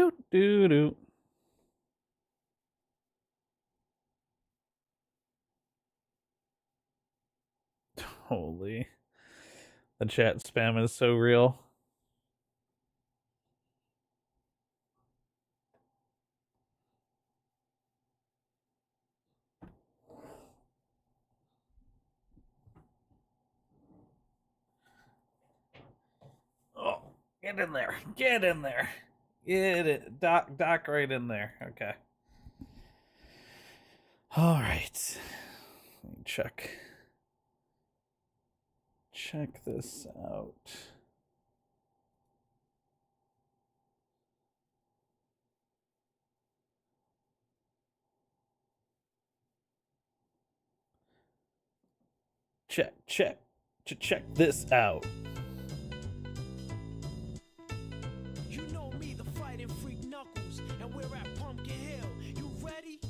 Do do do. Holy. The chat spam is so real. Oh, get in there. Get in there. Get it. Doc right in there. Okay. All right. Let me check this out. Check this out. You know me, the fighting freak Knuckles, and we're at Pumpkin Hill. You ready?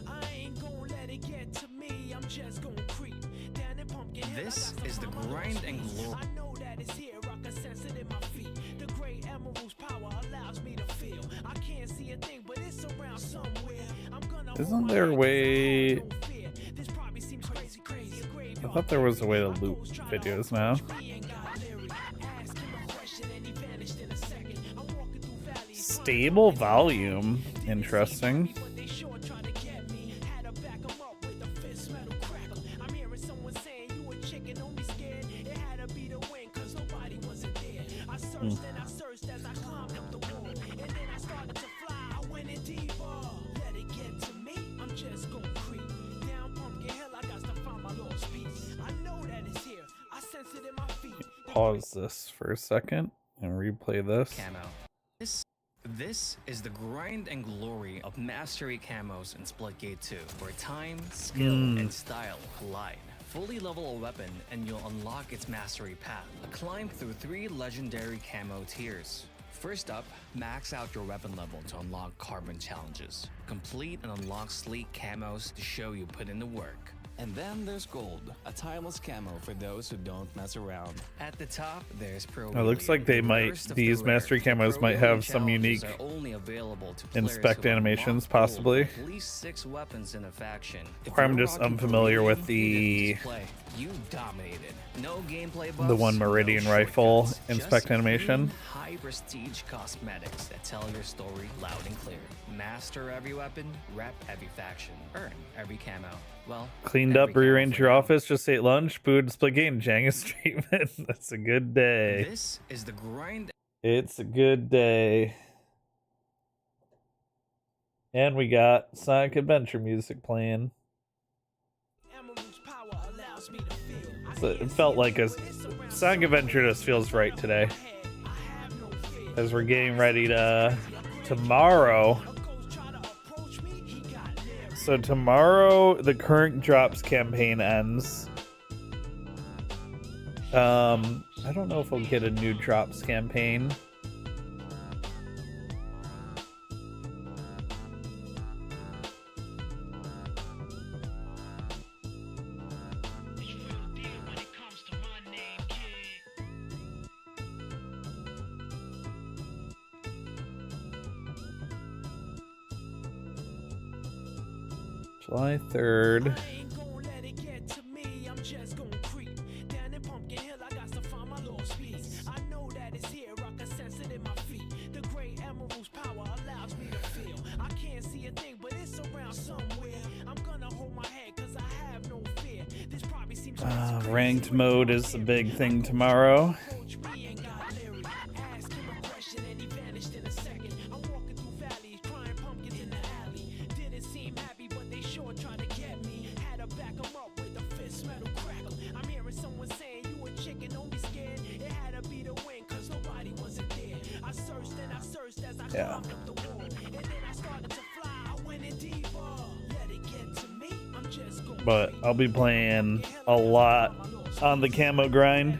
I ain't gonna let it get to me. I'm just gonna creep down in Pumpkin Hill. This is the grind and glory. I know that it's here. I can sense it in my feet. The great emerald's power allows me to feel. I can't see a thing, but it's around somewhere. I'm gonna. Isn't there a way? I thought there was a way to loop videos now. Stable volume. Interesting. Pause this for a second and replay this. Camo. This is the grind and glory of mastery camos in Splitgate 2, where time, skill, and style collide. Fully level a weapon and you'll unlock its mastery path. Climb through 3 legendary camo tiers. First up, max out your weapon level to unlock carbon challenges. Complete and unlock sleek camos to show you put in the work. And then there's gold, a timeless camo for those who don't mess around. At the top, there's Pro. It looks like they might, these mastery camos might have some unique inspect animations, possibly. At least 6 weapons in a faction. Or I'm just unfamiliar with the You dominated. No gameplay the one Meridian rifle inspect animation. High prestige cosmetics that tell your story loud and clear. Master every weapon, rep every faction, earn every camo. Well, cleaned up, rearranged your office, just ate lunch, booed, Splitgate, Jangus treatment. That's a good day. This is the grind. It's a good day. And we got Sonic Adventure music playing. So it felt like a Sonic Adventure just feels right today. As we're getting ready to tomorrow. So tomorrow the current drops campaign ends. I don't know if we'll get a new drops campaign. July 3rd. Ranked mode is the big thing tomorrow. Yeah. But I'll be playing a lot on the camo grind.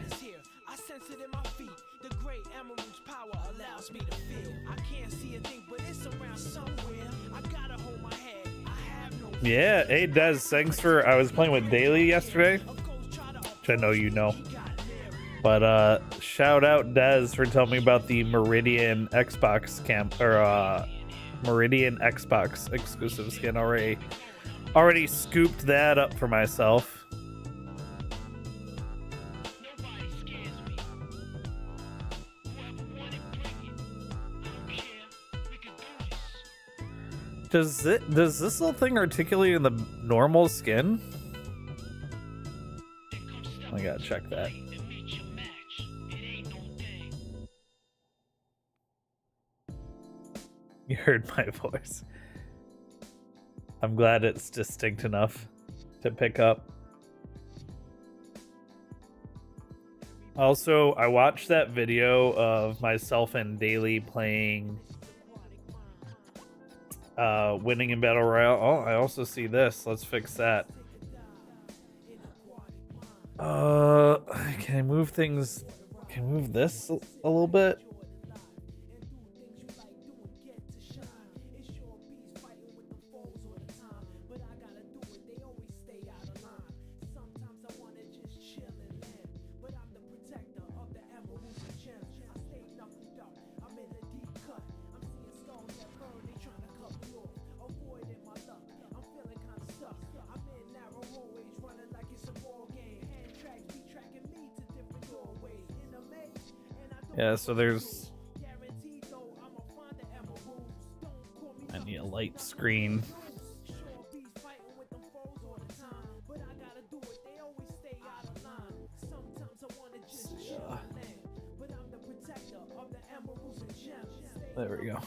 Yeah, hey Des, thanks for, I was playing with Daily yesterday, which I know you know. But shout out Dez for telling me about the Meridian Xbox Meridian Xbox exclusive skin. Already scooped that up for myself. Does this little thing articulate in the normal skin? I gotta check that. You heard my voice. I'm glad it's distinct enough to pick up. Also, I watched that video of myself and Daily playing winning in Battle Royale. Oh, I also see this. Let's fix that. Can I move things? Can I move this a little bit? Yeah, so there's... I need a light screen. There we go.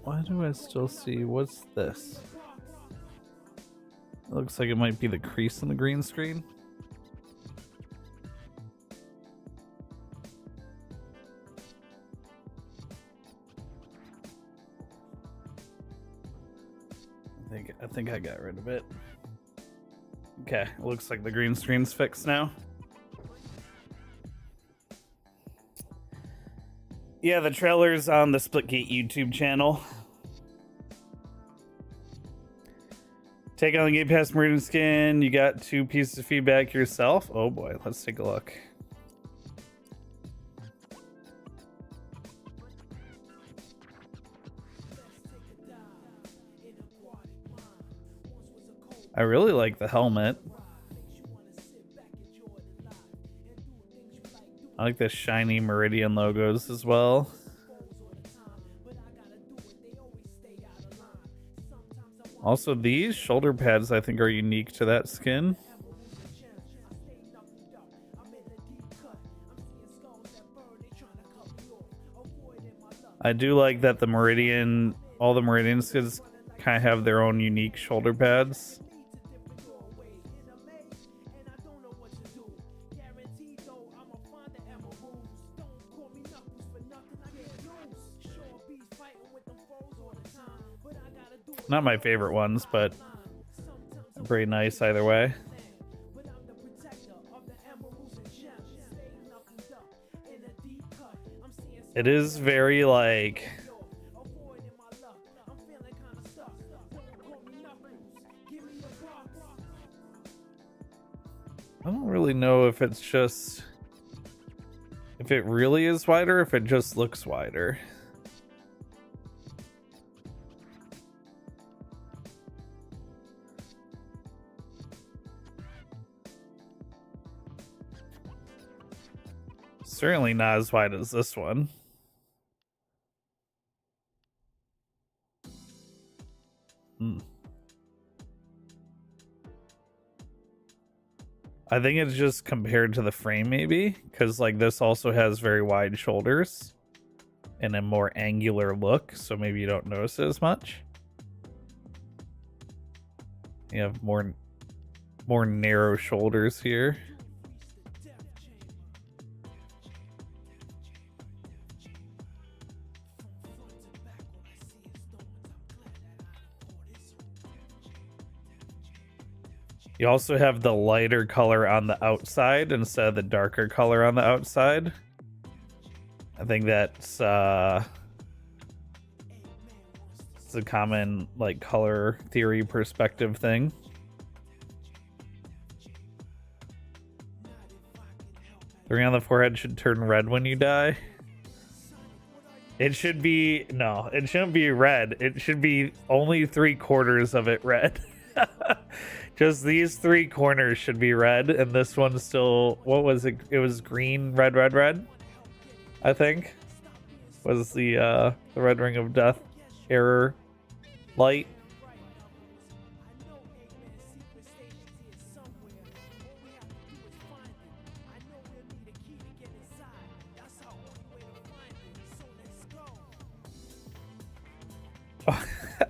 Why do I still see... What's this? It looks like it might be the crease in the green screen. I think I got rid of it. Okay, it looks like the green screen's fixed now. Yeah, the trailer's on the Splitgate YouTube channel. Take on the Game Pass Meridian skin. You got 2 pieces of feedback yourself. Oh boy, let's take a look. I really like the helmet. I like the shiny Meridian logos as well. Also, these shoulder pads I think are unique to that skin. I do like that the Meridian, all the Meridian skins kind of have their own unique shoulder pads. Not my favorite ones, but pretty nice either way. It is very like... I don't really know if it's just... if it really is wider, or if it just looks wider. Certainly not as wide as this one. I think it's just compared to the frame, maybe, because like this also has very wide shoulders and a more angular look, so maybe you don't notice it as much. You have more narrow shoulders here. You also have the lighter color on the outside instead of the darker color on the outside. I think that's It's a common like color theory perspective thing. The ring on the forehead should turn red when you die. It should be, no, it shouldn't be red. It should be only 3/4 of it red. Just these 3 corners should be red, and this one's still, what was it? It was green, red, red, red, I think. Was the red ring of death error light.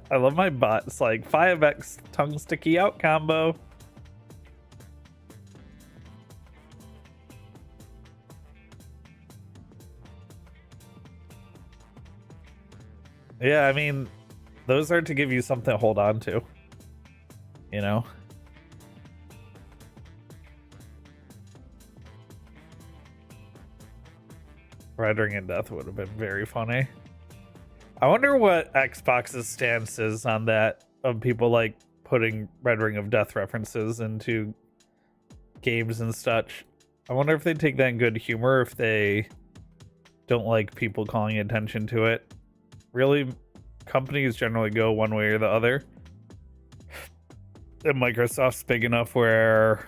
I love my bots like 5x tongue sticky out combo. Yeah, I mean, those are to give you something to hold on to, you know? Red Ring of Death would have been very funny. I wonder what Xbox's stance is on that, of people like putting Red Ring of Death references into games and such. I wonder if they take that in good humor, if they don't like people calling attention to it. Really, companies generally go one way or the other. And Microsoft's big enough where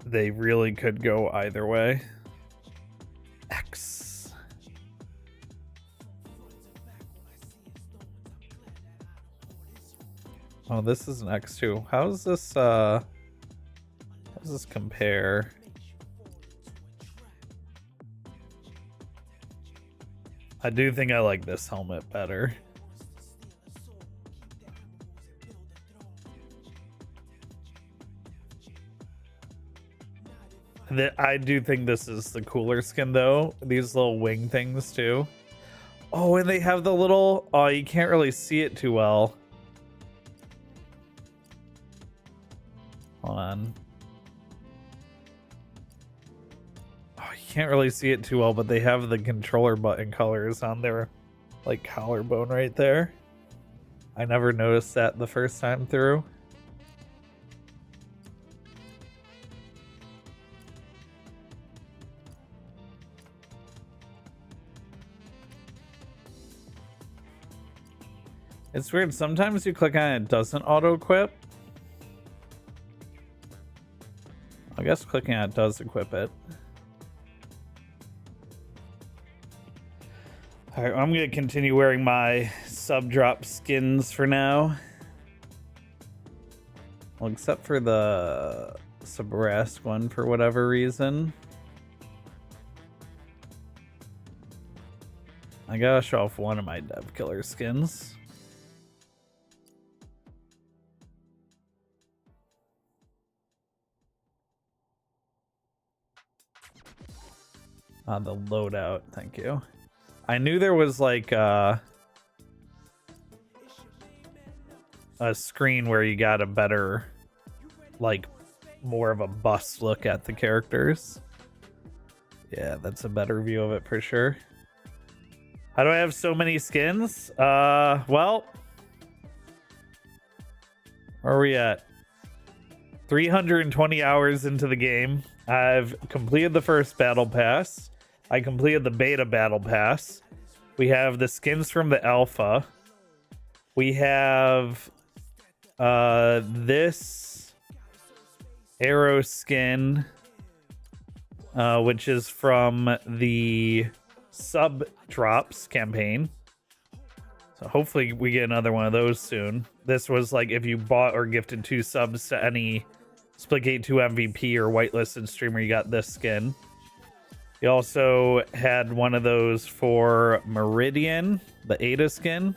they really could go either way. X. Oh, this is an X2. How's this how does this compare? I do think I like this helmet better. I do think this is the cooler skin though. These little wing things too. Oh, and they have the little, oh, you can't really see it too well. Hold on. Oh, you can't really see it too well, but they have the controller button colors on their like collarbone right there. I never noticed that the first time through. It's weird. Sometimes you click on it, it doesn't auto-equip. I guess clicking on it does equip it. Alright, I'm going to continue wearing my sub-drop skins for now. Well, except for the Sabrask one for whatever reason. I gotta show off one of my Dev Killer skins. The loadout, thank you. I knew there was like a screen where you got a better, like more of a bust look at the characters. Yeah, that's a better view of it for sure. How do I have so many skins? Well, where are we at? 320 hours into the game. I've completed the first battle pass. I completed the beta battle pass. We have the skins from the alpha. We have this arrow skin, which is from the sub drops campaign. So hopefully we get another one of those soon. This was like if you bought or gifted 2 subs to any Splitgate 2 MVP or whitelisted streamer, you got this skin. You also had one of those for Meridian, the Ada skin,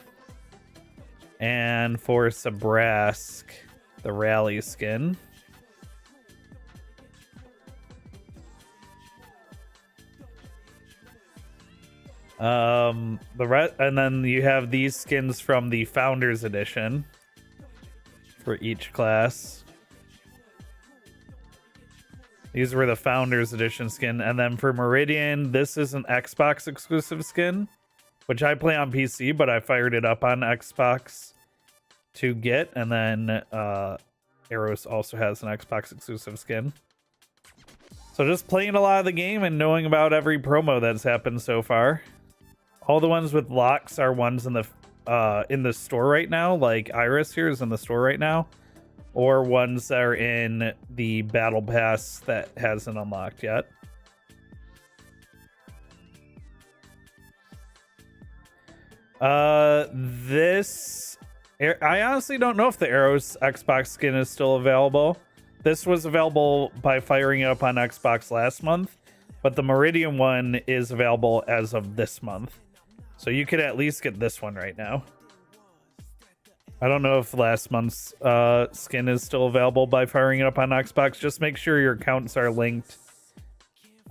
and for Sabrask, the Rally skin. And then you have these skins from the Founders Edition for each class. These were the Founders Edition skin. And then for Meridian, this is an Xbox exclusive skin. which I play on PC, but I fired it up on Xbox to get, and then Eros also has an Xbox exclusive skin. So just playing a lot of the game and knowing about every promo that's happened so far. All the ones with locks are ones in the store right now, like Iris here is in the store right now, or ones that are in the battle pass that hasn't unlocked yet. I honestly don't know if the Arrows Xbox skin is still available. This was available by firing it up on Xbox last month, but the Meridian one is available as of this month. So you could at least get this one right now. I don't know if last month's skin is still available by firing it up on Xbox. Just make sure your accounts are linked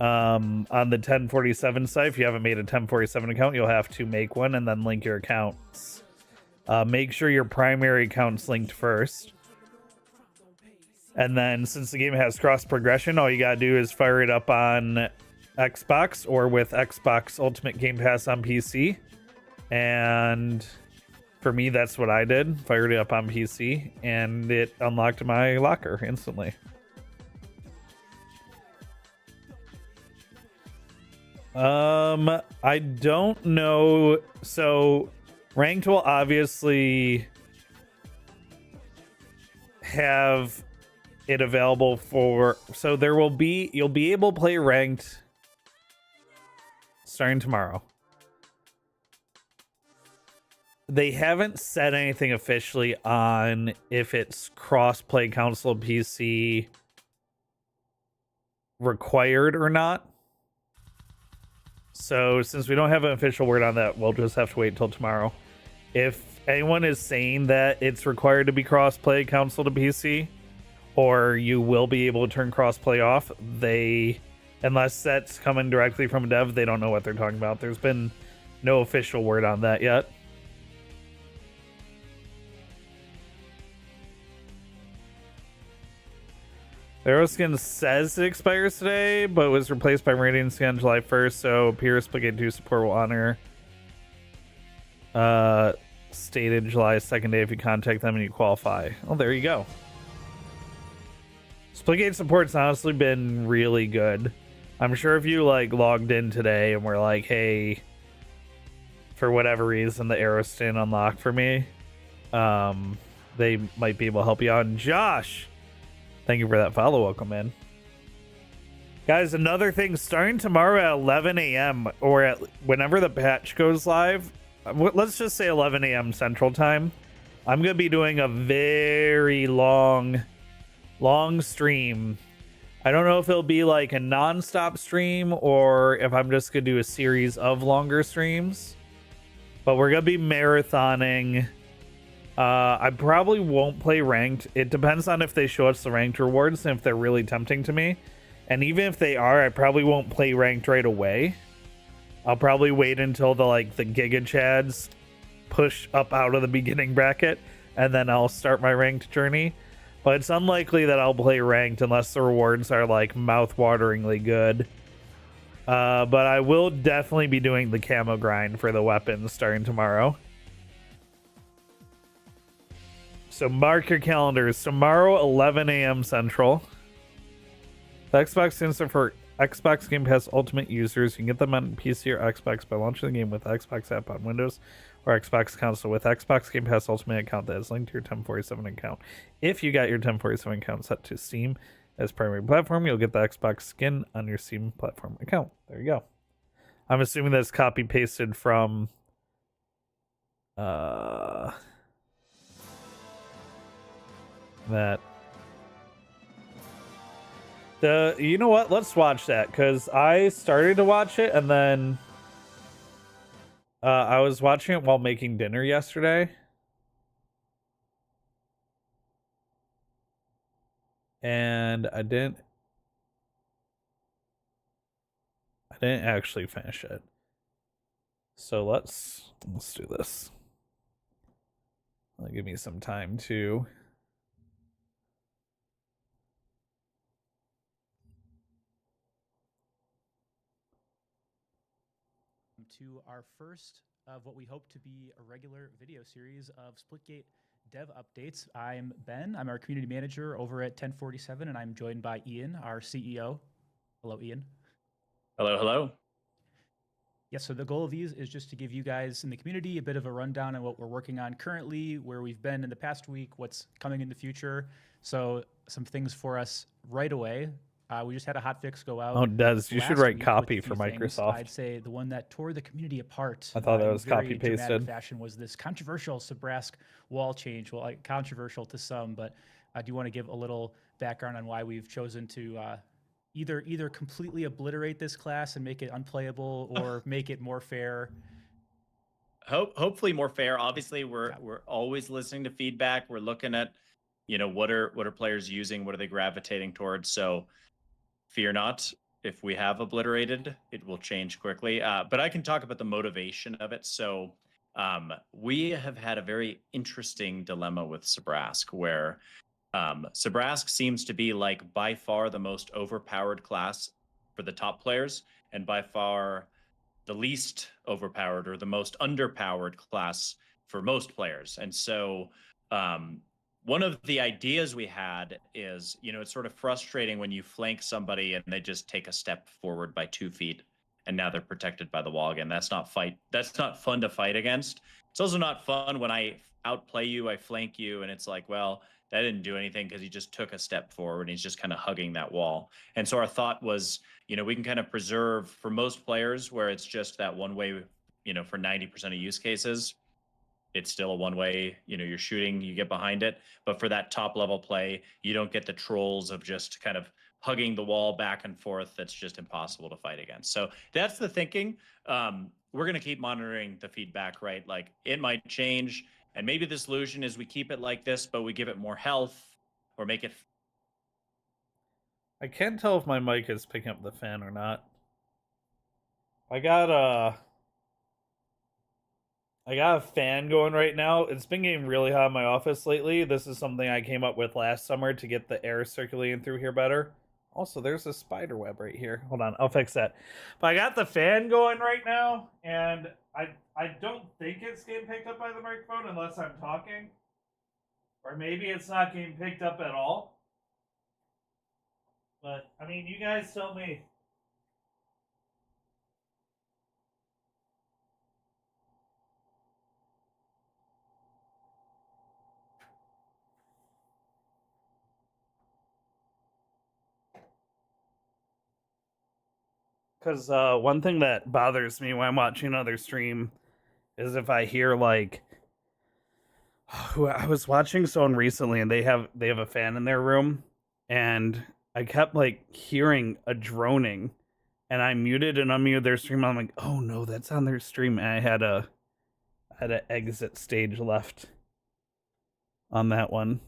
on the 1047 site. If you haven't made a 1047 account, you'll have to make one and then link your accounts. Make sure your primary account's linked first. And then since the game has cross progression, all you gotta do is fire it up on Xbox or with Xbox Ultimate Game Pass on PC. And for me, that's what I did. Fired it up on PC and it unlocked my locker instantly. I don't know. So ranked will obviously have it available for, so there will be, you'll be able to play ranked starting tomorrow. They haven't said anything officially on if it's cross-play console PC required or not. So since we don't have an official word on that, we'll just have to wait till tomorrow. If anyone is saying that it's required to be cross-play console to PC, or you will be able to turn cross-play off, unless that's coming directly from a dev, they don't know what they're talking about. There's been no official word on that yet. The Arrow skin says it expires today, but was replaced by Meridian skin on July 1st, so appears Splitgate 2 support will honor stated July 2nd day if you contact them and you qualify. Oh, there you go. Splitgate support's honestly been really good. I'm sure if you like logged in today and were like, hey, for whatever reason the Arrow skin unlocked for me, they might be able to help you out. And Josh, thank you for that follow. Welcome, man. Guys, another thing, starting tomorrow at 11 a.m. or at whenever the patch goes live, let's just say 11 a.m. Central Time, I'm going to be doing a very long stream. I don't know if it'll be like a non-stop stream or if I'm just going to do a series of longer streams, but we're going to be marathoning. I probably won't play ranked. It depends on if they show us the ranked rewards and if they're really tempting to me. And even if they are, I probably won't play ranked right away. I'll probably wait until the Giga Chads push up out of the beginning bracket, and then I'll start my ranked journey. But it's unlikely that I'll play ranked unless the rewards are like mouth-wateringly good. But I will definitely be doing the camo grind for the weapons starting tomorrow. So mark your calendars. Tomorrow, 11 a.m. Central. The Xbox skins are for Xbox Game Pass Ultimate users. You can get them on PC or Xbox by launching the game with Xbox app on Windows or Xbox console with Xbox Game Pass Ultimate account that is linked to your 1047 account. If you got your 1047 account set to Steam as primary platform, you'll get the Xbox skin on your Steam platform account. There you go. I'm assuming that's copy pasted from that. You know what? Let's watch that, because I started to watch it and then I was watching it while making dinner yesterday. And I didn't actually finish it. So let's do this. Give me some time to to our first of what we hope to be a regular video series of Splitgate dev updates. I'm Ben. I'm our community manager over at 1047, and I'm joined by Ian, our CEO. Hello, Ian. Hello, hello. Yeah, so the goal of these is just to give you guys in the community a bit of a rundown on what we're working on currently, where we've been in the past week, what's coming in the future. So some things for us right away. We just had a hotfix go out. Oh, it does. You should last write week with copy a for few things. Microsoft. I'd say the one that tore the community apart I thought that in was very copy-pasted. dramatic fashion was this controversial Sabrask wall change. Well, like, controversial to some, but I do want to give a little background on why we've chosen to either completely obliterate this class and make it unplayable or make it more fair. Hopefully more fair. Obviously, we're Yeah. we're always listening to feedback. We're looking at, what are players using, what are they gravitating towards. So fear not. If we have obliterated, it will change quickly. But I can talk about the motivation of it. So we have had a very interesting dilemma with Sabrask, where Sabrask seems to be like by far the most overpowered class for the top players, and by far the least overpowered or the most underpowered class for most players. And so one of the ideas we had is, it's sort of frustrating when you flank somebody and they just take a step forward by 2 feet and now they're protected by the wall again. That's not fun to fight against. It's also not fun when I outplay you, I flank you, and it's like, well, that didn't do anything because he just took a step forward and he's just kind of hugging that wall. And so our thought was, we can kind of preserve for most players where it's just that one way, for 90% of use cases, it's still a one way, you're shooting, you get behind it. But for that top level play, you don't get the trolls of just kind of hugging the wall back and forth. That's just impossible to fight against. So that's the thinking. We're going to keep monitoring the feedback, right? Like, it might change. And maybe the solution is we keep it like this, but we give it more health or make it. I can't tell if my mic is picking up the fan or not. I got a fan going right now. It's been getting really hot in my office lately. This is something I came up with last summer to get the air circulating through here better. Also, there's a spider web right here. Hold on, I'll fix that. But I got the fan going right now, and I don't think it's getting picked up by the microphone unless I'm talking. Or maybe it's not getting picked up at all. But, I mean, you guys tell me. Because one thing that bothers me when I'm watching another stream is if I hear, like, I was watching someone recently and they have a fan in their room, and I kept like hearing a droning, and I muted and unmuted their stream. I'm like, oh no, that's on their stream. And I had a exit stage left on that one.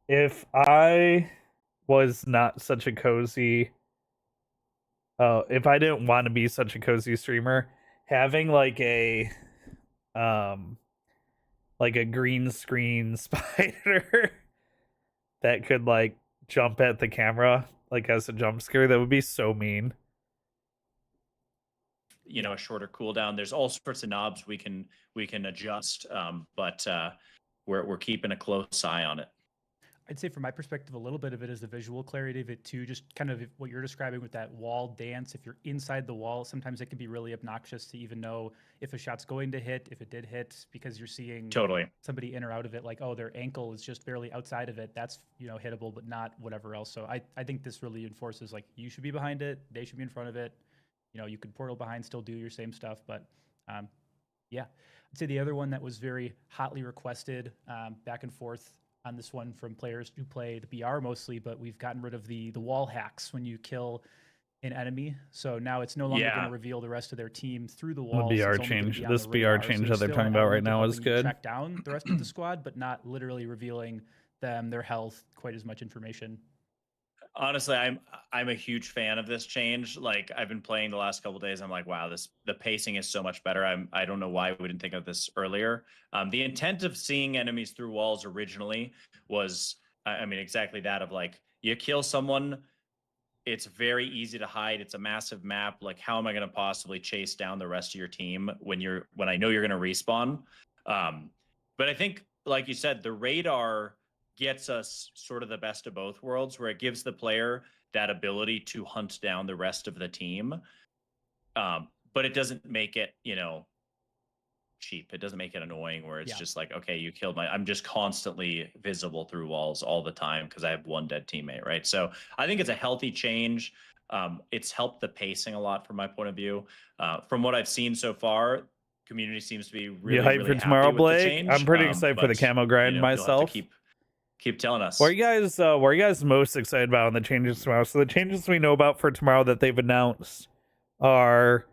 If I was not such a cozy, if I didn't want to be such a cozy streamer, having like a green screen spider that could like jump at the camera like as a jump scare, that would be so mean. A shorter cooldown. There's all sorts of knobs we can adjust, but we're keeping a close eye on it. I'd say from my perspective, a little bit of it is the visual clarity of it too. Just kind of what you're describing with that wall dance. If you're inside the wall, sometimes it can be really obnoxious to even know if a shot's going to hit, if it did hit, because you're seeing Totally somebody in or out of it. Like, oh, their ankle is just barely outside of it. That's, hittable, but not whatever else. So I think this really enforces, like, you should be behind it. They should be in front of it. You could portal behind, still do your same stuff. But yeah, I'd say the other one that was very hotly requested, back and forth on this one from players who play the BR mostly, but we've gotten rid of the wall hacks when you kill an enemy. So now it's no longer going to reveal the rest of their team through the walls. The BR It's only gonna change, be on this the BR radar. change So that they're still talking an about right element of now is helping you good. track down the rest of the squad, but not literally revealing them, their health, quite as much information. Honestly, I'm a huge fan of this change. Like, I've been playing the last couple of days. I'm like, wow, the pacing is so much better. I don't know why we didn't think of this earlier. The intent of seeing enemies through walls originally was, I mean, exactly that, of like, You kill someone, it's very easy to hide. It's a massive map. Like, how am I going to possibly chase down the rest of your team when I know you're going to respawn? But I think, like you said, the radar gets us sort of the best of both worlds, where it gives the player that ability to hunt down the rest of the team. But it doesn't make it, cheap. It doesn't make it annoying where it's just like, okay, you killed I'm just constantly visible through walls all the time because I have one dead teammate, right? So I think it's a healthy change. It's helped the pacing a lot from my point of view. From what I've seen so far, community seems to be really, you hyped really for happy tomorrow, with the Blake? change. I'm pretty excited for the but, camo grind you'll have myself. to keep telling us. What are you guys most excited about on the changes tomorrow? So the changes we know about for tomorrow that they've announced are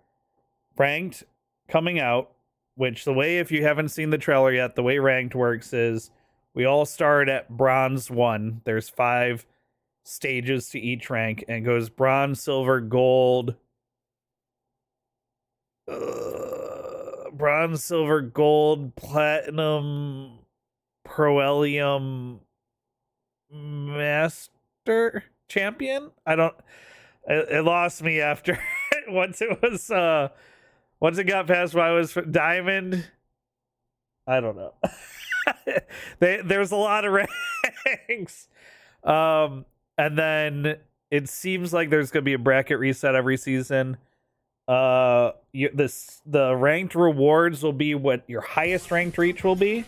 ranked coming out, which the way, if you haven't seen the trailer yet, the way ranked works is we all start at bronze 1. There's 5 stages to each rank, and it goes bronze, silver, gold, bronze, silver, gold, platinum, proelium, master, champion. It lost me after once it got past what I was diamond. I don't know. There's a lot of ranks. And then it seems like there's gonna be a bracket reset every season. The ranked rewards will be what your highest ranked reach will be.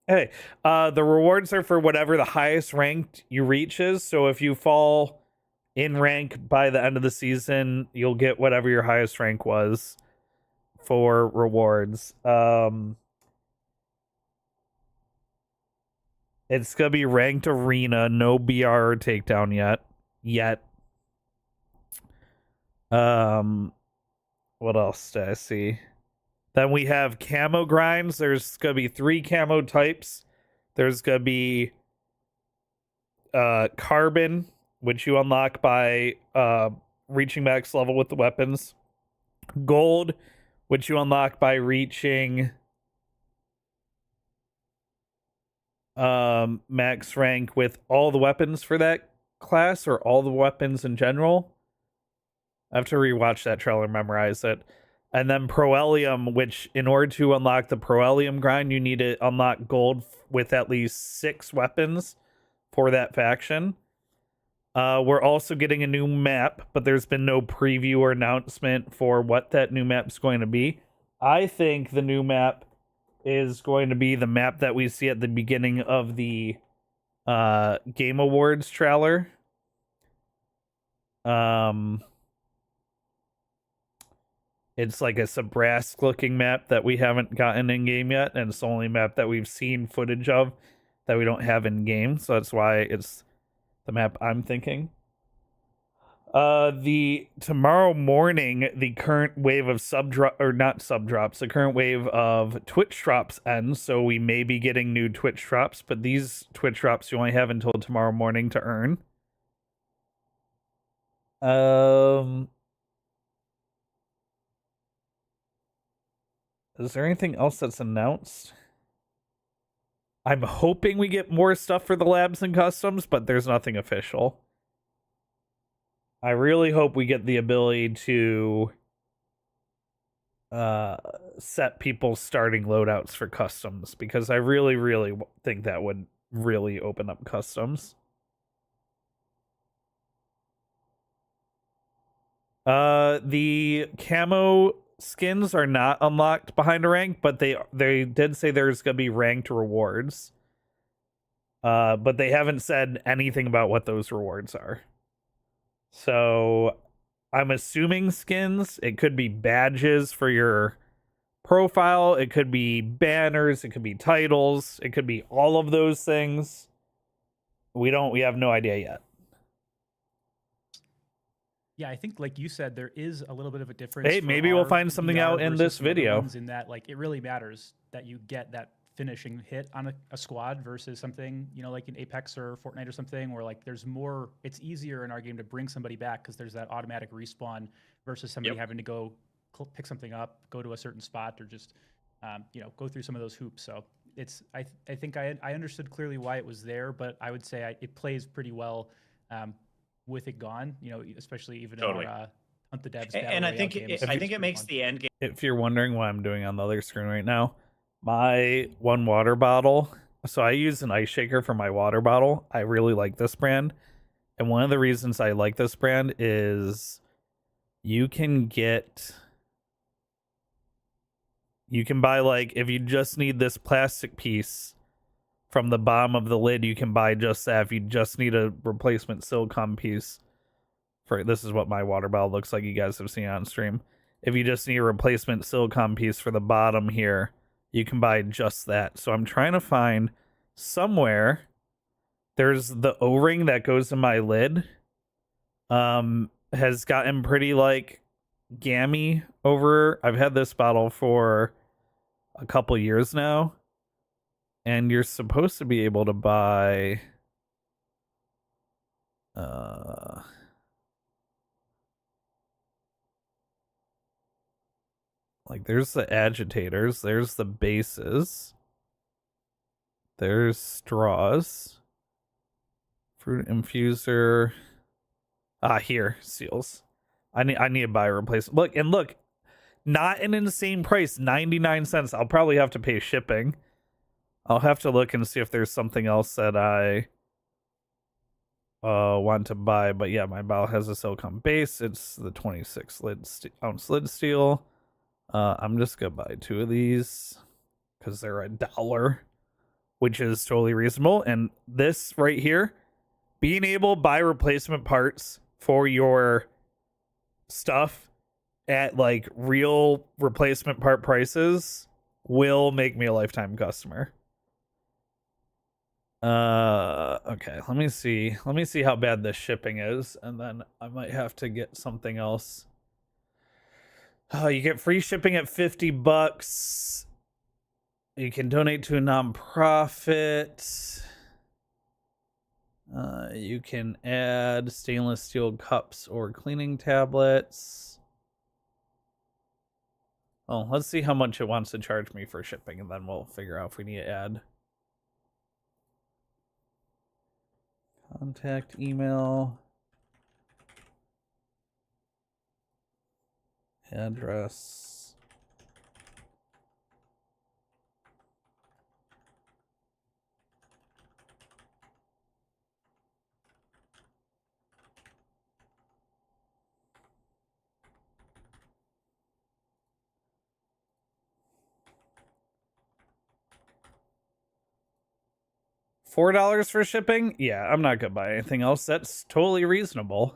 Hey, the rewards are for whatever the highest ranked you reach is. So if you fall in rank by the end of the season, you'll get whatever your highest rank was for rewards. It's gonna be ranked arena, no BR or takedown yet. What else did I see? Then we have camo grinds. There's gonna be 3 camo types. There's gonna be carbon, which you unlock by reaching max level with the weapons. Gold, which you unlock by reaching max rank with all the weapons for that class, or all the weapons in general. I have to rewatch that trailer, memorize it. And then Proelium, which in order to unlock the Proelium grind, you need to unlock gold with at least 6 weapons for that faction. We're also getting a new map, but there's been no preview or announcement for what that new map's going to be. I think the new map is going to be the map that we see at the beginning of the Game Awards trailer. It's like a Sabrask looking map that we haven't gotten in game yet, and it's the only map that we've seen footage of that we don't have in game, so that's why it's the map I'm thinking. The tomorrow morning, the current wave of the current wave of Twitch drops ends, so we may be getting new Twitch drops, but these Twitch drops you only have until tomorrow morning to earn. Is there anything else that's announced? I'm hoping we get more stuff for the labs and customs, but there's nothing official. I really hope we get the ability to set people's starting loadouts for customs, because I really, really think that would really open up customs. The camo skins are not unlocked behind a rank, but they did say there's gonna be ranked rewards. But they haven't said anything about what those rewards are. So I'm assuming skins. It could be badges for your profile. It could be banners. It could be titles. It could be all of those things. We have no idea yet. Yeah, I think like you said, there is a little bit of a difference. Hey, for maybe we'll our find something VR out in versus this some other video. ones, in that like it really matters that you get that finishing hit on a squad versus something, like in Apex or Fortnite or something, where like there's more, it's easier in our game to bring somebody back because there's that automatic respawn versus somebody having to go pick something up, go to a certain spot, or just go through some of those hoops. So I think I understood clearly why it was there, but I would say it plays pretty well with it gone. You know, especially even Totally. in our Hunt the Devs And battle I think royale games. I think it's it pretty makes fun. the end game. If you're wondering what I'm doing on the other screen right now, my one water bottle. So I use an ice shaker for my water bottle. I really like this brand. And one of the reasons I like this brand is you can buy, like, if you just need this plastic piece from the bottom of the lid, you can buy just that. If you just need a replacement silicone piece for, this is what my water bottle looks like, you guys have seen it on stream. If you just need a replacement silicone piece for the bottom here, you can buy just that. So I'm trying to find somewhere. There's the O-ring that goes in my lid. Has gotten pretty like gammy over. I've had this bottle for a couple years now, and you're supposed to be able to buy like, there's the agitators, there's the bases, there's straws, fruit infuser. Here, seals. I need to buy a replacement. Look, not an insane price, 99 cents. I'll probably have to pay shipping. I'll have to look and see if there's something else that I want to buy. But yeah, my bottle has a silicone base. It's the 26 ounce lid steel. I'm just gonna buy 2 of these because they're $1, which is totally reasonable. And this right here, being able to buy replacement parts for your stuff at like real replacement part prices will make me a lifetime customer. Okay, let me see how bad this shipping is, and then I might have to get something else. You get free shipping at $50. You can donate to a nonprofit. You can add stainless steel cups or cleaning tablets. Oh, let's see how much it wants to charge me for shipping, and then we'll figure out if we need to add. Contact email. Address. $4 for shipping? Yeah, I'm not gonna buy anything else. That's totally reasonable.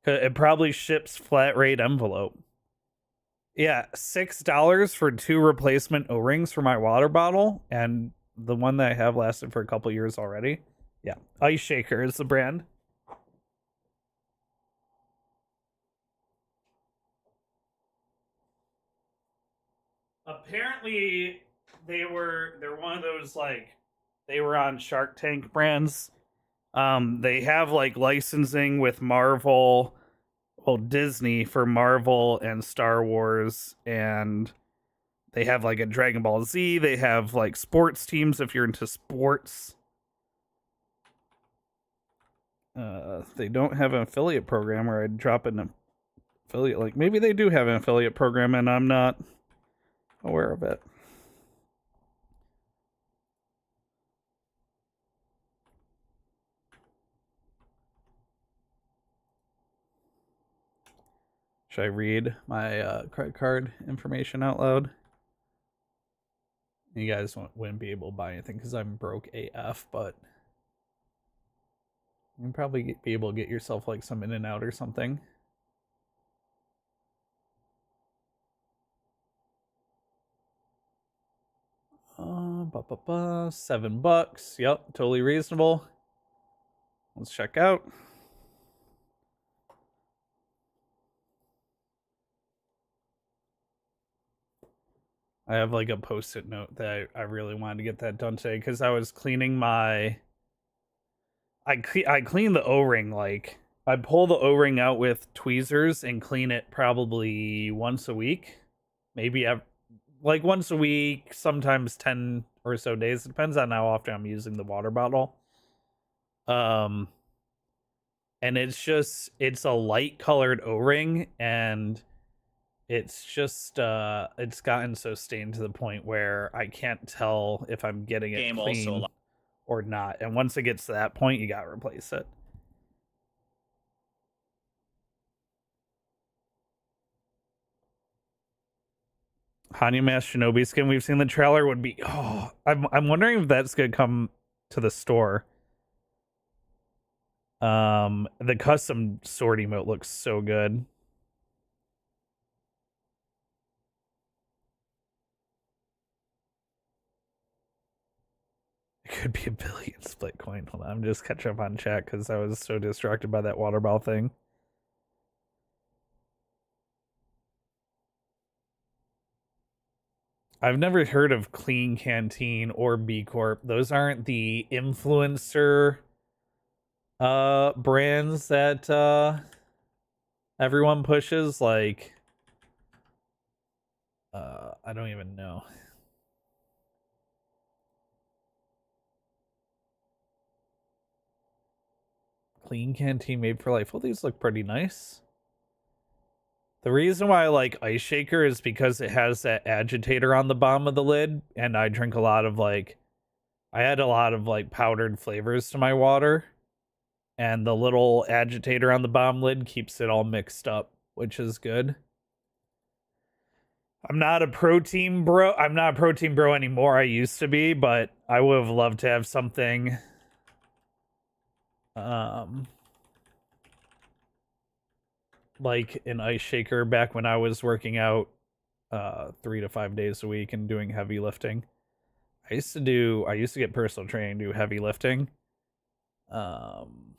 It probably ships flat rate envelope. Yeah, $6 for 2 replacement O-rings for my water bottle, and the one that I have lasted for a couple years already. Yeah, Ice Shaker is the brand. Apparently, they're one of those, like, they were on Shark Tank brands. They have like licensing with Marvel, well, Disney for Marvel and Star Wars, and they have like a Dragon Ball Z. They have like sports teams if you're into sports. They don't have an affiliate program, or I'd drop an affiliate. Like, maybe they do have an affiliate program and I'm not aware of it. Should I read my credit card information out loud? You guys wouldn't be able to buy anything because I'm broke AF, but you can probably be able to get yourself like some In-N-Out or something. $7. Yep, totally reasonable. Let's check out. I have like a post-it note that I really wanted to get that done today because I was cleaning my. I clean the O-ring, like I pull the O-ring out with tweezers and clean it probably once a week, maybe like once a week, sometimes 10 or so days. It depends on how often I'm using the water bottle. And it's a light colored O-ring, and it's just it's gotten so stained to the point where I can't tell if I'm getting it Game clean also or not. And once it gets to that point, you gotta replace it. Hanyu Mask Shinobi skin, we've seen the trailer, would be, oh, I'm wondering if that's gonna come to the store. The custom sword emote looks so good. It could be a billion split coin. Hold on, I'm just catching up on chat because I was so distracted by that water bottle thing. I've never heard of Clean Canteen or B Corp. Those aren't the influencer brands that everyone pushes. Like I don't even know. Clean Canteen made for life. Well, these look pretty nice. The reason why I like Ice Shaker is because it has that agitator on the bottom of the lid, and I drink a lot of like, I add a lot of like powdered flavors to my water, and the little agitator on the bottom lid keeps it all mixed up, which is good. I'm not a protein bro. I'm not a protein bro anymore. I used to be, but I would have loved to have something like an Ice Shaker back when I was working out 3 to 5 days a week and doing heavy lifting. I used to get personal training, do heavy lifting. And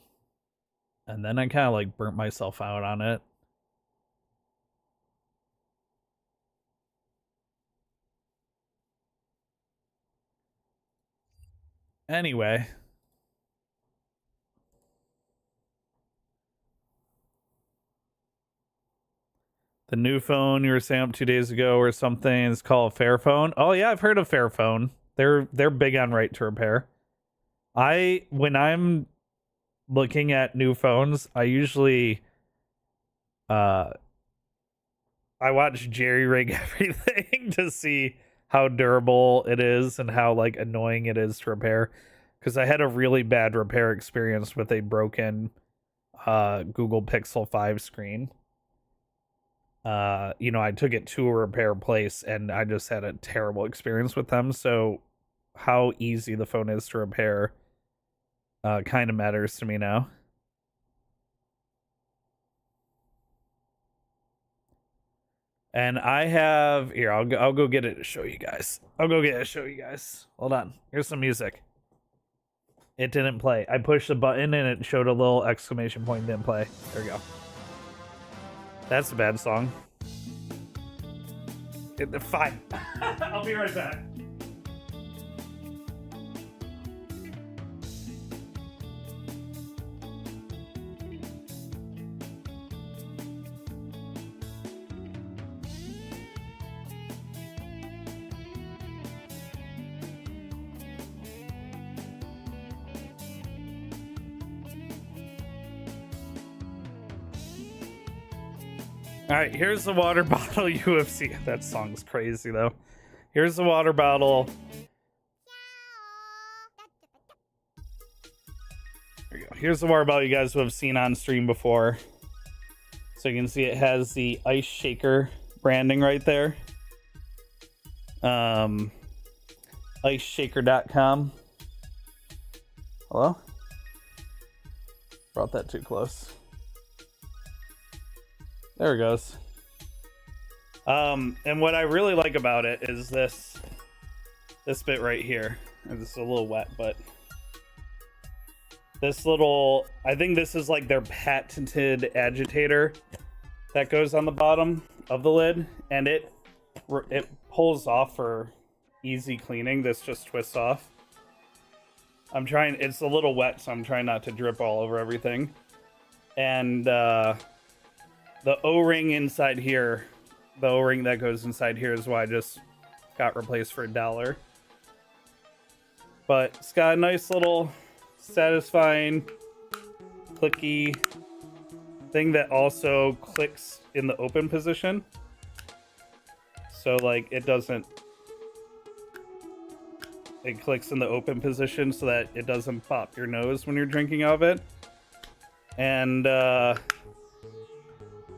then I kind of like burnt myself out on it. Anyway, the new phone you were saying up 2 days ago or something is called Fairphone. Oh yeah, I've heard of Fairphone. They're big on right to repair. When I'm looking at new phones, I usually I watch jerry rig everything to see how durable it is and how like annoying it is to repair. Because I had a really bad repair experience with a broken Google Pixel 5 screen. I took it to a repair place and I just had a terrible experience with them. So how easy the phone is to repair kind of matters to me now. And I have here, I'll go get it to show you guys. Hold on. Here's some music. It didn't play. I pushed the button and it showed a little exclamation point, didn't play. There we go. That's a bad song. Fine. I'll be right back. All right, here's the water bottle UFC. That song's crazy though. Here's the water bottle. There you go. Here's the water bottle you guys have seen on stream before. So you can see it has the Ice Shaker branding right there. IceShaker.com. Hello? Brought that too close. There it goes. And what I really like about it is this bit right here. It's a little wet, but this little, I think this is like their patented agitator that goes on the bottom of the lid, and it pulls off for easy cleaning. This just twists off. It's a little wet, so I'm trying not to drip all over everything. And the O-ring inside here, the O-ring that goes inside here is why I just got replaced for $1. But it's got a nice little satisfying clicky thing that also clicks in the open position. So like it clicks in the open position so that it doesn't pop your nose when you're drinking out of it. And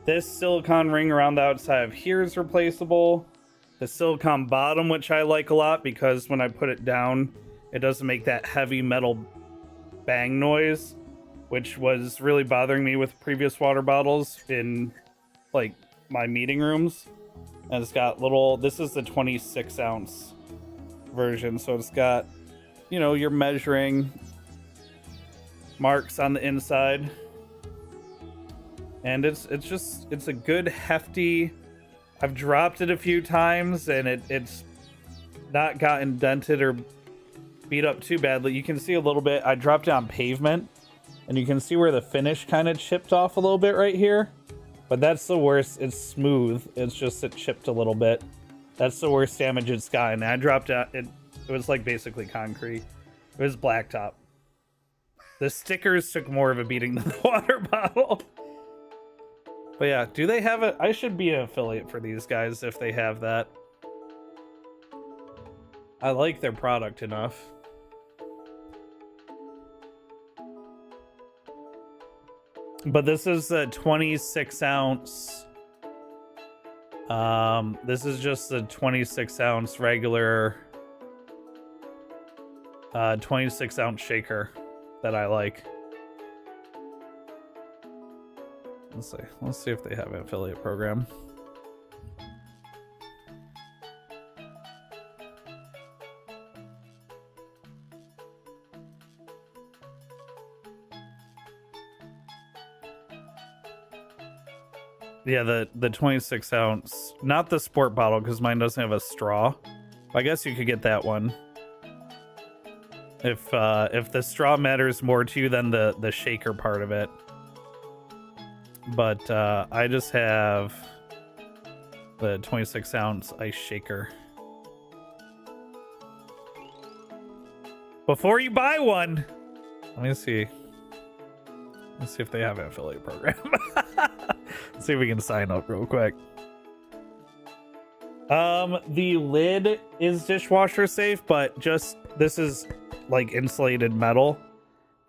this silicone ring around the outside of here is replaceable. The silicone bottom, which I like a lot because when I put it down, it doesn't make that heavy metal bang noise, which was really bothering me with previous water bottles in like my meeting rooms. And it's got this is the 26 ounce version, so it's got, you know, your measuring marks on the inside. And it's a good hefty. I've dropped it a few times and it's not gotten dented or beat up too badly. You can see a little bit. I dropped it on pavement and you can see where the finish kind of chipped off a little bit right here. But that's the worst. It's smooth. It's just it chipped a little bit. That's the worst damage it's gotten. I dropped it. It was like basically concrete. It was blacktop. The stickers took more of a beating than the water bottle. But yeah, do they have it? I should be an affiliate for these guys if they have that. I like their product enough. But this is a 26 ounce. This is just a 26 ounce regular 26 ounce shaker that I like. Let's see if they have an affiliate program. Yeah, the 26 ounce, not the sport bottle because mine doesn't have a straw. I guess you could get that one. If the straw matters more to you than the shaker part of it. But I just have the 26 ounce ice shaker. Before you buy one, let me see. Let's see if they have an affiliate program. Let's see if we can sign up real quick. The lid is dishwasher safe, but just this is like insulated metal.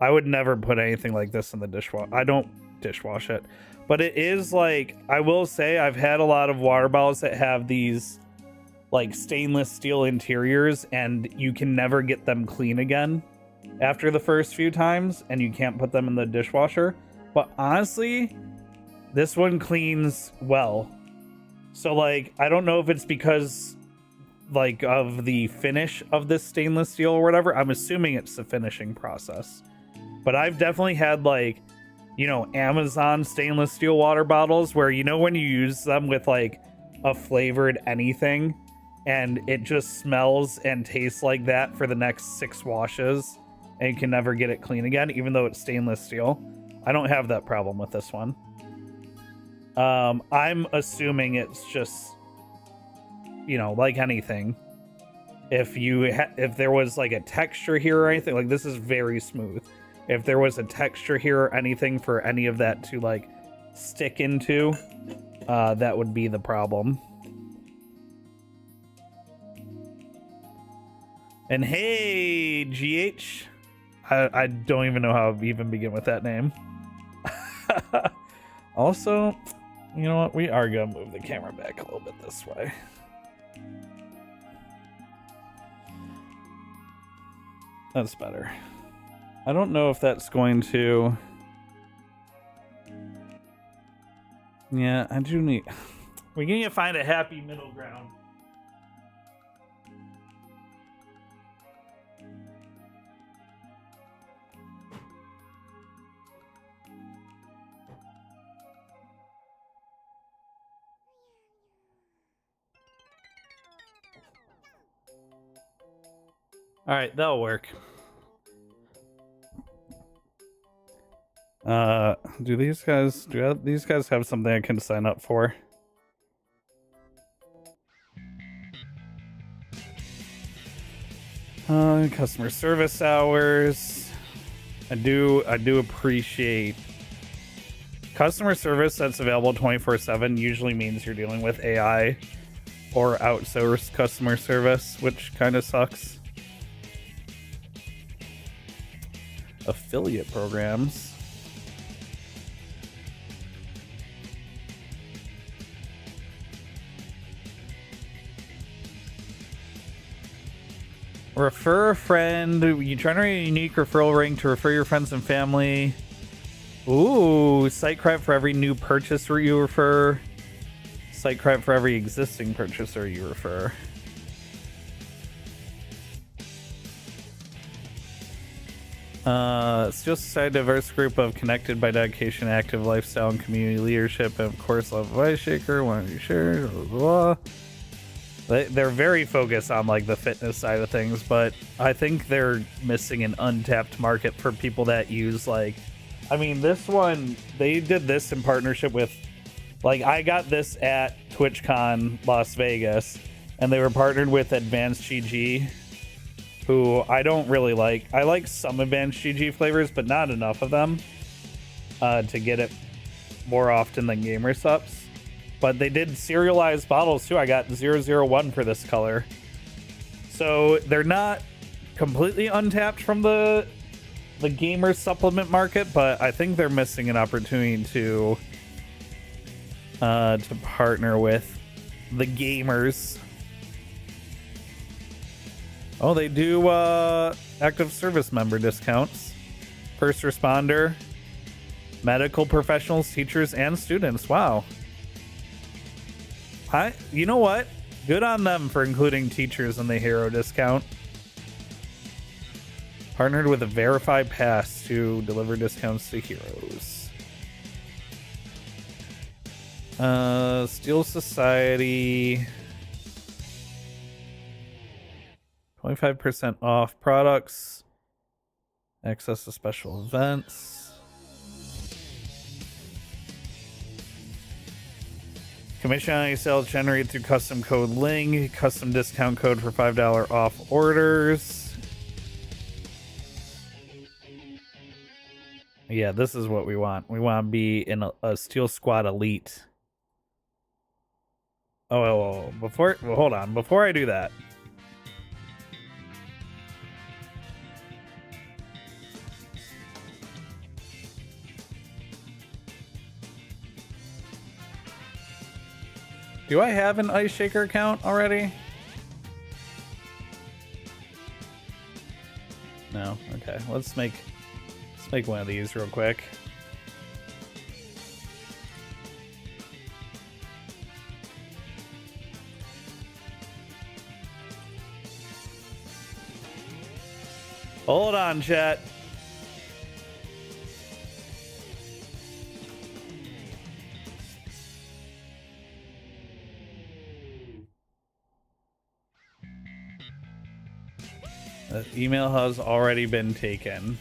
I would never put anything like this in the dishwasher. I don't dishwash it, but it is like, I will say I've had a lot of water bottles that have these like stainless steel interiors and you can never get them clean again after the first few times and you can't put them in the dishwasher. But honestly, this one cleans well. So like, I don't know if it's because like of the finish of this stainless steel or whatever. I'm assuming it's the finishing process, but I've definitely had like, you know, Amazon stainless steel water bottles where, you know, when you use them with like a flavored anything and it just smells and tastes like that for the next 6 washes and you can never get it clean again, even though it's stainless steel. I don't have that problem with this one. I'm assuming it's just, you know, like anything. If there was like a texture here or anything, like this is very smooth. If there was a texture here or anything for any of that to like stick into, that would be the problem. And hey, GH, I don't even know how to even begin with that name. Also, you know what? We are gonna move the camera back a little bit this way. That's better. I don't know if that's going to... Yeah, I do need... We need to find a happy middle ground. All right, that'll work. Do these guys have something I can sign up for? Customer service hours. I do appreciate customer service that's available 24/7 usually means you're dealing with AI or outsourced customer service, which kind of sucks. Affiliate programs. Refer a friend. You generate a unique referral rank to refer your friends and family. Ooh, site credit for every new purchaser you refer. Site credit for every existing purchaser you refer. Steel Society, diverse group of connected by dedication, active lifestyle, and community leadership, and of course, love of Ice Shaker. Want to be sure? Blah, blah. They're very focused on like the fitness side of things, but I think they're missing an untapped market for people that use like, I mean, this one, they did this in partnership with, like, I got this at TwitchCon Las Vegas, and they were partnered with Advanced GG, who I don't really like. I like some Advanced GG flavors, but not enough of them to get it more often than Gamer Sups. But they did serialized bottles too. I got 001 for this color. So they're not completely untapped from the gamer supplement market, but I think they're missing an opportunity to partner with the gamers. Oh, they do active service member discounts, first responder, medical professionals, teachers, and students. Wow. You know what? Good on them for including teachers in the hero discount. Partnered with a verified pass to deliver discounts to heroes. Steel Society. 25% off products. Access to special events. Commission on any sales generated through custom code link. Custom discount code for $5 off orders. Yeah, this is what we want. We want to be in a Steel Squad Elite. Oh, hold on. Before I do that. Do I have an Ice Shaker account already? No. Okay. Let's make one of these real quick. Hold on, chat. The email has already been taken.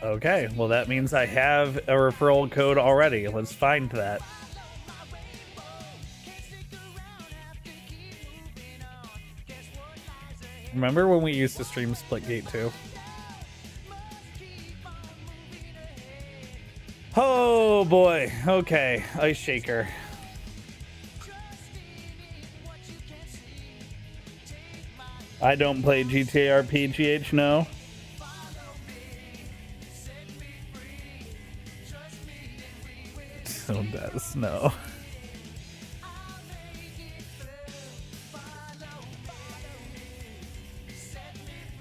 Okay, well that means I have a referral code already. Let's find that. Remember when we used to stream Splitgate 2? Oh boy, okay, Ice Shaker. I don't play GTA RPGH, no. So does no.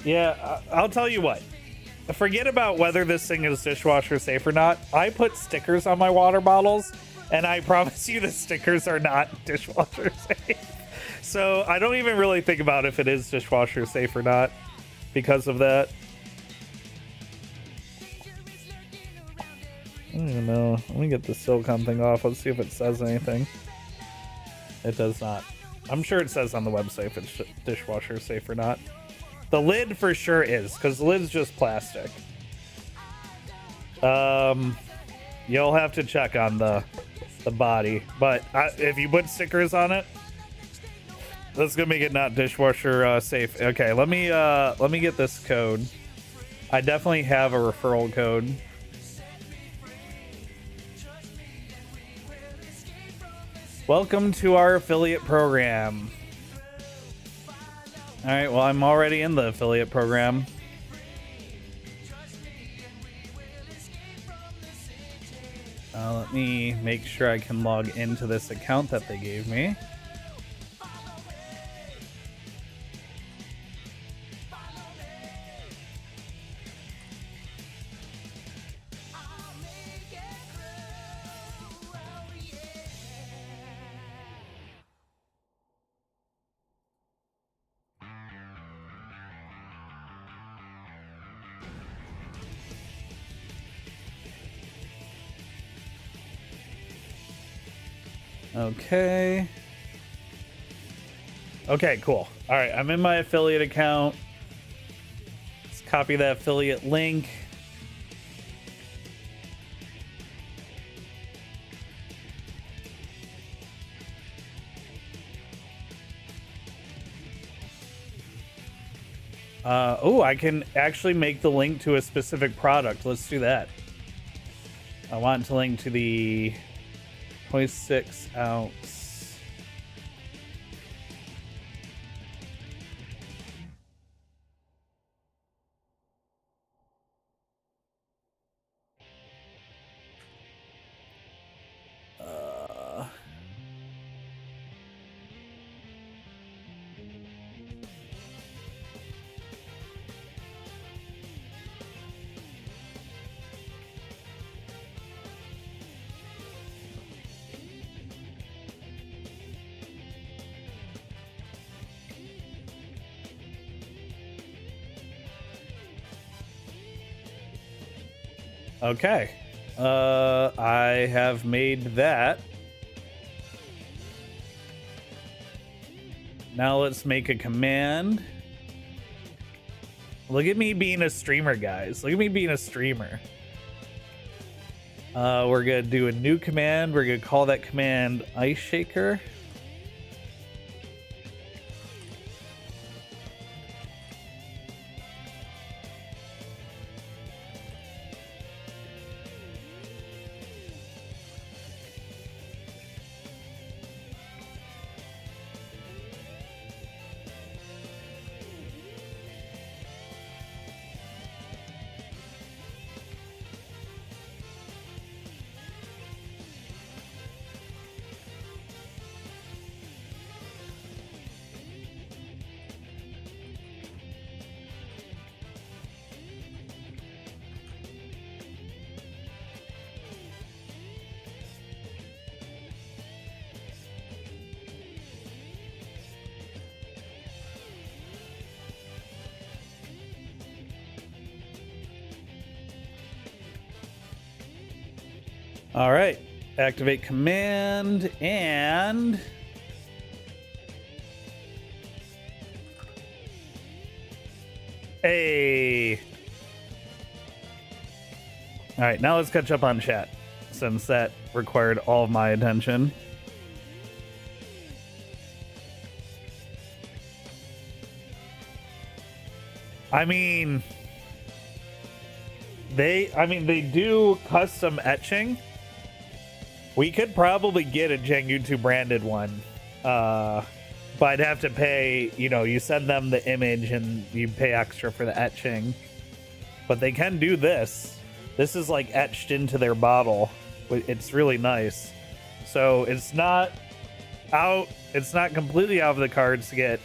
Yeah, I'll tell you what. Forget about whether this thing is dishwasher safe or not. I put stickers on my water bottles, and I promise you the stickers are not dishwasher safe. So I don't even really think about if it is dishwasher safe or not because of that. I don't even know. Let me get the silicone thing off. Let's see if it says anything. It does not. I'm sure it says on the website if it's dishwasher safe or not. The lid for sure is, because the lid's just plastic. You'll have to check on the the body. But if you put stickers on it, that's gonna make it not dishwasher safe. Okay, let me get this code. I definitely have a referral code. Welcome to our affiliate program. All right, well, I'm already in the affiliate program. Let me make sure I can log into this account that they gave me. Okay. Okay, cool. All right, I'm in my affiliate account. Let's copy that affiliate link. Oh, I can actually make the link to a specific product. Let's do that. I want to link to the 26 ounce. Okay. I have made that. Now let's make a command. Look at me being a streamer, guys. Look at me being a streamer. We're gonna do a new command. We're gonna call that command Ice Shaker. All right, activate command and hey. All right, now let's catch up on chat since that required all of my attention. I mean, they do custom etching. We could probably get a Jengutu branded one, but I'd have to pay, you send them the image and you pay extra for the etching. But they can do this. This is like etched into their bottle. It's really nice. So it's not completely out of the cards to get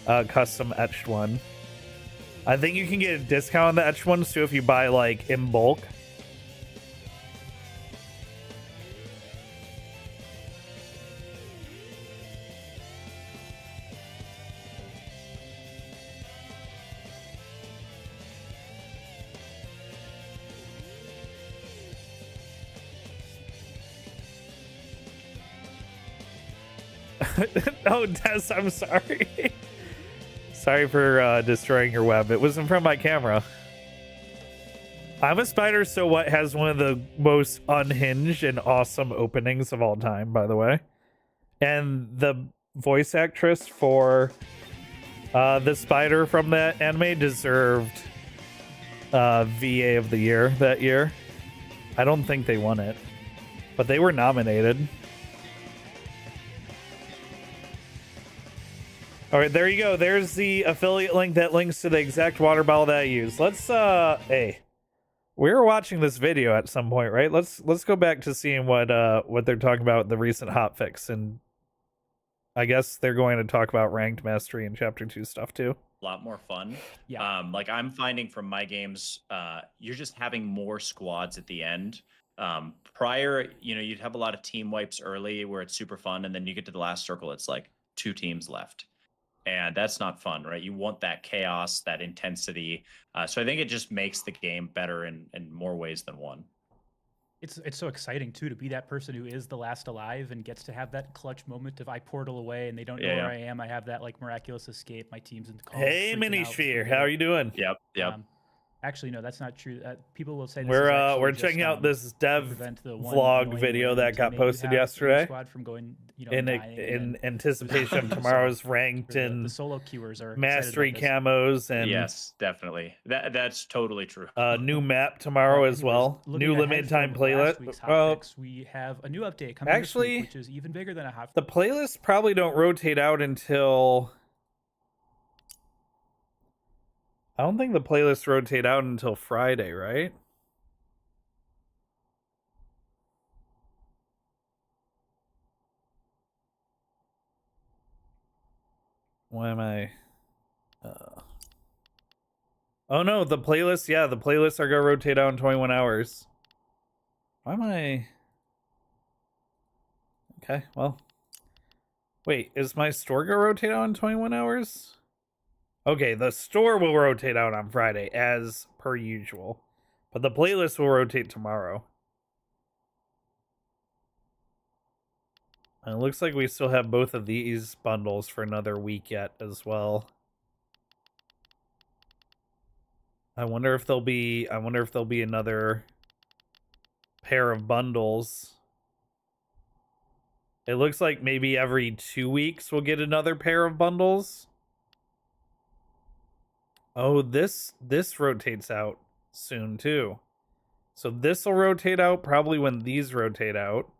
a custom etched one. I think you can get a discount on the etched ones too if you buy like in bulk. Oh, Des, I'm sorry. Sorry for destroying your web. It wasn't from my camera. I'm a Spider, so what has one of the most unhinged and awesome openings of all time, by the way. And the voice actress for the Spider from that anime deserved VA of the year that year. I don't think they won it, but they were nominated. All right, there you go. There's the affiliate link that links to the exact water bottle that I use. Let's hey, we were watching this video at some point, right? Let's go back to seeing what they're talking about, the recent hotfix, and I guess they're going to talk about ranked mastery and chapter 2 stuff too. A lot more fun. Yeah. Like I'm finding from my games, you're just having more squads at the end. Prior, you'd have a lot of team wipes early where it's super fun, and then you get to the last circle, it's like 2 teams left. And that's not fun, right? You want that chaos, that intensity. So I think it just makes the game better in more ways than one. It's so exciting too to be that person who is the last alive and gets to have that clutch moment of I portal away and they don't know where I am. I have that like miraculous escape. My team's in the call. Hey, Minisphere, how are you doing? Yep. Actually, no, that's not true. People will say this we're checking out this dev vlog video that got posted yesterday from going, in anticipation of tomorrow's ranked and the solo queuers are mastery camos, and yes, definitely that's totally true. New map tomorrow as well. New limited time playlist. Well, we have a new update coming this week, which is even bigger than a hot. The playlists probably don't rotate out until. I don't think the playlists rotate out until Friday, right? Why am I... Oh no, the playlists, yeah, the playlists are going to rotate out in 21 hours. Why am I... Okay, well... Wait, is my store going to rotate out in 21 hours? Okay, the store will rotate out on Friday, as per usual. But the playlist will rotate tomorrow. And it looks like we still have both of these bundles for another week yet as well. I wonder if there'll be another pair of bundles. It looks like maybe every 2 weeks we'll get another pair of bundles. Oh, this rotates out soon too. So this will rotate out probably when these rotate out.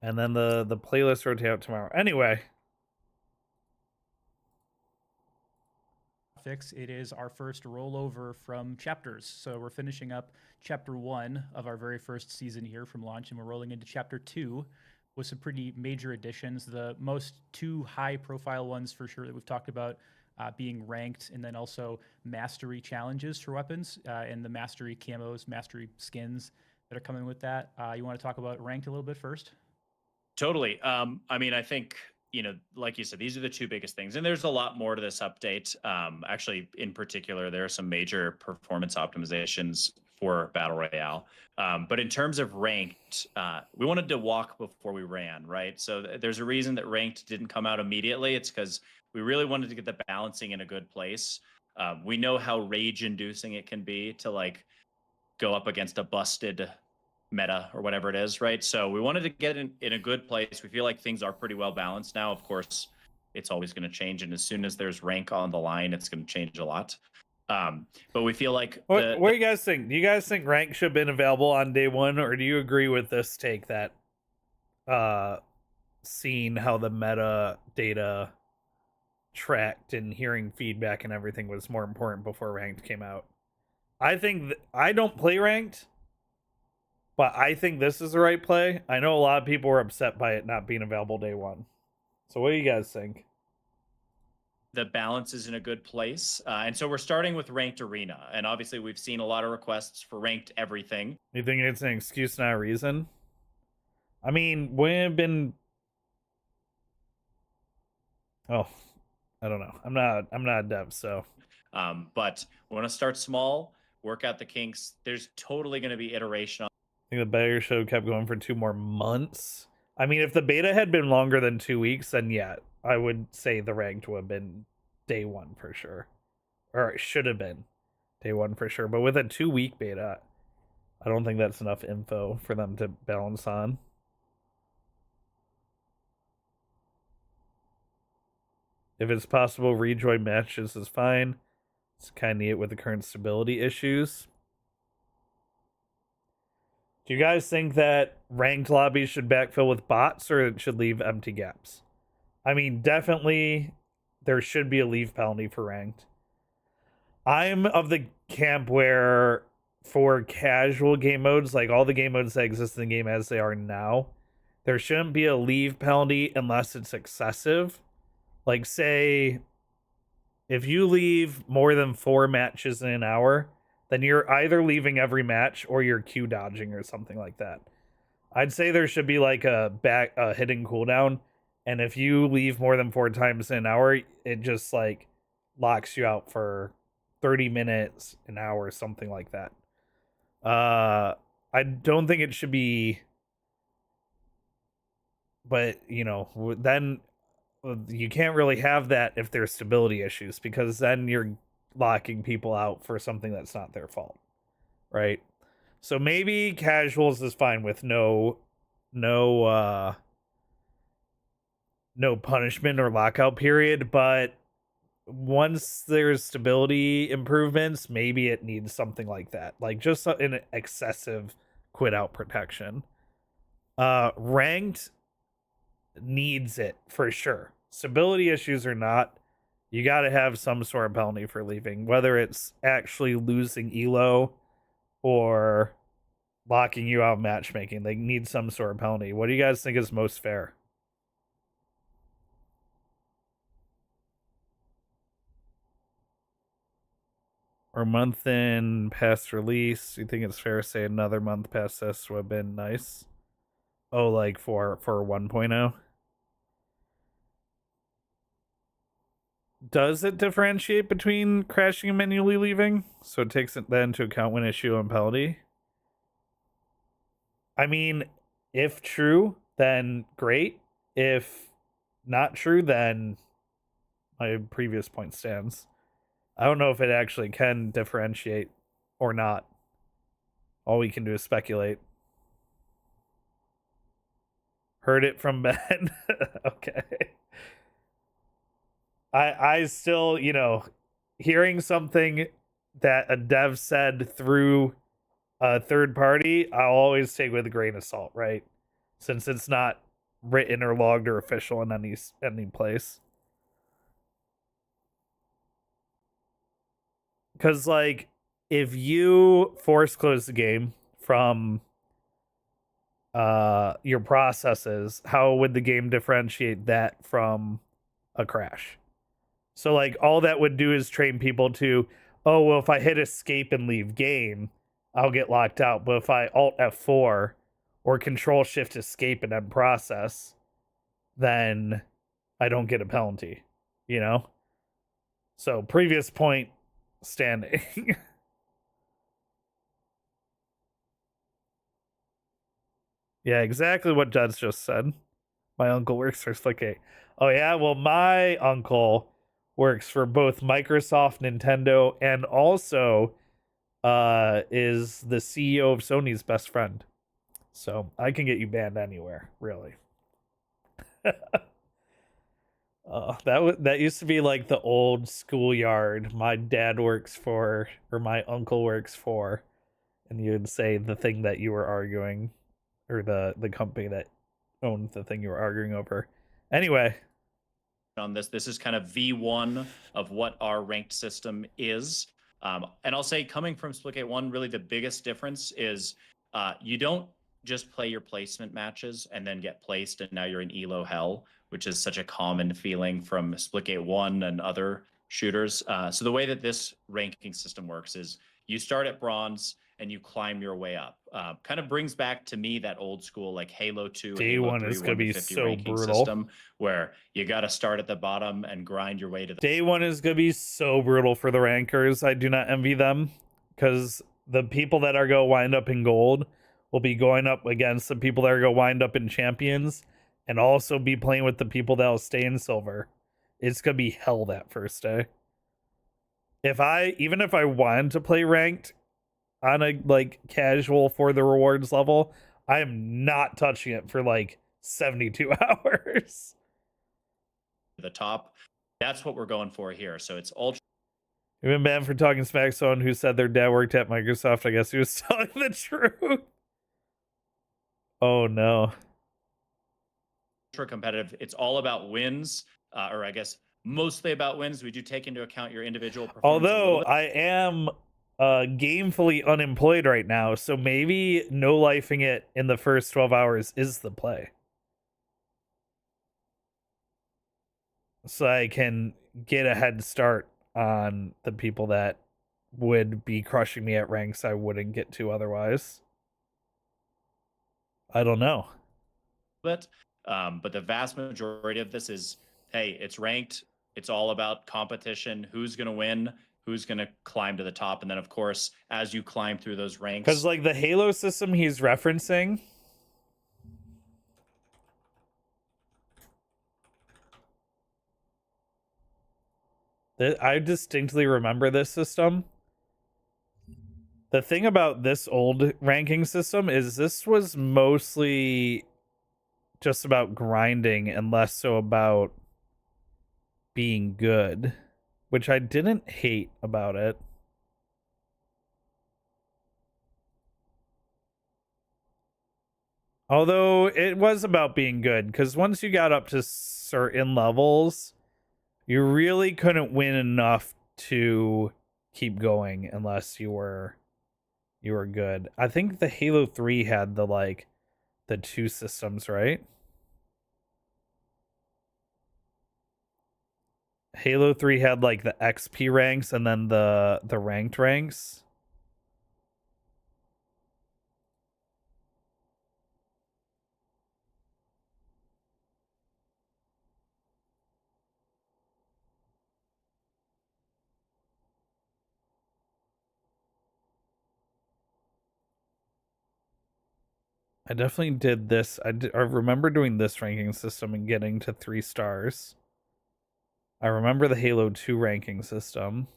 And then the playlist rotate out tomorrow. Anyway. It is our first rollover from chapters. So we're finishing up chapter 1 of our very first season here from launch, and we're rolling into chapter 2 with some pretty major additions. The most 2 high profile ones for sure that we've talked about being ranked, and then also mastery challenges for weapons and the mastery camos, mastery skins that are coming with that. You want to talk about ranked a little bit first? Totally. I mean, I think, like you said, these are the 2 biggest things, and there's a lot more to this update. Actually, in particular, there are some major performance optimizations for Battle Royale. But in terms of ranked, we wanted to walk before we ran, right? So there's a reason that ranked didn't come out immediately. It's because we really wanted to get the balancing in a good place. We know how rage-inducing it can be to like go up against a busted meta or whatever it is, right? So we wanted to get in a good place. We feel like things are pretty well balanced now. Of course, it's always going to change, and as soon as there's rank on the line, it's going to change a lot. But we feel like what do you guys think? Do you guys think rank should have been available on day 1, or do you agree with this take that seeing how the meta data tracked and hearing feedback and everything was more important before ranked came out? I think I don't play ranked, but I think this is the right play. I know a lot of people were upset by it not being available day 1. So what do you guys think? The balance is in a good place. And so we're starting with ranked arena. And obviously we've seen a lot of requests for ranked everything. You think it's an excuse, not a reason? I mean, we've been... Oh, I don't know. I'm not a dev, so... But we want to start small, work out the kinks. There's totally going to be iteration on. I think the beta show kept going for 2 more months. I mean, if the beta had been longer than 2 weeks, then yeah, I would say the ranked would have been day 1 for sure. Or it should have been. day one for sure. But with a 2-week beta, I don't think that's enough info for them to balance on. If it's possible, rejoin matches is fine. It's kind of neat with the current stability issues. Do you guys think that ranked lobbies should backfill with bots or it should leave empty gaps? I mean, definitely there should be a leave penalty for ranked. I'm of the camp where for casual game modes, like all the game modes that exist in the game as they are now, there shouldn't be a leave penalty unless it's excessive. Like, say, if you leave more than 4 matches in an hour, then you're either leaving every match or you're queue dodging or something like that. I'd say there should be like a hidden cooldown, and if you leave more than 4 times in an hour, it just like locks you out for 30 minutes, an hour, something like that. I don't think it should be, but you know, then you can't really have that if there's stability issues, because then you're locking people out for something that's not their fault, right? So maybe casuals is fine with no punishment or lockout period, but once there's stability improvements, maybe it needs something like that, like just an excessive quit out protection. Ranked needs it for sure. Stability issues or not, you got to have some sort of penalty for leaving, whether it's actually losing elo or locking you out matchmaking. They need some sort of penalty. What do you guys think is most fair? Or month in past release, you think it's fair to say another month past this would have been nice? Oh, like for 1.0? Does it differentiate between crashing and manually leaving? So it takes it then into account when issue and penalty? I mean, if true, then great. If not true, then my previous point stands. I don't know if it actually can differentiate or not. All we can do is speculate. Heard it from Ben. Okay. I still, you know, hearing something that a dev said through a third party, I'll always take with a grain of salt, right? Since it's not written or logged or official in any place. Because, like, if you force close the game from your processes, how would the game differentiate that from a crash? So, like, all that would do is train people to, oh, well, if I hit escape and leave game, I'll get locked out. But if I Alt F4 or Control Shift Escape and then process, then I don't get a penalty, you know? So, previous point standing. Yeah, exactly what Judd's just said. My uncle works for Splitgate. Oh, yeah? Well, my uncle works for both Microsoft, Nintendo, and also is the CEO of Sony's best friend. So I can get you banned anywhere, really. That used to be like the old schoolyard my dad works for, or my uncle works for, and you'd say the thing that you were arguing, or the company that owned the thing you were arguing over. Anyway, on this is kind of V1 of what our ranked system is. And I'll say, coming from Splitgate 1, really the biggest difference is you don't just play your placement matches and then get placed and now you're in elo hell, which is such a common feeling from Splitgate 1 and other shooters. So the way that this ranking system works is you start at bronze and you climb your way up. Kind of brings back to me that old school like Halo 2, Day Halo one 3, is gonna be 1-50 so ranking brutal. system, where you got to start at the bottom and grind your way to the day one is gonna be so brutal for the rankers. I do not envy them, because the people that are gonna wind up in gold will be going up against the people that are gonna wind up in champions, and also be playing with the people that'll stay in silver. It's gonna be hell that first day. even if I wanted to play ranked on a like casual for the rewards level, I am not touching it for like 72 hours. The top. That's what we're going for here. So it's ultra You've been banned for talking smack to someone who said their dad worked at Microsoft. I guess he was telling the truth. Oh no. competitive. It's all about wins, or I guess mostly about wins. We do take into account your individual performance a little Although bit. I am gamefully unemployed right now, so maybe no lifing it in the first 12 hours is the play. So I can get a head start on the people that would be crushing me at ranks I wouldn't get to otherwise. I don't know. But the vast majority of this is, hey, it's ranked. It's all about competition. Who's going to win? Who's going to climb to the top? And then, of course, as you climb through those ranks, Because like the Halo system he's referencing, I distinctly remember this system. The thing about this old ranking system is this was mostly just about grinding and less so about being good, which I didn't hate about it. Although it was about being good, because once you got up to certain levels, you really couldn't win enough to keep going unless you were good. I think the Halo 3 had the two systems, right? Halo 3 had like the XP ranks and then the ranked ranks. I definitely did this. I remember doing this ranking system and getting to 3 stars. I remember the Halo 2 ranking system.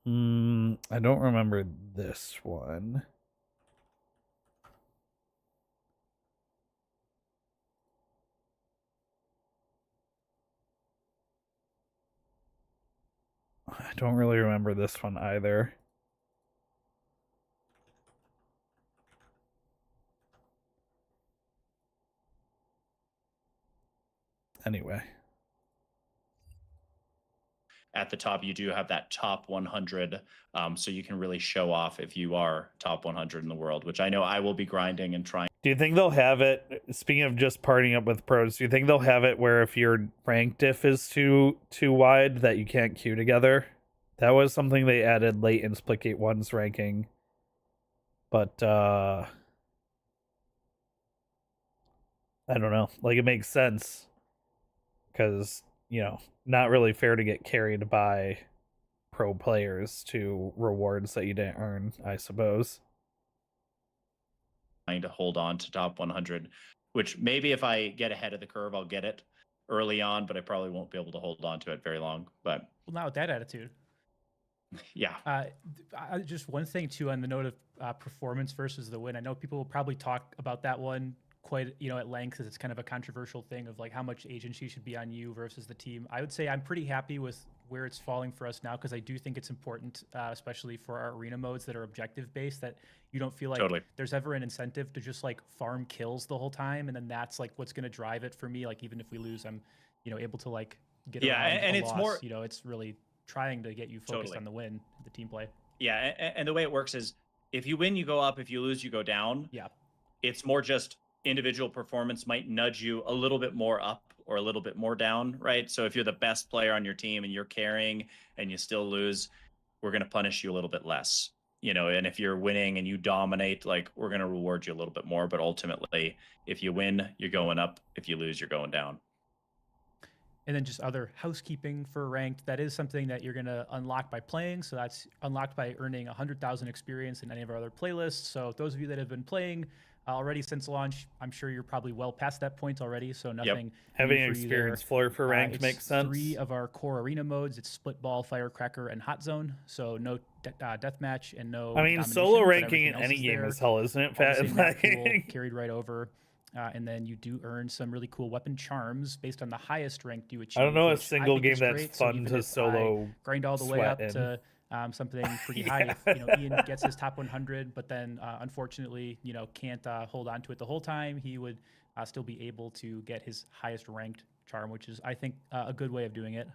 I don't remember this one. I don't really remember this one either. Anyway. at the top, you do have that top 100. So you can really show off if you are top 100 in the world, which I know I will be grinding and trying. Do you think they'll have it, speaking of just partying up with pros, do you think they'll have it where if your rank diff is too wide that you can't queue together? That was something they added late in Splitgate 1's ranking. But I don't know. Like, it makes sense. Because, not really fair to get carried by pro players to rewards that you didn't earn, I suppose. Trying to hold on to top 100, which maybe if I get ahead of the curve, I'll get it early on, but I probably won't be able to hold on to it very long. But Well, not with that attitude. yeah. Just one thing too on the note of performance versus the win. I know people will probably talk about that one quite at length, because it's kind of a controversial thing of like how much agency should be on you versus the team. I would say I'm pretty happy with where it's falling for us now, because I do think it's important, especially for our arena modes that are objective based, that you don't feel like Totally. there's ever an incentive to just like farm kills the whole time, and then that's like what's going to drive it for me. Like even if we lose, I'm able to like get Yeah, around and a it's loss. more- it's really trying to get you focused Totally. on the win, the team play. Yeah, and the way it works is if you win, you go up. If you lose, you go down. Yeah. It's more just individual performance might nudge you a little bit more up or a little bit more down, right? So if you're the best player on your team and you're carrying and you still lose, we're going to punish you a little bit less, and if you're winning and you dominate, like we're going to reward you a little bit more. But ultimately, if you win, you're going up. If you lose, you're going down. And then just other housekeeping for ranked. That is something that you're going to unlock by playing. So that's unlocked by earning 100,000 experience in any of our other playlists. So those of you that have been playing, already since launch. I'm sure you're probably well past that point already, so nothing new Having for you experience there. floor for ranked It's makes sense. 3 of our core arena modes. It's split ball, firecracker, and hot zone. So no deathmatch and no. I mean, domination, solo but ranking everything in else any is game there. is hell, isn't it? All the Fat same map pool like, carried right over. And then you do earn some really cool weapon charms based on the highest rank you achieve. I don't know a which I single think game is that's great. So fun even to if solo I grind all the way sweat up in. to something pretty high, Yeah. if Ian gets his top 100, but then unfortunately can't hold on to it the whole time, he would still be able to get his highest ranked charm, which is I think a good way of doing it.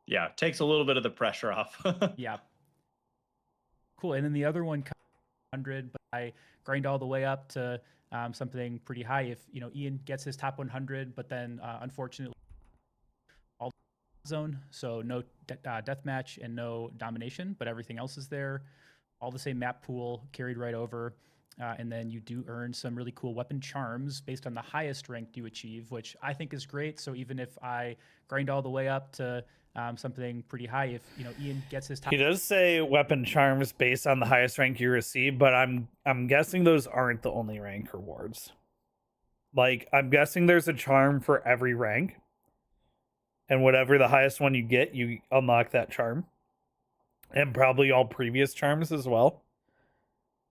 Yeah, takes a little bit of the pressure off. Yeah. Cool. And then the other one, 100, but I grind all the way up to something pretty high. If Ian gets his top 100, but then unfortunately all zone, so no deathmatch and no domination, but everything else is there. All the same map pool carried right over. And then you do earn some really cool weapon charms based on the highest rank you achieve, which I think is great. So even if I grind all the way up to something pretty high, if Ian gets his top. He does say weapon charms based on the highest rank you receive, but I'm guessing those aren't the only rank rewards. Like, I'm guessing there's a charm for every rank, and whatever the highest one you get, you unlock that charm, and probably all previous charms as well.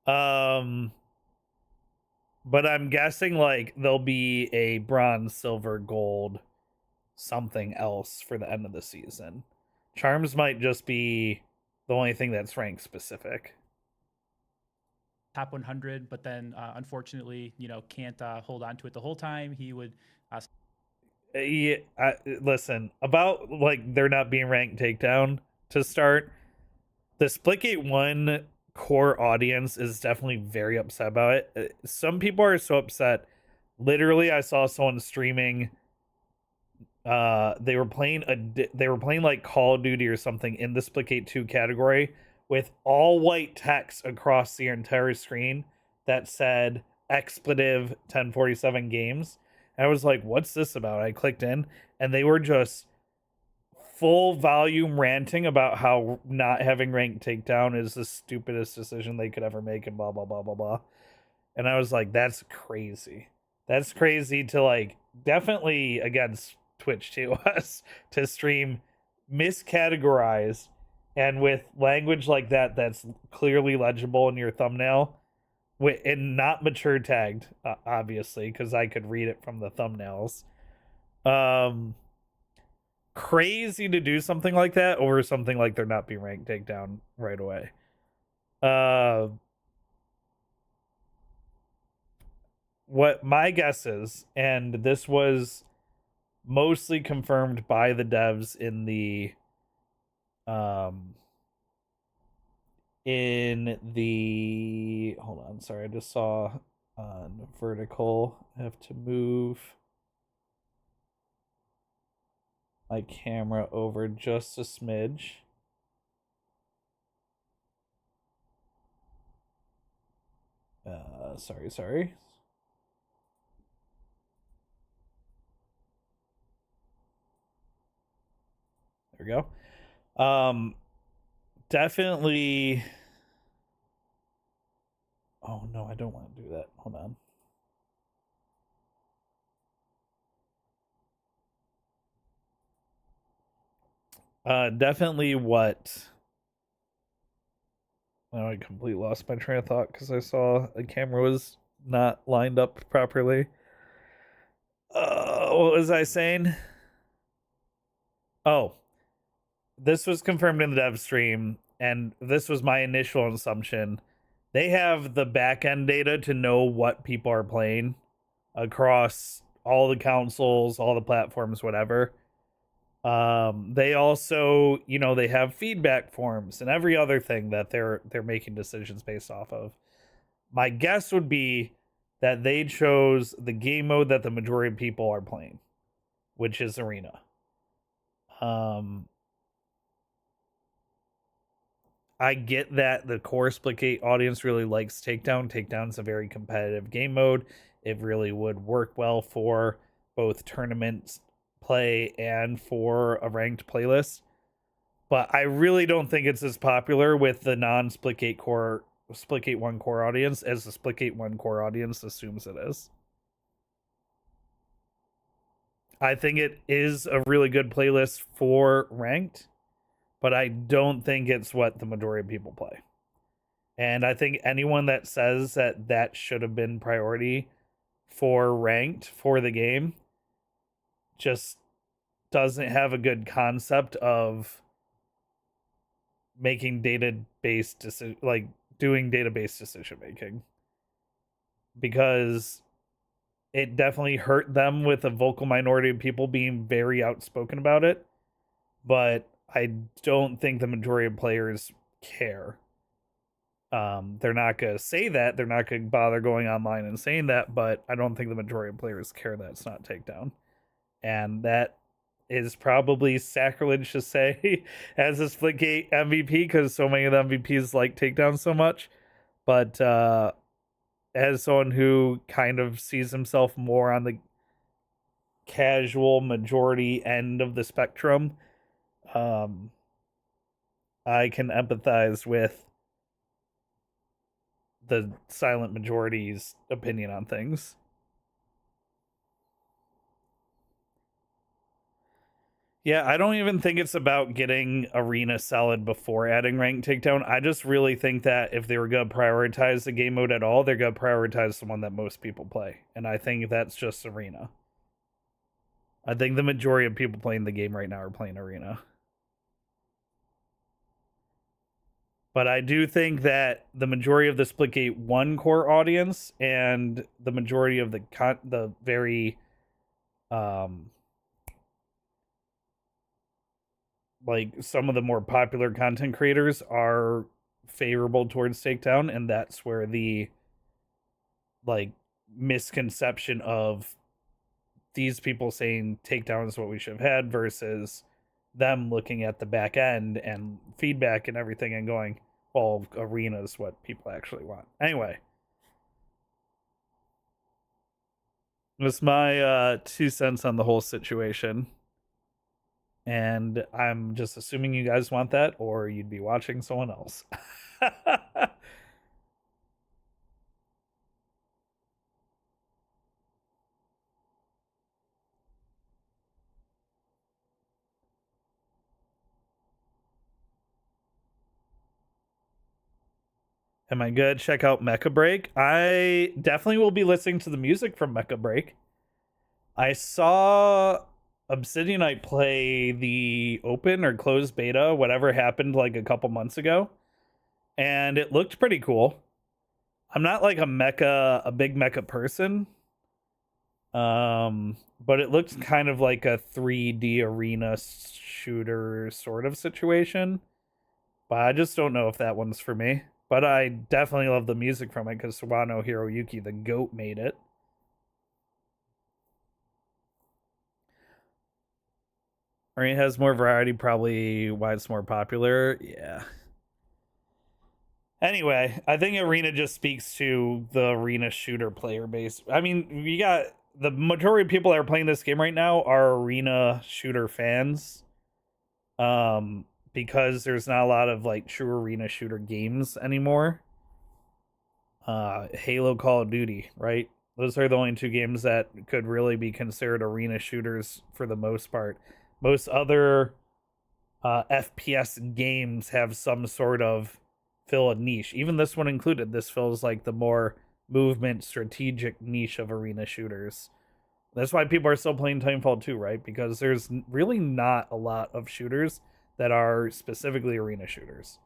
But I'm guessing like there'll be a bronze, silver, gold, something else for the end of the season. Charms might just be the only thing that's rank specific. Top 100, but then unfortunately, can't hold on to it the whole time. He would. Yeah, listen about like there not being ranked takedown to start. The Splitgate 1 core audience is definitely very upset about it. Some people are so upset. Literally, I saw someone streaming. They were playing like Call of Duty or something in the Splitgate 2 category with all white text across the entire screen that said expletive 1047 games. And I was like, what's this about? I clicked in and they were just full volume ranting about how not having ranked takedown is the stupidest decision they could ever make and blah blah blah blah blah. And I was like, that's crazy. That's crazy to like definitely against Twitch to us to stream miscategorized and with language like that that's clearly legible in your thumbnail and not mature tagged, obviously, because I could read it from the thumbnails. Crazy to do something like that over something like they're not being ranked takedown right away. What my guess is, and this was mostly confirmed by the devs in the hold on, sorry, I just saw on vertical. I have to move my camera over just a smidge. Sorry. There we go. Definitely. Oh no, I don't want to do that. Hold on. Definitely what. Now I completely lost my train of thought because I saw a camera was not lined up properly. What was I saying? Oh, this was confirmed in the dev stream, and this was my initial assumption. They have the back end data to know what people are playing across all the consoles, all the platforms, whatever. They also, they have feedback forms and every other thing that they're making decisions based off of. My guess would be that they chose the game mode that the majority of people are playing, which is Arena. I get that the core Splitgate audience really likes Takedown. Takedown's a very competitive game mode. It really would work well for both tournament play and for a ranked playlist. But I really don't think it's as popular with the non-Splitgate core Splitgate 1 core audience as the Splitgate 1 core audience assumes it is. I think it is a really good playlist for ranked, but I don't think it's what the majority of people play. And I think anyone that says that that should have been priority for ranked for the game just doesn't have a good concept of making data-based decision, like doing database decision making, because it definitely hurt them with a vocal minority of people being very outspoken about it, but I don't think the majority of players care. They're not gonna say that, they're not gonna bother going online and saying that, but I don't think the majority of players care that it's not takedown. And that is probably sacrilege to say as a Splitgate MVP, because so many of the MVPs like takedowns so much. But as someone who kind of sees himself more on the casual majority end of the spectrum, I can empathize with the silent majority's opinion on things. Yeah, I don't even think it's about getting arena solid before adding rank takedown. I just really think that if they were going to prioritize the game mode at all, they're going to prioritize the one that most people play. And I think that's just arena. I think the majority of people playing the game right now are playing arena. But I do think that the majority of the Splitgate 1 core audience and the majority of the very like some of the more popular content creators are favorable towards takedown, and that's where the like misconception of these people saying takedown is what we should have had versus them looking at the back end and feedback and everything and going, well, arena is what people actually want. Anyway, that's my 2 cents on the whole situation. And I'm just assuming you guys want that, or you'd be watching someone else. Am I good? Check out Mecha Break. I definitely will be listening to the music from Mecha Break. I saw Obsidian Knight play the open or closed beta, whatever happened like a couple months ago, and it looked pretty cool. I'm not like a big mecha person, but it looked kind of like a 3D arena shooter sort of situation. But I just don't know if that one's for me. But I definitely love the music from it because Sawano Hiroyuki, the GOAT, made it. Arena has more variety, probably why it's more popular. Yeah. Anyway, I think Arena just speaks to the arena shooter player base. I mean, you got the majority of people that are playing this game right now are arena shooter fans. Because there's not a lot of like true arena shooter games anymore. Halo, Call of Duty, right? Those are the only 2 games that could really be considered arena shooters for the most part. Most other FPS games have some sort of fill a niche. Even this one included. This feels like the more movement strategic niche of arena shooters. That's why people are still playing Titanfall 2, right? Because there's really not a lot of shooters that are specifically arena shooters.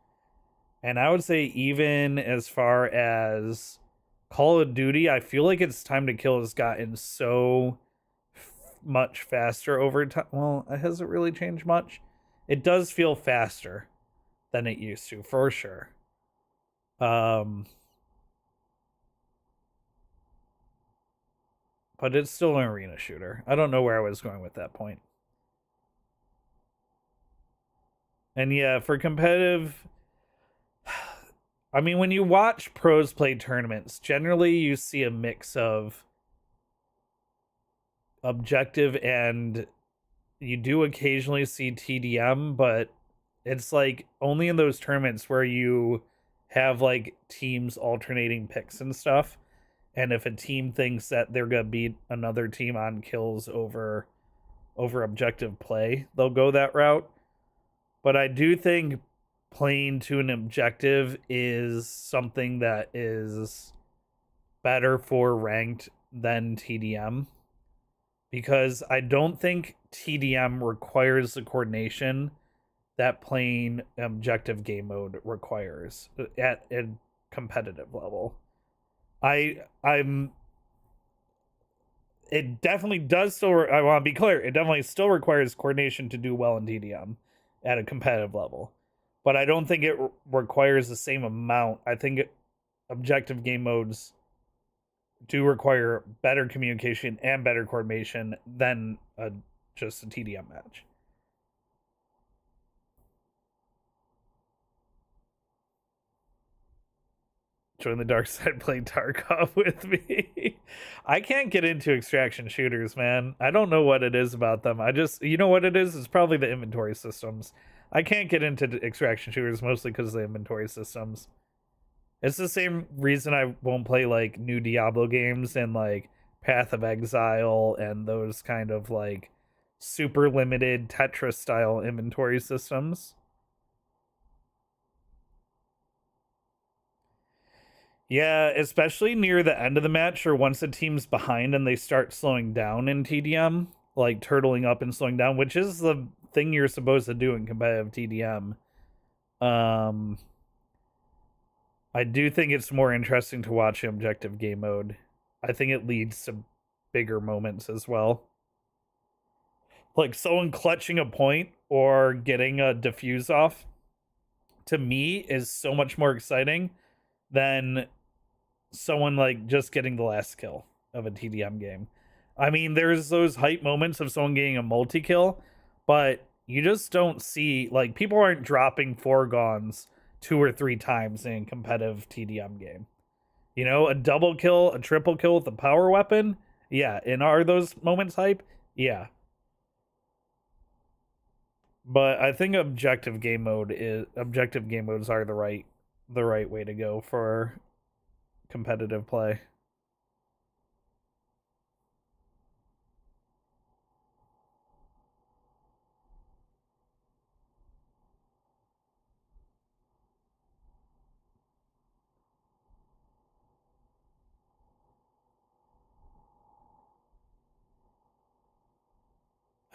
And I would say even as far as Call of Duty, I feel like its time to kill has gotten so much faster over time. Well, it hasn't really changed much. It does feel faster than it used to, for sure. But it's still an arena shooter. I don't know where I was going with that point. And yeah, for competitive, I mean, when you watch pros play tournaments, generally you see a mix of objective and you do occasionally see TDM, but it's like only in those tournaments where you have like teams alternating picks and stuff. And if a team thinks that they're gonna beat another team on kills over objective play, they'll go that route. But I do think playing to an objective is something that is better for ranked than TDM, because I don't think TDM requires the coordination that playing objective game mode requires at a competitive level. I'm it definitely does still I want to be clear, it definitely still requires coordination to do well in TDM at a competitive level, but I don't think it requires the same amount. I think objective game modes do require better communication and better coordination than just a TDM match. Join the dark side, playing Tarkov with me. I can't get into extraction shooters, man. I don't know what it is about them. You know what it is? It's probably the inventory systems. I can't get into extraction shooters mostly because of the inventory systems. It's the same reason I won't play like new Diablo games and like Path of Exile and those kind of like super limited Tetris style inventory systems. Yeah, especially near the end of the match or once the team's behind and they start slowing down in TDM, like turtling up and slowing down, which is the thing you're supposed to do in competitive TDM. I do think it's more interesting to watch objective game mode. I think it leads to bigger moments as well. Like someone clutching a point or getting a defuse off, to me, is so much more exciting than someone like just getting the last kill of a TDM game. I mean, there's those hype moments of someone getting a multi-kill, but you just don't see, like, people aren't dropping foregons 2 or 3 times in a competitive TDM game. You know, a double kill, a triple kill with a power weapon, yeah. And are those moments hype? Yeah. But I think objective game modes are the right way to go for competitive play.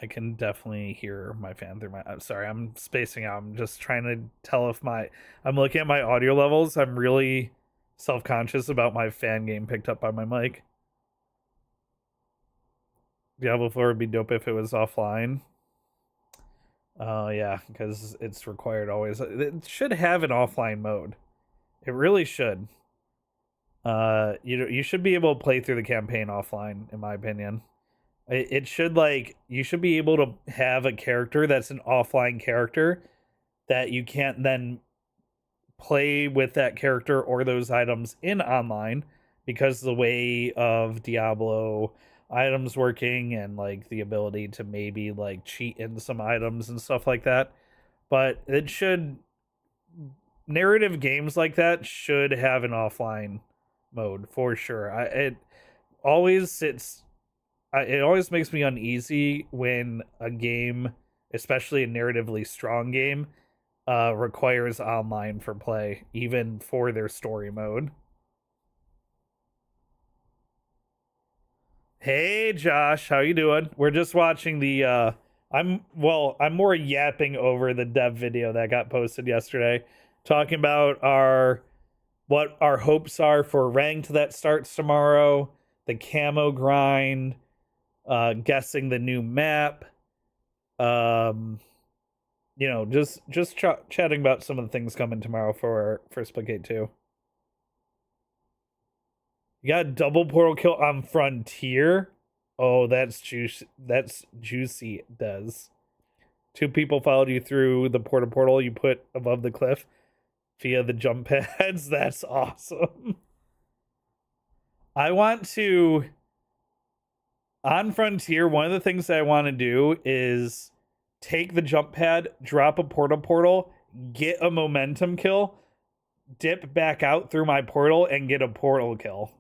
I can definitely hear my fan through my. I'm sorry, I'm spacing out. I'm just trying to tell if I'm looking at my audio levels. I'm really self-conscious about my fan game picked up by my mic. Diablo 4 would be dope if it was offline. Yeah, because it's required always. It should have an offline mode. It really should. You should be able to play through the campaign offline, in my opinion. It should, like, you should be able to have a character that's an offline character that you can't then play with that character or those items in online, because the way of Diablo items working and like the ability to maybe like cheat in some items and stuff like that. But narrative games like that should have an offline mode for sure. It always makes me uneasy when a game, especially a narratively strong game, requires online for play, even for their story mode. Hey Josh, how you doing? We're just watching the I'm more yapping over the dev video that got posted yesterday, talking about what our hopes are for ranked that starts tomorrow, the camo grind, guessing the new map, just chatting about some of the things coming tomorrow for Splitgate 2. You got a double portal kill on Frontier. Oh, that's juicy. That's juicy. Does 2 people followed you through the portal you put above the cliff via the jump pads? That's awesome. I want to, on Frontier, one of the things that I want to do is take the jump pad, drop a portal, get a momentum kill, dip back out through my portal and get a portal kill.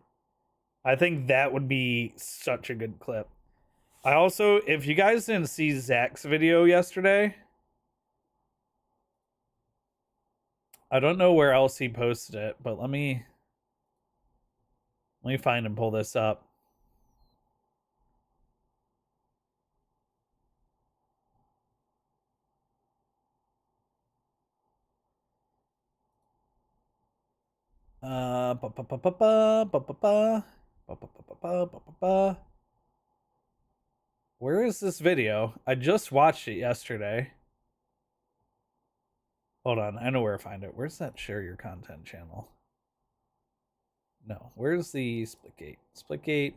I think that would be such a good clip. I also, if you guys didn't see Zach's video yesterday, I don't know where else he posted it, but let me find and pull this up. Where is this video? I just watched it yesterday. Hold on, I know where to find it. Where's that share your content channel? No, where's the Splitgate? Splitgate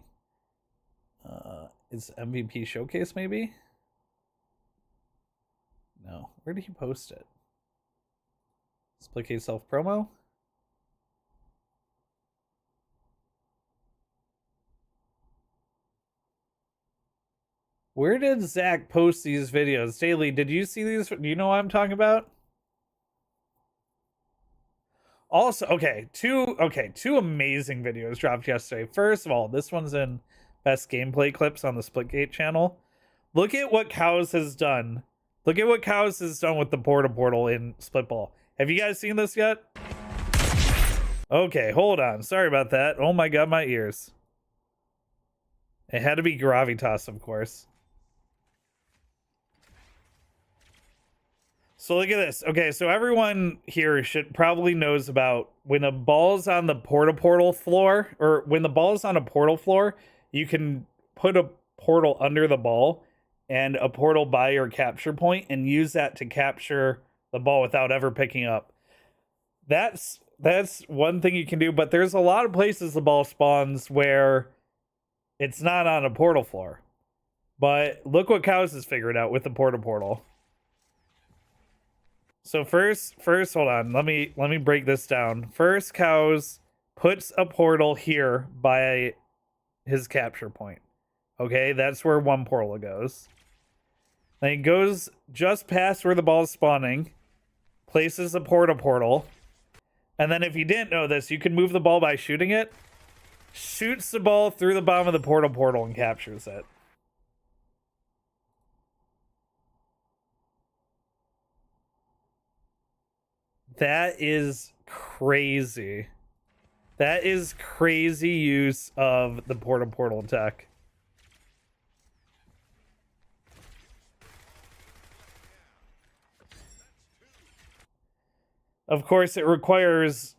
is MVP showcase maybe? No, where did he post it? Splitgate self promo? Where did Zach post these videos? Daily, did you see these? Do you know what I'm talking about? Also, two amazing videos dropped yesterday. First of all, this one's in best gameplay clips on the Splitgate channel. Look at what Cows has done. Look at what Cows has done with the portal in Split Ball. Have you guys seen this yet? Okay, hold on. Sorry about that. Oh my god, my ears. It had to be Gravitas, of course. So look at this. Okay, so everyone here should probably knows about when a ball's on the portal floor, or when the ball's on a portal floor, you can put a portal under the ball and a portal by your capture point and use that to capture the ball without ever picking up. That's one thing you can do, but there's a lot of places the ball spawns where it's not on a portal floor. But look what Cows has figured out with the portal. So first, hold on. Let me break this down. First, Cows puts a portal here by his capture point. Okay, that's where one portal goes. Then he goes just past where the ball is spawning, places a portal, and then if you didn't know this, you can move the ball by shooting it. Shoots the ball through the bottom of the portal and captures it. That is crazy. That is crazy use of the portal tech. Of course, it requires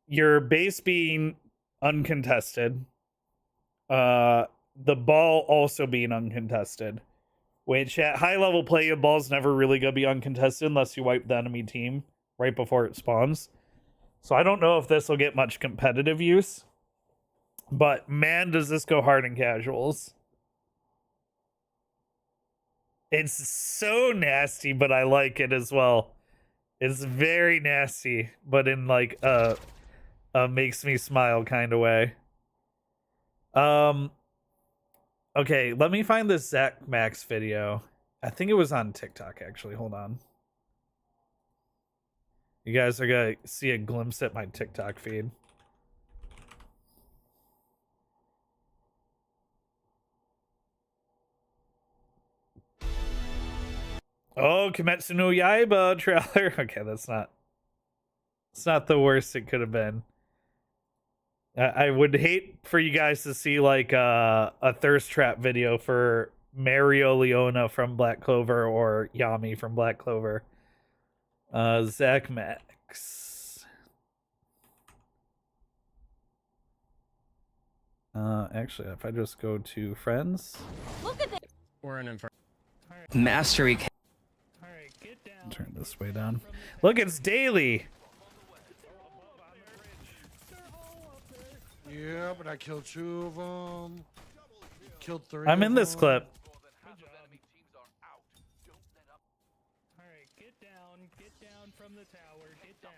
your base being uncontested. The ball also being uncontested. Which at high level play, a ball's never really going to be uncontested unless you wipe the enemy team right before it spawns. So I don't know if this will get much competitive use. But man, does this go hard in casuals. It's so nasty, but I like it as well. It's very nasty, but in like a makes me smile kind of way. Okay, let me find this Zach Max video. I think it was on TikTok, actually. Hold on. You guys are gonna see a glimpse at my TikTok feed. Oh, Kimetsu no Yaiba trailer. Okay, that's not. It's not the worst it could have been. I would hate for you guys to see like a thirst trap video for Mario Leona from Black Clover or Yami from Black Clover. Zach Max. Actually, if I just go to friends. Look at this. We're in for Mastery. Alright, get down. Turn this way down. Look, it's daily. Yeah, but I killed 2 of them. Killed 3. I'm in this clip. Alright, get down from the tower, get down.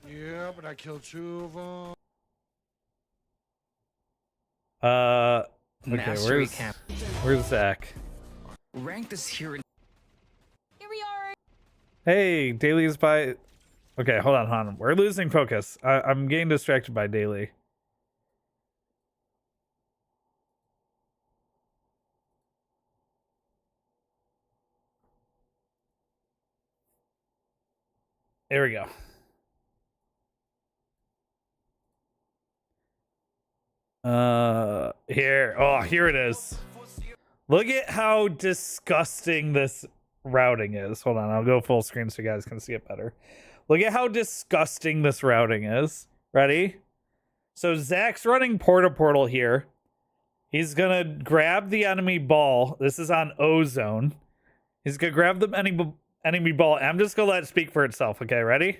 Yeah, but I killed 2 of them. Okay, where's Zach? Ranked is here in Here we are. Hey, Daily is by... Okay, hold on. We're losing focus. I'm getting distracted by Daily. There we go. Here. Oh, here it is. Look at how disgusting this routing is. Hold on, I'll go full screen so you guys can see it better. Look at how disgusting this routing is. Ready? So Zach's running portal here. He's gonna grab the enemy ball. This is on O zone. He's gonna grab the enemy ball. I'm just gonna let it speak for itself. Okay, ready?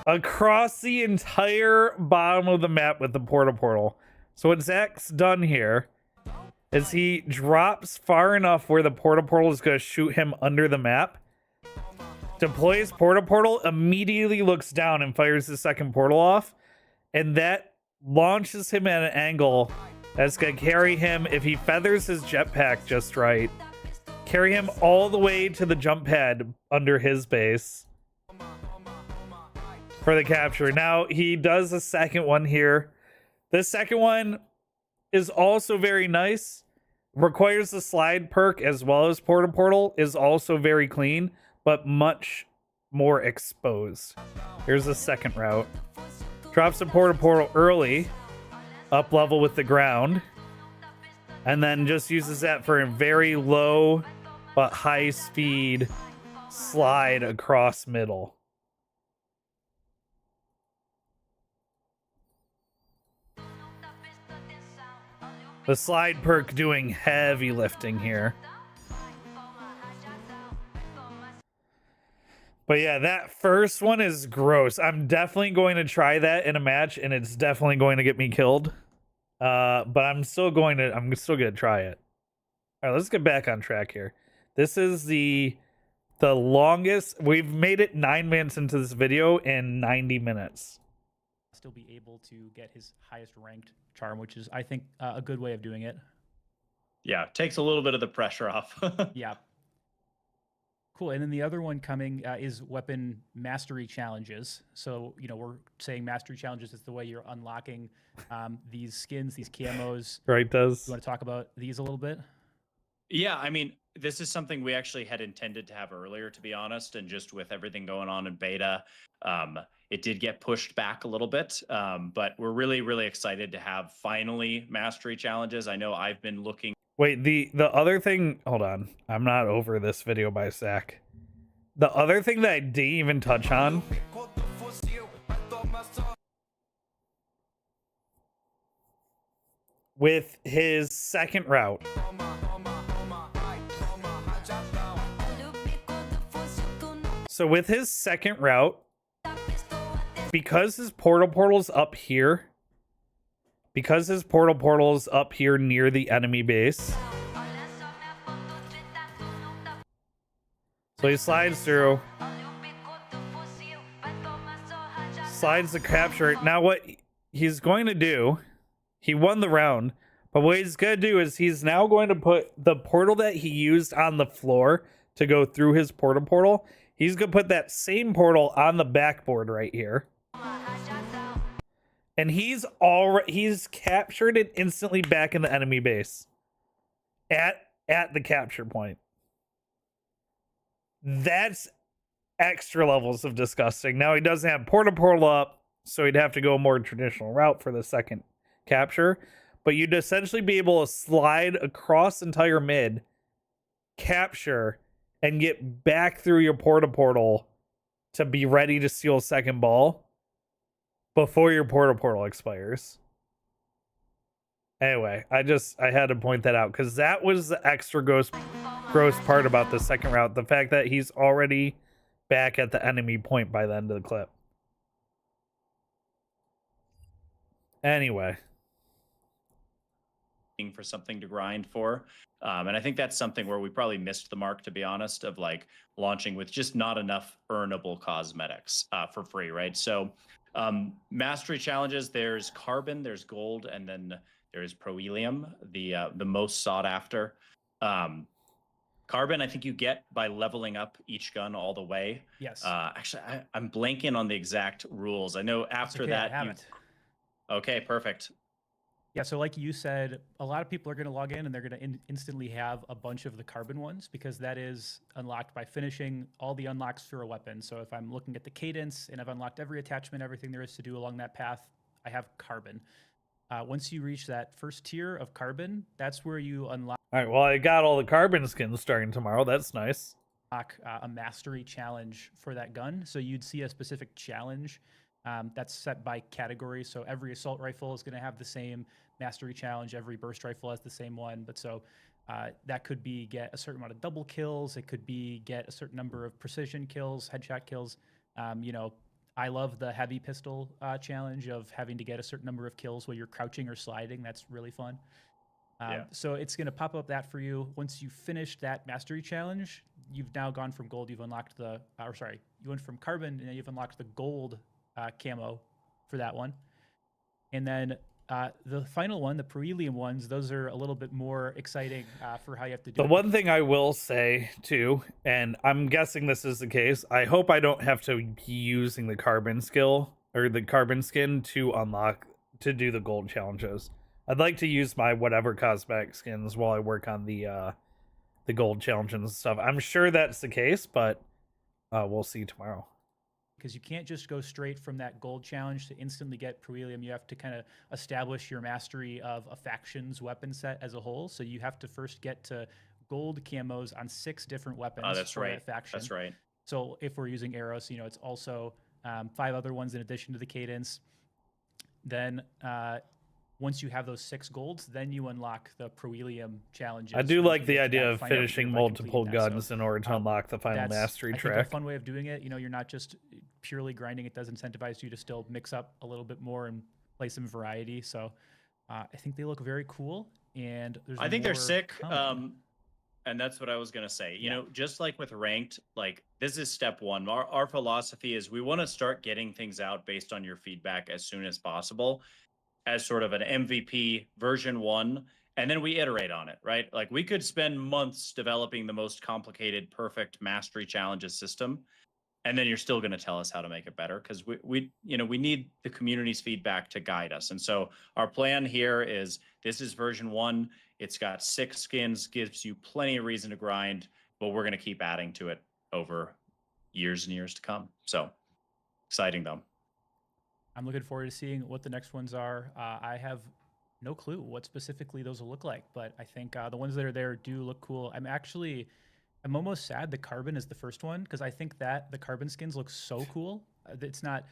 Across the entire bottom of the map with the portal. So what Zach's done here is he drops far enough where the portal is going to shoot him under the map, deploys portal, immediately looks down and fires the second portal off, and that launches him at an angle that's going to carry him, if he feathers his jetpack just right, carry him all the way to the jump pad under his base for the capture. Now, he does a second one here. This second one is also very nice. Requires the slide perk as well as portal, is also very clean, but much more exposed. Here's the second route. Drops the portal early, up level with the ground, and then just uses that for a very low but high speed slide across middle. The slide perk doing heavy lifting here. But yeah, that first one is gross. I'm definitely going to try that in a match, and it's definitely going to get me killed. But I'm still going to try it. All right, let's get back on track here. This is the longest. We've made it 9 minutes into this video in 90 minutes. Still be able to get his highest ranked charm, which is, I think, a good way of doing it. Yeah, takes a little bit of the pressure off. Yeah. Cool. And then the other one coming is weapon mastery challenges. So, we're saying mastery challenges is the way you're unlocking these skins, these camos. Right, does. You want to talk about these a little bit? Yeah, I mean, this is something we actually had intended to have earlier, to be honest, and just with everything going on in beta, it did get pushed back a little bit, but we're really, really excited to have finally mastery challenges. I know I've been looking. Wait, the other thing, hold on. I'm not over this video by Zach. The other thing that I didn't even touch on, with his second route. So with his second route, because his portal's up here, near the enemy base, so he slides through, slides the capture. Now what he's going to do, he won the round, but what he's going to do is he's now going to put the portal that he used on the floor to go through his portal, he's going to put that same portal on the backboard right here. And he's captured it instantly back in the enemy base at the capture point. That's extra levels of disgusting. Now he doesn't have portal up, so he'd have to go a more traditional route for the second capture. But you'd essentially be able to slide across entire mid, capture, and get back through your portal to be ready to steal second ball before your portal expires. Anyway, I had to point that out because that was the extra gross part about the second route. The fact that he's already back at the enemy point by the end of the clip. Anyway. for something to grind for. And I think that's something where we probably missed the mark, to be honest, of like launching with just not enough earnable cosmetics for free, right? So mastery challenges, there's carbon, there's gold, and then there's proelium, the most sought after. Carbon, I think you get by leveling up each gun all the way. Yes. Actually, I'm blanking on the exact rules. I know after okay, that I have you. it. Okay, perfect. Yeah, so like you said, a lot of people are going to log in and they're going to instantly have a bunch of the carbon ones because that is unlocked by finishing all the unlocks for a weapon. So if I'm looking at the cadence and I've unlocked every attachment, everything there is to do along that path, I have carbon. Once you reach that first tier of carbon, that's where you unlock All right, well, I got all the carbon skins starting tomorrow. That's nice. a mastery challenge for that gun. So you'd see a specific challenge that's set by category. So every assault rifle is going to have the same mastery challenge. Every burst rifle has the same one. But so that could be get a certain amount of double kills. It could be get a certain number of precision kills, headshot kills. You know, I love the heavy pistol challenge of having to get a certain number of kills while you're crouching or sliding. That's really fun. Yeah. So it's going to pop up that for you. Once you finish that mastery challenge, you've now gone from gold. You've unlocked the, or sorry, you went from carbon and then you've unlocked the gold camo for that one. And then the final one, the Perihelium ones, those are a little bit more exciting for how you have to do The it. one thing I will say too, and I'm guessing this is the case, I hope I don't have to be using the carbon skill or the carbon skin to unlock to do the gold challenges. I'd like to use my whatever cosmetic skins while I work on the gold challenges and stuff. I'm sure that's the case, but we'll see tomorrow. Because you can't just go straight from that gold challenge to instantly get Perihelium. You have to kind of establish your mastery of a faction's weapon set as a whole. So you have to first get to gold camos on 6 different weapons That's for right. that faction. That's right. So if we're using Eros, you know, it's also 5 other ones in addition to the cadence. Then once you have those 6 golds, then you unlock the Perihelium challenges. I do where you like can the get to idea that of final tier finishing by multiple completing that. guns So, in order to unlock the final that's, mastery I think, track. a fun way of doing it. You know, you're not just purely grinding. It does incentivize you to still mix up a little bit more and play some variety. So I think they look very cool. And there's I think they're more sick. coming. And that's what I was gonna say. You Yeah. know, just like with ranked, like this is step one. Our philosophy is we want to start getting things out based on your feedback as soon as possible, as sort of an MVP version 1, and then we iterate on it, right? Like we could spend months developing the most complicated, perfect mastery challenges system, and then you're still going to tell us how to make it better because we need the community's feedback to guide us. And so our plan here is this is version 1. It's got 6 skins, gives you plenty of reason to grind, but we're going to keep adding to it over years and years to come. So exciting though. I'm looking forward to seeing what the next ones are. I have no clue what specifically those will look like, but I think the ones that are there do look cool. I'm almost sad the carbon is the first one because I think that the carbon skins look so cool. It's not,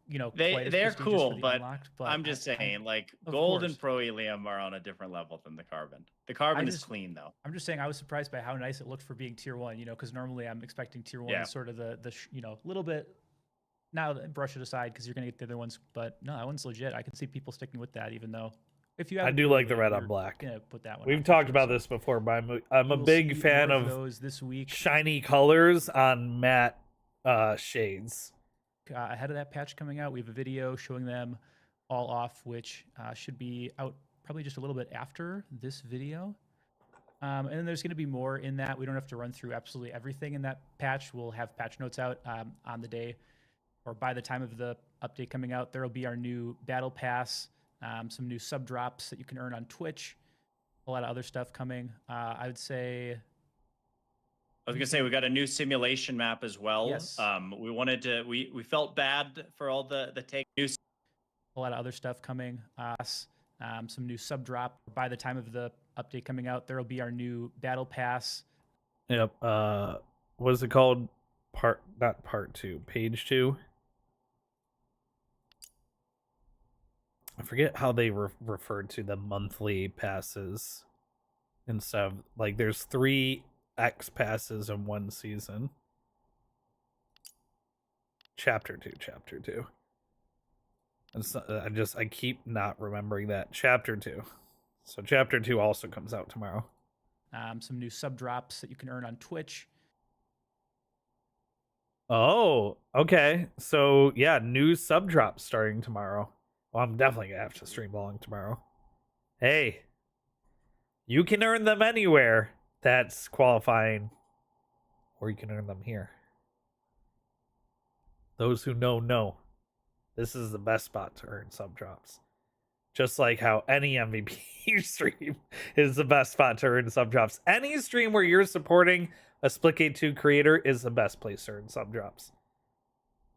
you know, quite as They're prestigious cool, for the but unlocked, but I'm just saying, like of gold course. and proelium are on a different level than the carbon. The carbon is just- clean though. I'm just saying I was surprised by how nice it looked for being tier 1, you know, because normally I'm expecting tier 1 Yeah. is sort of the you know, little bit. Now brush it aside because you're gonna get the other ones, but no, that one's legit. I can see people sticking with that, even though if you I have do like the red on black. gonna put that one. We've on for talked sure, about so this before, but I'm a we'll big see fan more of those this week. shiny colors on matte shades. Ahead of that patch coming out, we have a video showing them all off, which should be out probably just a little bit after this video. And then there's going to be more in that. We don't have to run through absolutely everything in that patch. We'll have patch notes out on the day or by the time of the update coming out. There will be our new battle pass, some new sub drops that you can earn on Twitch, a lot of other stuff coming. I would say I was gonna say we got a new simulation map as well. Yes. We wanted to. We felt bad for all the take news. a lot of other stuff coming. Some new sub drop by the time of the update coming out. There will be our new battle pass. Yep. What is it called? Not part 2, page 2. I forget how they referred to the monthly passes and stuff. Like there's 3 X passes in one season. Chapter 2. I keep not remembering that. Chapter 2. So Chapter 2 also comes out tomorrow. Some new sub drops that you can earn on Twitch. Oh, okay. So yeah, new sub drops starting tomorrow. Well, I'm definitely gonna have to stream along tomorrow. Hey, you can earn them anywhere. That's qualifying. Or you can earn them here. Those who know. This is the best spot to earn sub drops. Just like how any MVP stream is the best spot to earn sub drops. Any stream where you're supporting a Splitgate 2 creator is the best place to earn sub drops.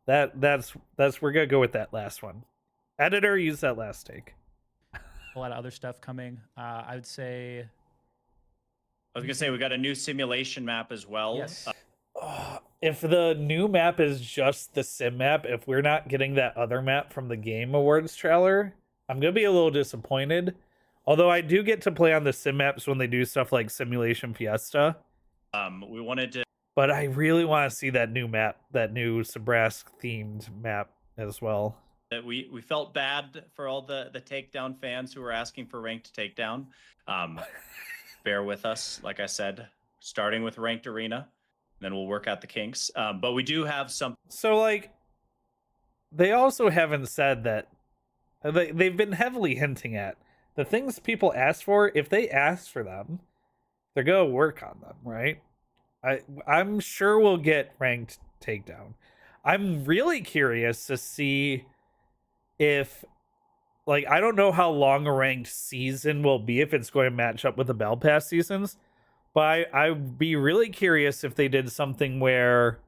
That's we're gonna go with that last one. Editor, use that last take. A lot of other stuff coming. I would say I was gonna say we got a new simulation map as well. yes. If the new map is just the sim map, if we're not getting that other map from the Game Awards trailer, I'm gonna be a little disappointed. Although I do get to play on the sim maps when they do stuff like Simulation Fiesta. We wanted to But I really want to see that new map, that new Sabrask themed map as well. that we felt bad for all the takedown fans who were asking for ranked takedown. Bear with us, like I said, starting with ranked arena, then we'll work out the kinks. But we do have some. So like, they also haven't said that. They've been heavily hinting at the things people ask for. If they ask for them, they're gonna work on them, right? I'm sure we'll get ranked takedown. I'm really curious to see if, like, I don't know how long a ranked season will be if it's going to match up with the Bell Pass seasons, but I'd be really curious if they did something where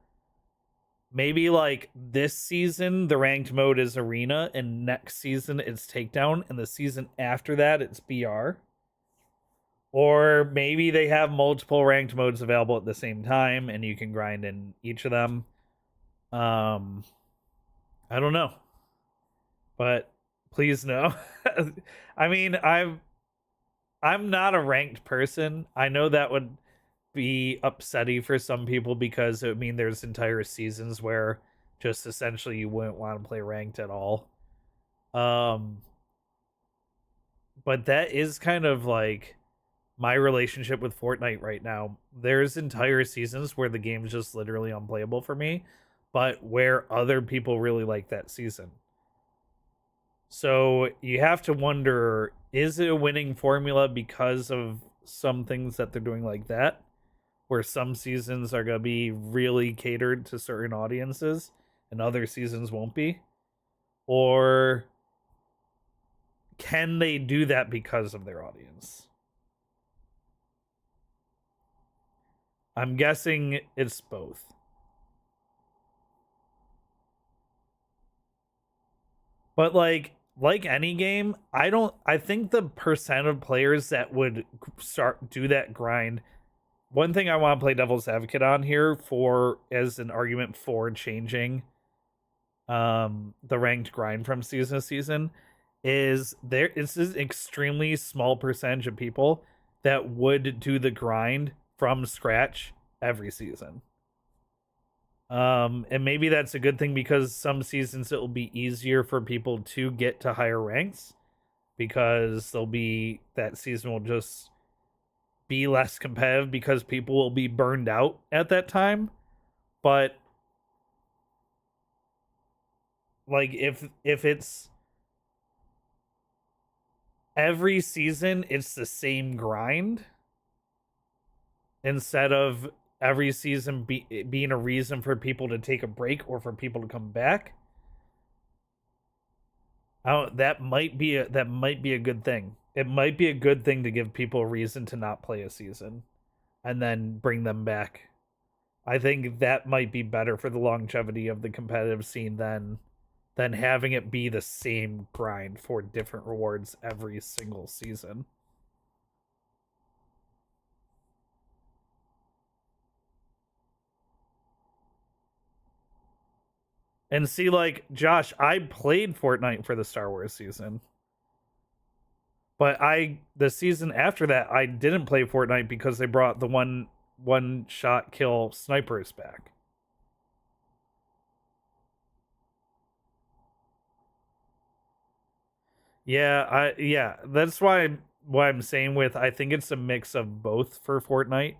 maybe like this season the ranked mode is arena and next season it's takedown and the season after that it's BR. Or maybe they have multiple ranked modes available at the same time and you can grind in each of them. I don't know. But please no. I mean, I'm not a ranked person. I know that would be upsetting for some people because it would mean there's entire seasons where just essentially you wouldn't want to play ranked at all. But that is kind of like my relationship with Fortnite right now. There's entire seasons where the game's just literally unplayable for me, but where other people really like that season. So you have to wonder, is it a winning formula because of some things that they're doing like that? Where some seasons are going to be really catered to certain audiences and other seasons won't be? Or can they do that because of their audience? I'm guessing it's both. But like any game, I think the percent of players that would do that grind. One thing I want to play devil's advocate on here for as an argument for changing the ranked grind from season to season is it's an extremely small percentage of people that would do the grind from scratch every season. And maybe that's a good thing because some seasons it will be easier for people to get to higher ranks because that season will just be less competitive because people will be burned out at that time. But like if it's every season it's the same grind instead of every season being a reason for people to take a break or for people to come back, that might be a good thing. It might be a good thing to give people a reason to not play a season and then bring them back. I think that might be better for the longevity of the competitive scene than having it be the same grind for different rewards every single season. And see, like, Josh, I played Fortnite for the Star Wars season. But the season after that, I didn't play Fortnite because they brought the one shot kill snipers back. Yeah, that's why what I'm saying with I think it's a mix of both for Fortnite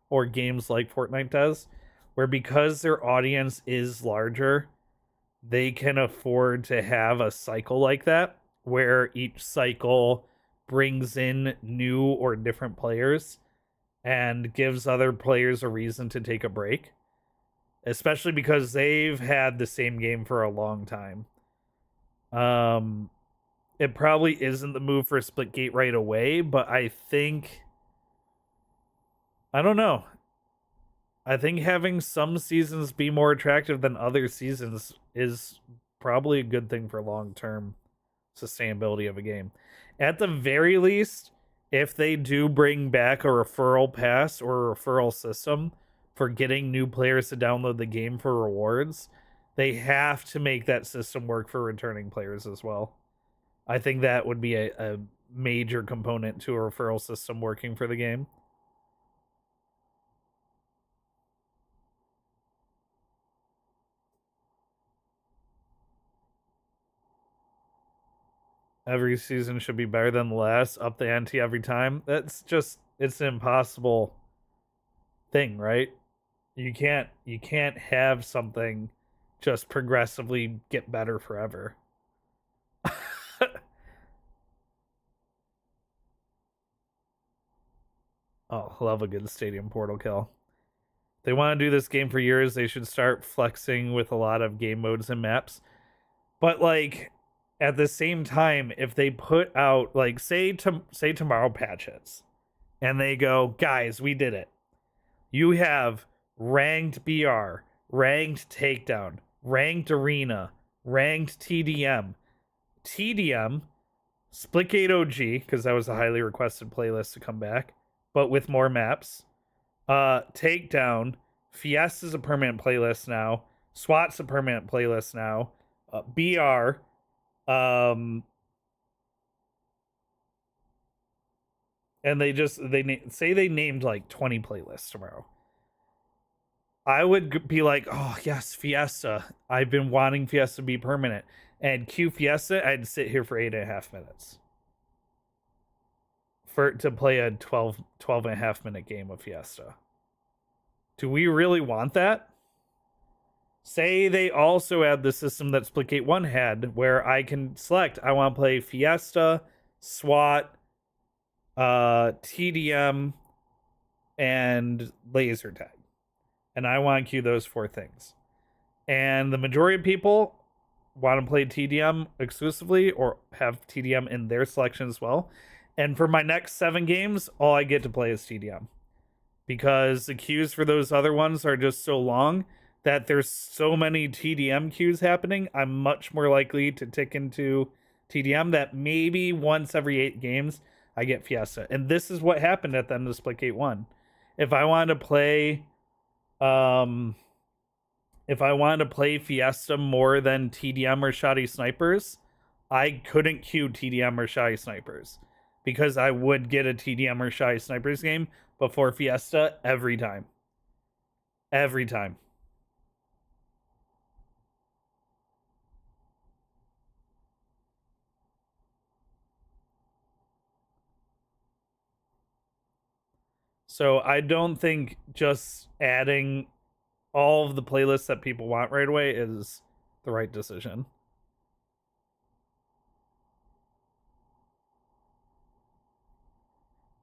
or games like Fortnite does, where because their audience is larger, they can afford to have a cycle like that where each cycle brings in new or different players and gives other players a reason to take a break, especially because they've had the same game for a long time. It probably isn't the move for Splitgate right away, but I don't know. I think having some seasons be more attractive than other seasons is probably a good thing for long-term sustainability of a game. At the very least, if they do bring back a referral pass or a referral system for getting new players to download the game for rewards, they have to make that system work for returning players as well. I think that would be a major component to a referral system working for the game. Every season should be better than the last, up the ante every time. That's just, it's an impossible thing, right? You can't have something just progressively get better forever. Oh, love a good stadium portal kill. They want to do this game for years. They should start flexing with a lot of game modes and maps. But like at the same time, if they put out like say tomorrow patches and they go, guys, we did it. You have ranked BR, ranked takedown, ranked arena, ranked TDM, Splitgate OG, because that was a highly requested playlist to come back, but with more maps. Takedown, Fiesta's a permanent playlist now. SWAT's a permanent playlist now. BR, and they named like 20 playlists tomorrow. I would be like, oh yes, Fiesta. I've been wanting Fiesta to be permanent. And Q Fiesta, I'd sit here for 8.5 minutes to play a 12.5 minute game of Fiesta. Do we really want that? Say they also add the system that Splitgate 1 had, where I can select, I want to play Fiesta, SWAT, TDM, and laser tag. And I want to queue those 4 things. And the majority of people want to play TDM exclusively or have TDM in their selection as well. And for my next 7 games, all I get to play is TDM. Because the queues for those other ones are just so long that there's so many TDM queues happening, I'm much more likely to tick into TDM that maybe once every 8 games I get Fiesta. And this is what happened at the end of Splitgate 1. If I wanted to play Fiesta more than TDM or Shoddy Snipers, I couldn't queue TDM or Shoddy Snipers because I would get a TDM or Shoddy Snipers game before Fiesta every time. Every time. So I don't think just adding all of the playlists that people want right away is the right decision.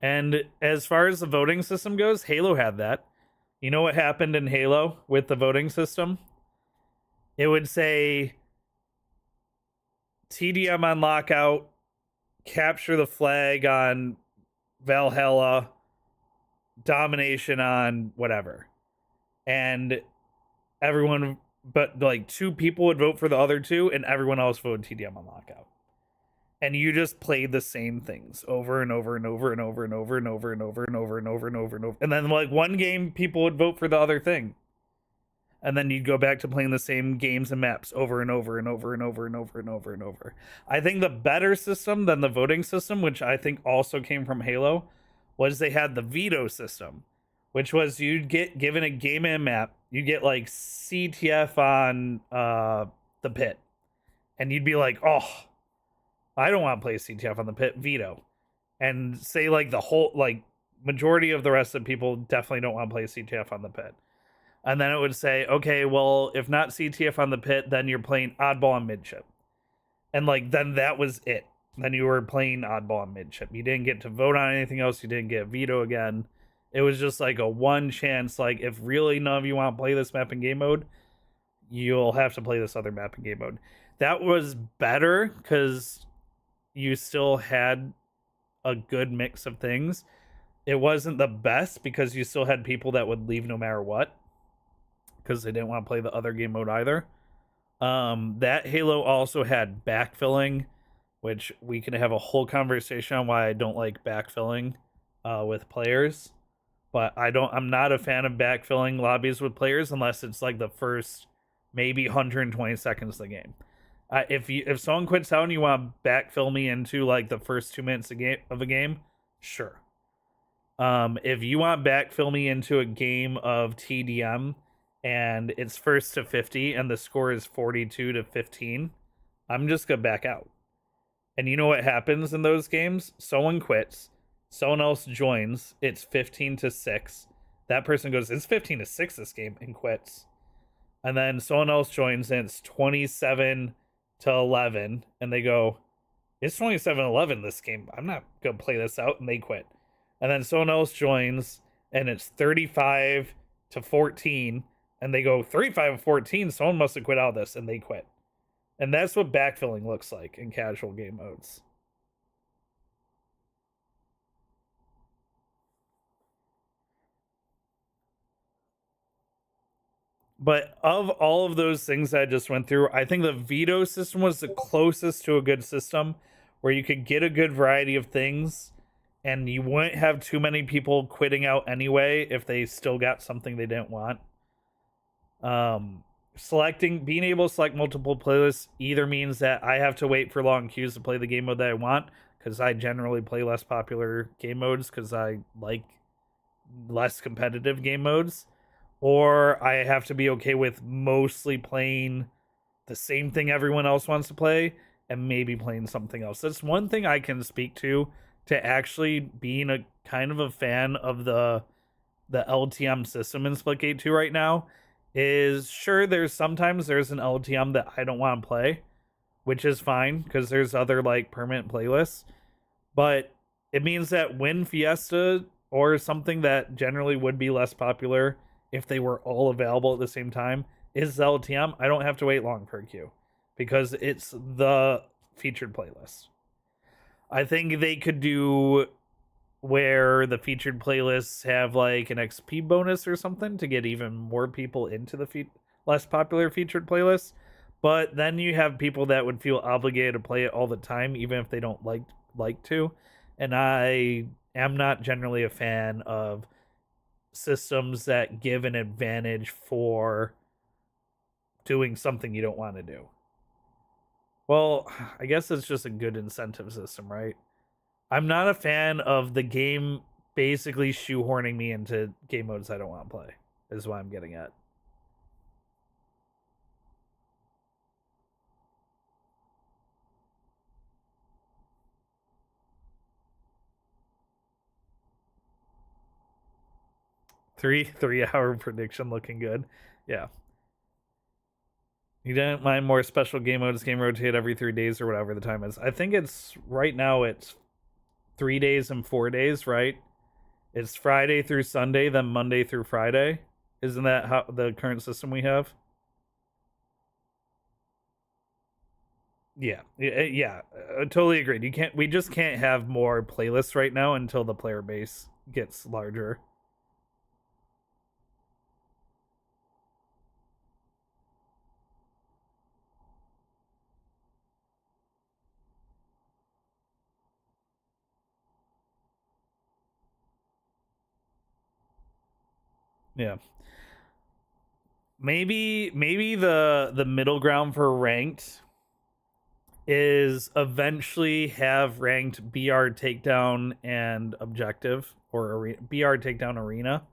And as far as the voting system goes, Halo had that. You know what happened in Halo with the voting system? It would say TDM on Lockout, capture the flag on Valhalla, domination on whatever. And everyone, but like 2 people would vote for the other 2 and everyone else voted TDM on Lockout. And you just played the same things over and over and over and over and over and over and over and over and over and over and over. And then like one game people would vote for the other thing. And then you'd go back to playing the same games and maps over and over and over and over and over and over and over. I think the better system than the voting system, which I think also came from Halo, was they had the veto system, which was you'd get given a game and map, you get like CTF on the pit. And you'd be like, oh, I don't want to play CTF on the pit, veto. and say like the whole like majority of the rest of the people definitely don't want to play CTF on the pit. And then it would say, okay, well, if not CTF on the pit, then you're playing oddball on midship. And like then that was it. Then you were playing oddball on midship. You didn't get to vote on anything else. You didn't get a veto again. It was just like a one chance, like if really none of you want to play this map in game mode, you'll have to play this other map in game mode. That was better because you still had a good mix of things. It wasn't the best because you still had people that would leave no matter what because they didn't want to play the other game mode either. That Halo also had backfilling, which we can have a whole conversation on why I don't like backfilling with players. But I'm not a fan of backfilling lobbies with players unless it's like the first maybe 120 seconds of the game. If someone quits out and you want to backfill me into like the first 2 minutes of a game, sure. If you want to backfill me into a game of TDM and it's first to 50 and the score is 42 to 15, I'm just gonna back out. And you know what happens in those games? Someone quits, someone else joins, it's 15 to 6. That person goes, it's 15 to 6 this game, and quits. And then someone else joins and it's 27 to 11, and they go, it's 27-11 this game. I'm not gonna play this out, and they quit. And then someone else joins and it's 35 to 14, and they go 35-14. Someone must have quit out of this, and they quit. And that's what backfilling looks like in casual game modes. But of all of those things that I just went through, I think the veto system was the closest to a good system where you could get a good variety of things and you wouldn't have too many people quitting out anyway if they still got something they didn't want. Being able to select multiple playlists either means that I have to wait for long queues to play the game mode that I want, because I generally play less popular game modes because I like less competitive game modes, or I have to be okay with mostly playing the same thing everyone else wants to play and maybe playing something else. That's one thing I can speak to actually being a kind of a fan of the LTM system in Splitgate 2 right now. Is sure, there's an LTM that I don't want to play, which is fine because there's other like permanent playlists, but it means that when Fiesta or something that generally would be less popular if they were all available at the same time is LTM, I don't have to wait long for a queue because it's the featured playlist. I think they could do where the featured playlists have like an XP bonus or something to get even more people into the less popular featured playlists. But then you have people that would feel obligated to play it all the time, even if they don't like to. And I am not generally a fan of systems that give an advantage for doing something you don't want to do. Well, I guess it's just a good incentive system, right? I'm not a fan of the game basically shoehorning me into game modes I don't want to play, is what I'm getting at. Three-hour prediction looking good. Yeah. You didn't mind more special game modes, game rotate every 3 days or whatever the time is. I think it's right now it's 3 days and 4 days, right? It's Friday through Sunday, then Monday through Friday. Isn't that how the current system we have? Yeah, I totally agreed. We just can't have more playlists right now until the player base gets larger. Yeah. Maybe the middle ground for ranked is eventually have ranked BR takedown and objective, or BR takedown arena,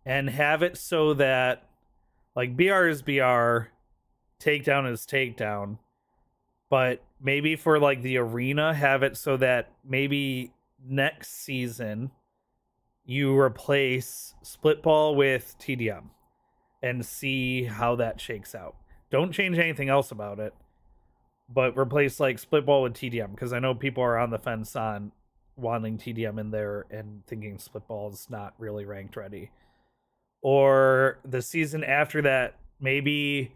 and have it so that like BR is BR, takedown is takedown, but maybe for like the arena have it so that maybe next season you replace split ball with TDM and see how that shakes out. Don't change anything else about it, but replace like split ball with TDM, because I know people are on the fence on wanting TDM in there and thinking split ball is not really ranked ready. Or the season after that, maybe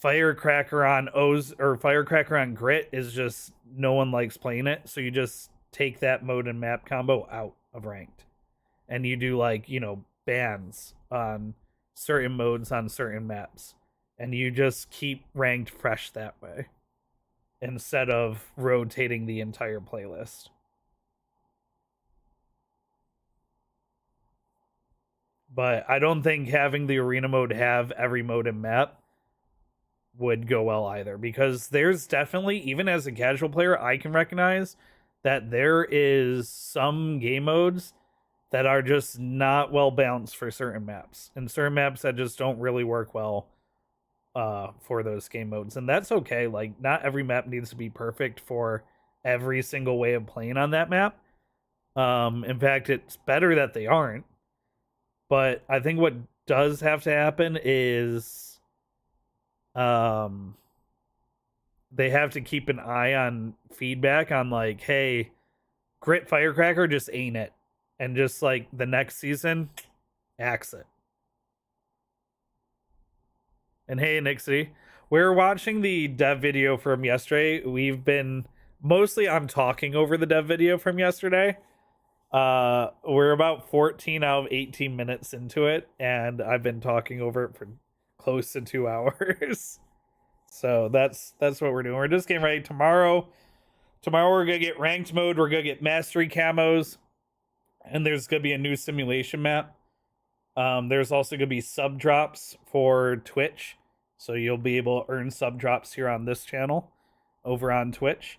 Firecracker on O's or Firecracker on Grit is just no one likes playing it, so you just take that mode and map combo out of ranked, and you do like, you know, bans on certain modes on certain maps, and you just keep ranked fresh that way instead of rotating the entire playlist. But I don't think having the arena mode have every mode and map would go well either, because there's definitely, even as a casual player, I can recognize that there is some game modes that are just not well balanced for certain maps, and certain maps that just don't really work well for those game modes. And that's okay. Like, not every map needs to be perfect for every single way of playing on that map. In fact, it's better that they aren't. But I think what does have to happen is they have to keep an eye on feedback on like, hey, Grit Firecracker just ain't it. And just like the next season, axe it. And hey, Nixie, we're watching the dev video from yesterday. We've been mostly, I'm talking over the dev video from yesterday. We're about 14 out of 18 minutes into it, and I've been talking over it for close to 2 hours. So that's what we're doing. We're just getting ready. Tomorrow we're gonna get ranked mode, we're gonna get mastery camos, and there's gonna be a new simulation map. There's also gonna be sub drops for Twitch, so you'll be able to earn sub drops here on this channel over on Twitch.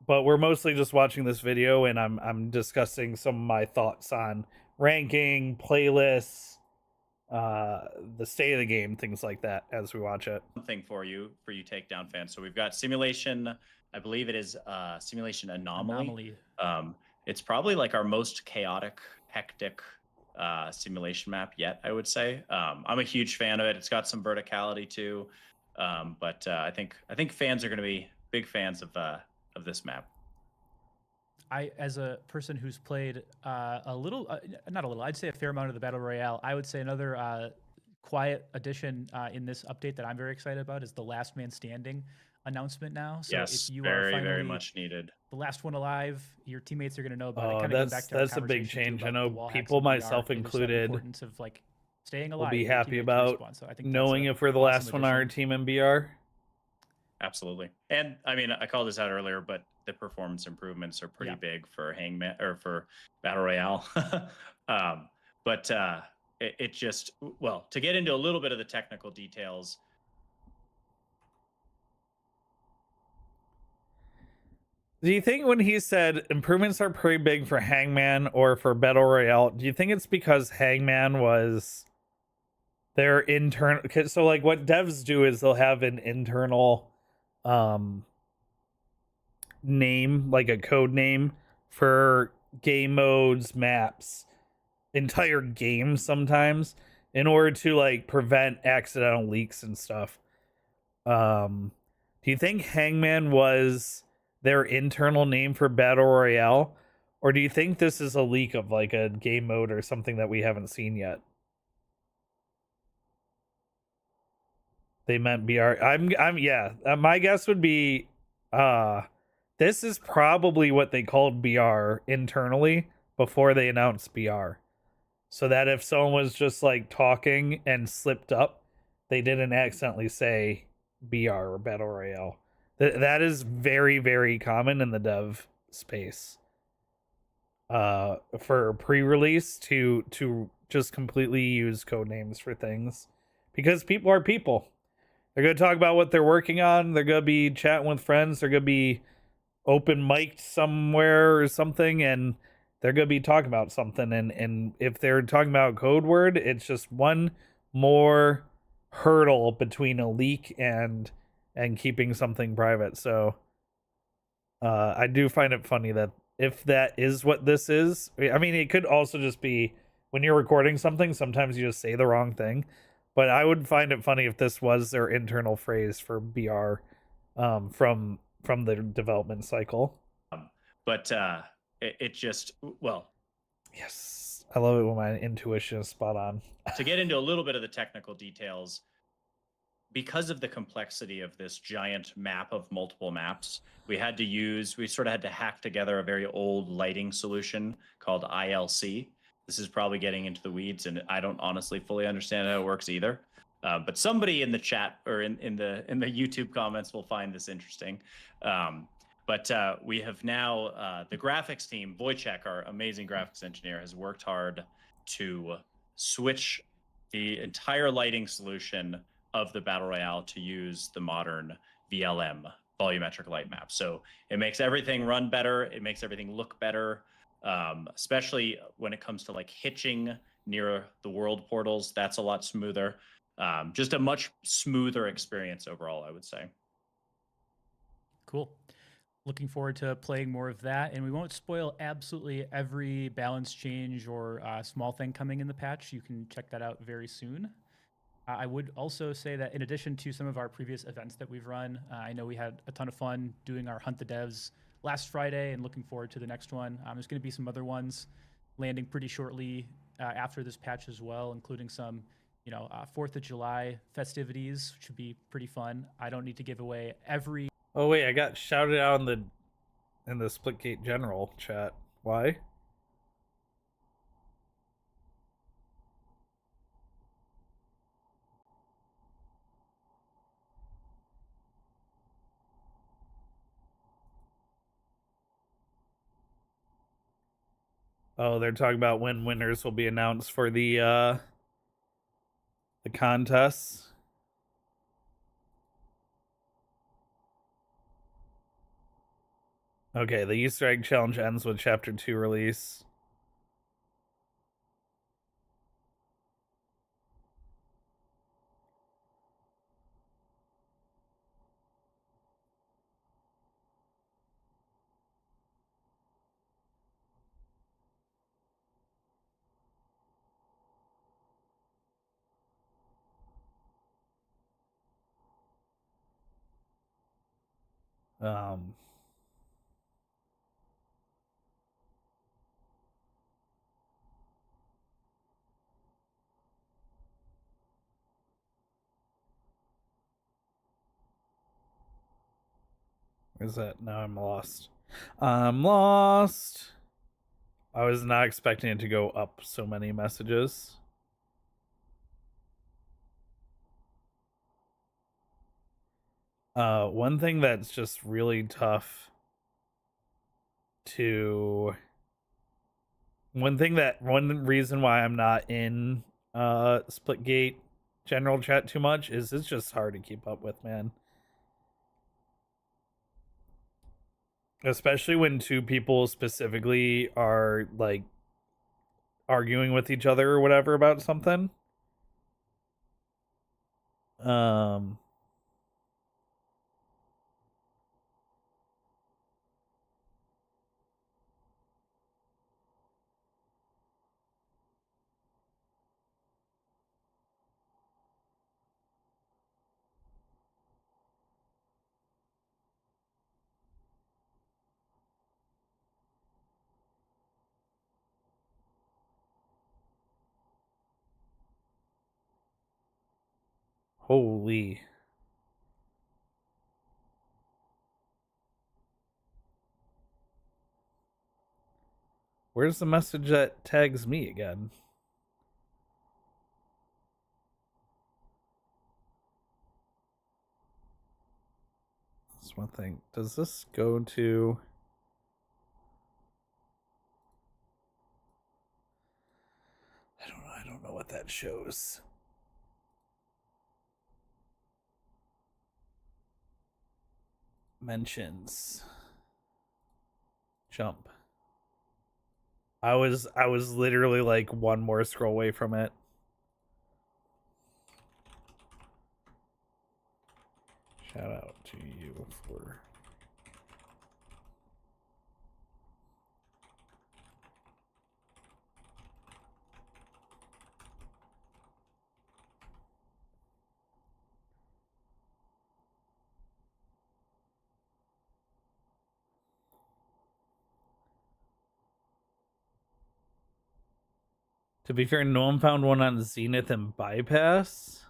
But we're mostly just watching this video, and I'm discussing some of my thoughts on ranking, playlists, the state of the game, things like that as we watch it. Something for you takedown fans. So we've got simulation. I believe it is simulation anomaly. It's probably like our most chaotic, hectic simulation map yet, I would say. I'm a huge fan of it. It's got some verticality too, but I think fans are going to be big fans of this map. I, as a person who's played a little, not a little, I'd say a fair amount of the Battle Royale, I would say another quiet addition in this update that I'm very excited about is the Last Man Standing announcement now. So yes, if you very, are finally very much needed. The last one alive, your teammates are going to know about it. Oh, Kinda going back to our that's a big conversation change. too I about the know wall people, hacks in VR, myself and just that included, importance of like staying alive. will be when your happy teammates about respawn. So I think knowing that's if we're the awesome last one on our addition. team in BR. Absolutely. And I mean, I called this out earlier, but the performance improvements are pretty big for Hangman or for Battle Royale. But it just, well, to get into a little bit of the technical details. Do you think when he said improvements are pretty big for Hangman or for Battle Royale, do you think it's because Hangman was their internal? So like what devs do is they'll have an internal name, like a code name for game modes, maps, entire games sometimes, in order to like prevent accidental leaks and stuff. Do you think Hangman was their internal name for Battle Royale, or do you think this is a leak of like a game mode or something that we haven't seen yet? They meant BR. Yeah. My guess would be this is probably what they called BR internally before they announced BR. So that if someone was just like talking and slipped up, they didn't accidentally say BR or Battle Royale. That is very, very common in the dev space. For pre-release to just completely use code names for things, because people are people. They're gonna talk about what they're working on. They're gonna be chatting with friends. They're gonna be open mic'd somewhere or something, and they're gonna be talking about something. And if they're talking about a code word, it's just one more hurdle between a leak and keeping something private. So I do find it funny that if that is what this is, I mean, it could also just be when you're recording something, sometimes you just say the wrong thing. But I would find it funny if this was their internal phrase for BR, from the development cycle. But it just, well, Yes, I love it when my intuition is spot on. to get into a little bit of the technical details, because of the complexity of this giant map of multiple maps, we sort of had to hack together a very old lighting solution called ILC. This is probably getting into the weeds, and I don't honestly fully understand how it works either. But somebody in the chat or in the YouTube comments will find this interesting. But we have now the graphics team, Wojciech, our amazing graphics engineer, has worked hard to switch the entire lighting solution of the Battle Royale to use the modern VLM, volumetric light map. So it makes everything run better. It makes everything look better, especially when it comes to like hitching near the world portals. That's a lot smoother. Just a much smoother experience overall, I would say. Cool. Looking forward to playing more of that, and we won't spoil absolutely every balance change or small thing coming in the patch. You can check that out very soon. I would also say that in addition to some of our previous events that we've run, I know we had a ton of fun doing our Hunt the Devs last Friday and looking forward to the next one. There's going to be some other ones landing pretty shortly after this patch as well, including some 4th of July festivities, which should be pretty fun. I don't need to give away every... Oh wait, I got shouted out in the Splitgate general chat. Why? Oh, they're talking about when winners will be announced for the contests. Okay, the Easter egg challenge ends with chapter 2 release. Um Where's that? Now I'm lost. I'm lost. I was not expecting it to go up so many messages. One thing that's just really tough to one reason why I'm not in Splitgate general chat too much is it's just hard to keep up with, man. Especially when two people specifically are like arguing with each other or whatever about something. Um Holy. Where's the message that tags me again? That's one thing. Does this go to... I don't know what that shows. Mentions. Jump. I was literally like one more scroll away from it. Shout out to you for To be fair, no one found one on Zenith and Bypass.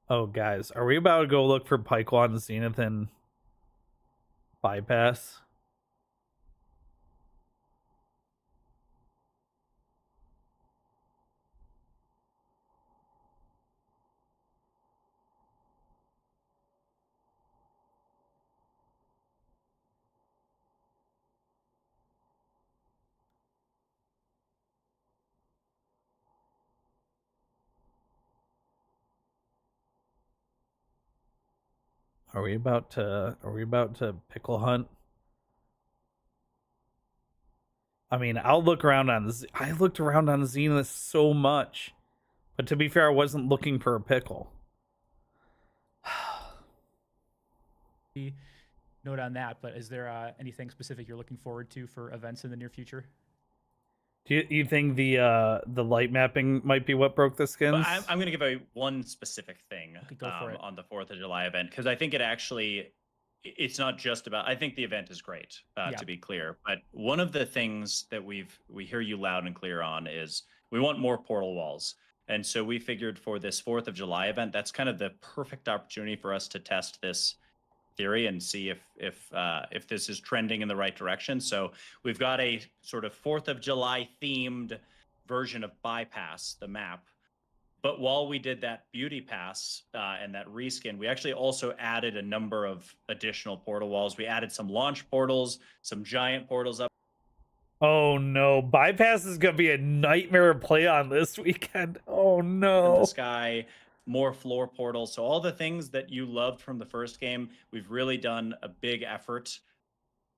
Oh, guys, are we about to go look for Pike on Zenith and Bypass? Are we about to pickle hunt? I mean, I'll look around on I looked around on Zenith so much. But to be fair, I wasn't looking for a pickle. Note on that, but is there anything specific you're looking forward to for events in the near future? Do you think the light mapping might be what broke the skins? But I'm going to give a one specific thing Okay, go for it. on the 4th of July event, because I think it actually, it's not just about, I think the event is great, Yeah. to be clear. But one of the things that we hear you loud and clear on is we want more portal walls. And so we figured for this 4th of July event, that's kind of the perfect opportunity for us to test this theory and see if this is trending in the right direction. So we've got a sort of 4th of July themed version of Bypass, the map. But while we did that beauty pass and that reskin, we actually also added a number of additional portal walls. We added some launch portals, some giant portals up Oh no, Bypass is gonna be a nightmare to play on this weekend. Oh in no. the sky, more floor portals. So all the things that you loved from the first game, we've really done a big effort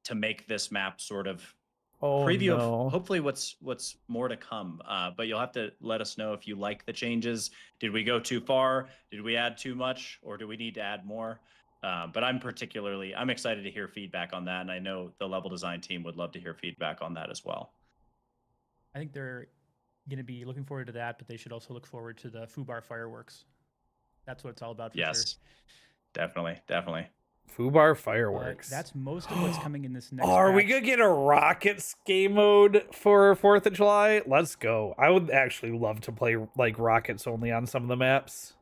to make this map sort of preview no. of hopefully what's more to come. But you'll have to let us know if you like the changes. Did we go too far? Did we add too much? Or do we need to add more? But I'm excited to hear feedback on that. And I know the level design team would love to hear feedback on that as well. I think they're going to be looking forward to that, but they should also look forward to the Fubar fireworks. That's what it's all about for Yes, sure. definitely. Fubar fireworks. That's most of what's coming in this next Are we patch. gonna get a Rockets game mode for 4th of July? Let's go. I would actually love to play like Rockets only on some of the maps.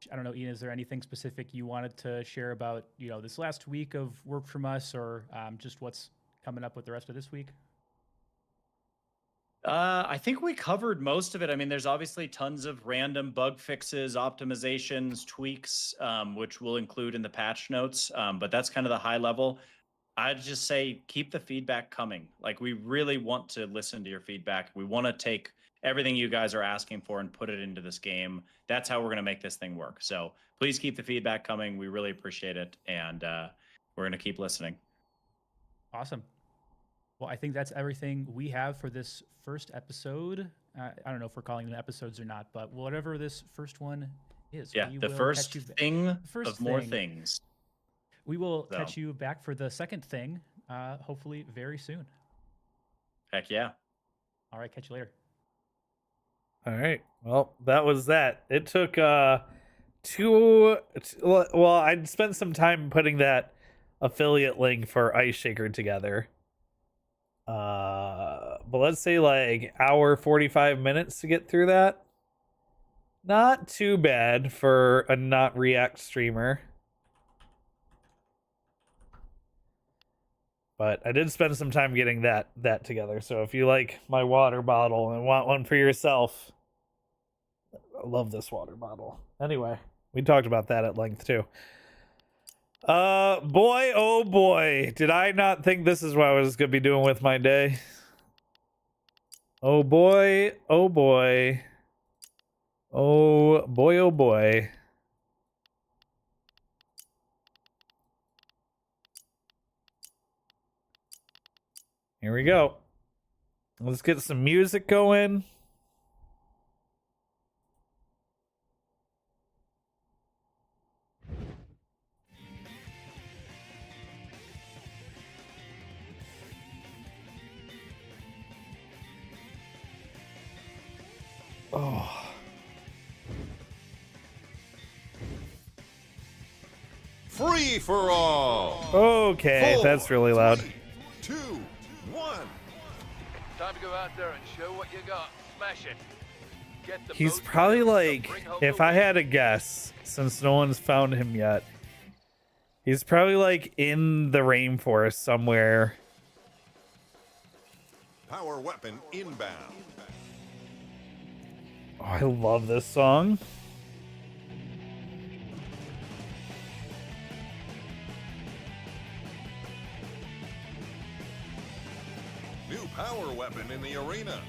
I don't know, Ian, is there anything specific you wanted to share about, this last week of work from us, or just what's coming up with the rest of this week? I think we covered most of it. I mean, there's obviously tons of random bug fixes, optimizations, tweaks, which we'll include in the patch notes. But that's kind of the high level. I'd just say keep the feedback coming. Like, we really want to listen to your feedback. We want to take everything you guys are asking for and put it into this game. That's how we're going to make this thing work. So please keep the feedback coming. We really appreciate it. And we're going to keep listening. Awesome. Well, I think that's everything we have for this first episode. I don't know if we're calling them episodes or not, but whatever this first one is. Yeah, the first thing of more things. We will catch you back for the second thing, hopefully very soon. Heck yeah. All right, catch you later. All right. Well, that was that. It took I'd spent some time putting that affiliate link for Ice Shaker together. But let's say like hour 45 minutes to get through that. Not too bad for a not React streamer. But I did spend some time getting that together. So if you like my water bottle and want one for yourself, I love this water bottle. Anyway, we talked about that at length too. Boy, oh boy, did I not think this is what I was gonna be doing with my day. Oh boy, oh boy. Oh boy, oh boy. Here we go. Let's get some music going. Oh. Free for all. Okay, Four, that's really loud. 3, 2, 1. Time to go out there and show what you got. Smash it. Get the He's most probably kills to like, bring home if the I win. had to guess, since no one's found him yet, he's probably like in the rainforest somewhere. Power weapon inbound. Oh, I love this song. New power weapon in the arena.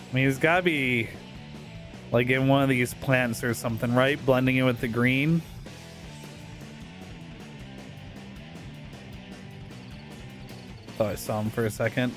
I mean, he's got to be like in one of these plants or something, right? Blending in with the green. Thought I saw him for a second.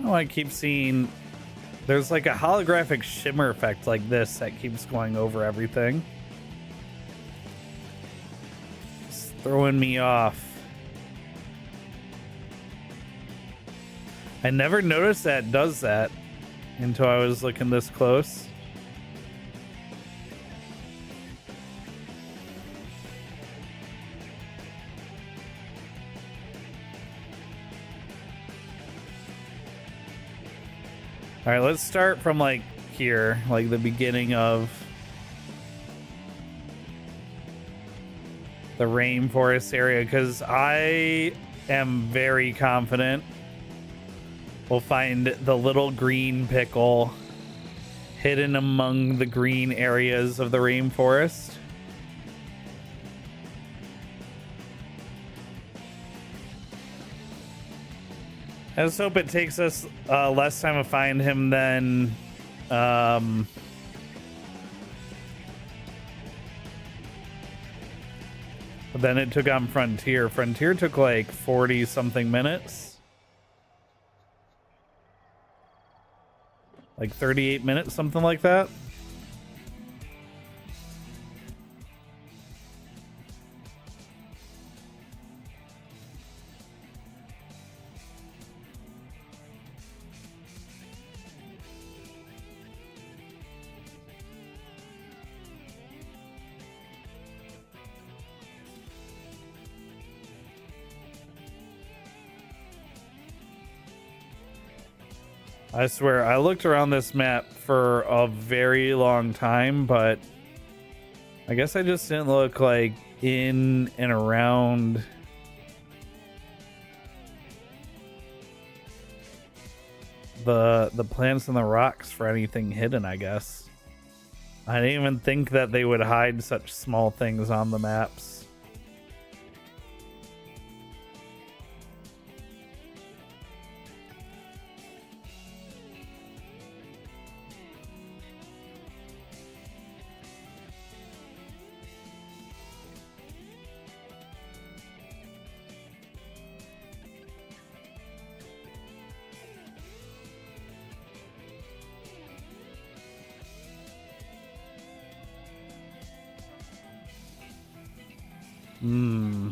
Oh, I keep seeing there's like a holographic shimmer effect like this that keeps going over everything. It's throwing me off. I never noticed that it does that until I was looking this close. All right, let's start from like here, like the beginning of the rainforest area, because I am very confident we'll find the little green pickle hidden among the green areas of the rainforest. I just hope it takes us less time to find him than but then it took on Frontier. Frontier took like 40 something minutes. Like 38 minutes, something like that. I swear, I looked around this map for a very long time, but I guess I just didn't look like in and around the plants and the rocks for anything hidden, I guess. I didn't even think that they would hide such small things on the maps. Hmm.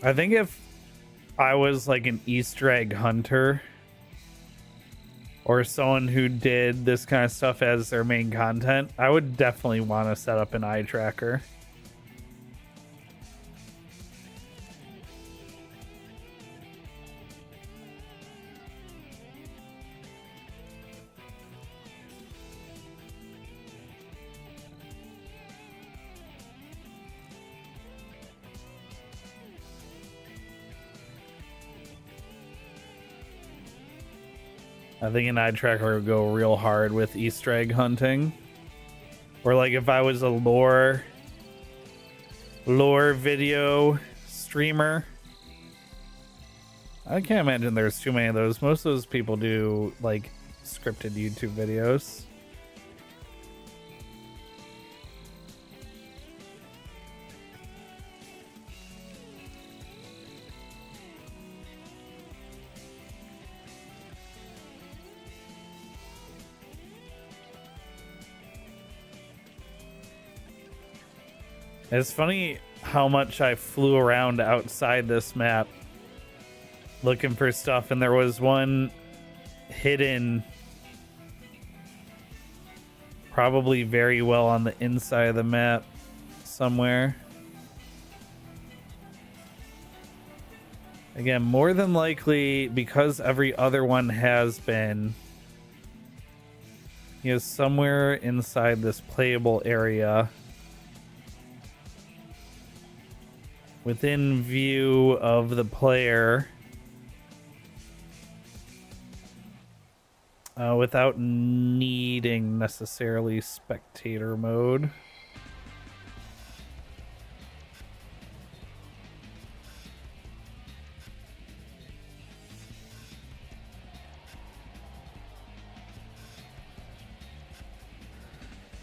I think if I was like an Easter egg hunter or someone who did this kind of stuff as their main content, I would definitely want to set up an eye tracker. I think an eye tracker would go real hard with Easter egg hunting. Or like if I was a lore video streamer. I can't imagine there's too many of those. Most of those people do like scripted YouTube videos. It's funny how much I flew around outside this map looking for stuff, and there was one hidden probably very well on the inside of the map somewhere. Again, more than likely, because every other one has been, he is somewhere inside this playable area within view of the player, without needing necessarily spectator mode.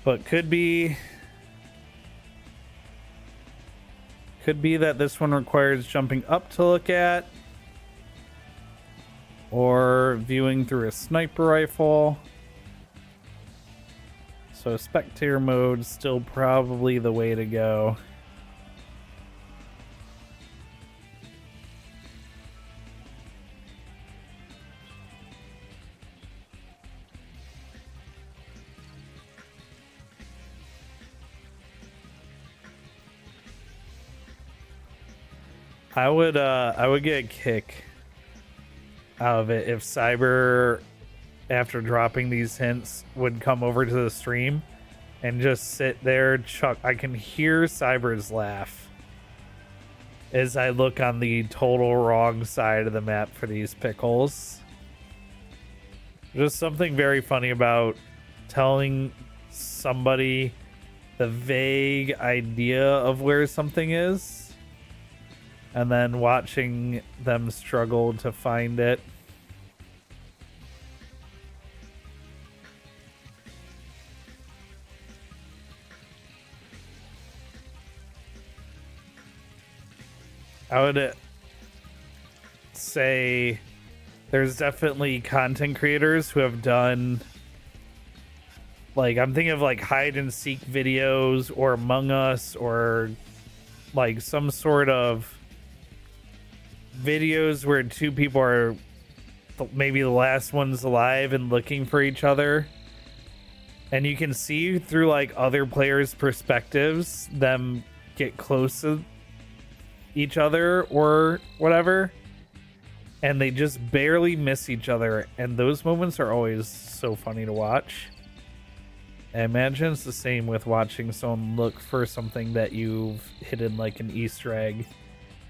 But could be that this one requires jumping up to look at, or viewing through a sniper rifle. So spectator mode still probably the way to go. I would get a kick out of it if Cyber, after dropping these hints, would come over to the stream and just sit there. I can hear Cyber's laugh as I look on the total wrong side of the map for these pickles. Just something very funny about telling somebody the vague idea of where something is, and then watching them struggle to find it. I would say there's definitely content creators who have done, like, I'm thinking of like hide and seek videos or Among Us, or like some sort of videos where two people are maybe the last ones alive and looking for each other, and you can see through like other players' perspectives them get close to each other or whatever, and they just barely miss each other, and those moments are always so funny to watch. I imagine it's the same with watching someone look for something that you've hidden, like an Easter egg,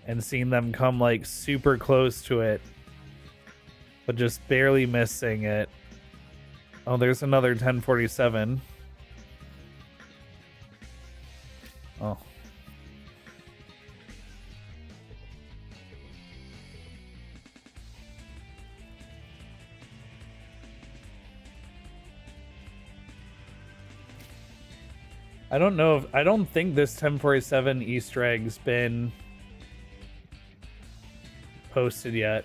and seeing them come like super close to it but just barely missing it. Oh, there's another 1047. Oh. I don't know if, I don't think this 1047 Easter egg's been posted yet.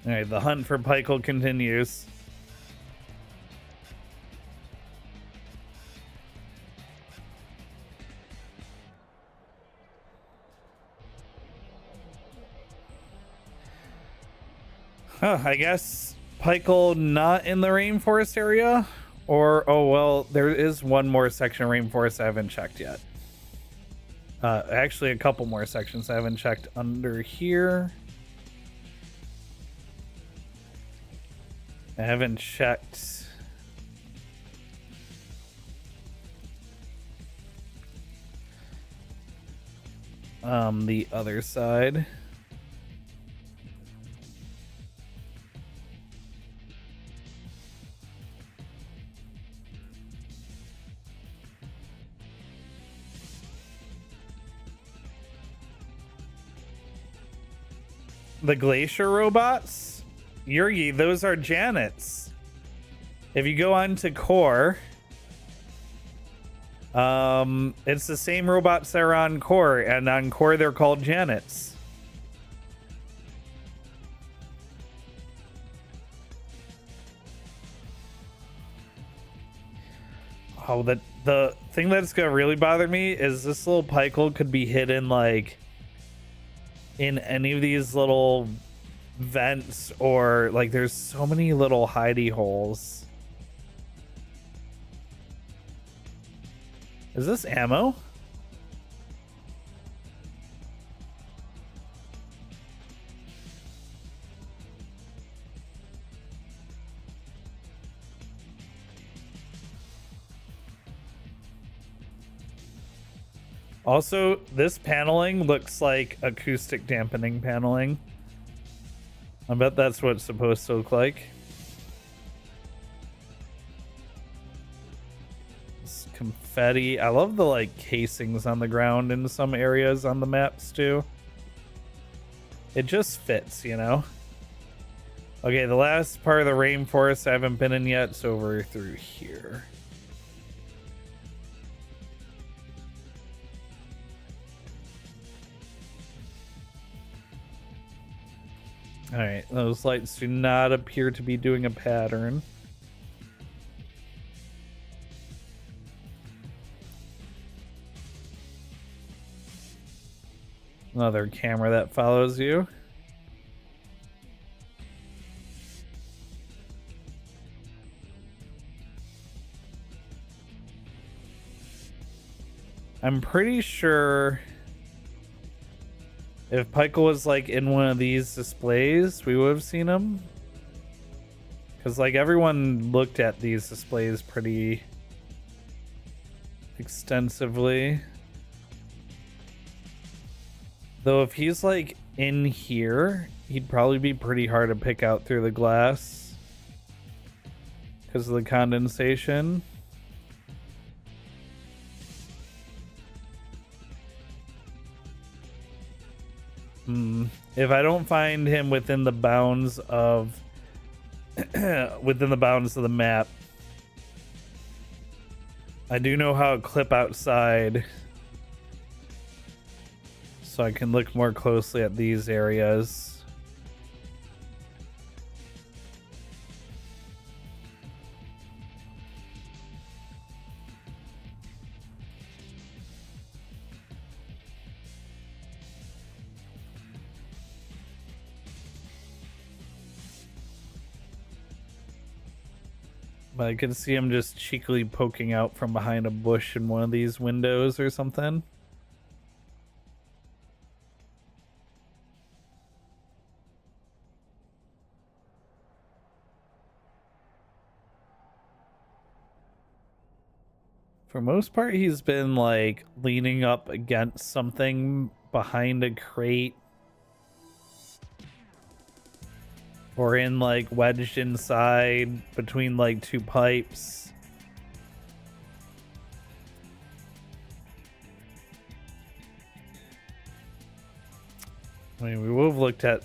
All right, the hunt for Pikel continues. Huh, I guess Pike'll not in the rainforest area, or oh well, there is one more section of rainforest I haven't checked yet. Actually, a couple more sections I haven't checked under here. I haven't checked the other side. The glacier robots? Yurgi, those are Janets. If you go on to core, it's the same robots that are on core, and on core they're called Janets. Oh, the thing that's gonna really bother me is this little Pike'll could be hidden like in any of these little vents, or like there's so many little hidey holes. Is this ammo? Also, this paneling looks like acoustic dampening paneling. I bet that's what it's supposed to look like. This confetti. I love the like casings on the ground in some areas on the maps too. It just fits, you know? Okay, the last part of the rainforest I haven't been in yet, so over through here. Alright, those lights do not appear to be doing a pattern. Another camera that follows you. I'm pretty sure if Pike'll was like in one of these displays, we would have seen him. Because like everyone looked at these displays pretty extensively. Though if he's like in here, he'd probably be pretty hard to pick out through the glass because of the condensation. If I don't find him within the bounds of the map, I do know how to clip outside, so I can look more closely at these areas. But I can see him just cheekily poking out from behind a bush in one of these windows or something. For most part, he's been like leaning up against something behind a crate. Or in like wedged inside between like two pipes. I mean, we would have looked at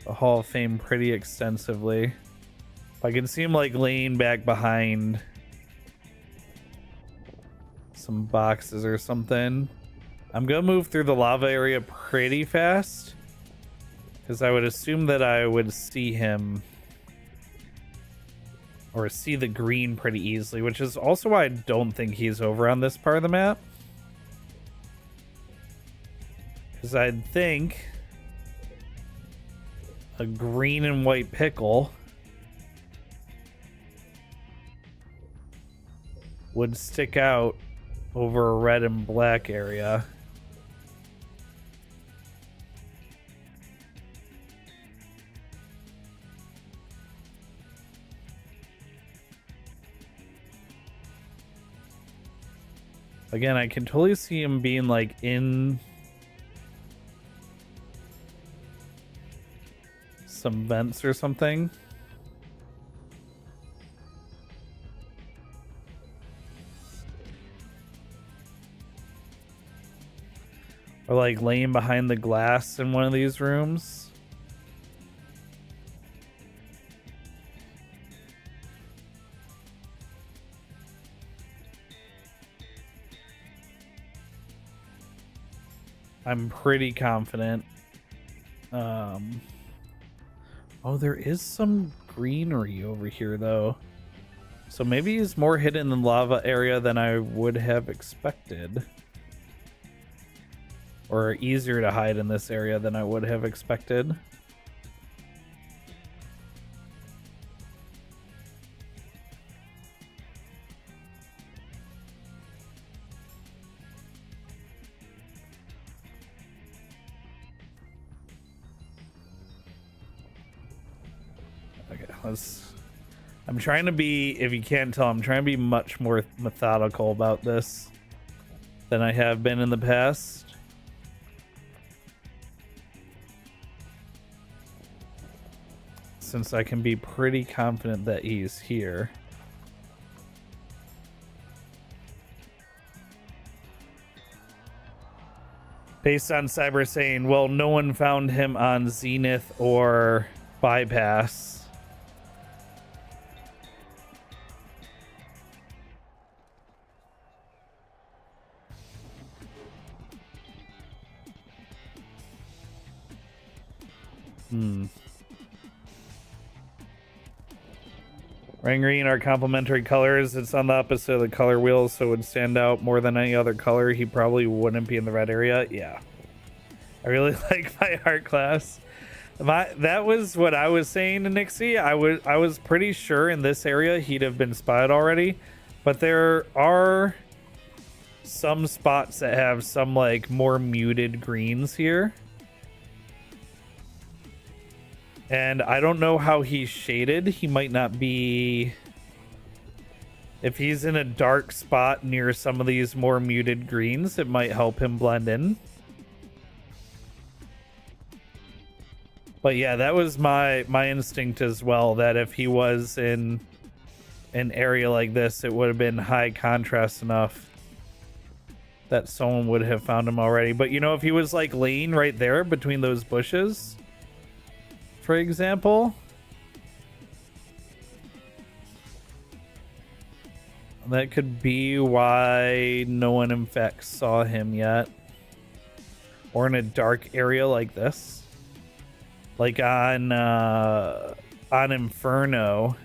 the Hall of Fame pretty extensively. I can see him like laying back behind some boxes or something. I'm gonna move through the lava area pretty fast, because I would assume that I would see him or see the green pretty easily, which is also why I don't think he's over on this part of the map. Because I'd think a green and white pickle would stick out over a red and black area. Again, I can totally see him being like in some vents or something. Or like laying behind the glass in one of these rooms. I'm pretty confident. Oh, there is some greenery over here though. So maybe he's more hidden in the lava area than I would have expected. Or easier to hide in this area than I would have expected. Okay, I'm trying to be, if you can't tell, I'm trying to be much more methodical about this than I have been in the past. Since I can be pretty confident that he's here. Based on Cyber saying, well, no one found him on Zenith or Bypass. Red and green are complementary colors. It's on the opposite of the color wheel, so it would stand out more than any other color. He probably wouldn't be in the red area. Yeah. I really like my art class. That was what I was saying to Nixie. I was pretty sure in this area he'd have been spotted already. But there are some spots that have some like more muted greens here. And I don't know how he's shaded. He might not be... If he's in a dark spot near some of these more muted greens, it might help him blend in. But yeah, that was my instinct as well, that if he was in an area like this, it would have been high contrast enough that someone would have found him already. But you know, if he was like laying right there between those bushes, for example, that could be why no one in fact saw him yet. Or in a dark area like this, like on Inferno.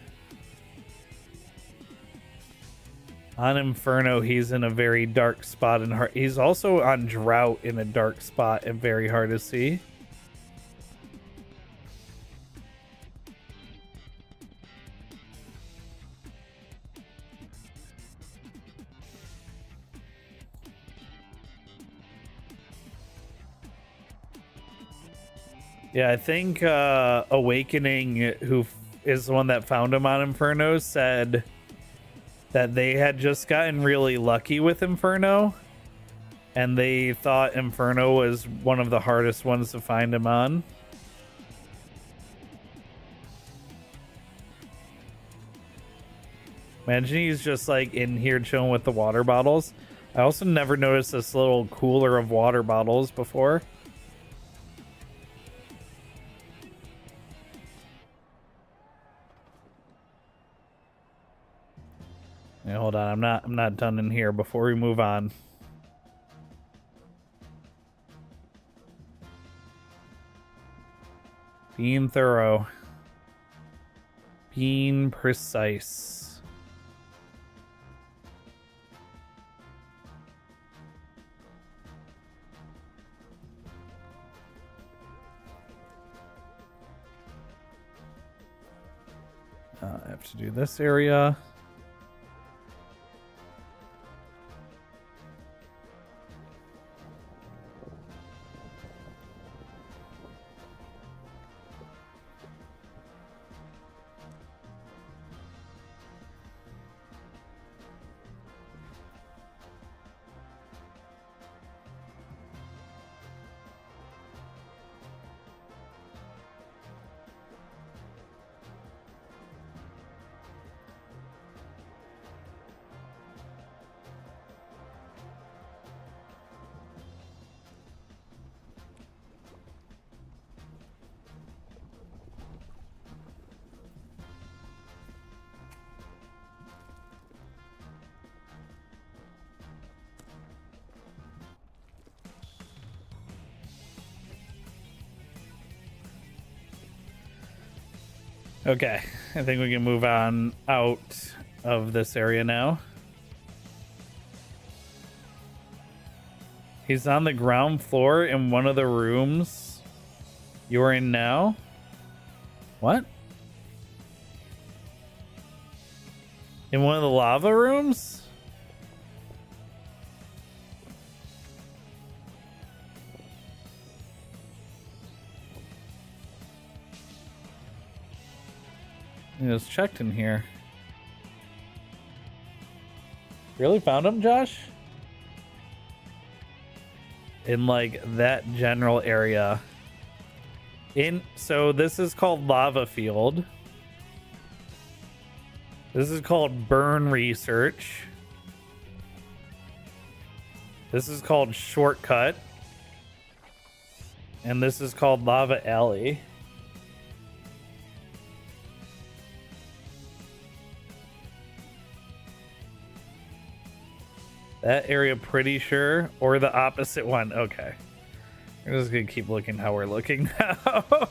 On Inferno, he's in a very dark spot and hard. He's also on Drought in a dark spot and very hard to see. Yeah, I think Awakening, who is the one that found him on Inferno, said that they had just gotten really lucky with Inferno, and they thought Inferno was one of the hardest ones to find him on. Imagine he's just like in here chilling with the water bottles. I also never noticed this little cooler of water bottles before. Yeah, hold on, I'm not done in here before we move on. Being thorough. Being precise. I have to do this area. Okay, I think we can move on out of this area now. He's on the ground floor in one of the rooms you're in now. What? In one of the lava rooms? It was checked in here. Really found him, Josh? In like that general area. So this is called Lava Field. This is called Burn Research. This is called Shortcut. And this is called Lava Alley. That area, pretty sure, or the opposite one. Okay. We're just gonna keep looking how we're looking now.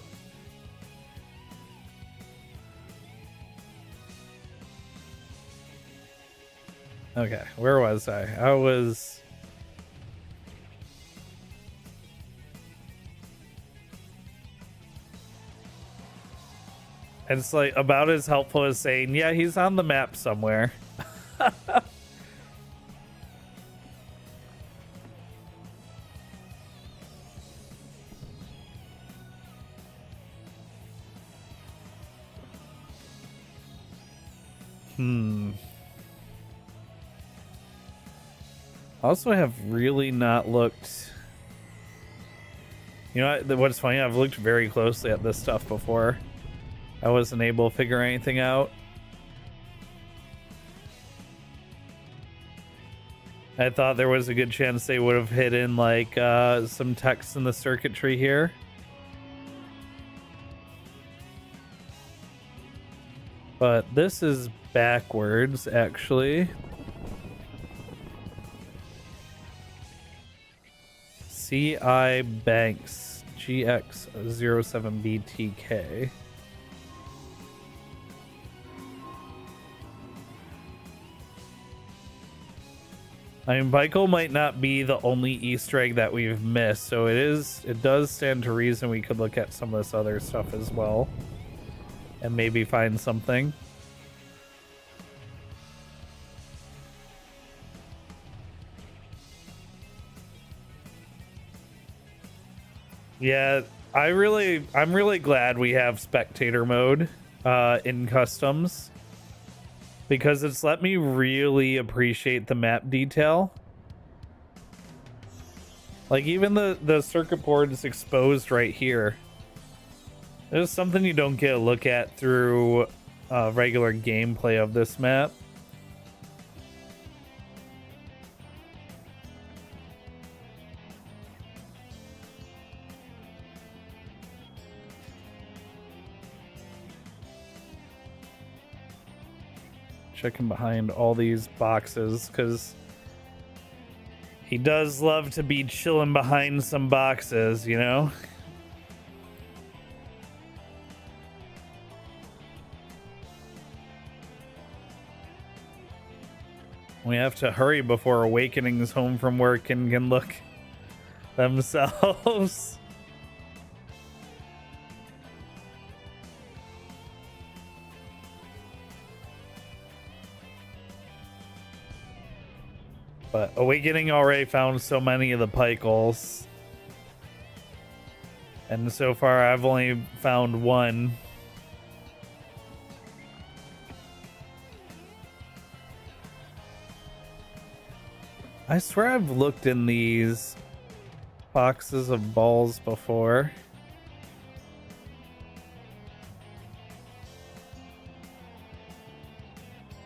Okay, where was I? I was... It's like about as helpful as saying, yeah, he's on the map somewhere. Also have really not looked... You know what's funny? I've looked very closely at this stuff before. I wasn't able to figure anything out. I thought there was a good chance they would have hidden like some text in the circuitry here. But this is backwards, actually. CI Banks GX07BTK. I mean, Michael might not be the only Easter egg that we've missed, so it does stand to reason we could look at some of this other stuff as well and maybe find something. Yeah, I'm really glad we have spectator mode in customs, because it's let me really appreciate the map detail. Like even the circuit board is exposed right here. There's something you don't get a look at through regular gameplay of this map. Checking behind all these boxes because he does love to be chilling behind some boxes, you know? We have to hurry before Awakening's home from work and can look themselves. But Awakening already found so many of the Pikels. And so far I've only found one. I swear I've looked in these boxes of balls before.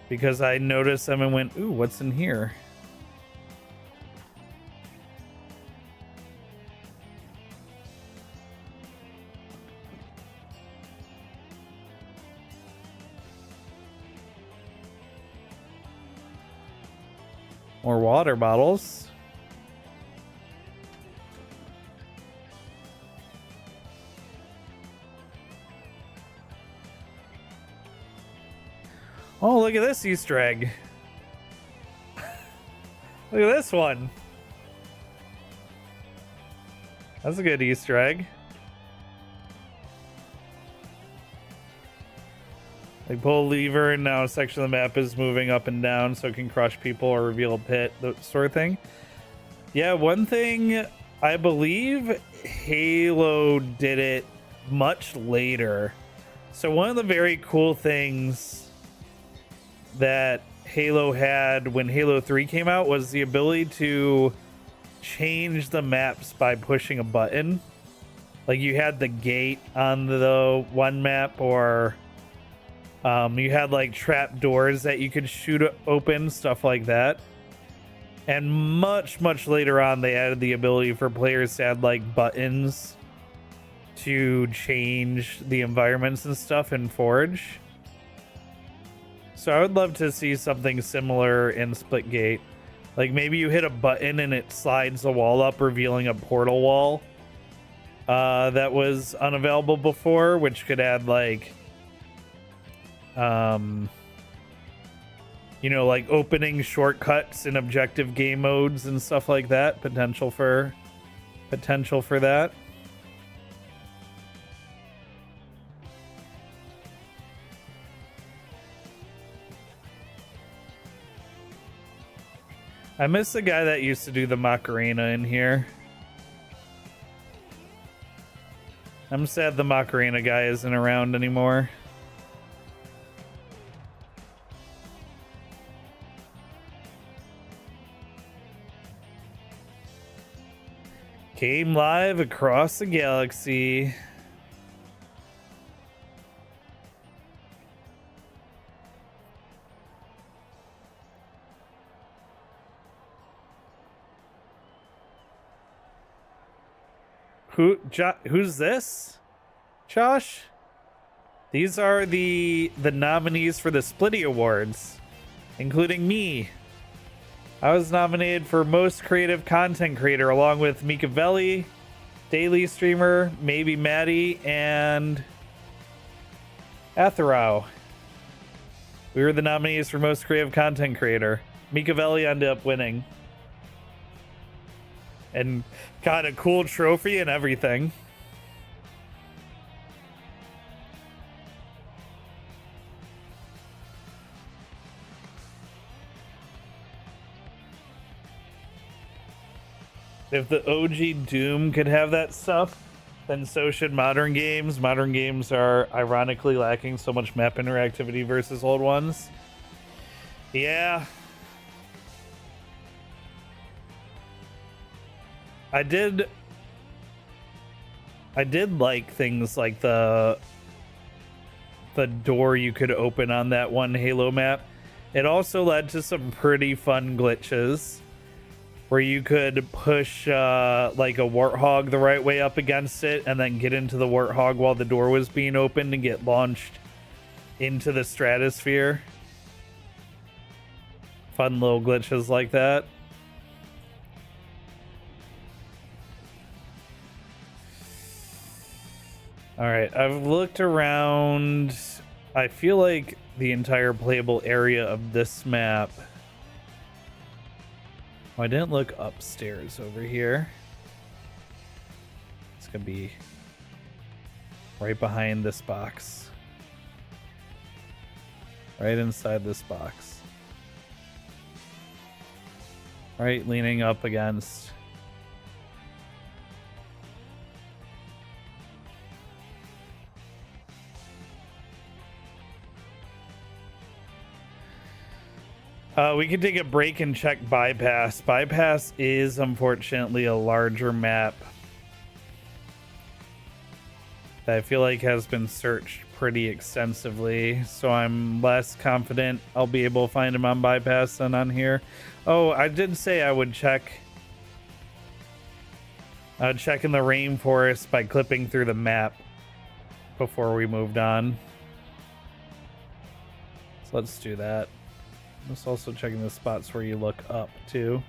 Because I noticed them and went, ooh, what's in here? More water bottles. Oh, look at this Easter egg. Look at this one. That's a good Easter egg. Like pull a lever and now a section of the map is moving up and down so it can crush people or reveal a pit, that sort of thing. Yeah, one thing, I believe Halo did it much later. So one of the very cool things that Halo had when Halo 3 came out was the ability to change the maps by pushing a button. Like you had the gate on the one map, or you had like trap doors that you could shoot open, stuff like that. And much later on, they added the ability for players to add like buttons to change the environments and stuff in Forge. So I would love to see something similar in Splitgate. Like maybe you hit a button and it slides the wall up, revealing a portal wall that was unavailable before, which could add like you know, like opening shortcuts in objective game modes and stuff like that. Potential for that. I miss the guy that used to do the Macarena in here. I'm sad the Macarena guy isn't around anymore. Came live across the galaxy. Who's this? Josh? These are the nominees for the Splitty Awards, including me. I was nominated for Most Creative Content Creator along with Mikavelli, Daily Streamer, Maybe Maddie, and Atherau. We were the nominees for Most Creative Content Creator. Mikavelli ended up winning. And got a cool trophy and everything. If the OG Doom could have that stuff, then so should modern games. Modern games are ironically lacking so much map interactivity versus old ones. Yeah. I did like things like the door you could open on that one Halo map. It also led to some pretty fun glitches where you could push like a warthog the right way up against it and then get into the warthog while the door was being opened and get launched into the stratosphere. Fun little glitches like that. All right, I've looked around. I feel like the entire playable area of this map. Oh, I didn't look upstairs over here. It's gonna be right behind this box. Right inside this box. Right, leaning up against. We can take a break and check bypass. Bypass is unfortunately a larger map that I feel like has been searched pretty extensively, so I'm less confident I'll be able to find him on bypass than on here. Oh, I did say I would check. I would check in the rainforest by clipping through the map before we moved on. So let's do that. Just also checking the spots where you look up too.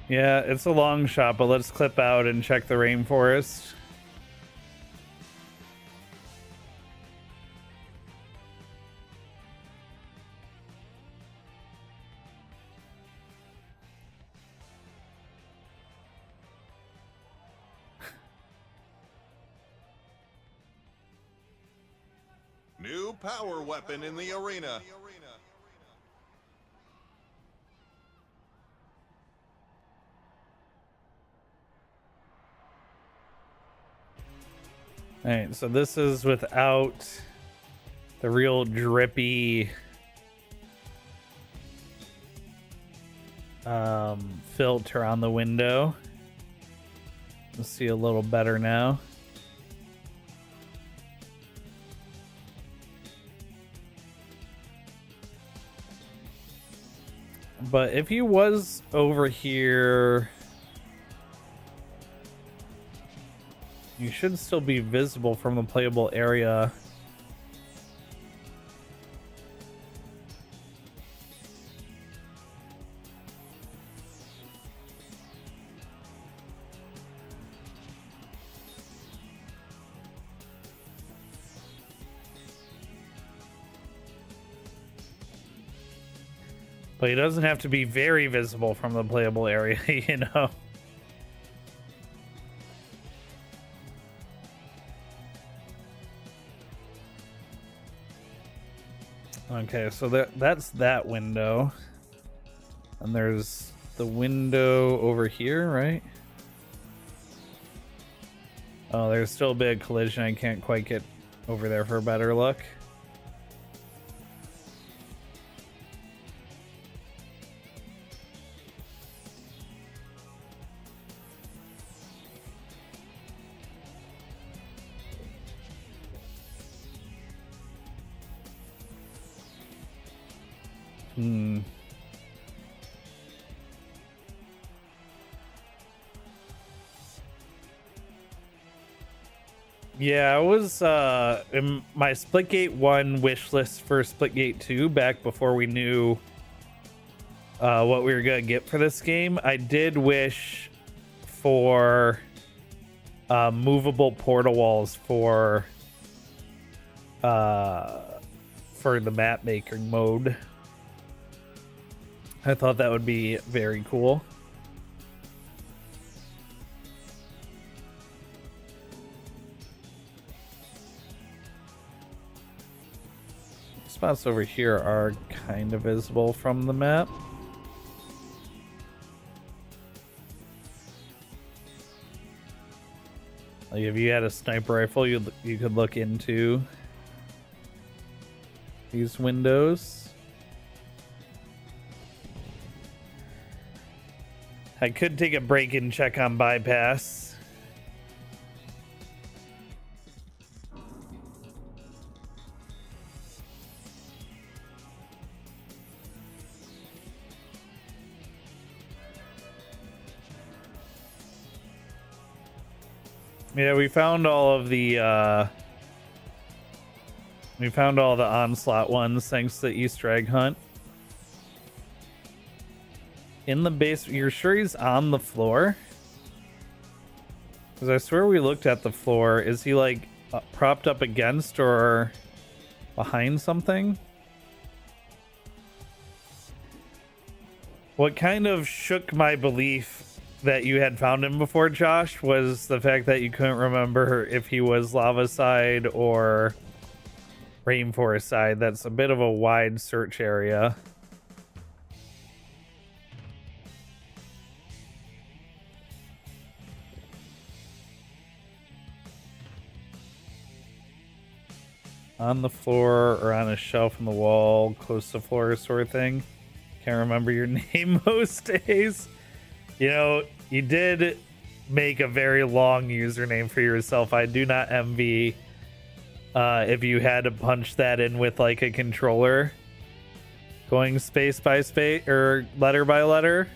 Yeah, it's a long shot, but let's clip out and check the rainforest. New power weapon in the arena. All right, so this is without the real drippy filter on the window. Let's see a little better now. But if he was over here, you should still be visible from the playable area. But he doesn't have to be very visible from the playable area, you know? Okay, so that's that window. And there's the window over here, right? Oh, there's still a big collision. I can't quite get over there for a better look. Yeah, I was in my Splitgate 1 wish list for Splitgate 2 back before we knew what we were going to get for this game. I did wish for movable portal walls for the map making mode. I thought that would be very cool. Spots over here are kind of visible from the map. Like if you had a sniper rifle, you could look into these windows. I could take a break and check on bypass. Yeah, we found all the onslaught ones thanks to the Easter egg hunt. In the base, you're sure he's on the floor? Because I swear we looked at the floor. Is he like propped up against or behind something? What kind of shook my belief that you had found him before, Josh, was the fact that you couldn't remember if he was lava side or rainforest side. That's a bit of a wide search area. On the floor or on a shelf in the wall, close to the floor sort of thing. Can't remember your name most days. You know, you did make a very long username for yourself. I do not envy if you had to punch that in with like a controller, going space by space or letter by letter.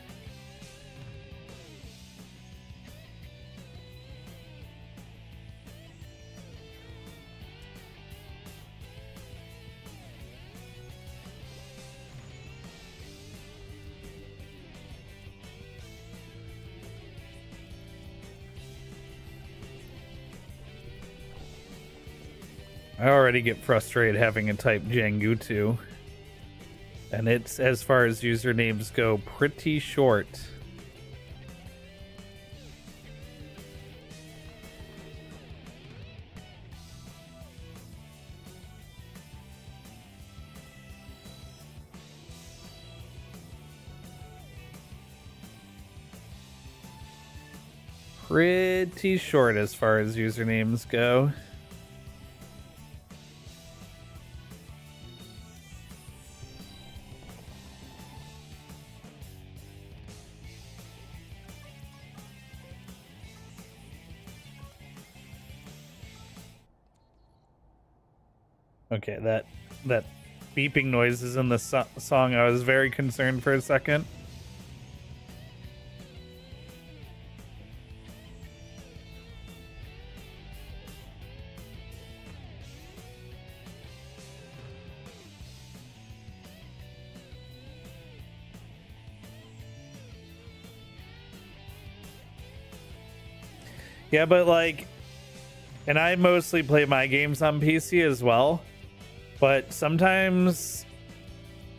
I already get frustrated having to type Jangutu. And it's, as far as usernames go, pretty short. Pretty short as far as usernames go. Okay, that beeping noise is in the song. I was very concerned for a second. Yeah, but like, and I mostly play my games on PC as well. But sometimes,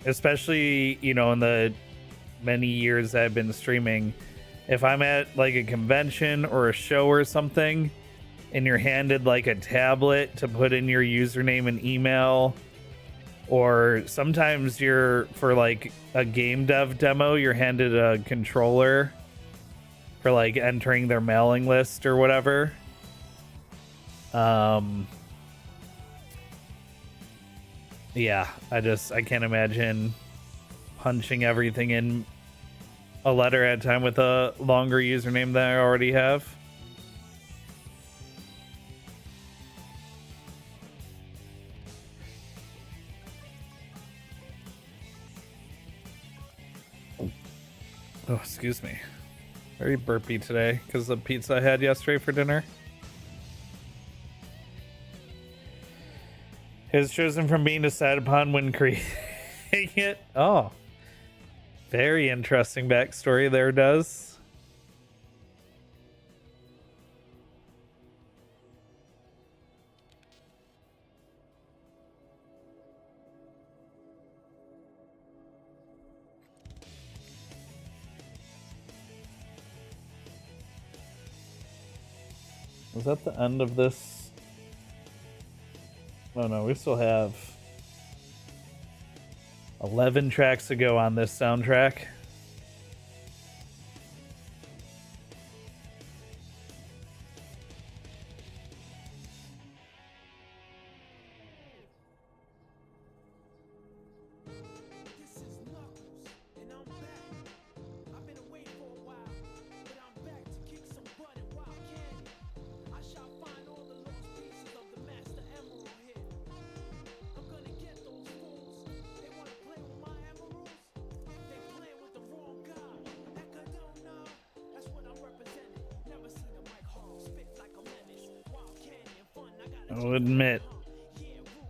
especially, you know, in the many years I've been streaming, if I'm at like a convention or a show or something, and you're handed like a tablet to put in your username and email, or sometimes you're, for like a game dev demo, you're handed a controller for like entering their mailing list or whatever. Yeah, I can't imagine punching everything in a letter at a time with a longer username than I already have. Oh, excuse me. Very burpy today because of the pizza I had yesterday for dinner. Is chosen from being decided upon when creating it. Oh, very interesting backstory there, does. Was that the end of this? Oh no, we still have 11 tracks to go on this soundtrack. I'll admit,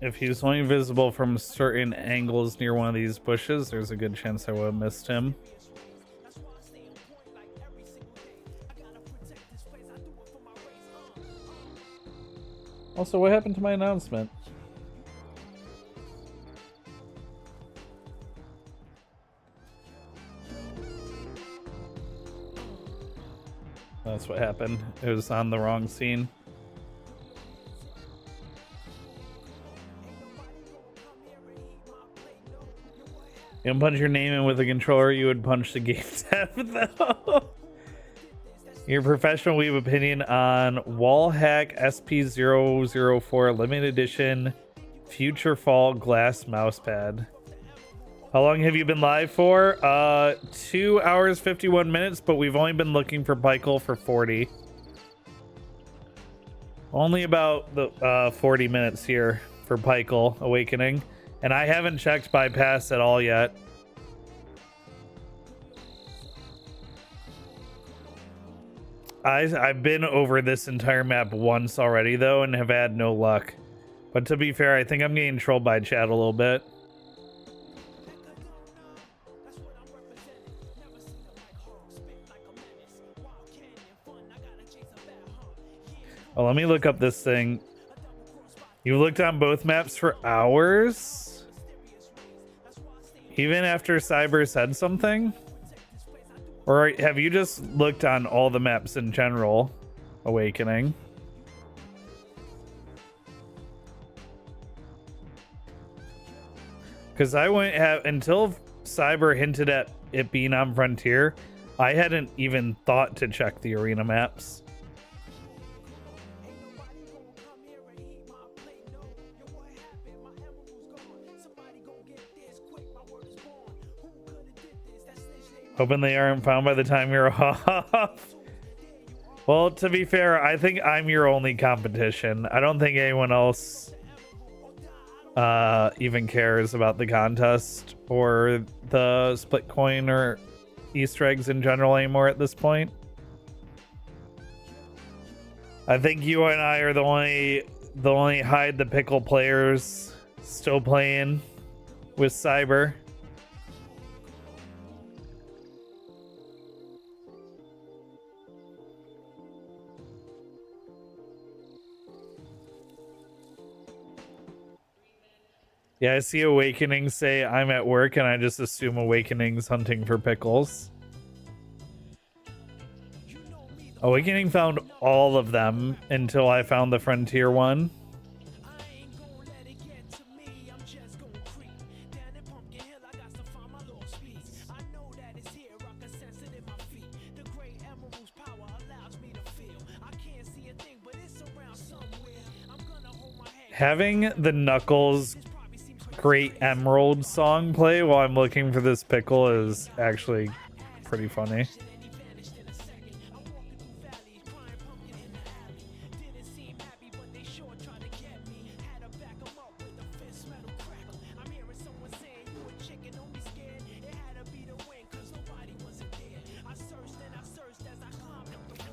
if he was only visible from certain angles near one of these bushes, there's a good chance I would have missed him. Also, what happened to my announcement? That's what happened. It was on the wrong scene. You don't punch your name in with a controller, you would punch the game tab though. Your professional weeb opinion on Wallhack SP004 limited edition Future Fall glass mousepad. How long have you been live for? 2 hours 51 minutes, but we've only been looking for Pykel for 40. Only about the 40 minutes here for Pykel Awakening, and I haven't checked bypass at all yet. I've been over this entire map once already though and have had no luck. But to be fair, I think I'm getting trolled by chat a little bit. Oh, let me look up this thing. You looked on both maps for hours? Even after Cyber said something? Or have you just looked on all the maps in general? Awakening. Because I wouldn't have, until Cyber hinted at it being on Frontier, I hadn't even thought to check the arena maps. Hoping they aren't found by the time you're off. Well, to be fair, I think I'm your only competition. I don't think anyone else even cares about the contest or the split coin or Easter eggs in general anymore at this point. I think you and I are the only hide the pickle players still playing with Cyber. Yeah, I see Awakening say I'm at work and I just assume Awakening's hunting for pickles. Awakening found all of them until I found the Frontier one. Having the Knuckles Great Emerald song play while I'm looking for this pickle is actually pretty funny.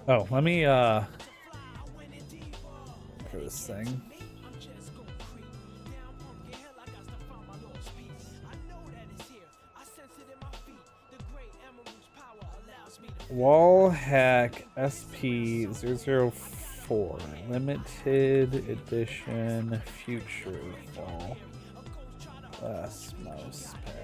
Oh, let me for this thing. Wallhack SP004 limited edition Future Fall glass mouse pad.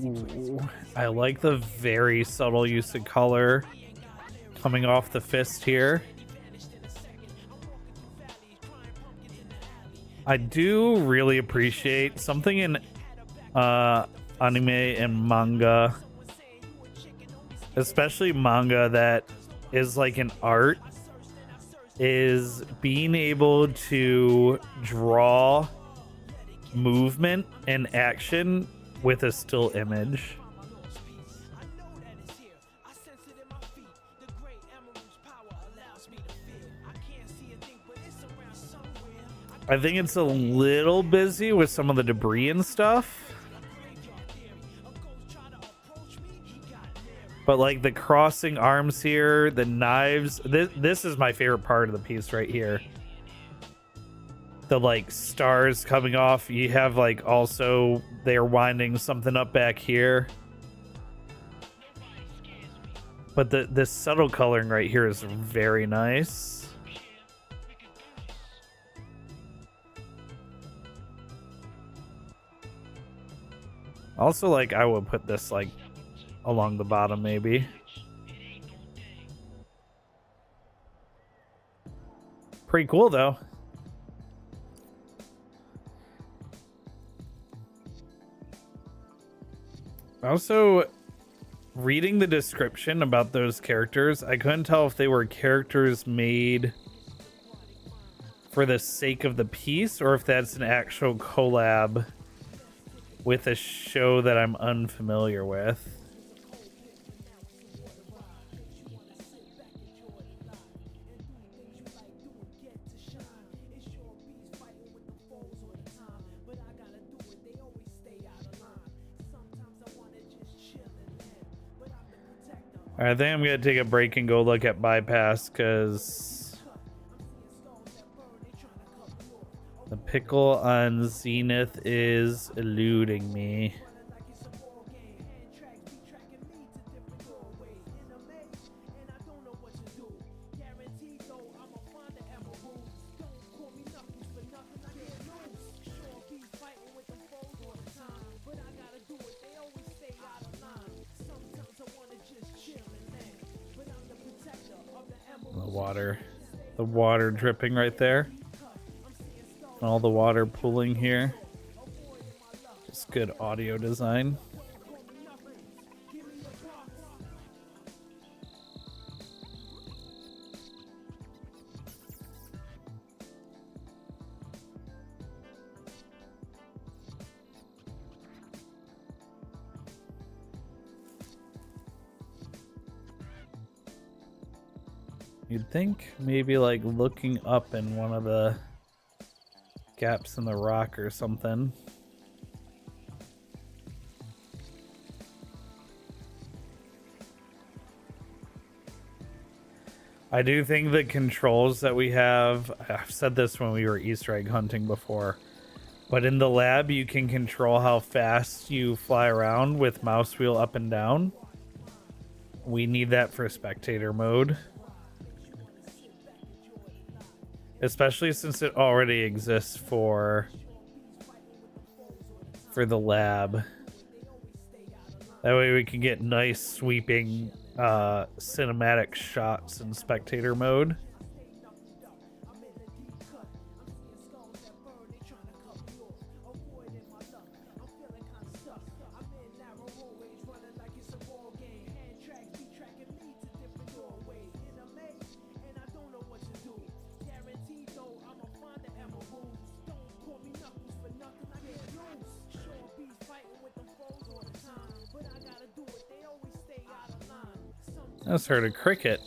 Ooh, I like the very subtle use of color coming off the fist here. I do really appreciate something in anime and manga, especially manga that is like an art, is being able to draw movement and action with a still image. I think it's a little busy with some of the debris and stuff. But like the crossing arms here, the knives, this is my favorite part of the piece right here. The like stars coming off. You have like also they're winding something up back here. But this subtle coloring right here is very nice. Also, like, I would put this like along the bottom maybe. Pretty cool though. Also, reading the description about those characters, I couldn't tell if they were characters made for the sake of the piece or if that's an actual collab with a show that I'm unfamiliar with. All right, I think I'm gonna take a break and go look at Bypass because the pickle on Zenith is eluding me. The water dripping right there. All the water pooling here. Just good audio design. You'd think maybe like looking up in one of the gaps in the rock or something. I do think the controls that we have, I've said this when we were Easter egg hunting before, but in the lab you can control how fast you fly around with mouse wheel up and down. We need that for spectator mode. Especially since it already exists for the lab. That way we can get nice sweeping cinematic shots in spectator mode. I just heard a cricket.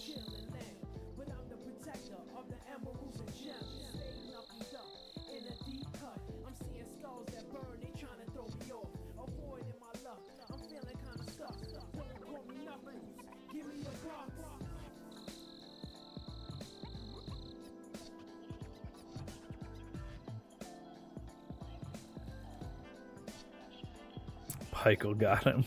Michael got him.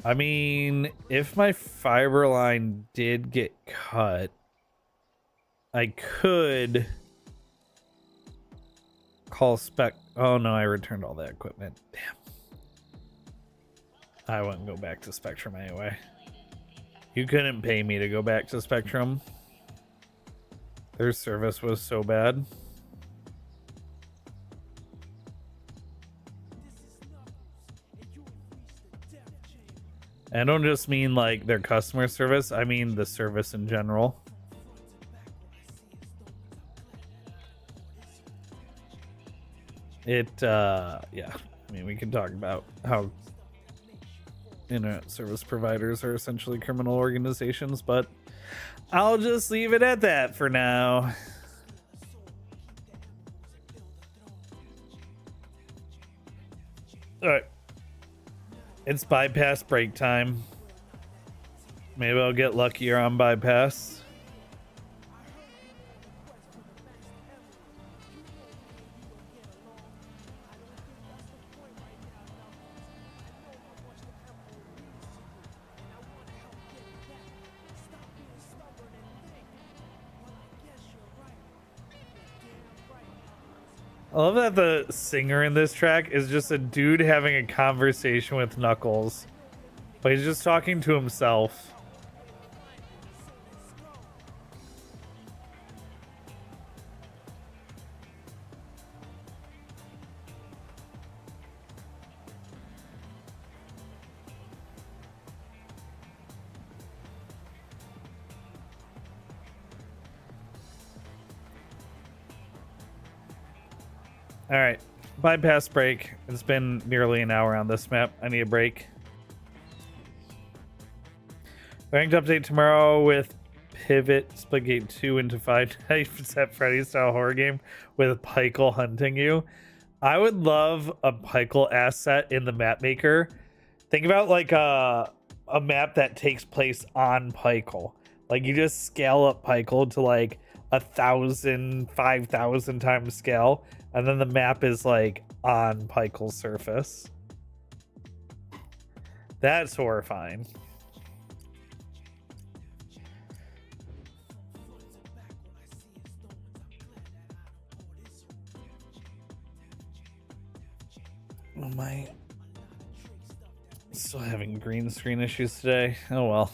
I mean, if my fiber line did get cut, I could call spec. Oh no, I returned all that equipment. Damn. I wouldn't go back to Spectrum anyway. You couldn't pay me to go back to Spectrum. Their service was so bad. I don't just mean like their customer service, I mean the service in general. Yeah, I mean, we can talk about how internet service providers are essentially criminal organizations, but I'll just leave it at that for now. All right, it's bypass break time. Maybe I'll get luckier on bypass. I love that the singer in this track is just a dude having a conversation with Knuckles, but he's just talking to himself. All right, bypass break. It's been nearly an hour on this map. I need a break. Ranked update tomorrow with pivot Splitgate 2 into 5 Nights at Freddy's style horror game with Pykel hunting you. I would love a Pykel asset in the map maker. Think about like a map that takes place on Pykel. Like you just scale up Pykel to like 1,000, 5,000 times scale, and then the map is like on Pykel's surface. That's horrifying. Oh my. Still having green screen issues today. Oh well.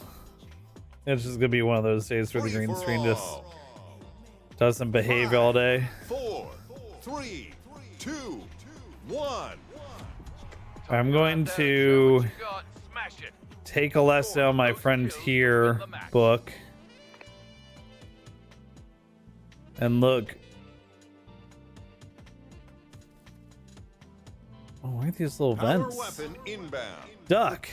It's just gonna be one of those days where the green screen just doesn't behave all day. 4, 3, 2, 1. I'm going to take a lesson on my Frontier book and look. Oh, where are these little Power vents? weapon inbound. Duck.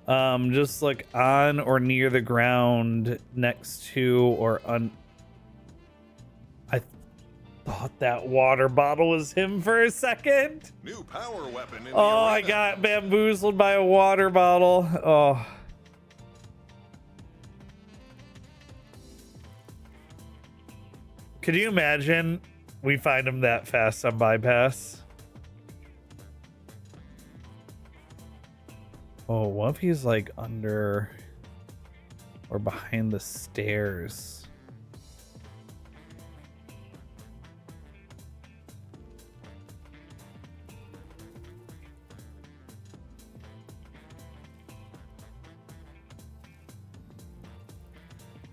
Just like on or near the ground next to or on. I thought that water bottle was him for a second. New power weapon in the Oh, I arena. got bamboozled by a water bottle. Oh. Could you imagine we find him that fast on bypass? Oh, what if he's like under or behind the stairs?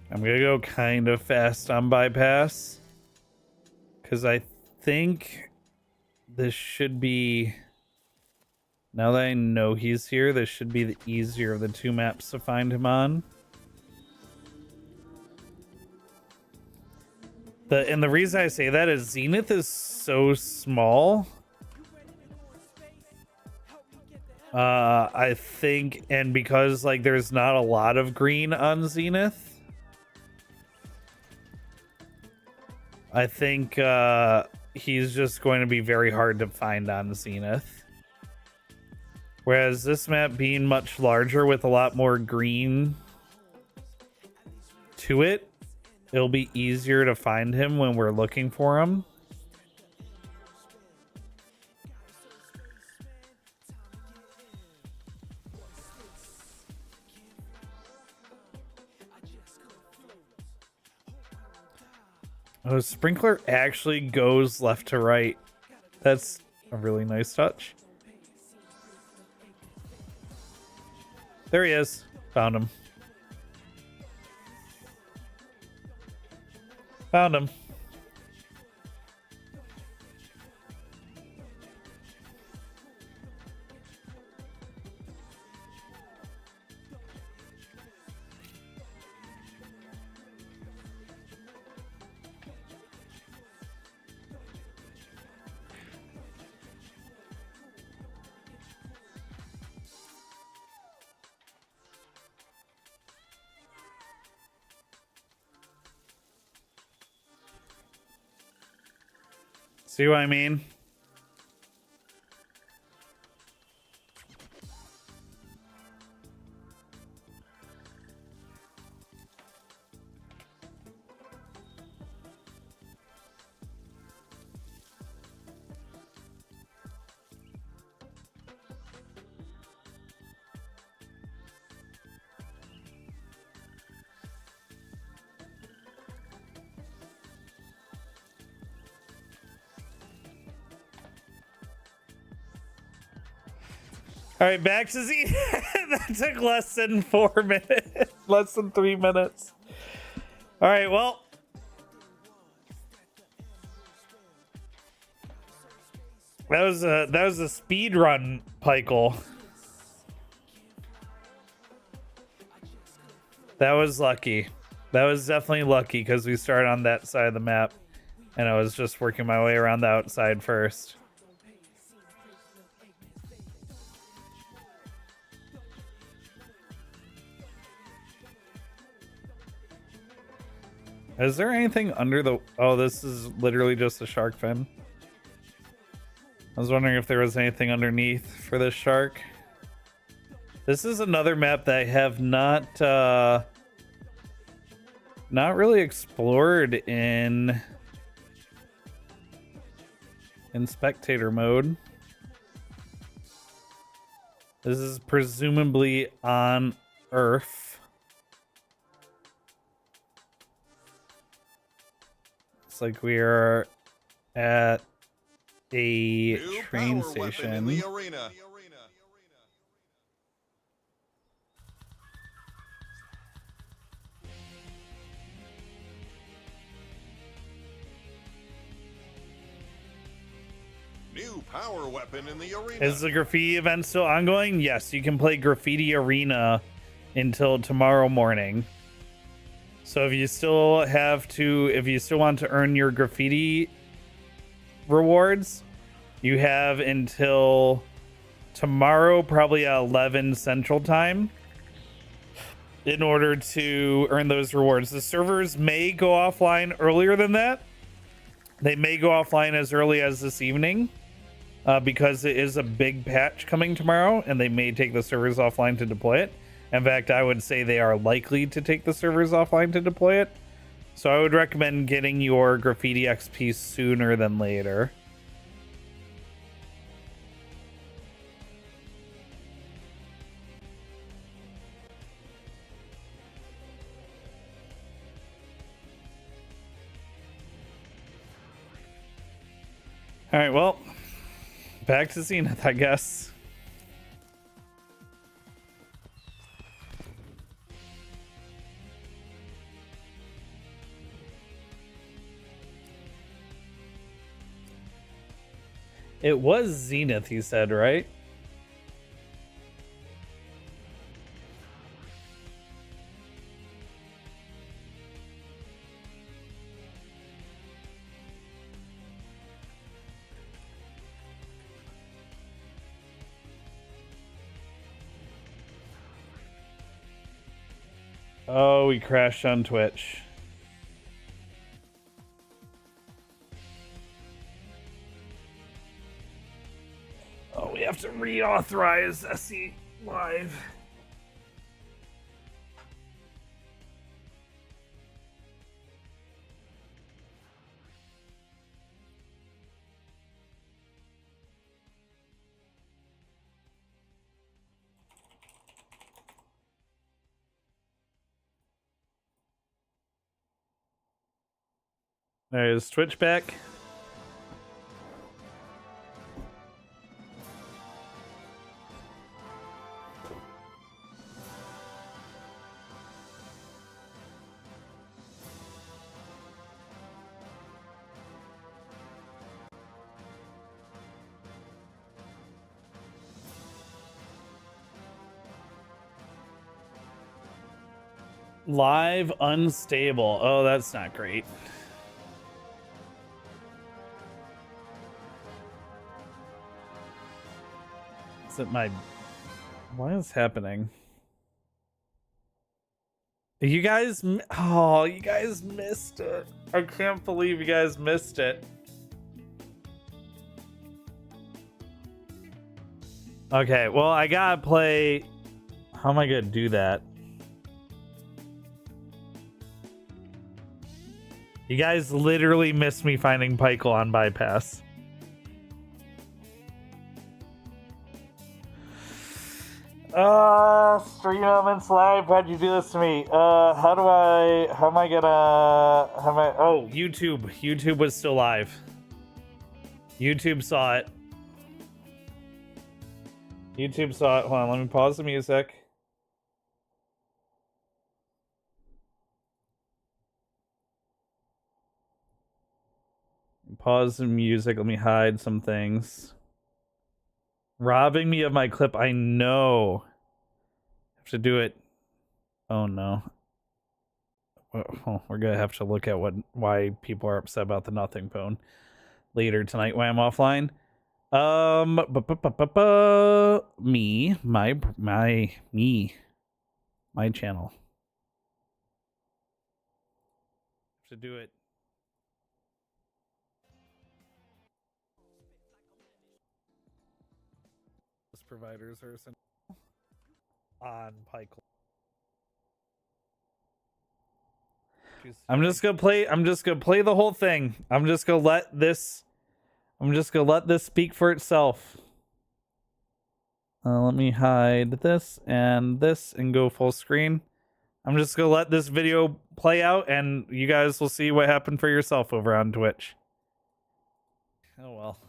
I'm gonna go kind of fast on bypass because I think this should be, now that I know he's here, this should be the easier of the two maps to find him on. And the reason I say that is Zenith is so small. I think, and because like there's not a lot of green on Zenith, I think he's just going to be very hard to find on Zenith. Whereas this map being much larger with a lot more green to it, it'll be easier to find him when we're looking for him. Oh, Sprinkler actually goes left to right. That's a really nice touch. There he is. Found him. Found him. See what I mean? All right, back to Z. That took less than 4 minutes, less than 3 minutes. All right, well, that was a speed run, Pikel. That was lucky. That was definitely lucky because we started on that side of the map, and I was just working my way around the outside first. Is there anything under the... Oh, this is literally just a shark fin. I was wondering if there was anything underneath for this shark. This is another map that I have not really explored in spectator mode. This is presumably on Earth. It's like we are at a New train power weapon station. in the arena. New power weapon in the arena. Is the graffiti event still ongoing? Yes, you can play Graffiti Arena until tomorrow morning. So if you still want to earn your graffiti rewards, you have until tomorrow, probably at 11 Central Time, in order to earn those rewards. The servers may go offline earlier than that. They may go offline as early as this evening, because it is a big patch coming tomorrow, and they may take the servers offline to deploy it. In fact, I would say they are likely to take the servers offline to deploy it. So I would recommend getting your graffiti XP sooner than later. All right, well, back to Zenith, I guess. It was Zenith, he said, right? Oh, we crashed on Twitch. Oh, we have to reauthorize SE Live. There's Twitch back. Live unstable. Oh, that's not great. Is it my... What is happening? You guys... Oh, you guys missed it. I can't believe you guys missed it. Okay, well, I gotta play. How am I gonna do that? You guys literally missed me finding Pykel on bypass. Stream elements live. Why'd you do this to me? How am I gonna, oh, YouTube. YouTube was still live. YouTube saw it. YouTube saw it. Hold on, let me pause the music. Pause the music. Let me hide some things. Robbing me of my clip. I know. Have to do it. Oh no. Well, we're gonna have to look at why people are upset about the nothing phone later tonight when I'm offline. My channel. Have to do it. Providers are on Pykel. I'm just gonna play the whole thing. I'm just gonna let this speak for itself. Let me hide this and go full screen. I'm just gonna let this video play out, and you guys will see what happened for yourself over on Twitch. Oh well.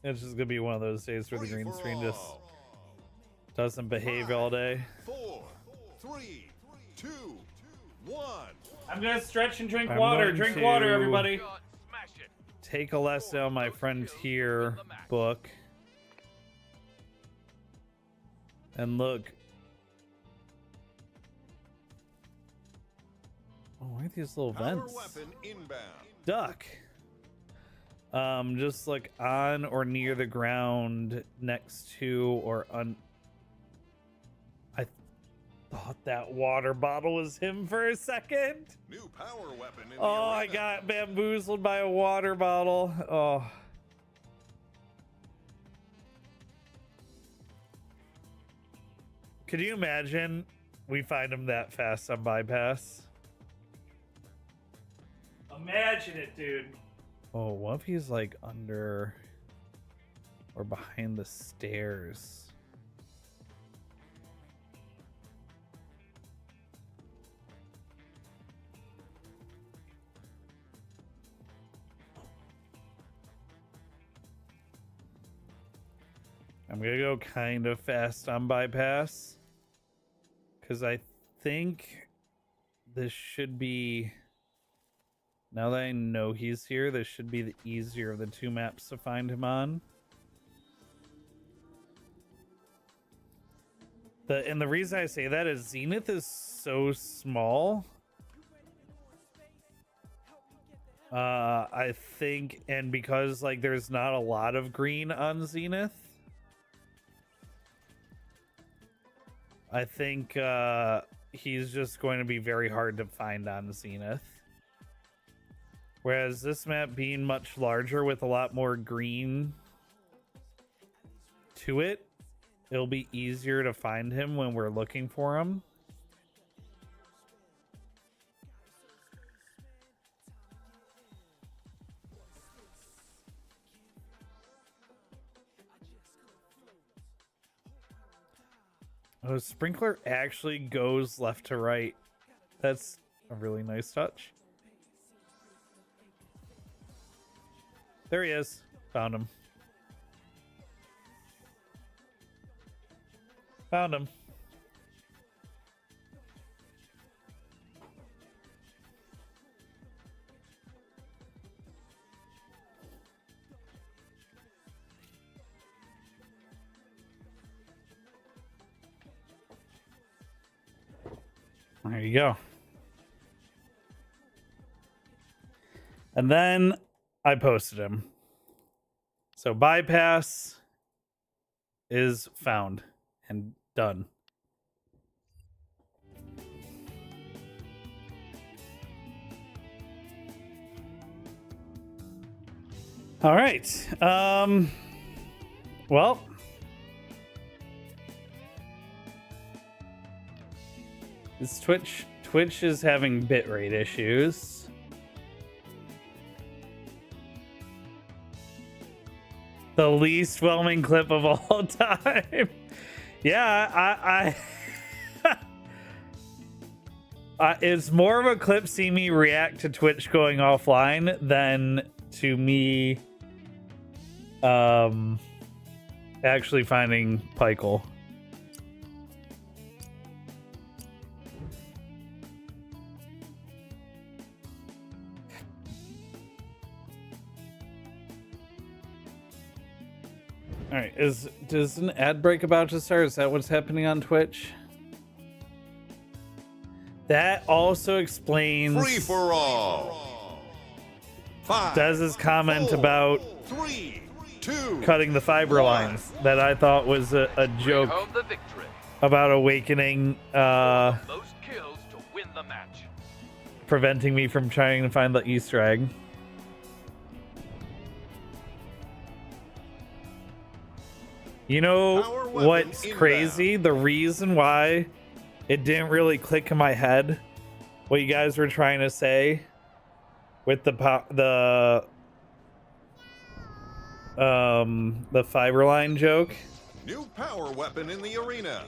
It's just gonna be one of those days where the green screen just doesn't behave all day. 4, 3, 2, 1. I'm gonna stretch and drink water. Drink water, everybody. Take a lesson on my Frontier book. And look. Oh, why are these little vents? Weapon inbound. Duck. Just like on or near the ground next to or on. I thought that water bottle was him for a second. New power weapon in the I arena. got bamboozled by a water bottle. Oh. Could you imagine we find him that fast on bypass? Imagine it, dude. Oh, what if he's like under or behind the stairs? I'm gonna go kind of fast on bypass because I think this should be. Now that I know he's here, this should be the easier of the two maps to find him on. And the reason I say that is Zenith is so small. I think, and because like there's not a lot of green on Zenith, I think he's just going to be very hard to find on Zenith. Whereas this map being much larger with a lot more green to it, it'll be easier to find him when we're looking for him. Oh, Sprinkler actually goes left to right. That's a really nice touch. There he is. Found him. Found him. There you go. And then I posted him. So bypass is found and done. All right. Well, Is Twitch is having bitrate issues. The least whelming clip of all time. Yeah, it's more of a clip seeing me react to Twitch going offline than to me actually finding Pikel. All right, does an ad break about to start? Is that what's happening on Twitch? That also explains Free for all. 5, Dez's comment 4, about 3, 2, cutting the fiber 1. lines that I thought was a joke Home the victory. about awakening, Most kills to win the match. preventing me from trying to find the Easter egg. You know Power weapon what's inbound. crazy? The reason why it didn't really click in my head what you guys were trying to say with the fiber line joke. New power weapon in the arena.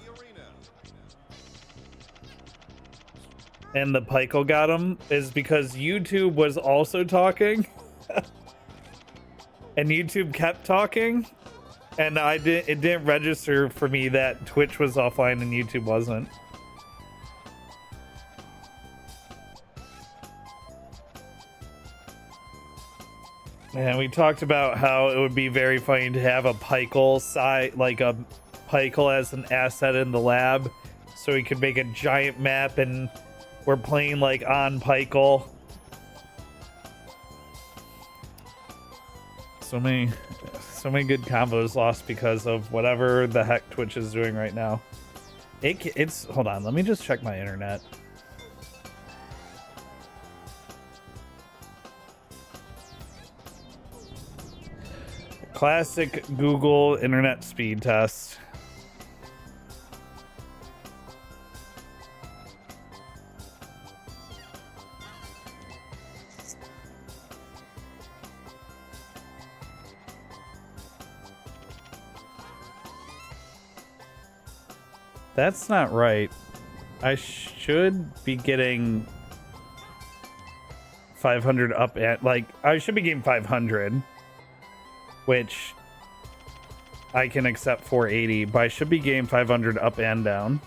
And the Pikel got him is because YouTube was also talking. And YouTube kept talking. And it didn't register for me that Twitch was offline and YouTube wasn't. And we talked about how it would be very funny to have a Pikel site, like a Pikel as an asset in the lab, so we could make a giant map and we're playing like on Pikel. So many good combos lost because of whatever the heck Twitch is doing right now. It's hold on, let me just check my internet. Classic Google internet speed test. That's not right. I should be getting 500 up at, like, I should be getting 500, which I can accept 480, but I should be getting 500 up and down.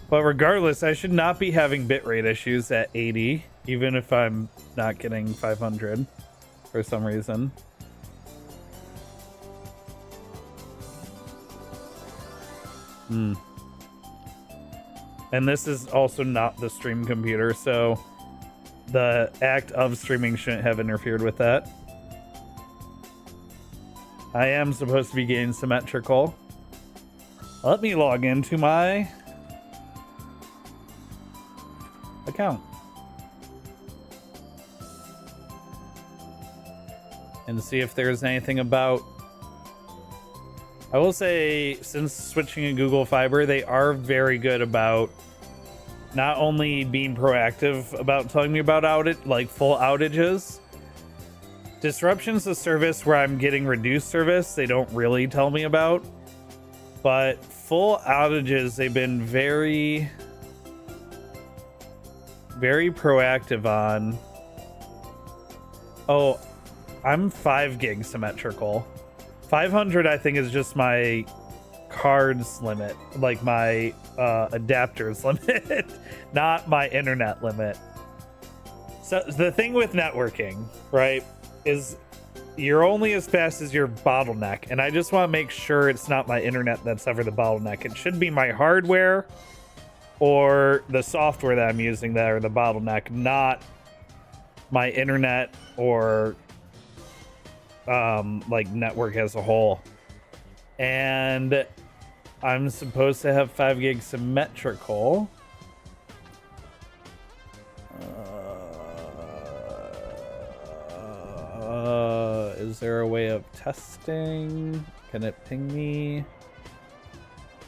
But regardless, I should not be having bitrate issues at 80, even if I'm not getting 500 for some reason. And this is also not the stream computer, so the act of streaming shouldn't have interfered with that. I am supposed to be getting symmetrical. Let me log into my account and see if there's anything about. I will say, since switching to Google Fiber, they are very good about not only being proactive about telling me about full outages. Disruptions to service where I'm getting reduced service, they don't really tell me about. But full outages, they've been very, very proactive on. Oh, I'm 5 gig symmetrical. 500, I think, is just my cards limit, like my adapters limit, not my internet limit. So the thing with networking, right, is you're only as fast as your bottleneck, and I just want to make sure it's not my internet that's ever the bottleneck. It should be my hardware or the software that I'm using that are the bottleneck, not my internet or like network as a whole. And I'm supposed to have 5 gig symmetrical. Is there a way of testing? Can it ping me?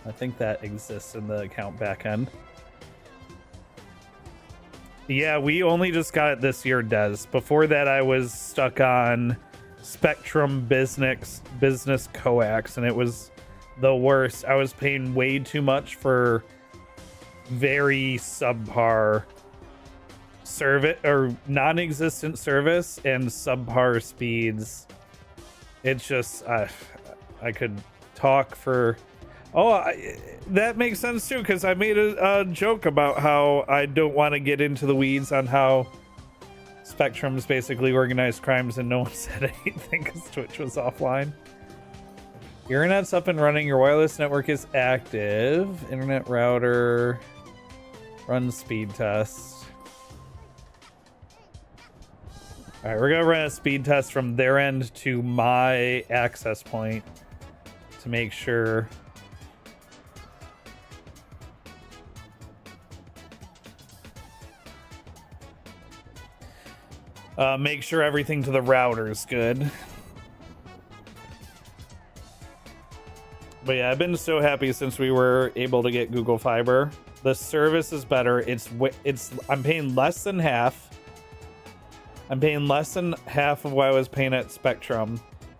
I think that exists in the account backend. Yeah, we only just got it this year, Des. Before that, I was stuck on Spectrum Business Coax, and it was the worst. I was paying way too much for very subpar service or non-existent service and subpar speeds. It's just I could talk for that makes sense too, because I made a joke about how I don't want to get into the weeds on how Spectrum's basically organized crimes and no one said anything because Twitch was offline. Your internet's up and running, your wireless network is active, internet router, run speed test. All right, we're gonna run a speed test from their end to my access point to make sure. Make sure everything to the router is good. But yeah, I've been so happy since we were able to get Google Fiber. The service is better. I'm paying less than half. I'm paying less than half of what I was paying at Spectrum,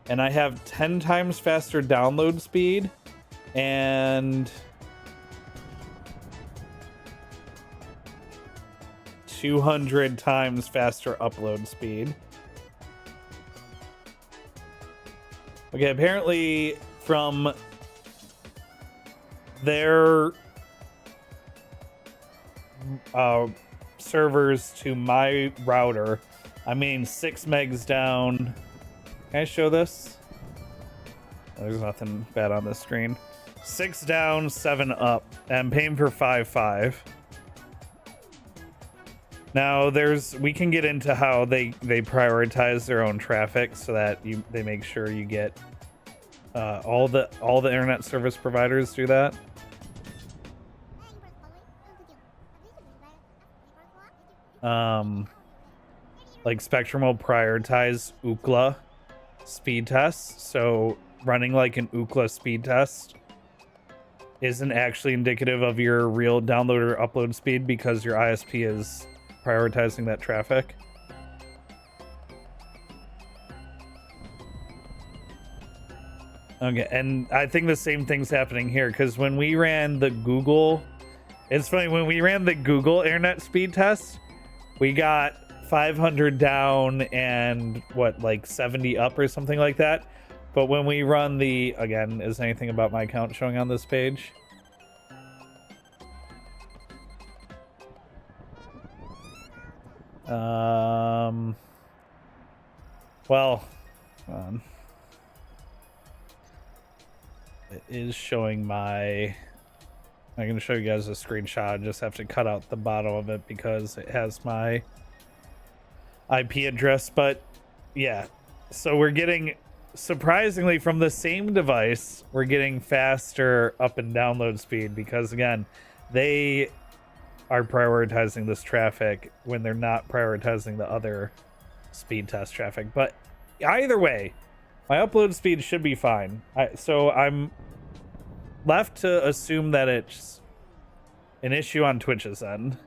and I have 10 times faster download speed and 200 times faster upload speed. Okay, apparently from their servers to my router, I'm getting 6 megs down. Can I show this? There's nothing bad on this screen. 6 down, 7 up. I'm paying for 5.5. Now we can get into how they prioritize their own traffic so that they make sure you get all the internet service providers do that. Like Spectrum will prioritize Ookla speed tests, so running like an Ookla speed test isn't actually indicative of your real download or upload speed because your ISP is prioritizing that traffic. Okay, and I think the same thing's happening here because when we ran the Google, it's funny, when we ran the Google internet speed test, we got 500 down and like 70 up or something like that. But when we run the, again, is anything about my account showing on this page? Well, it is showing my, I'm going to show you guys a screenshot. I just have to cut out the bottom of it because it has my IP address. But yeah, so we're getting, surprisingly, from the same device, we're getting faster up and download speed because, again, they are prioritizing this traffic when they're not prioritizing the other speed test traffic. But either way, my upload speed should be fine. So I'm left to assume that it's an issue on Twitch's end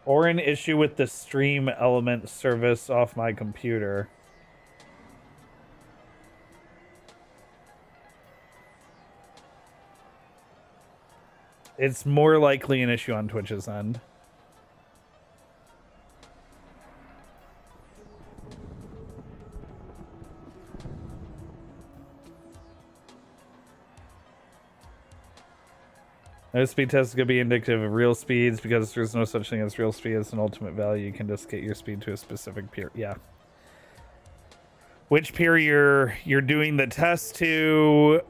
or an issue with the stream element service off my computer. It's more likely an issue on Twitch's end. No speed test is going to be indicative of real speeds because there's no such thing as real speed as an ultimate value. You can just get your speed to a specific peer. Yeah. Which peer you're doing the test to,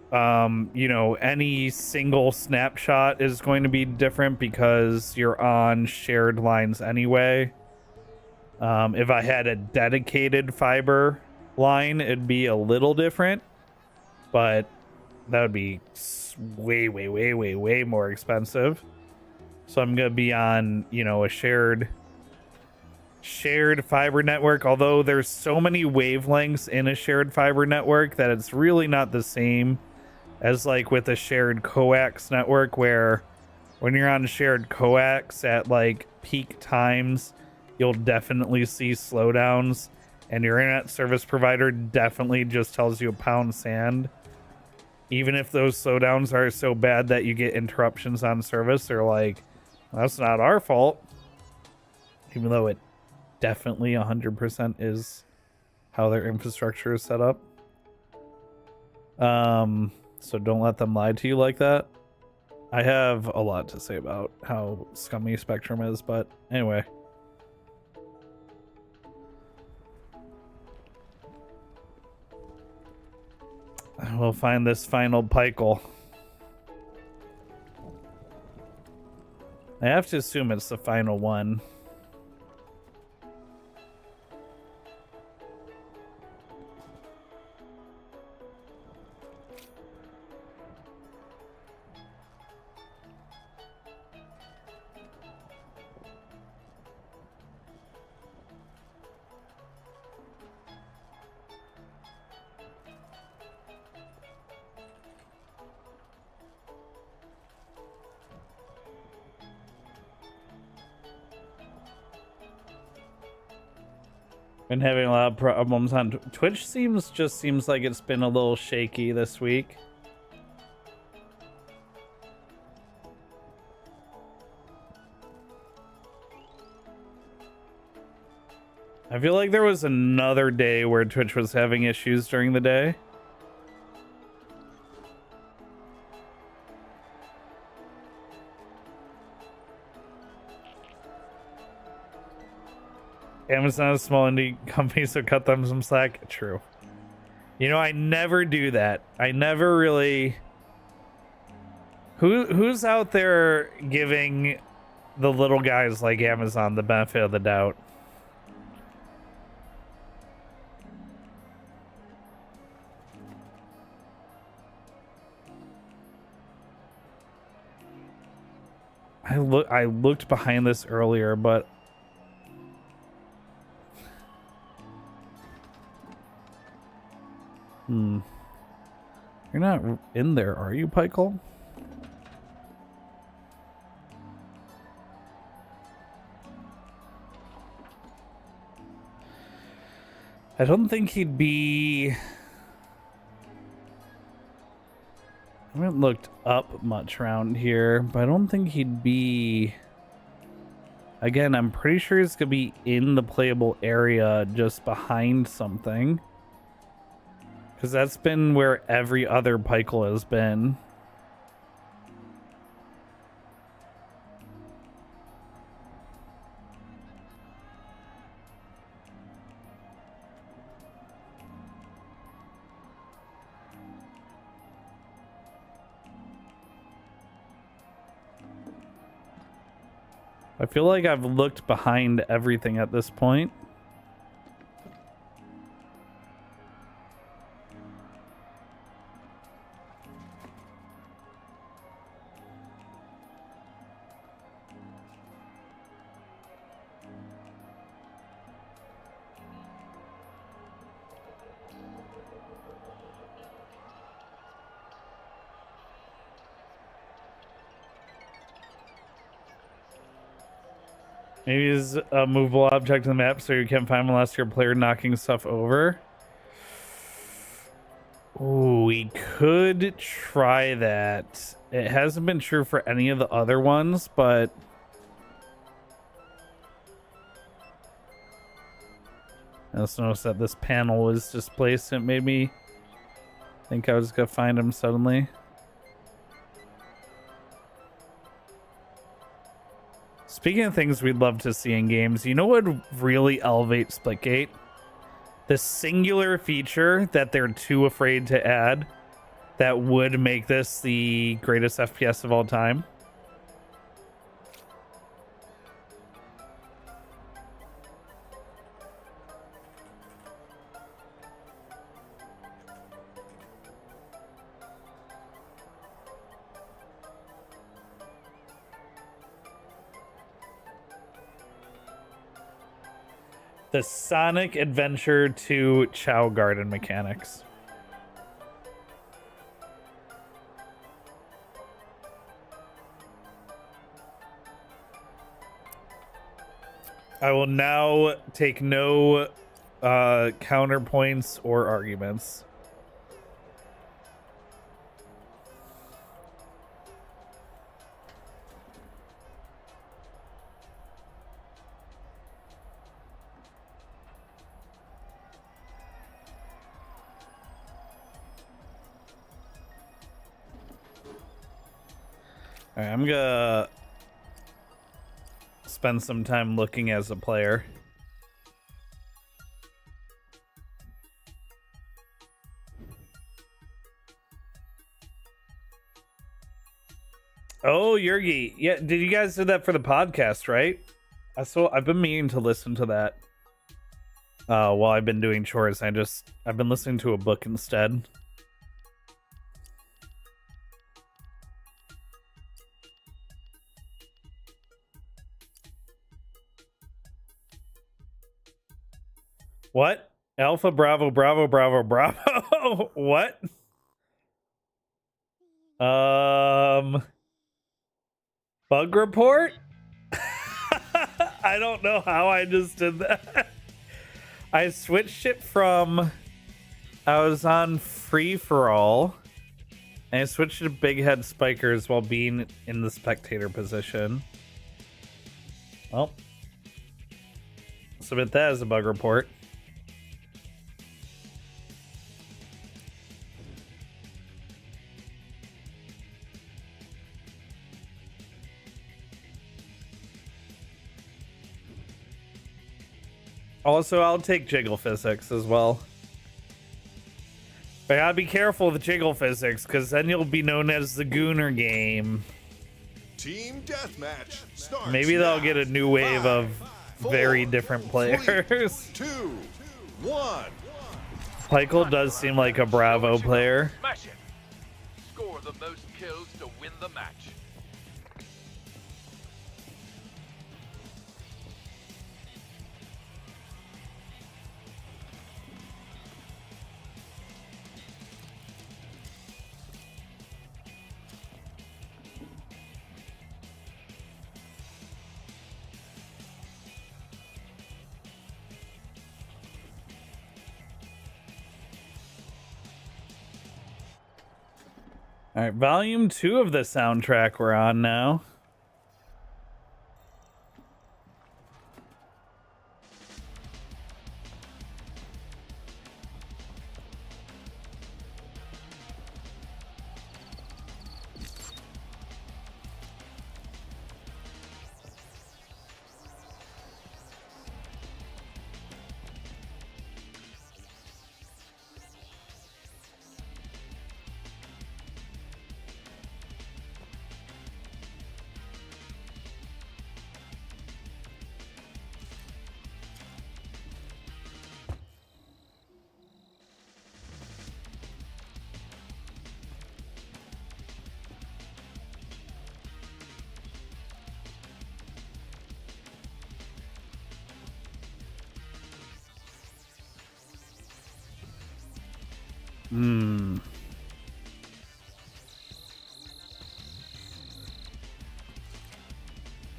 you know, any single snapshot is going to be different because you're on shared lines anyway. If I had a dedicated fiber line, it'd be a little different, but that would be way more expensive. So I'm gonna be on, you know, a shared fiber network, although there's so many wavelengths in a shared fiber network that it's really not the same as like with a shared coax network, where when you're on shared coax at like peak times, you'll definitely see slowdowns, and your internet service provider definitely just tells you pound sand. Even if those slowdowns are so bad that you get interruptions on service, they're like, that's not our fault. Even though it definitely 100% is how their infrastructure is set up. So don't let them lie to you like that. I have a lot to say about how scummy Spectrum is, but anyway. We'll find this final Pikel. I have to assume it's the final one. Been having a lot of problems on Twitch. Seems like it's been a little shaky this week. I feel like there was another day where Twitch was having issues during the day. Amazon is a small indie company, so cut them some slack. True. You know, I never do that. I never really... Who's out there giving the little guys like Amazon the benefit of the doubt? I looked behind this earlier, but you're not in there, are you, Pikel? I don't think he'd be... I haven't looked up much around here, but I don't think he'd be... Again, I'm pretty sure he's gonna be in the playable area just behind something. Because that's been where every other Pikel has been. I feel like I've looked behind everything at this point. Maybe it's a movable object on the map so you can't find them unless you're a player knocking stuff over. Ooh, we could try that. It hasn't been true for any of the other ones, but... I just noticed that this panel was displaced and it made me think I was gonna find him suddenly. Speaking of things we'd love to see in games, you know what would really elevate Splitgate? The singular feature that they're too afraid to add that would make this the greatest FPS of all time. The Sonic Adventure 2 Chow Garden mechanics. I will now take no counterpoints or arguments. All right, I'm gonna spend some time looking as a player. Oh, Yurgi. Yeah, did you guys do that for the podcast, right? I've been meaning to listen to that while I've been doing chores. I've been listening to a book instead. What? Alpha Bravo Bravo Bravo Bravo. What? Bug report? I don't know how I just did that. I switched it from I was on free for all and I switched to big head spikers while being in the spectator position. Well, submit that as a bug report. Also, I'll take jiggle physics as well. But I gotta be careful with jiggle physics, because then you'll be known as the Gooner game. Team deathmatch starts. Maybe they'll now. get a new wave 5, of 4, very different players. 3, 2, 1. Michael does seem like a Bravo player. Smash it. Score the most kills to win the match. All right, volume 2 of the soundtrack we're on now.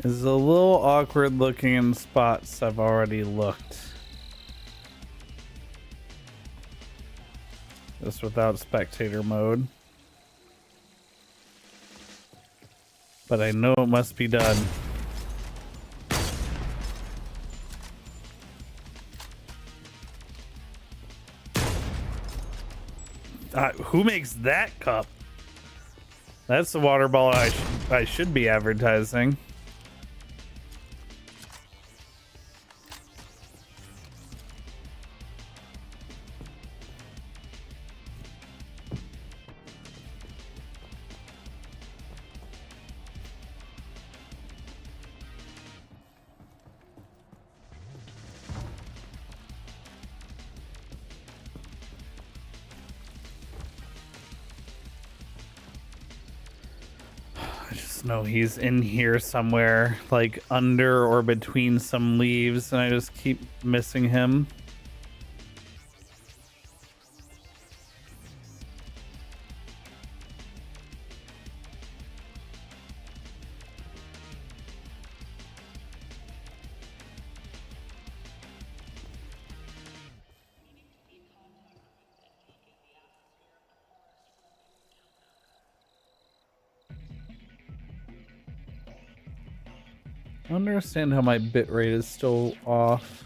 Is a little awkward looking in spots I've already looked. Just without spectator mode. But I know it must be done. Who makes that cup? That's the water ball I should be advertising. No, he's in here somewhere, like under or between some leaves, and I just keep missing him. I don't understand how my bitrate is still off.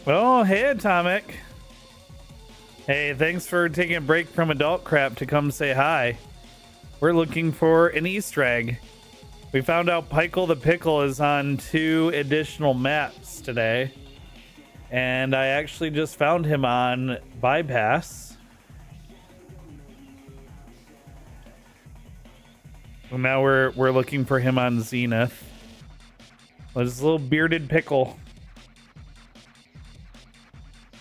Oh, hey, Atomic. Hey, thanks for taking a break from adult crap to come say hi. We're looking for an Easter egg. We found out Pickle the Pickle is on 2 additional maps today. And I actually just found him on Bypass. And now we're looking for him on Zenith. Well, this little bearded pickle.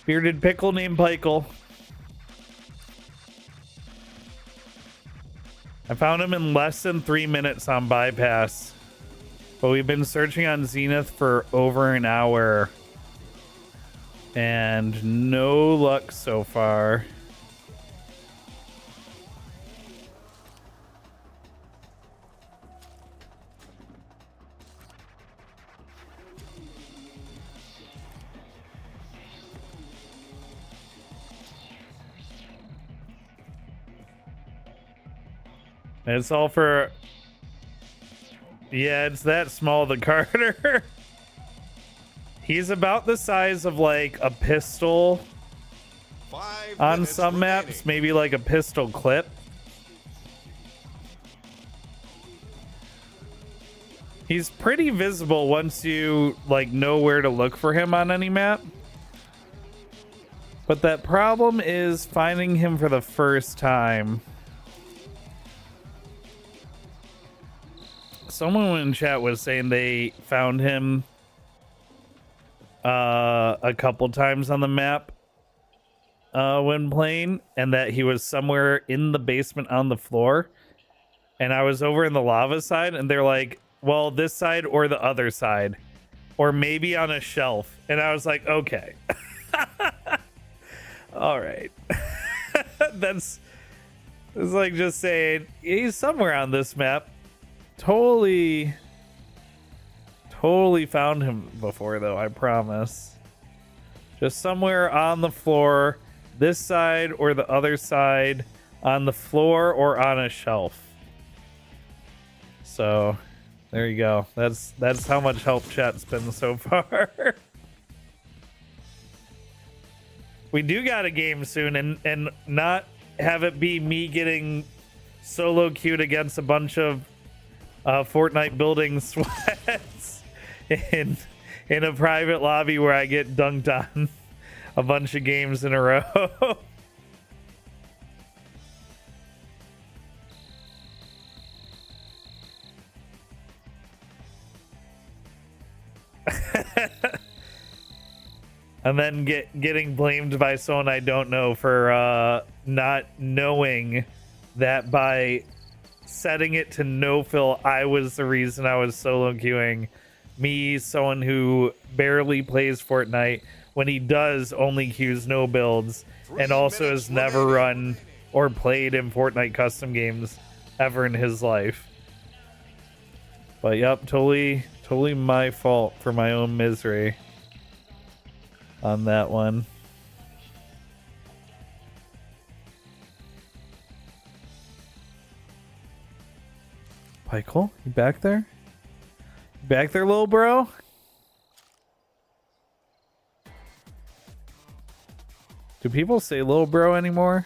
Bearded pickle named Pickle. I found him in less than 3 minutes on Bypass. But we've been searching on Zenith for over an hour. And no luck so far. It's all for... Yeah, it's that small, the Carter. He's about the size of like a pistol 5 on minutes some remaining. maps, maybe like a pistol clip. He's pretty visible once you like know where to look for him on any map. But that problem is finding him for the first time. Someone in chat was saying they found him a couple times on the map when playing, and that he was somewhere in the basement on the floor, and I was over in the lava side, and they're like, well, this side or the other side, or maybe on a shelf, and I was like, okay. All right. That's like just saying he's somewhere on this map. Totally found him before, though, I promise. Just somewhere on the floor, this side or the other side, on the floor or on a shelf. So there you go. That's how much help chat's been so far. We do got a game soon, and not have it be me getting solo queued against a bunch of Fortnite building sweats in a private lobby where I get dunked on a bunch of games in a row. And then getting blamed by someone I don't know for not knowing that by setting it to no fill, I was the reason I was solo queuing. Me, someone who barely plays Fortnite, when he does only queues no builds, and also has never run or played in Fortnite custom games ever in his life. But yep, totally my fault for my own misery on that one. Michael, you back there? Back there, little bro? Do people say little bro anymore?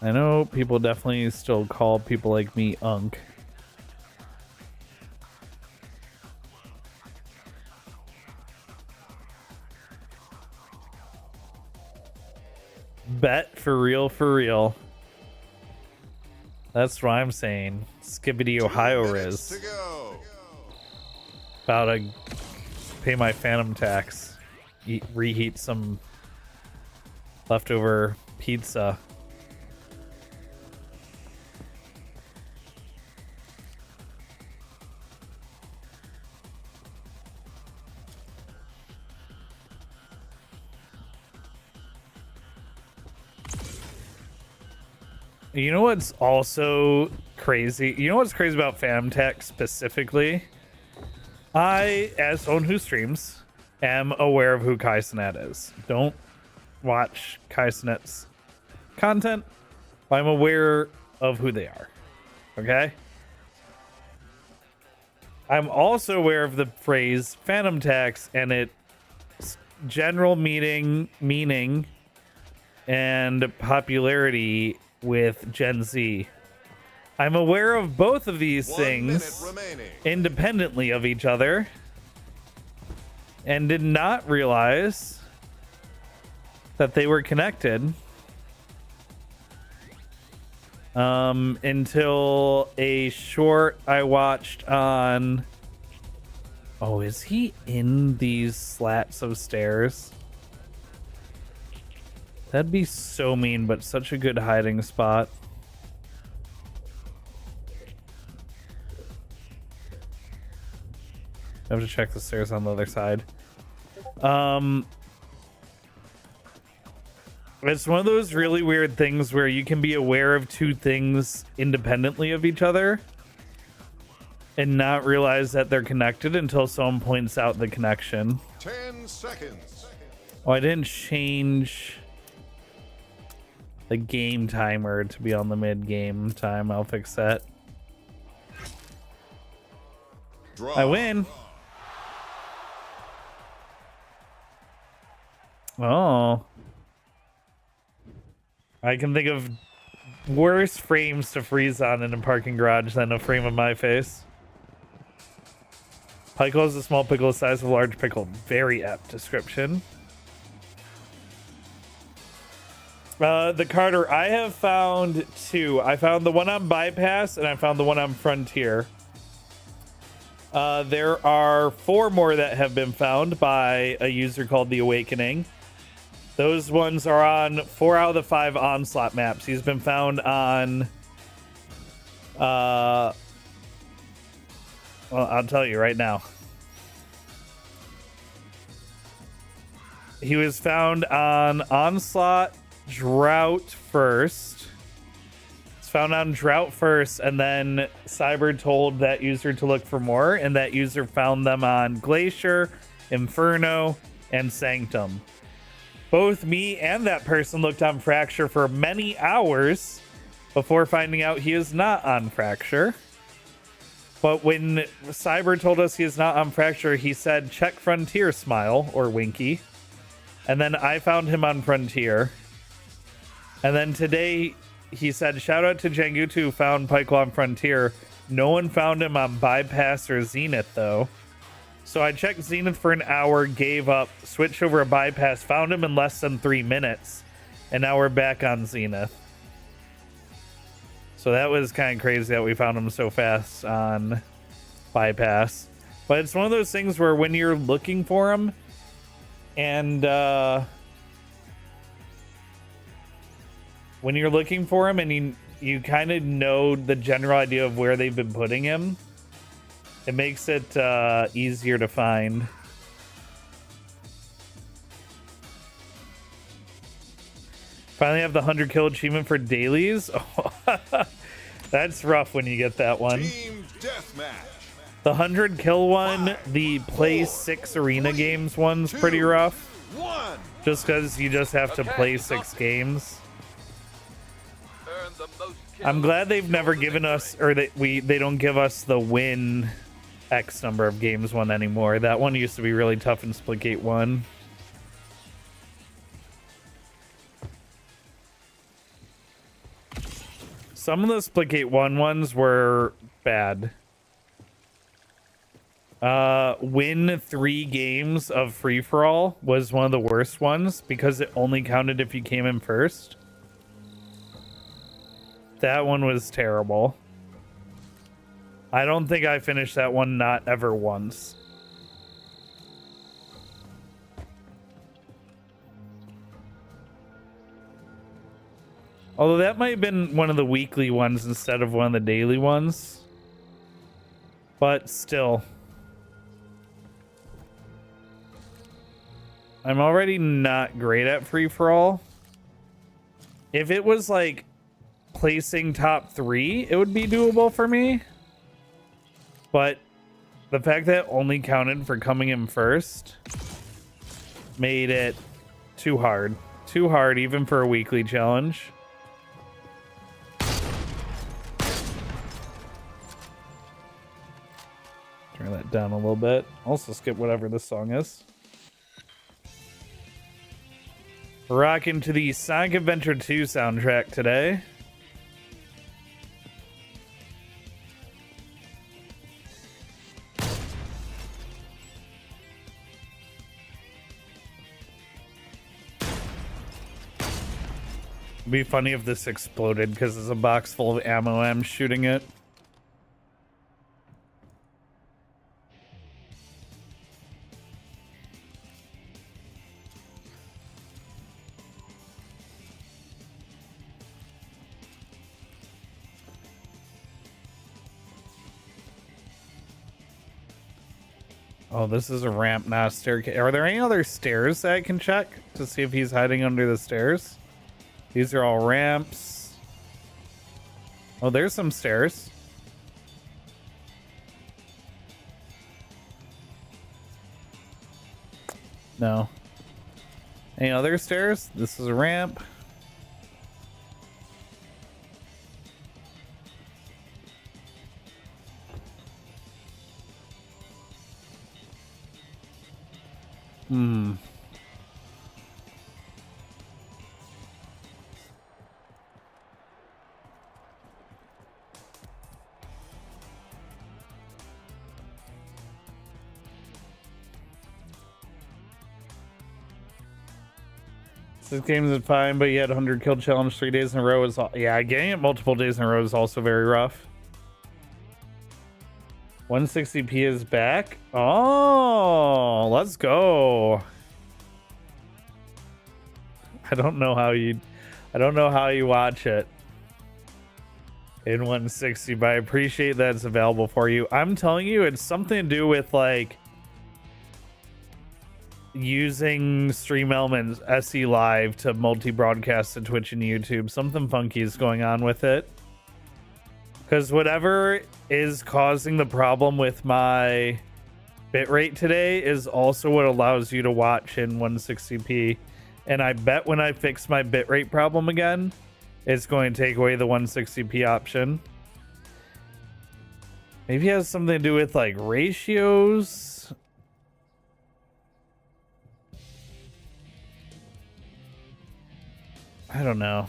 I know people definitely still call people like me Unk. Bet for real. That's what I'm saying. Skibbity Ohio 2 minutes Riz. to go. About to pay my phantom tax. Reheat some leftover pizza. You know what's also crazy? You know what's crazy about Phantom Tech specifically? I, as someone who streams, am aware of who Kai Cenat is. Don't watch Kai Cenat's content, but I'm aware of who they are. Okay? I'm also aware of the phrase Phantom Tax and its general meaning and popularity with Gen Z. I'm aware of both of these 1 things minute remaining. independently of each other and did not realize that they were connected until a short I watched on... Oh, is he in these slats of stairs? That'd be so mean, but such a good hiding spot. I have to check the stairs on the other side. It's one of those really weird things where you can be aware of two things independently of each other and not realize that they're connected until someone points out the connection. 10 seconds. Oh, I didn't change the game timer to be on the mid-game time. I'll fix that. Draw. I win. Oh. I can think of worse frames to freeze on in a parking garage than a frame of my face. Pickle is a small pickle the size of a large pickle. Very apt description. The Carter, I have found two. I found the one on Bypass and I found the one on Frontier. There are 4 more that have been found by a user called The Awakening. Those ones are on 4 out of the 5 Onslaught maps. He's been found on... well, I'll tell you right now. He was found on Onslaught, Drought first. It's found on Drought first, and then Cyber told that user to look for more, and that user found them on Glacier, Inferno, and Sanctum. Both me and that person looked on Fracture for many hours before finding out he is not on Fracture. But when Cyber told us he is not on Fracture, he said, check Frontier, smile, or winky. And then I found him on Frontier. And then today he said, shout out to Jangutu who found Pykel on Frontier. No one found him on Bypass or Zenith, though. So I checked Zenith for an hour, gave up, switched over a Bypass, found him in less than 3 minutes, and now we're back on Zenith. So that was kind of crazy that we found him so fast on Bypass. But it's one of those things where when you're looking for him, and when you're looking for him and you kind of know the general idea of where they've been putting him, it makes it easier to find. Finally have the 100 kill achievement for dailies. Oh, that's rough when you get that one. Team deathmatch. The 100 kill one, the play 6 arena games one's pretty rough. 1. Just because you just have to play 6 games. Earn the most kills. I'm glad they've never given us, or they don't give us the win X number of games one anymore. That one used to be really tough in Splitgate 1. Some of the Splitgate 1 ones were bad. Win 3 games of free-for-all was one of the worst ones because it only counted if you came in first. That one was terrible. I don't think I finished that one not ever once. Although that might have been one of the weekly ones instead of one of the daily ones. But still. I'm already not great at free-for-all. If it was like placing top 3, it would be doable for me. But the fact that it only counted for coming in first made it too hard. Too hard even for a weekly challenge. Turn that down a little bit. Also skip whatever this song is. We're rocking to the Sonic Adventure 2 soundtrack today. It'd be funny if this exploded because there's a box full of ammo and I'm shooting it. Oh, this is a ramp, not a staircase. Are there any other stairs that I can check to see if he's hiding under the stairs? These are all ramps. Oh, there's some stairs. No. Any other stairs? This is a ramp. This game is fine, but you had 100 kill challenge 3 days in a row is yeah, getting it multiple days in a row is also very rough. 160p is back. Oh, let's go. I don't know how you watch it in 160, but I appreciate that it's available for you. I'm telling you, it's something to do with like using Stream Elements SE Live to multi-broadcast to Twitch and YouTube. Something funky is going on with it. Because whatever is causing the problem with my bitrate today is also what allows you to watch in 160p. And I bet when I fix my bitrate problem again, it's going to take away the 160p option. Maybe it has something to do with like ratios. I don't know.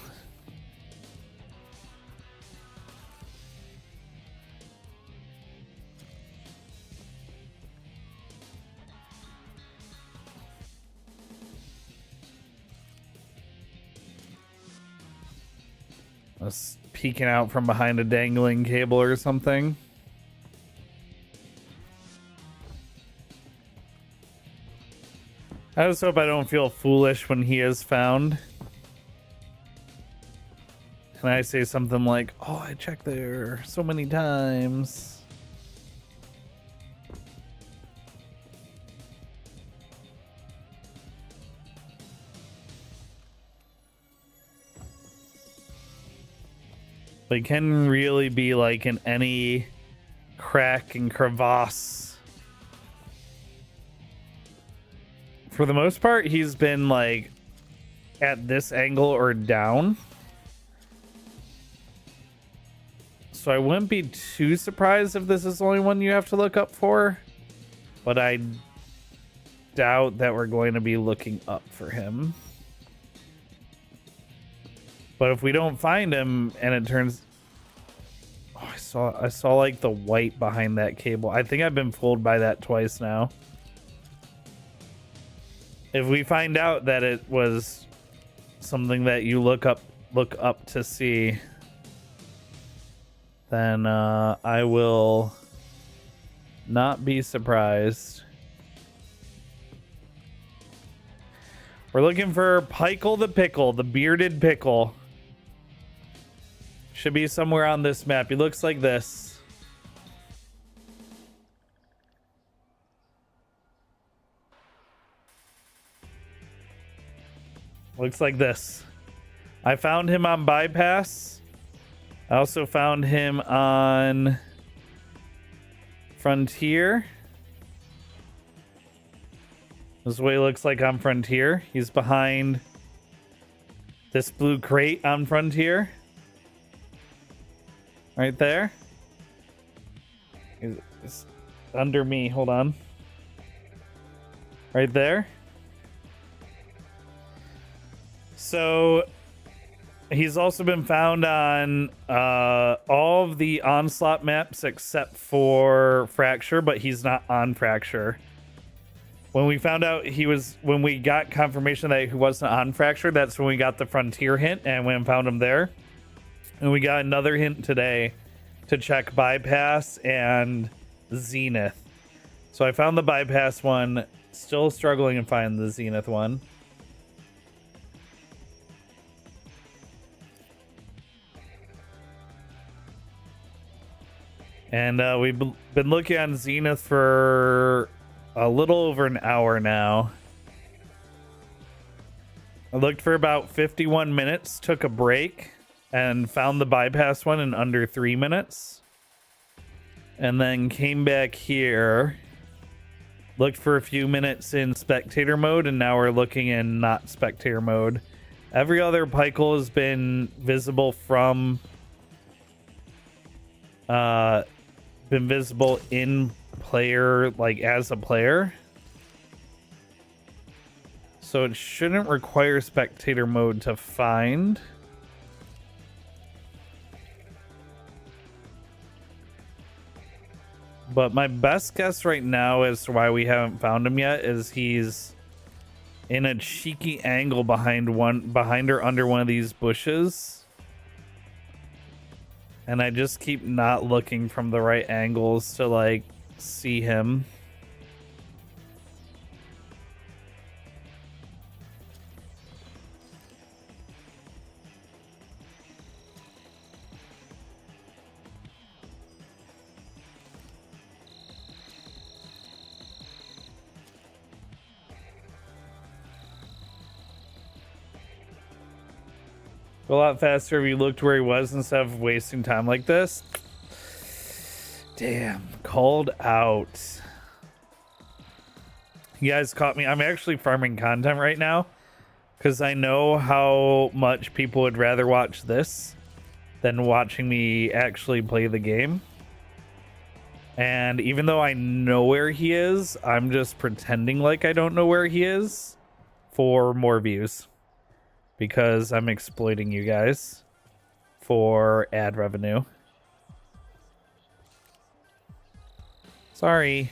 Us peeking out from behind a dangling cable or something. I just hope I don't feel foolish when he is found. And I say something like, oh, I checked there so many times. But it can really be like in any crack and crevasse. For the most part, he's been like at this angle or down. So I wouldn't be too surprised if this is the only one you have to look up for. But I doubt that we're going to be looking up for him. But if we don't find him and it turns... Oh, I saw like the white behind that cable. I think I've been fooled by that twice now. If we find out that it was something that you look up to see, then I will not be surprised. We're looking for Pickle the Pickle, the bearded pickle. Should be somewhere on this map. He looks like this. Looks like this. I found him on bypass. I also found him on Frontier. This is what he looks like on Frontier. He's behind this blue crate on Frontier. Right there. It's under me. Hold on. Right there. So he's also been found on all of the Onslaught maps except for Fracture, but he's not on Fracture. When we found out when we got confirmation that he wasn't on Fracture, that's when we got the Frontier hint and went and found him there. And we got another hint today to check Bypass and Zenith. So I found the Bypass one, still struggling to find the Zenith one. And we've been looking on Zenith for a little over an hour now. I looked for about 51 minutes, took a break, and found the bypass one in under 3 minutes. And then came back here, looked for a few minutes in spectator mode, and now we're looking in not spectator mode. Every other Pykel has been visible from been visible in player, like as a player, so it shouldn't require spectator mode to find. But my best guess right now as to why we haven't found him yet is he's in a cheeky angle behind or under one of these bushes. And I just keep not looking from the right angles to, like, see him. A lot faster if you looked where he was instead of wasting time like this. Damn, called out. You guys caught me. I'm actually farming content right now because I know how much people would rather watch this than watching me actually play the game. And even though I know where he is, I'm just pretending like I don't know where he is for more views. Because I'm exploiting you guys for ad revenue. Sorry.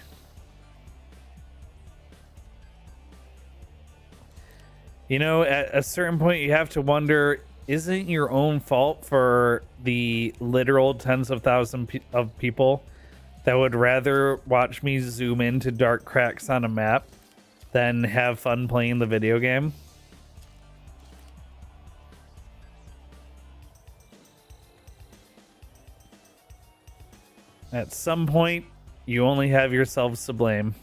You know, at a certain point you have to wonder, isn't your own fault for the literal tens of thousands of people that would rather watch me zoom into dark cracks on a map than have fun playing the video game? At some point, you only have yourselves to blame.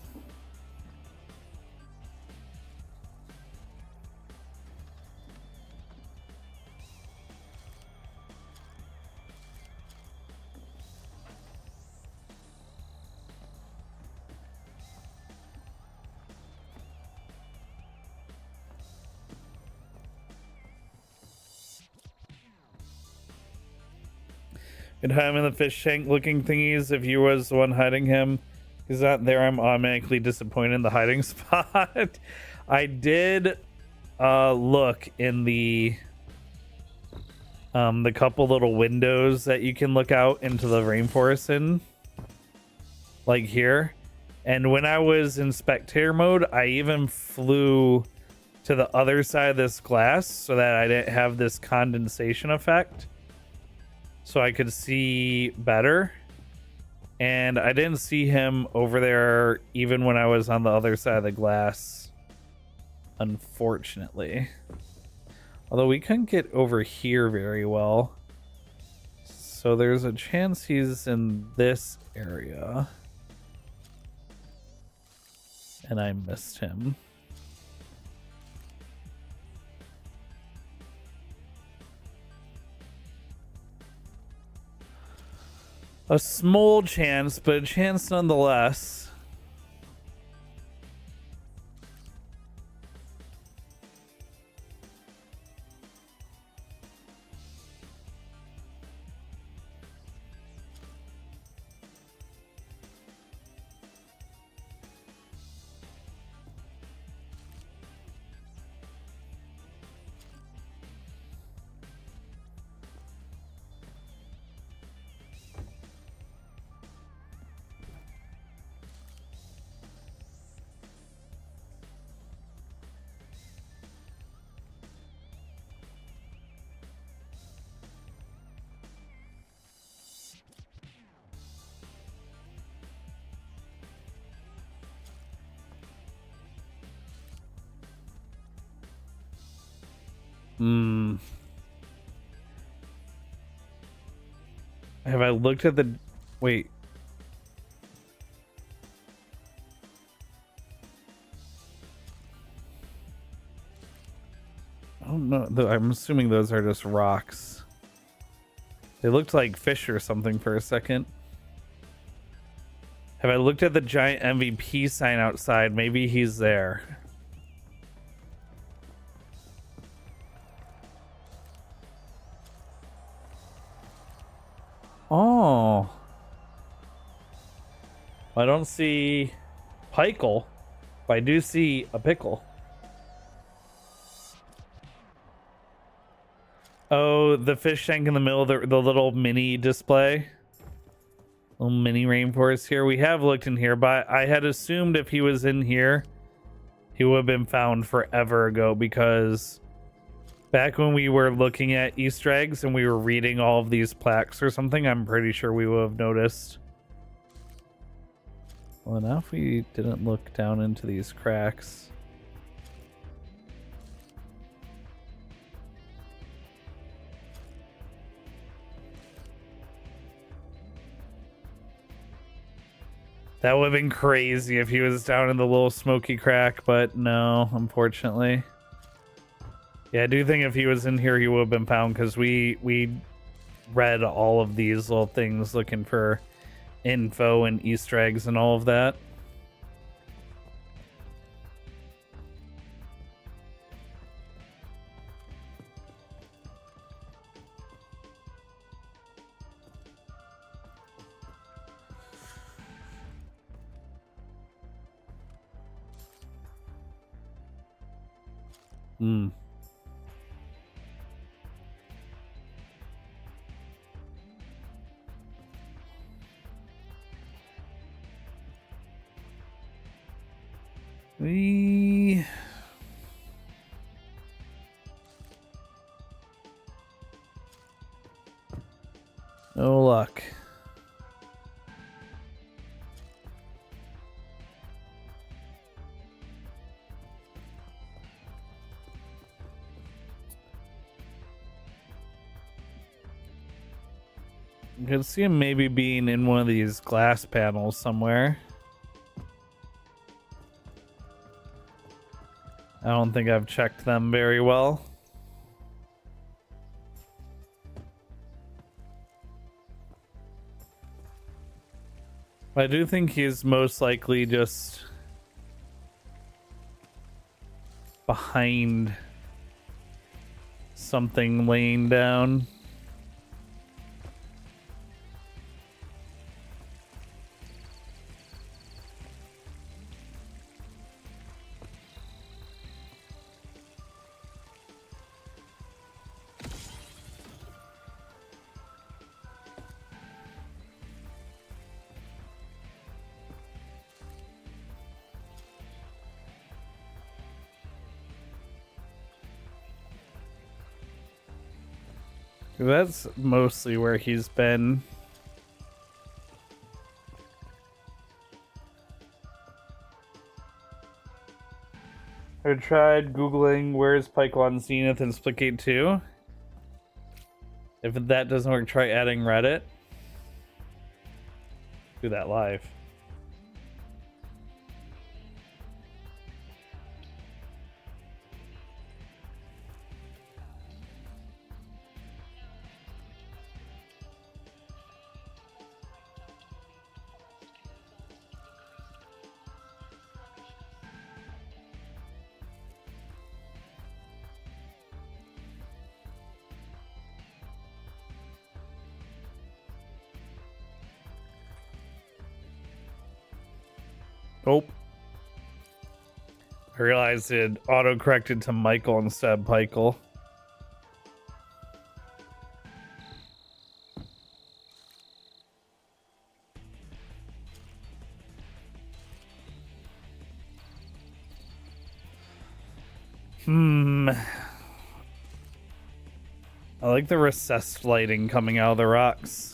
Could hide him in the fish tank looking thingies if you was the one hiding him. He's not there. I'm automatically disappointed in the hiding spot. I did look in the couple little windows that you can look out into the rainforest in, like here. And when I was in spectator mode, I even flew to the other side of this glass so that I didn't have this condensation effect, so I could see better. And I didn't see him over there even when I was on the other side of the glass, unfortunately. Although we couldn't get over here very well. So there's a chance he's in this area. And I missed him. A small chance, but a chance nonetheless. Have I looked at the... Wait. I don't know. I'm assuming those are just rocks. They looked like fish or something for a second. Have I looked at the giant MVP sign outside? Maybe he's there. Oh. I don't see Pikel, but I do see a pickle. Oh, the fish tank in the middle of the little mini display. Little mini rainforest here. We have looked in here, but I had assumed if he was in here, he would have been found forever ago, because back when we were looking at Easter eggs and we were reading all of these plaques or something, I'm pretty sure we would have noticed. Well, now if we didn't look down into these cracks. That would have been crazy if he was down in the little smoky crack, but no, unfortunately. Yeah, I do think if he was in here, he would have been found, because we read all of these little things looking for info and Easter eggs and all of that. Hmm. No luck. You can see him maybe being in one of these glass panels somewhere. I don't think I've checked them very well. I do think he's most likely just behind something laying down. That's mostly where he's been. I tried Googling where's Pike on Zenith and Splitgate 2. If that doesn't work, try adding Reddit. Do that live. Oh. I realized it auto-corrected to Michael instead of Pikel. I like the recessed lighting coming out of the rocks.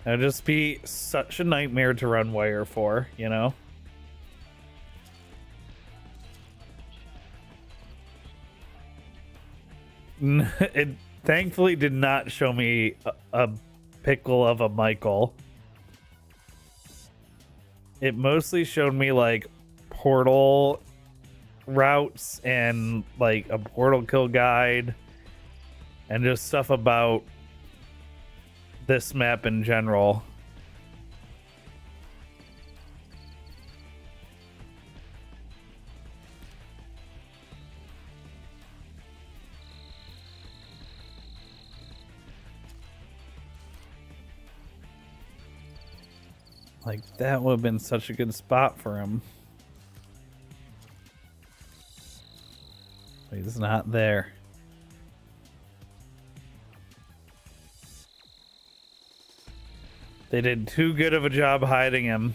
It'd just be such a nightmare to run wire for, you know? It thankfully did not show me a pickle of a Michael. It mostly showed me like portal routes and like a portal kill guide and just stuff about this map in general. Like, that would have been such a good spot for him. But he's not there. They did too good of a job hiding him.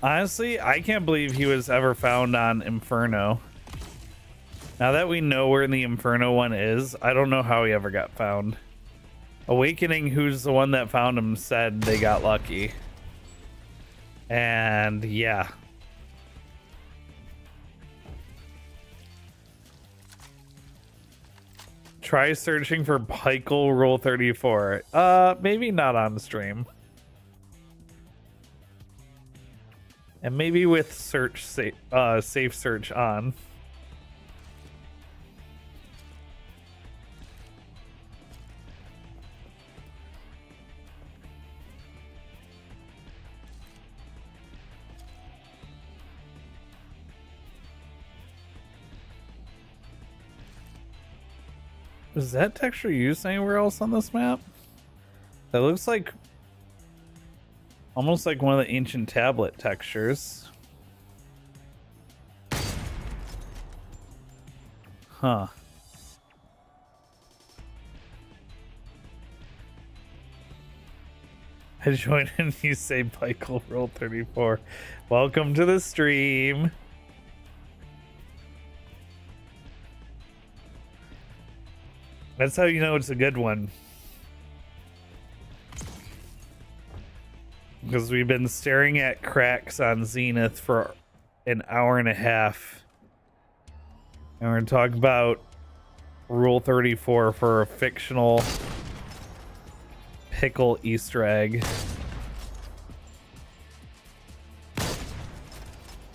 Honestly, I can't believe he was ever found on Inferno. Now that we know where the Inferno one is, I don't know how he ever got found. Awakening, who's the one that found him, said they got lucky. And yeah. Try searching for Pikel Rule 34. Maybe not on stream. And maybe with search safe search on. Is that texture used anywhere else on this map? That looks like almost like one of the ancient tablet textures. Huh. I joined and you say Michael Roll 34. Welcome to the stream. That's how you know it's a good one. Because we've been staring at cracks on Zenith for an hour and a half. And we're going to talk about Rule 34 for a fictional pickle Easter egg.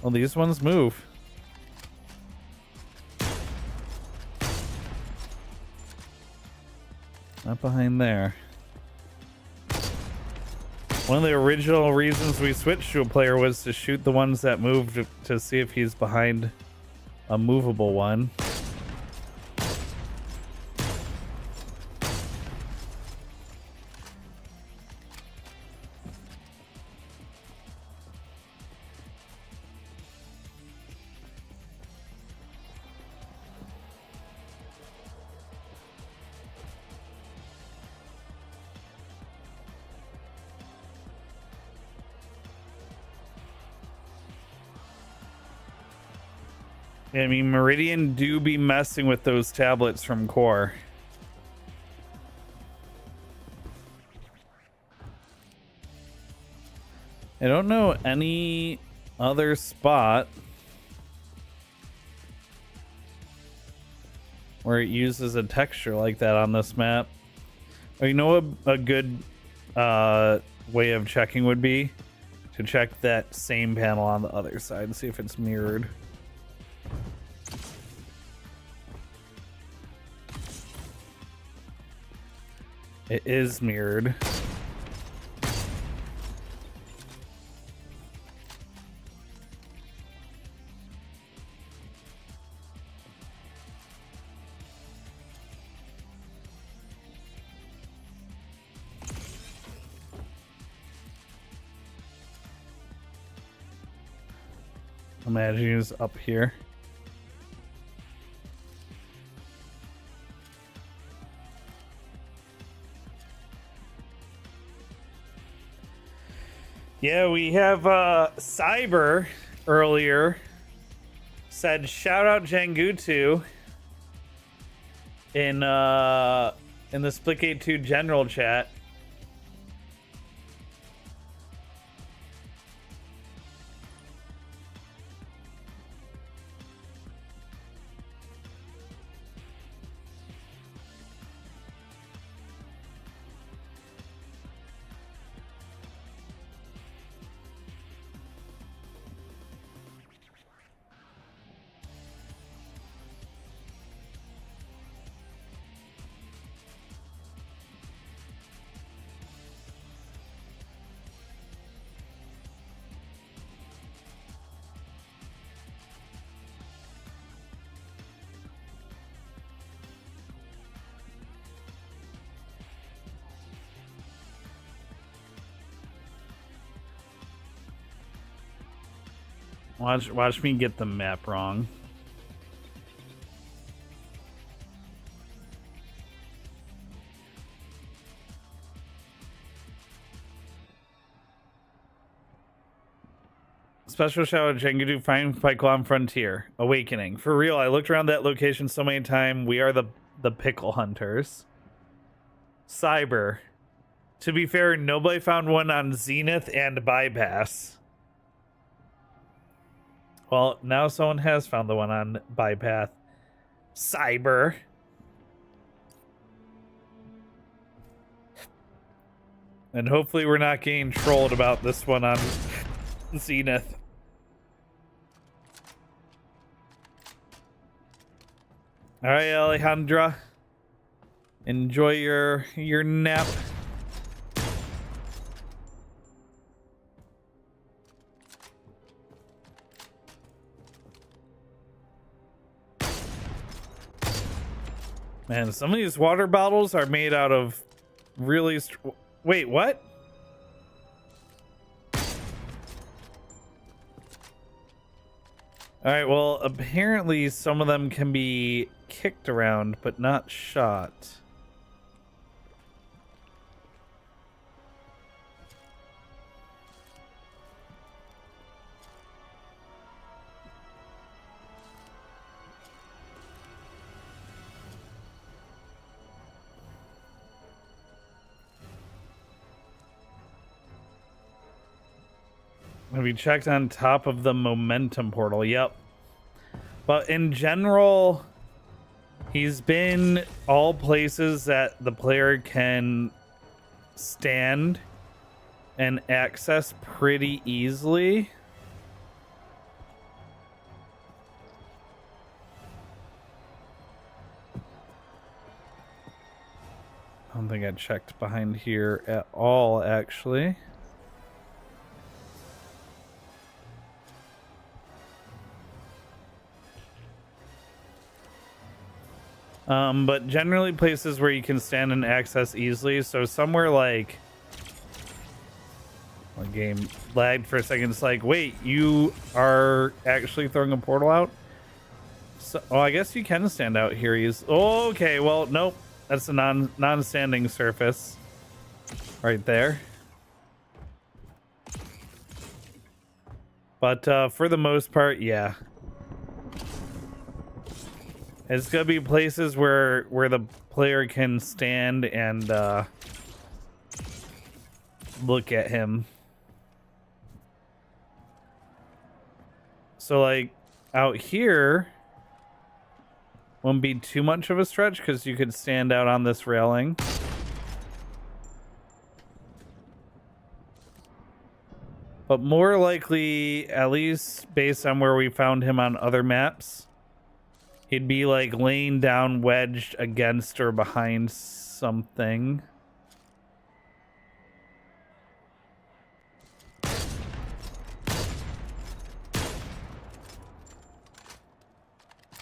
Well, these ones move. Not behind there. One of the original reasons we switched to a player was to shoot the ones that moved to see if he's behind a movable one. I mean, Meridian do be messing with those tablets from Core. I don't know any other spot where it uses a texture like that on this map. Oh, you know what a good way of checking would be? To check that same panel on the other side and see if it's mirrored. It is mirrored. Imagine it's up here. Yeah, we have Cyber earlier said shout out Jangutu in the Splitgate 2 general chat. Watch me get the map wrong. Special shout out Jengudu, Find Pyclon Frontier, Awakening. For real, I looked around that location so many times. We are the pickle hunters. Cyber. To be fair, nobody found one on Zenith and Bypass. Well, now someone has found the one on Bypass. Cyber. And hopefully we're not getting trolled about this one on Zenith. All right, Alejandra. Enjoy your nap. Man, some of these water bottles are made out of really... Wait, what? Alright, well, apparently some of them can be kicked around, but not shot. Have you checked on top of the momentum portal? Yep. But in general, he's been all places that the player can stand and access pretty easily. I don't think I checked behind here at all, actually. But generally places where you can stand and access easily. So somewhere like... My game lagged for a second. It's like, wait, you are actually throwing a portal out? So, oh, I guess you can stand out here. He's... Oh, okay, well, nope. That's a non-standing surface. Right there. But for the most part, yeah. It's gonna be places where the player can stand and look at him. So like out here won't be too much of a stretch because you could stand out on this railing. But more likely, at least based on where we found him on other maps, he'd be like laying down wedged against or behind something.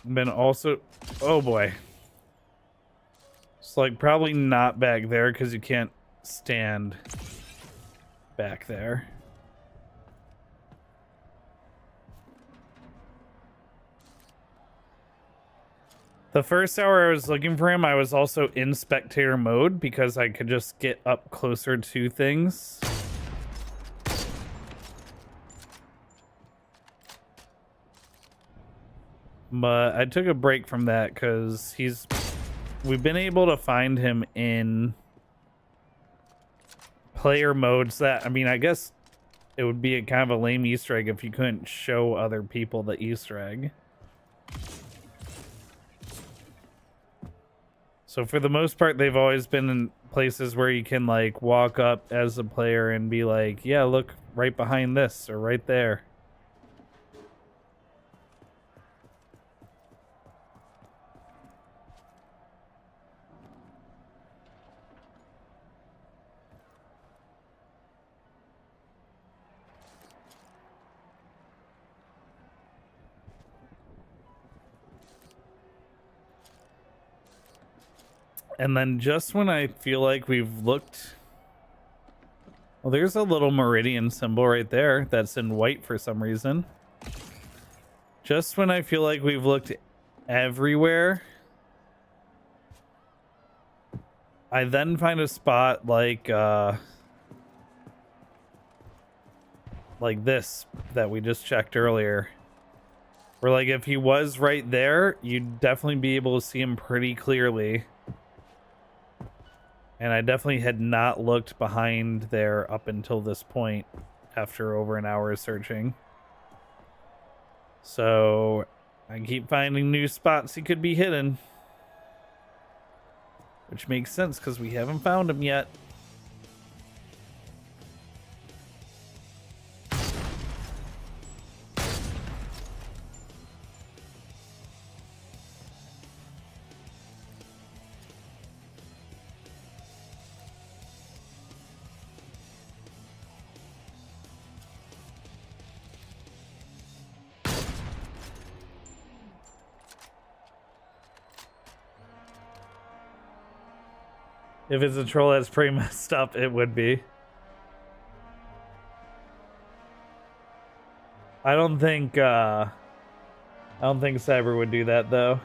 Been also, oh boy. It's like probably not back there because you can't stand back there. The first hour I was looking for him, I was also in spectator mode because I could just get up closer to things. But I took a break from that because we've been able to find him in player modes that, I mean, I guess it would be a kind of a lame Easter egg if you couldn't show other people the Easter egg. So for the most part, they've always been in places where you can like walk up as a player and be like, yeah, look right behind this or right there. And then just when I feel like we've looked... Well, there's a little meridian symbol right there that's in white for some reason. Just when I feel like we've looked everywhere, I then find a spot like this that we just checked earlier. Where like if he was right there, you'd definitely be able to see him pretty clearly. And I definitely had not looked behind there up until this point after over an hour of searching. So I keep finding new spots he could be hidden. Which makes sense because we haven't found him yet. If it's a troll that's pretty messed up, it would be. I don't think Cyber would do that though.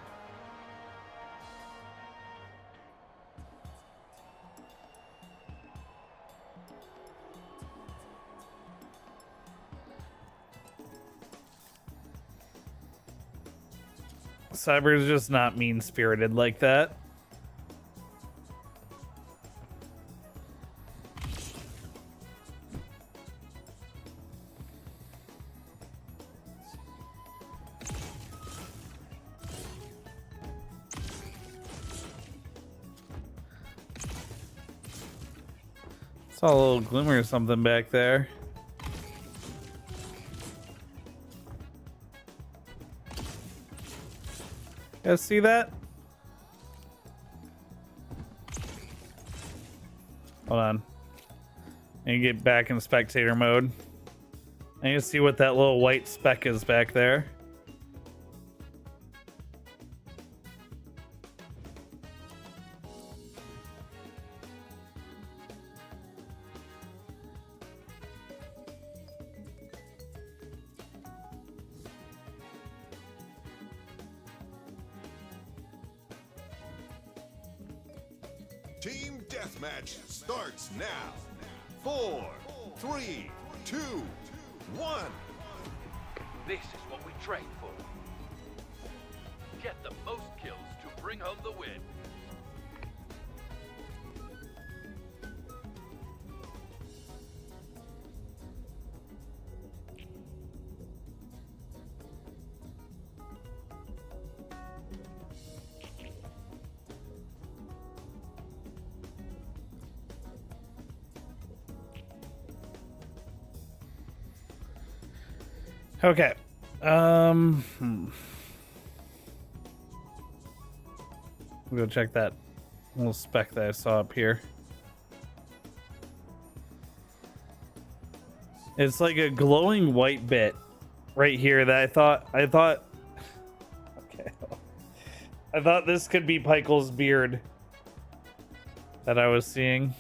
Cyber's just not mean-spirited like that. Saw a little glimmer or something back there. You guys see that? Hold on. I need to get back in spectator mode. I need to see what that little white speck is back there. Team Deathmatch starts now. 4, 3, 2, 1. This is what we train for. Get the most kills to bring home the win. Okay. We'll go check that little speck that I saw up here. It's like a glowing white bit right here that I thought okay. I thought this could be Pykel's beard that I was seeing.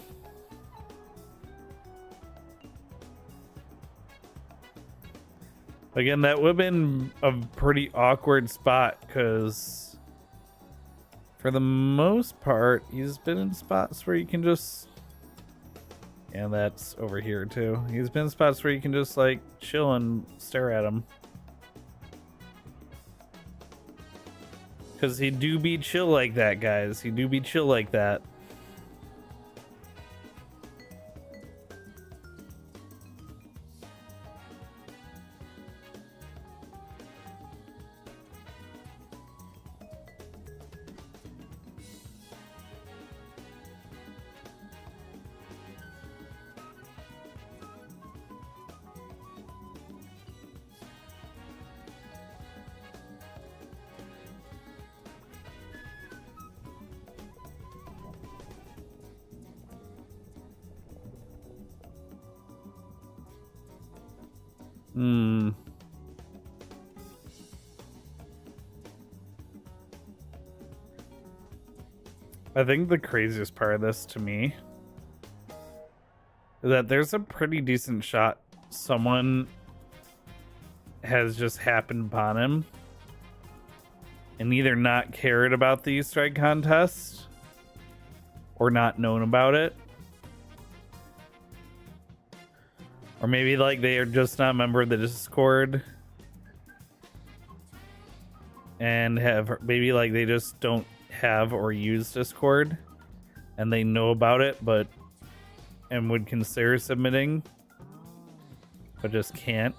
Again, that would have been a pretty awkward spot because for the most part, he's been in spots where you can just... And that's over here too. He's been in spots where you can just like chill and stare at him. Because he do be chill like that, guys. He do be chill like that. I think the craziest part of this to me is that there's a pretty decent shot someone has just happened upon him and either not cared about the Easter egg contest or not known about it. Or maybe like they are just not a member of the Discord and have maybe like they just don't have or use Discord and they know about it but and would consider submitting but just can't.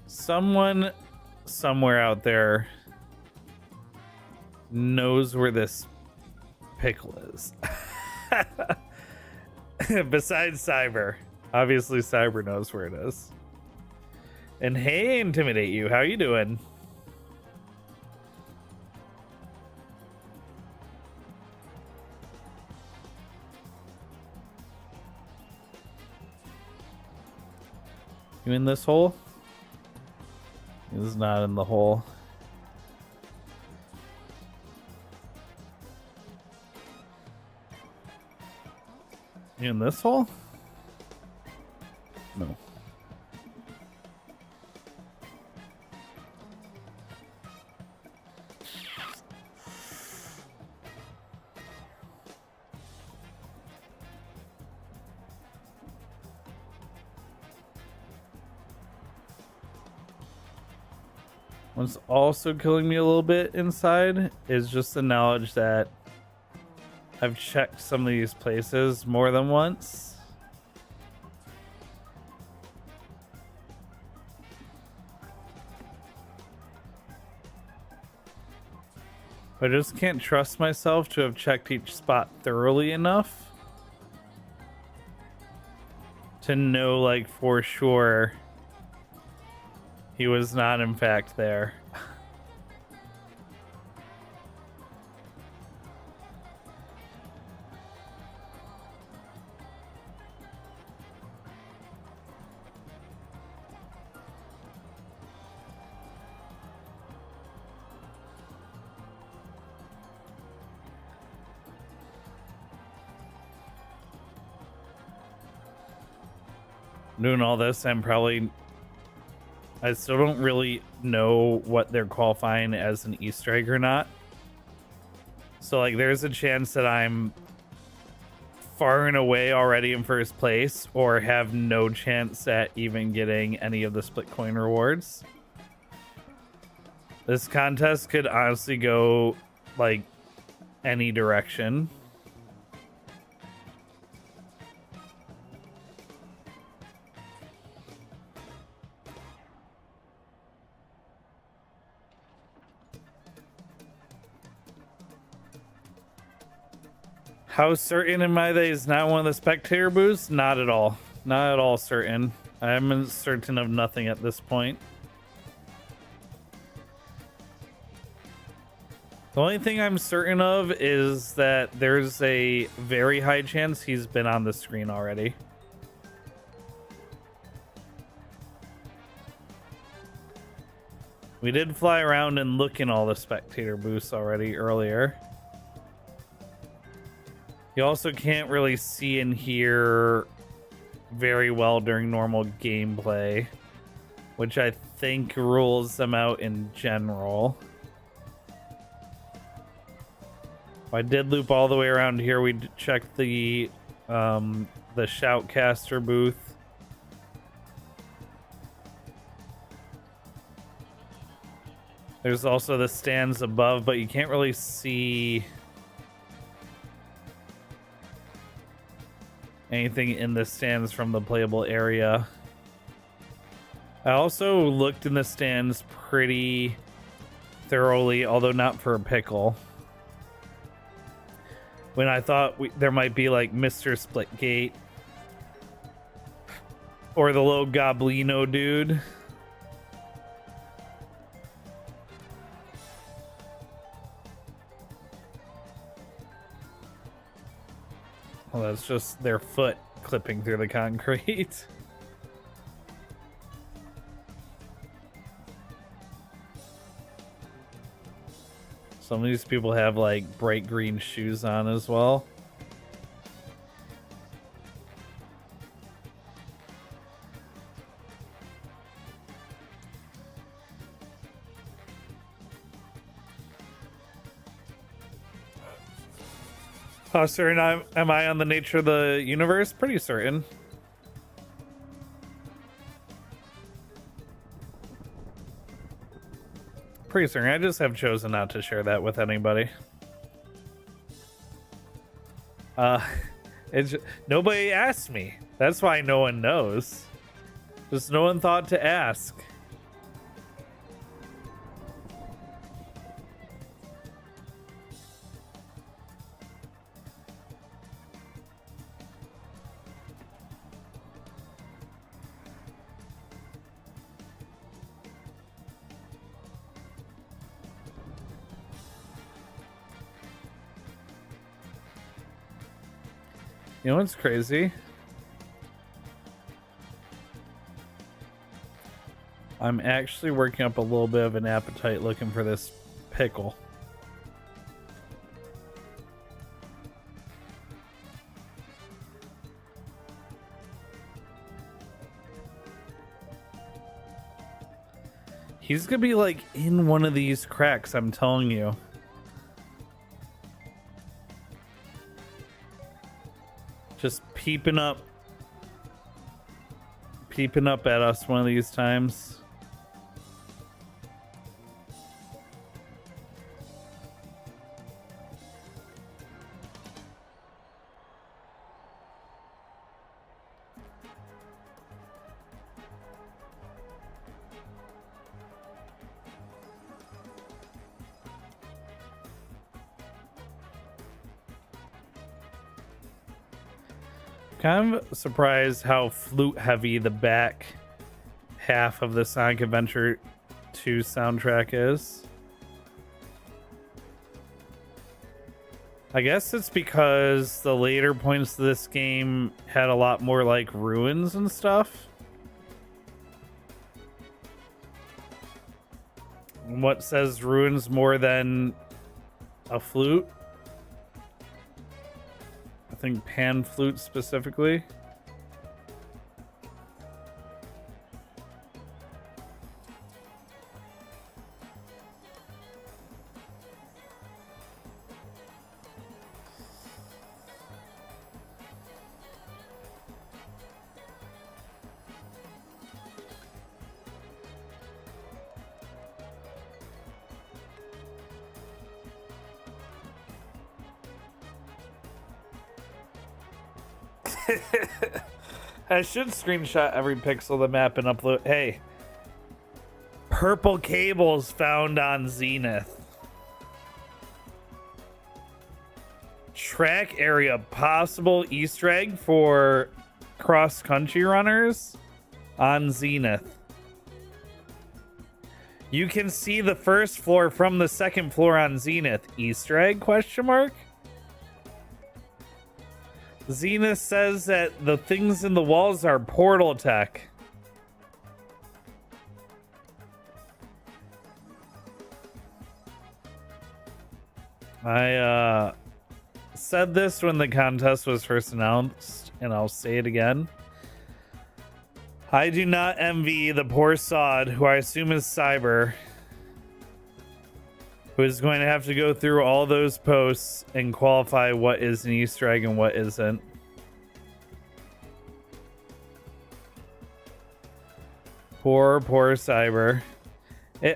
Someone somewhere out there knows where this pickle is. Besides Cyber. Obviously Cyber knows where it is. And hey, Intimidate You, how you doing? You in this hole? He's not in the hole. You in this hole? No. What's also killing me a little bit inside is just the knowledge that I've checked some of these places more than once. I just can't trust myself to have checked each spot thoroughly enough to know, like, for sure he was not in fact there. Doing all this, I still don't really know what they're qualifying as an Easter egg or not. So like there's a chance that I'm far and away already in first place or have no chance at even getting any of the split coin rewards. This contest could honestly go like any direction. How certain am I that he's not one of the spectator booths? Not at all. Not at all certain. I'm certain of nothing at this point. The only thing I'm certain of is that there's a very high chance he's been on the screen already. We did fly around and look in all the spectator booths already earlier. You also can't really see and hear very well during normal gameplay, which I think rules them out in general. I did loop all the way around here. We checked the Shoutcaster booth. There's also the stands above, but you can't really see anything in the stands from the playable area. I also looked in the stands pretty thoroughly, although not for a pickle. When I thought there might be like Mr. Splitgate or the little Goblino dude. Well, that's just their foot clipping through the concrete. Some of these people have like bright green shoes on as well. How certain am I on the nature of the universe? Pretty certain. Pretty certain. I just have chosen not to share that with anybody. Nobody asked me. That's why no one knows. Just no one thought to ask. You know what's crazy? I'm actually working up a little bit of an appetite looking for this pickle. He's gonna be like in one of these cracks, I'm telling you. Just peeping up at us one of these times. Kind of surprised how flute heavy the back half of the Sonic Adventure 2 soundtrack is. I guess it's because the later points of this game had a lot more like ruins and stuff. What says ruins more than a flute? I think pan flute specifically. I should screenshot every pixel of the map and upload. Hey, purple cables found on Zenith. track area, possible Easter egg for cross-country runners on Zenith. You can see the first floor from the second floor on Zenith. Easter egg, question mark? Zenith says that the things in the walls are portal tech. I said this when the contest was first announced, and I'll say it again. I do not envy the poor sod, who I assume is Cyber, who is going to have to go through all those posts and qualify what is an Easter egg and what isn't. Poor Cyber.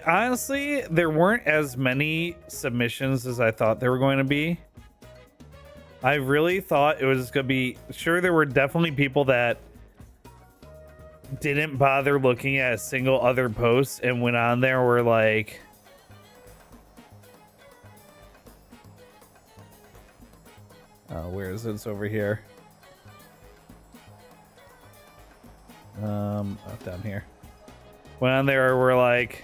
Honestly, there weren't as many submissions as I thought there were going to be. I really thought it was going to be... Sure, there were definitely people that didn't bother looking at a single other post and went on there were like... where is it? It's over here. Down here. Went on there were like...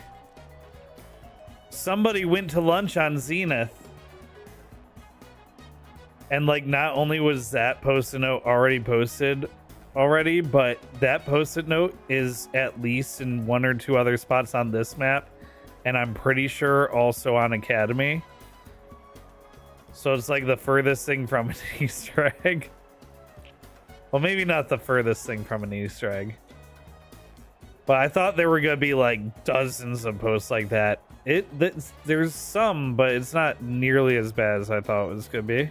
Somebody went to lunch on Zenith. And like not only was that post-it note already posted already, but that post-it note is at least in one or two other spots on this map. And I'm pretty sure also on Academy. So it's like the furthest thing from an Easter egg. Well, maybe not the furthest thing from an Easter egg. But I thought there were going to be like dozens of posts like that. There's some, but it's not nearly as bad as I thought it was going to be.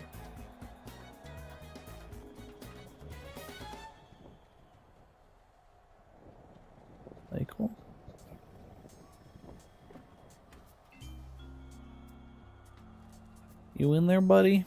Cool. You in there, buddy?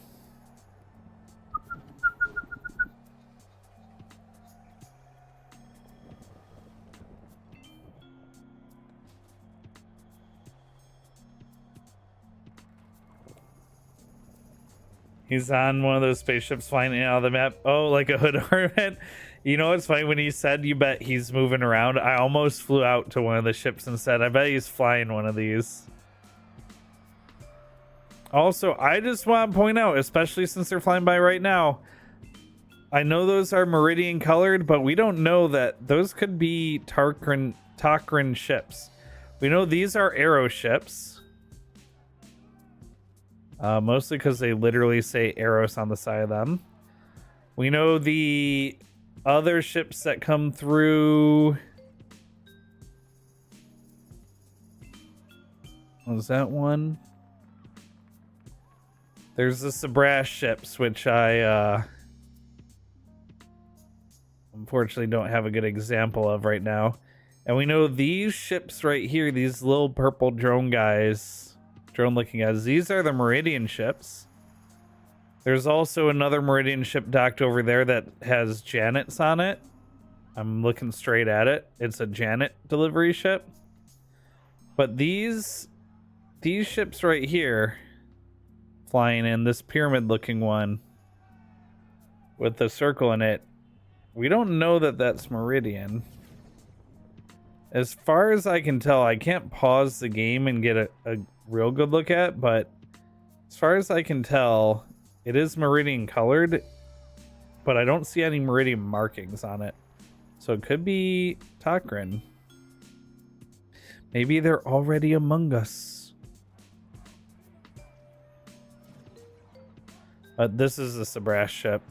He's on one of those spaceships flying in and out of the map. Oh, like a hood ornament. You know what's funny? When he said you bet he's moving around, I almost flew out to one of the ships and said, I bet he's flying one of these. Also, I just want to point out, especially since they're flying by right now, I know those are meridian colored, but we don't know that those could be Tok'ran ships. We know these are arrow ships. Mostly because they literally say Eros on the side of them. We know the other ships that come through... Was that one? There's the Sabras ships, which I unfortunately don't have a good example of right now. And we know these ships right here, these little purple drone guys... Drone looking guys, these are the Meridian ships. There's also another Meridian ship docked over there that has Janets on it. I'm looking straight at it. It's a Janet delivery ship. But these ships right here flying in, this pyramid looking one with the circle in it, we don't know that that's Meridian. As far as I can tell, I can't pause the game and get a real good look at, but as far as I can tell, it is Meridian colored, but I don't see any Meridian markings on it. So it could be Tok'ran. Maybe they're already among us. This is the Sabras ship.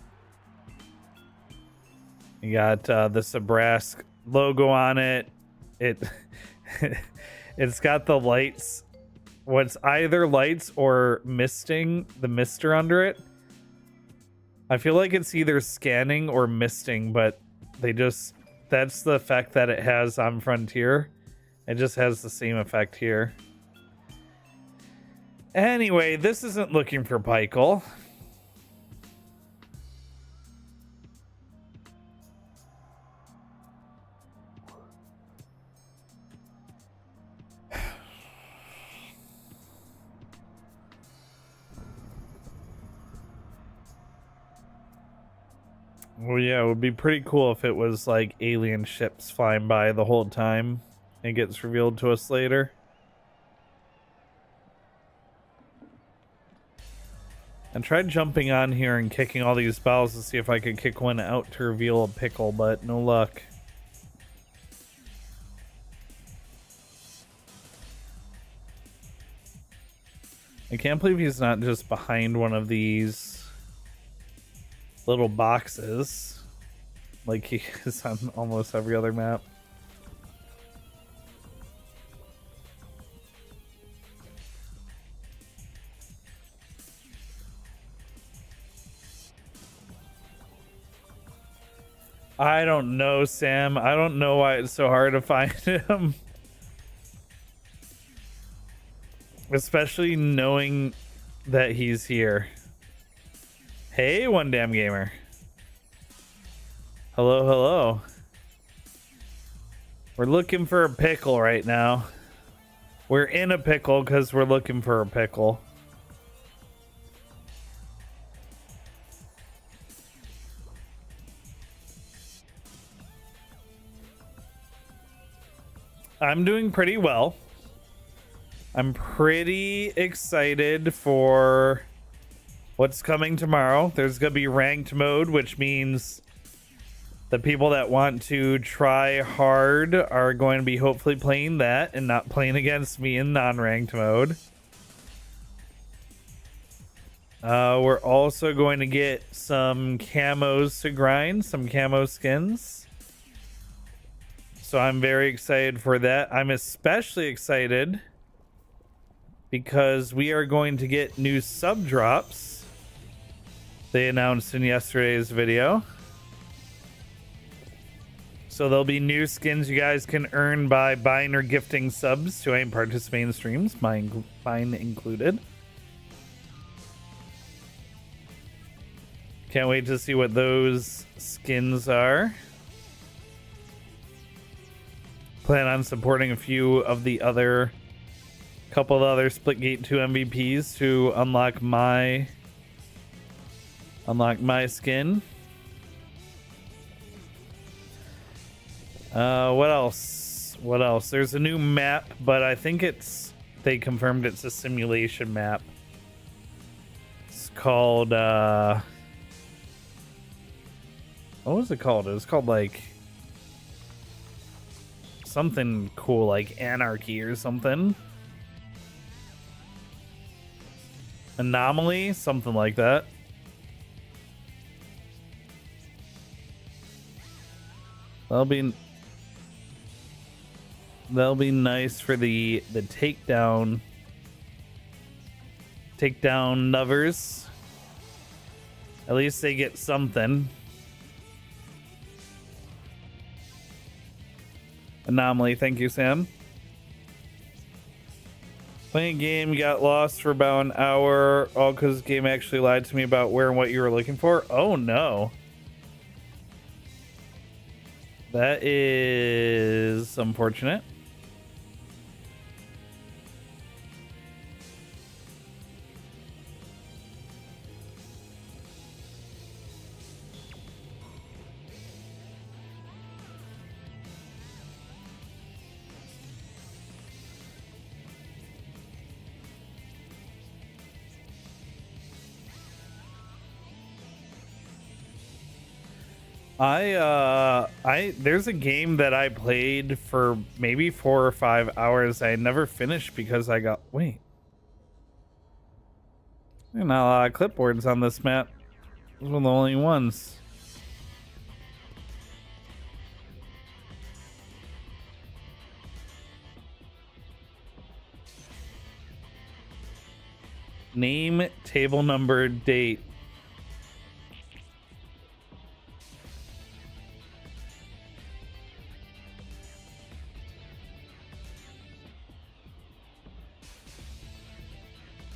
You got the Sabras logo on it. It's got the lights. What's either lights or misting, the mister under it. I feel like it's either scanning or misting, but that's the effect that it has on Frontier. It just has the same effect here. Anyway, this isn't looking for Pykel. Well, yeah, it would be pretty cool if it was like alien ships flying by the whole time. It gets revealed to us later. I tried jumping on here and kicking all these balls to see if I could kick one out to reveal a pickle, but no luck. I can't believe he's not just behind one of these little boxes like he is on almost every other map. I don't know, Sam. I don't know why it's so hard to find him. Especially knowing that he's here. Hey, One Damn Gamer. Hello, hello. We're looking for a pickle right now. We're in a pickle because we're looking for a pickle. I'm doing pretty well. I'm pretty excited for what's coming tomorrow. There's going to be ranked mode, which means the people that want to try hard are going to be hopefully playing that and not playing against me in non-ranked mode. We're also going to get some camos to grind, some camo skins. So I'm very excited for that. I'm especially excited because we are going to get new sub drops. They announced in yesterday's video. So there'll be new skins you guys can earn by buying or gifting subs to any participating streams, mine included. Can't wait to see what those skins are. Plan on supporting a few of the other, couple of other Splitgate 2 MVPs to unlock my skin. What else? What else? There's a new map, but I think they confirmed it's a simulation map. It's called what was it called? It was called like something cool, like Anarchy or something. Anomaly, something like that. That'll be nice for the takedown lovers. At least they get something. Anomaly, thank you, Sam. Playing a game, got lost for about an hour, all because the game actually lied to me about where and what you were looking for. Oh no. That is unfortunate. There's a game that I played for maybe 4 or 5 hours. I never finished because I got, wait. There's not a lot of clipboards on this map. Those were the only ones. Name, table number, date.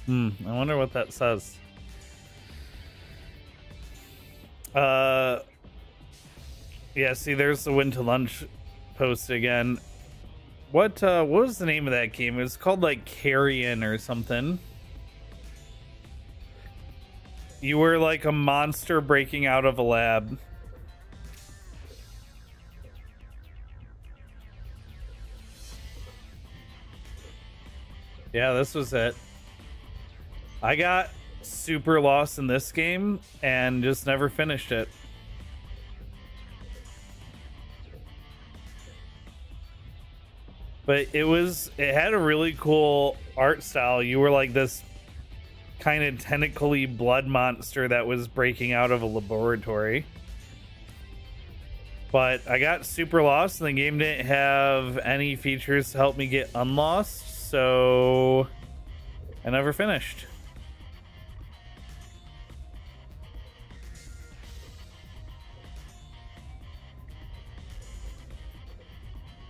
I wonder what that says. Yeah, see, there's the win to lunch post again. What was the name of that game? It was called like Carrion or something. You were like a monster breaking out of a lab. Yeah, this was it. I got super lost in this game and just never finished it. But it had a really cool art style. You were like this kind of tentacly blood monster that was breaking out of a laboratory. But I got super lost and the game didn't have any features to help me get unlost, so I never finished.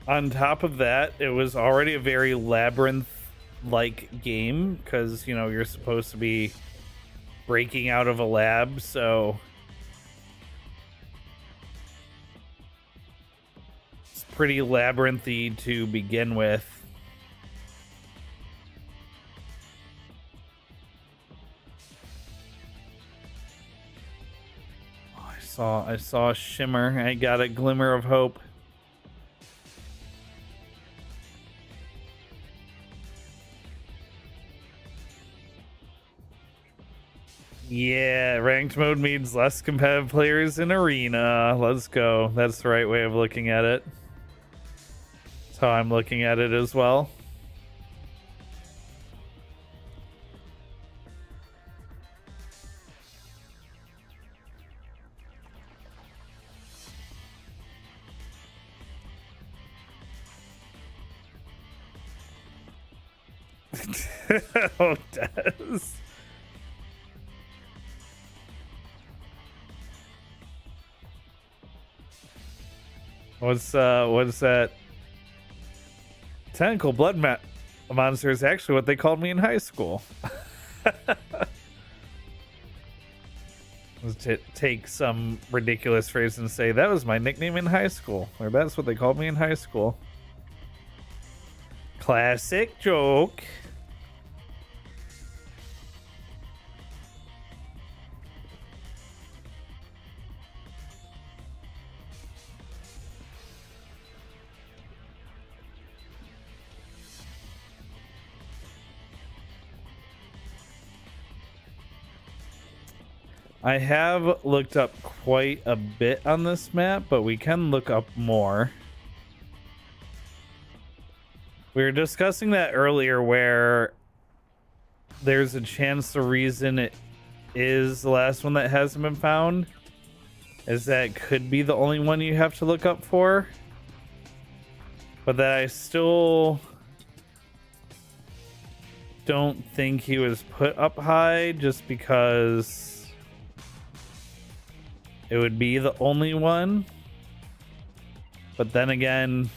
On top of that, it was already a very labyrinth-like game because, you know, you're supposed to be breaking out of a lab, so it's pretty labyrinthy to begin with. Oh, I saw a shimmer. I got a glimmer of hope. Yeah, ranked mode means less competitive players in arena. Let's go. That's the right way of looking at it. That's how I'm looking at it as well. Oh, Des. What's that? Tentacle blood monster is actually what they called me in high school. Let's take some ridiculous phrase and say that was my nickname in high school, or that's what they called me in high school. Classic joke. I have looked up quite a bit on this map, but we can look up more. We were discussing that earlier where there's a chance the reason it is the last one that hasn't been found is that it could be the only one you have to look up for. But that I still don't think he was put up high just because it would be the only one. But then again,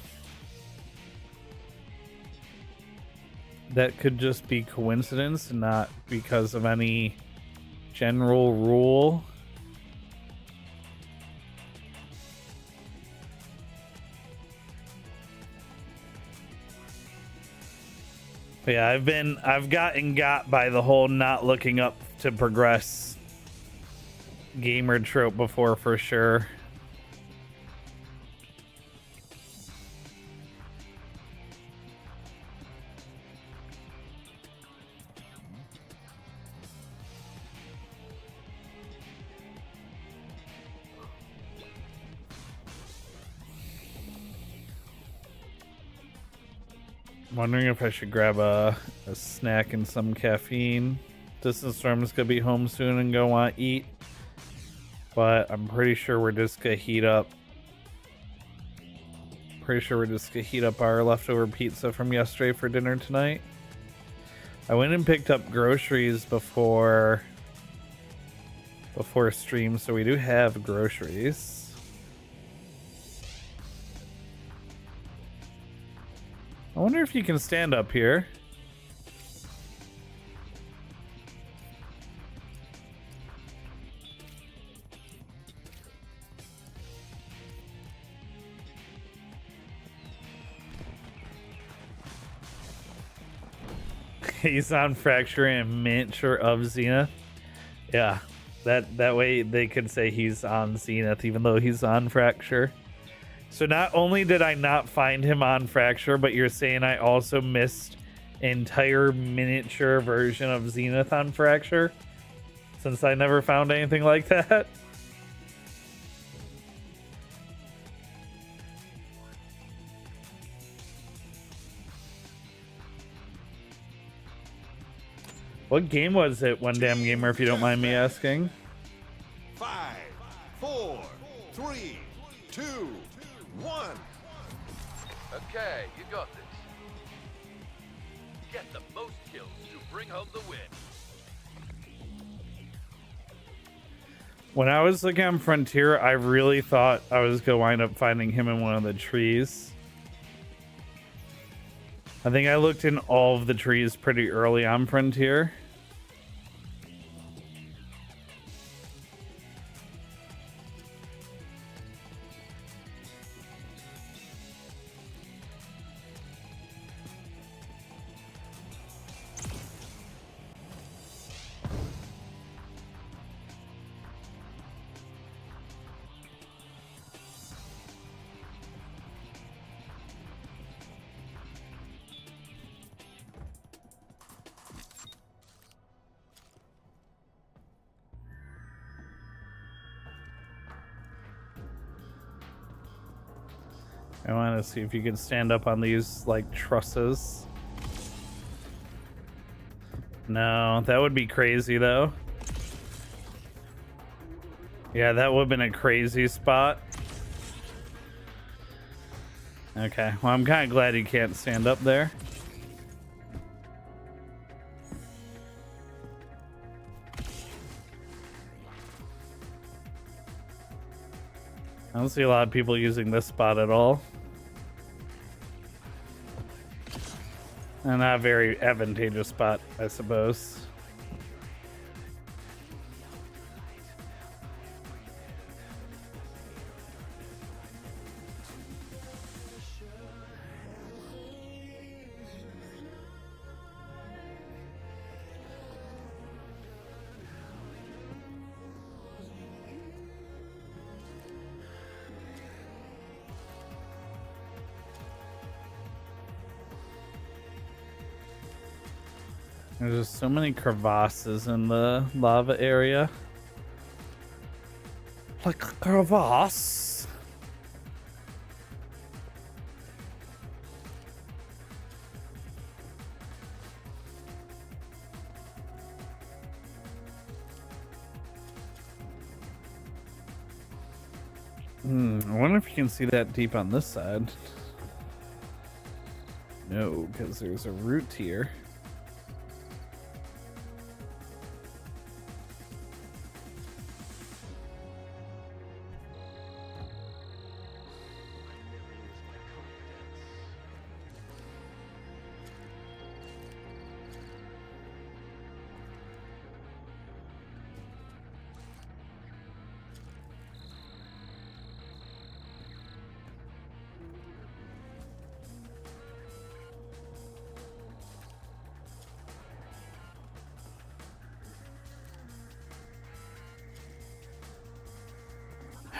that could just be coincidence, not because of any general rule. But yeah, I've gotten got by the whole not looking up to progress gamer trope before, for sure. I'm wondering if I should grab a snack and some caffeine. Distance Storm's gonna be home soon and go want to eat. But I'm pretty sure we're just gonna heat up. Our leftover pizza from yesterday for dinner tonight. I went and picked up groceries before stream, so we do have groceries. I wonder if you can stand up here. He's on Fracture and miniature of Zenith. Yeah, that way they could say he's on Zenith even though he's on Fracture. So not only did I not find him on Fracture, but you're saying I also missed entire miniature version of Zenith on Fracture, since I never found anything like that. What game was it, One Damn Gamer, if you don't mind me asking? 5, 4, 3, 2, 1. Okay, you got this. Get the most kills to bring home the win. When I was looking on Frontier, I really thought I was going to wind up finding him in one of the trees. I think I looked in all of the trees pretty early on Frontier. I want to see if you can stand up on these, like, trusses. No, that would be crazy, though. Yeah, that would have been a crazy spot. Okay, well, I'm kind of glad you can't stand up there. I don't see a lot of people using this spot at all. And not a very advantageous spot, I suppose. There's just so many crevasses in the lava area. Like a crevasse. I wonder if you can see that deep on this side. No, because there's a root here.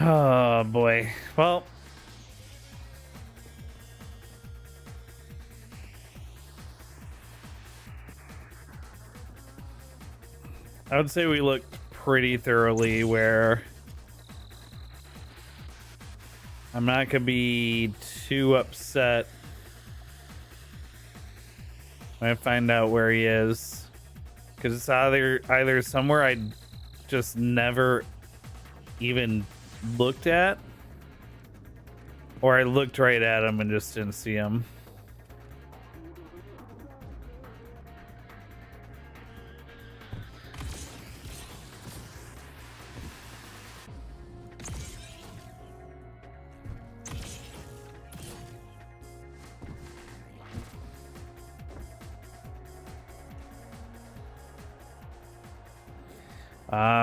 Oh boy. Well, I would say we looked pretty thoroughly where I'm not gonna be too upset when I find out where he is, because it's either somewhere I just never even looked at, or I looked right at him and just didn't see him.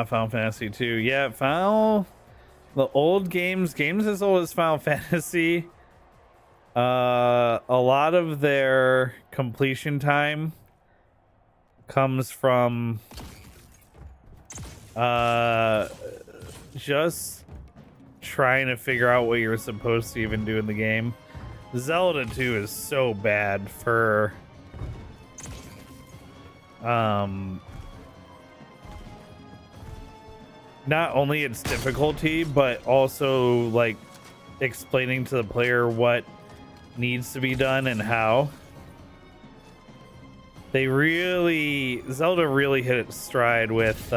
Final Fantasy 2. Yeah, the old games as old as Final Fantasy. A lot of their completion time comes from just trying to figure out what you're supposed to even do in the game. Zelda 2 is so bad for not only its difficulty, but also like explaining to the player what needs to be done and how. Zelda really hit its stride with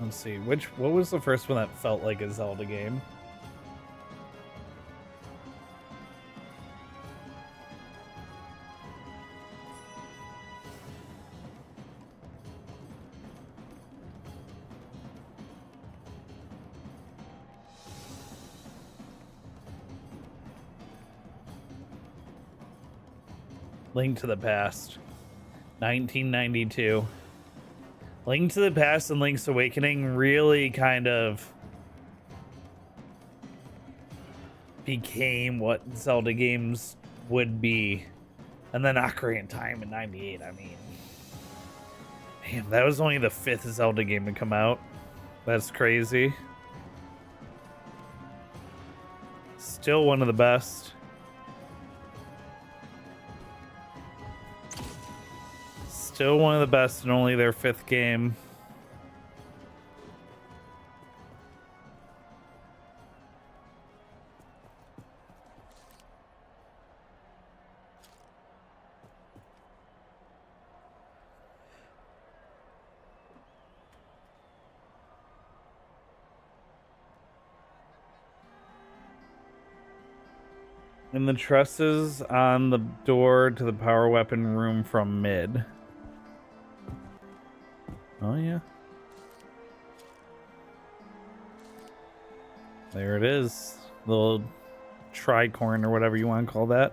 let's see, what was the first one that felt like a Zelda game? Link to the Past, 1992. Link to the Past and Link's Awakening really kind of became what Zelda games would be. And then Ocarina of Time in 98, I mean. Damn, that was only the 5th Zelda game to come out. That's crazy. Still one of the best. Still one of the best and only their 5th game. And the trusses on the door to the power weapon room from mid. Oh, yeah. There it is. Little tricorn or whatever you want to call that.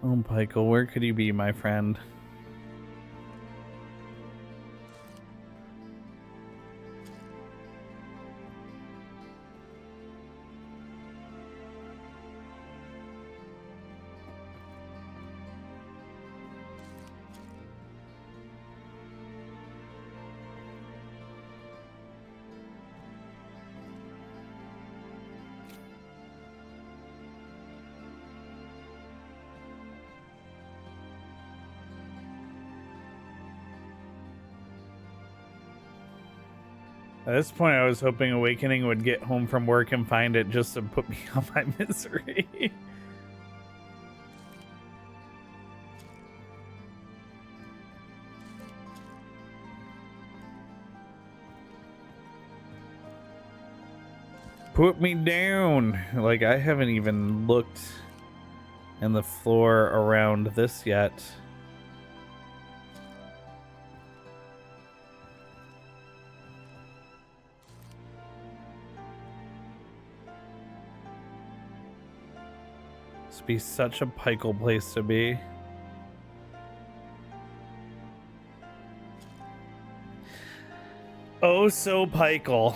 Oh, Michael, where could you be, my friend? At this point, I was hoping Awakening would get home from work and find it just to put me on my misery. Put me down. Like, I haven't even looked in the floor around this yet. This would be such a Pikel place to be. Oh, so Pikel.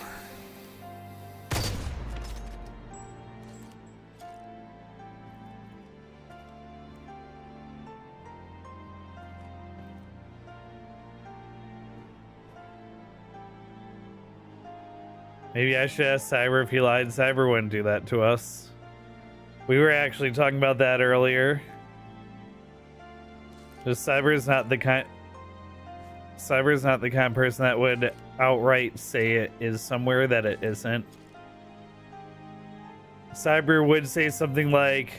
Maybe I should ask Cyber if he lied. Cyber wouldn't do that to us. We were actually talking about that earlier. Just Cyber's not the kind of person that would outright say it is somewhere that it isn't. Cyber would say something like,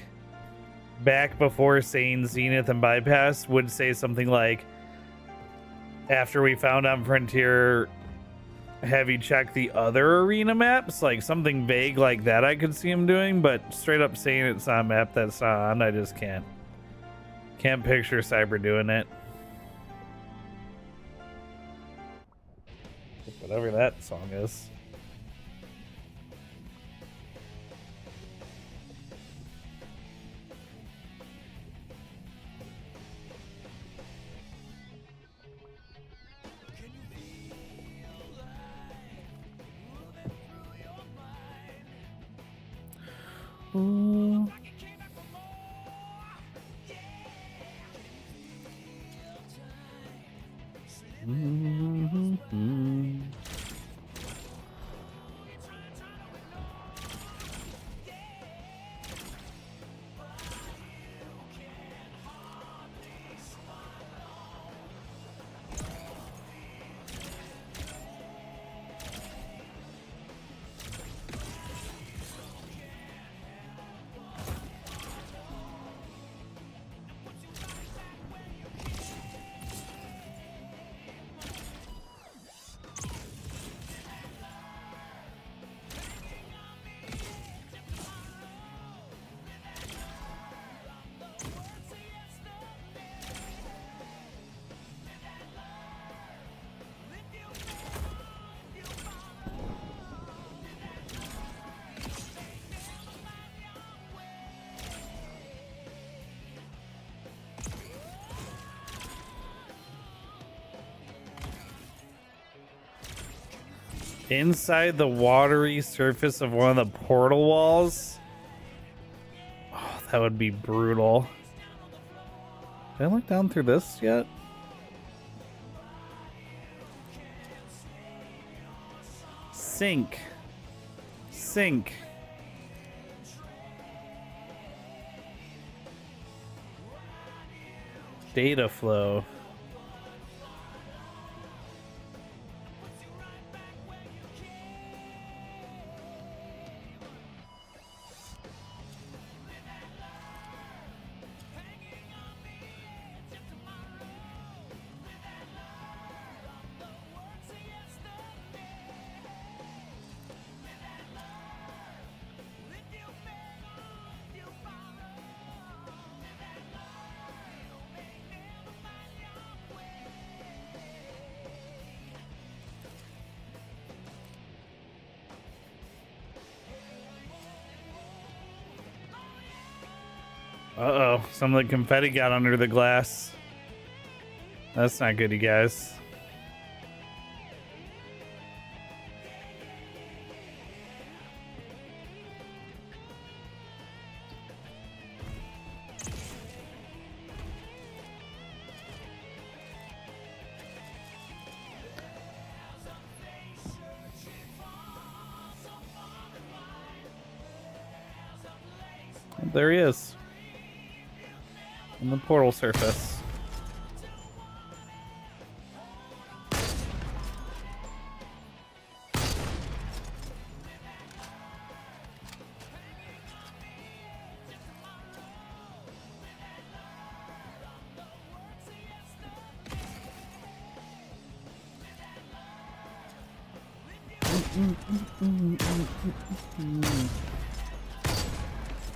back before saying Zenith and Bypass, would say something like, after we found on Frontier, have you checked the other arena maps? Like something vague like that I could see him doing, but straight up saying it's on a map that's not on, I just can't picture Cyber doing it. Whatever that song is. Ooh. Inside the watery surface of one of the portal walls. Oh, that would be brutal. Did I look down through this yet? Sink. Sink. Data flow. Uh-oh, some of the confetti got under the glass. That's not good, you guys. There he is. On the portal surface.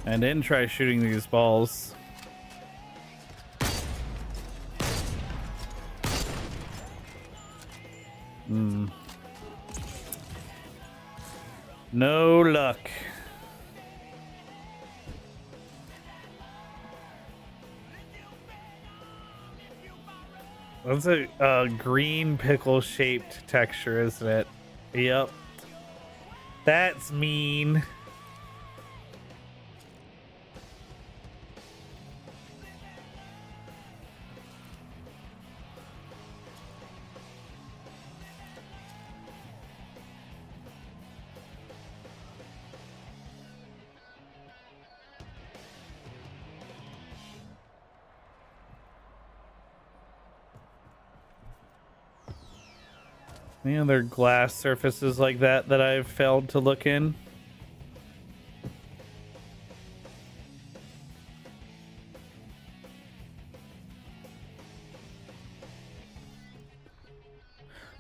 And then try shooting these balls. No luck. That's a green pickle shaped texture, isn't it? Yep. That's mean. Any other glass surfaces like that I've failed to look in?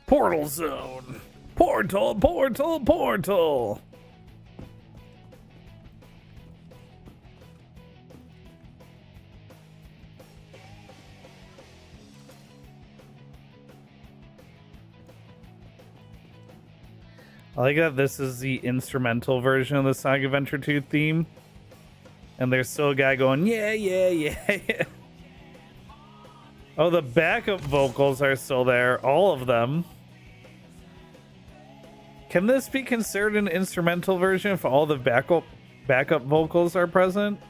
Portal zone! Portal, portal, portal! I like that this is the instrumental version of the Sonic Adventure 2 theme. And there's still a guy going, yeah, yeah, yeah, yeah. Oh, the backup vocals are still there. All of them. Can this be considered an instrumental version if all the backup vocals are present?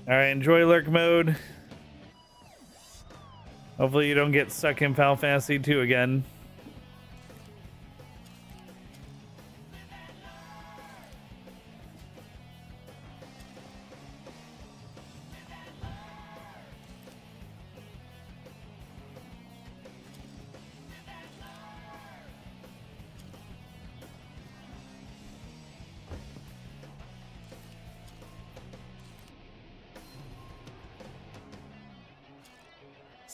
Alright, enjoy lurk mode. Hopefully you don't get stuck in Final Fantasy 2 again.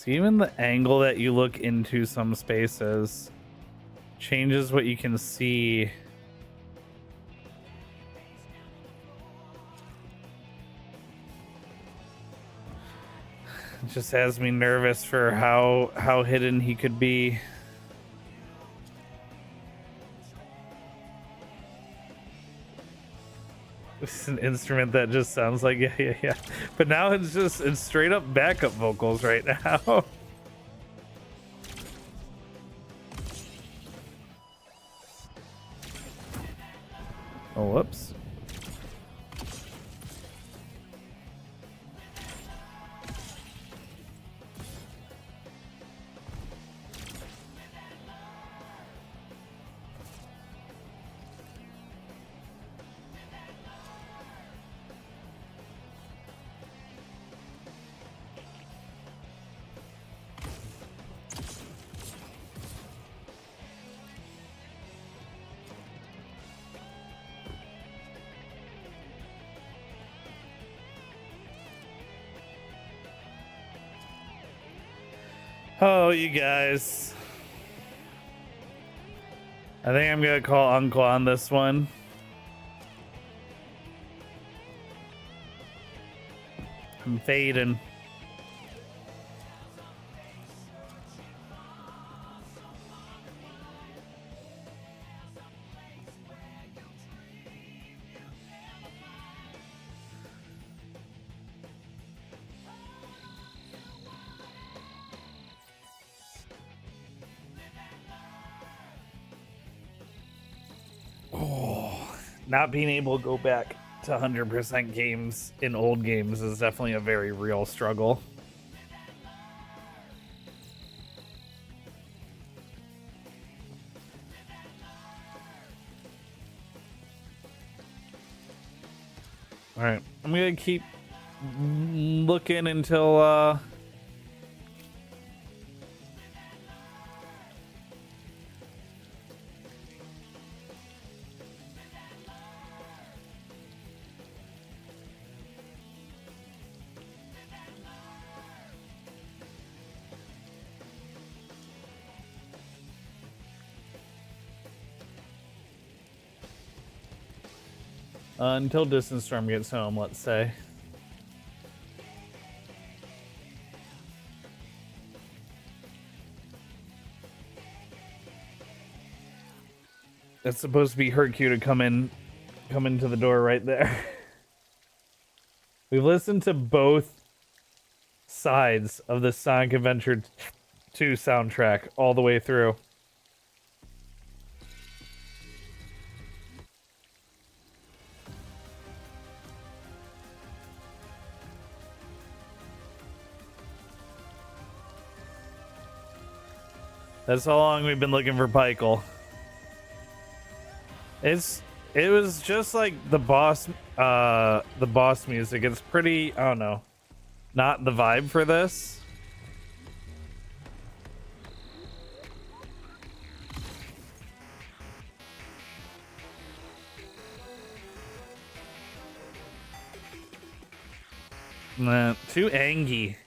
Even the angle that you look into some spaces changes what you can see. It just has me nervous for how hidden he could be. This is an instrument that just sounds like yeah. But now it's straight up backup vocals right now. Oh, whoops. Oh, you guys. I think I'm gonna call Uncle on this one. I'm fading. Not being able to go back to 100% games in old games is definitely a very real struggle. All right, I'm gonna keep looking until until Distance Storm gets home, let's say. That's supposed to be Hercule to come into the door right there. We've listened to both sides of the Sonic Adventure 2 soundtrack all the way through. That's how long we've been looking for Pykel. It was just like the boss music. It's pretty, I don't know, not the vibe for this. Nah, too angy,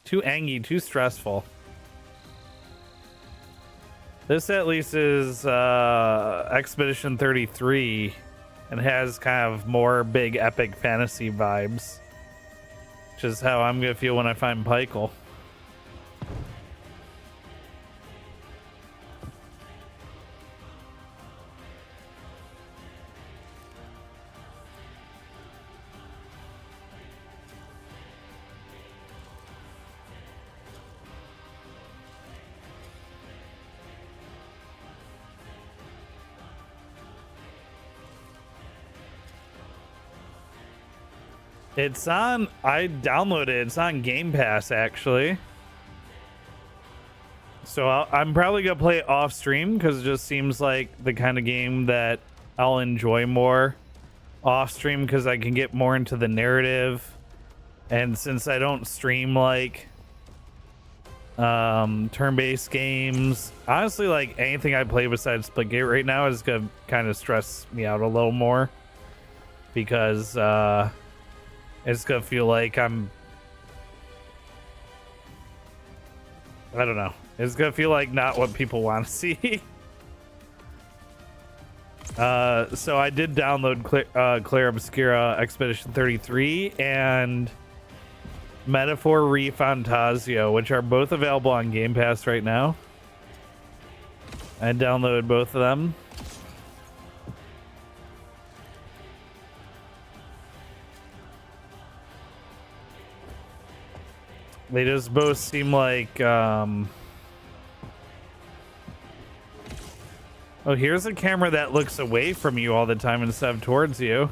too stressful. This at least is Expedition 33 and has kind of more big epic fantasy vibes, which is how I'm gonna feel when I find Pykel. It's on, I downloaded it. It's on Game Pass, actually. So I'm probably going to play it off stream because it just seems like the kind of game that I'll enjoy more off stream because I can get more into the narrative. And since I don't stream like turn-based games, honestly, like anything I play besides Splitgate right now is going to kind of stress me out a little more because it's gonna feel like I don't know. It's gonna feel like not what people want to see. So I did download Claire Obscura Expedition 33 and Metaphor ReFantazio, which are both available on Game Pass right now. I downloaded both of them. They just both seem like Oh, here's a camera that looks away from you all the time instead of towards you.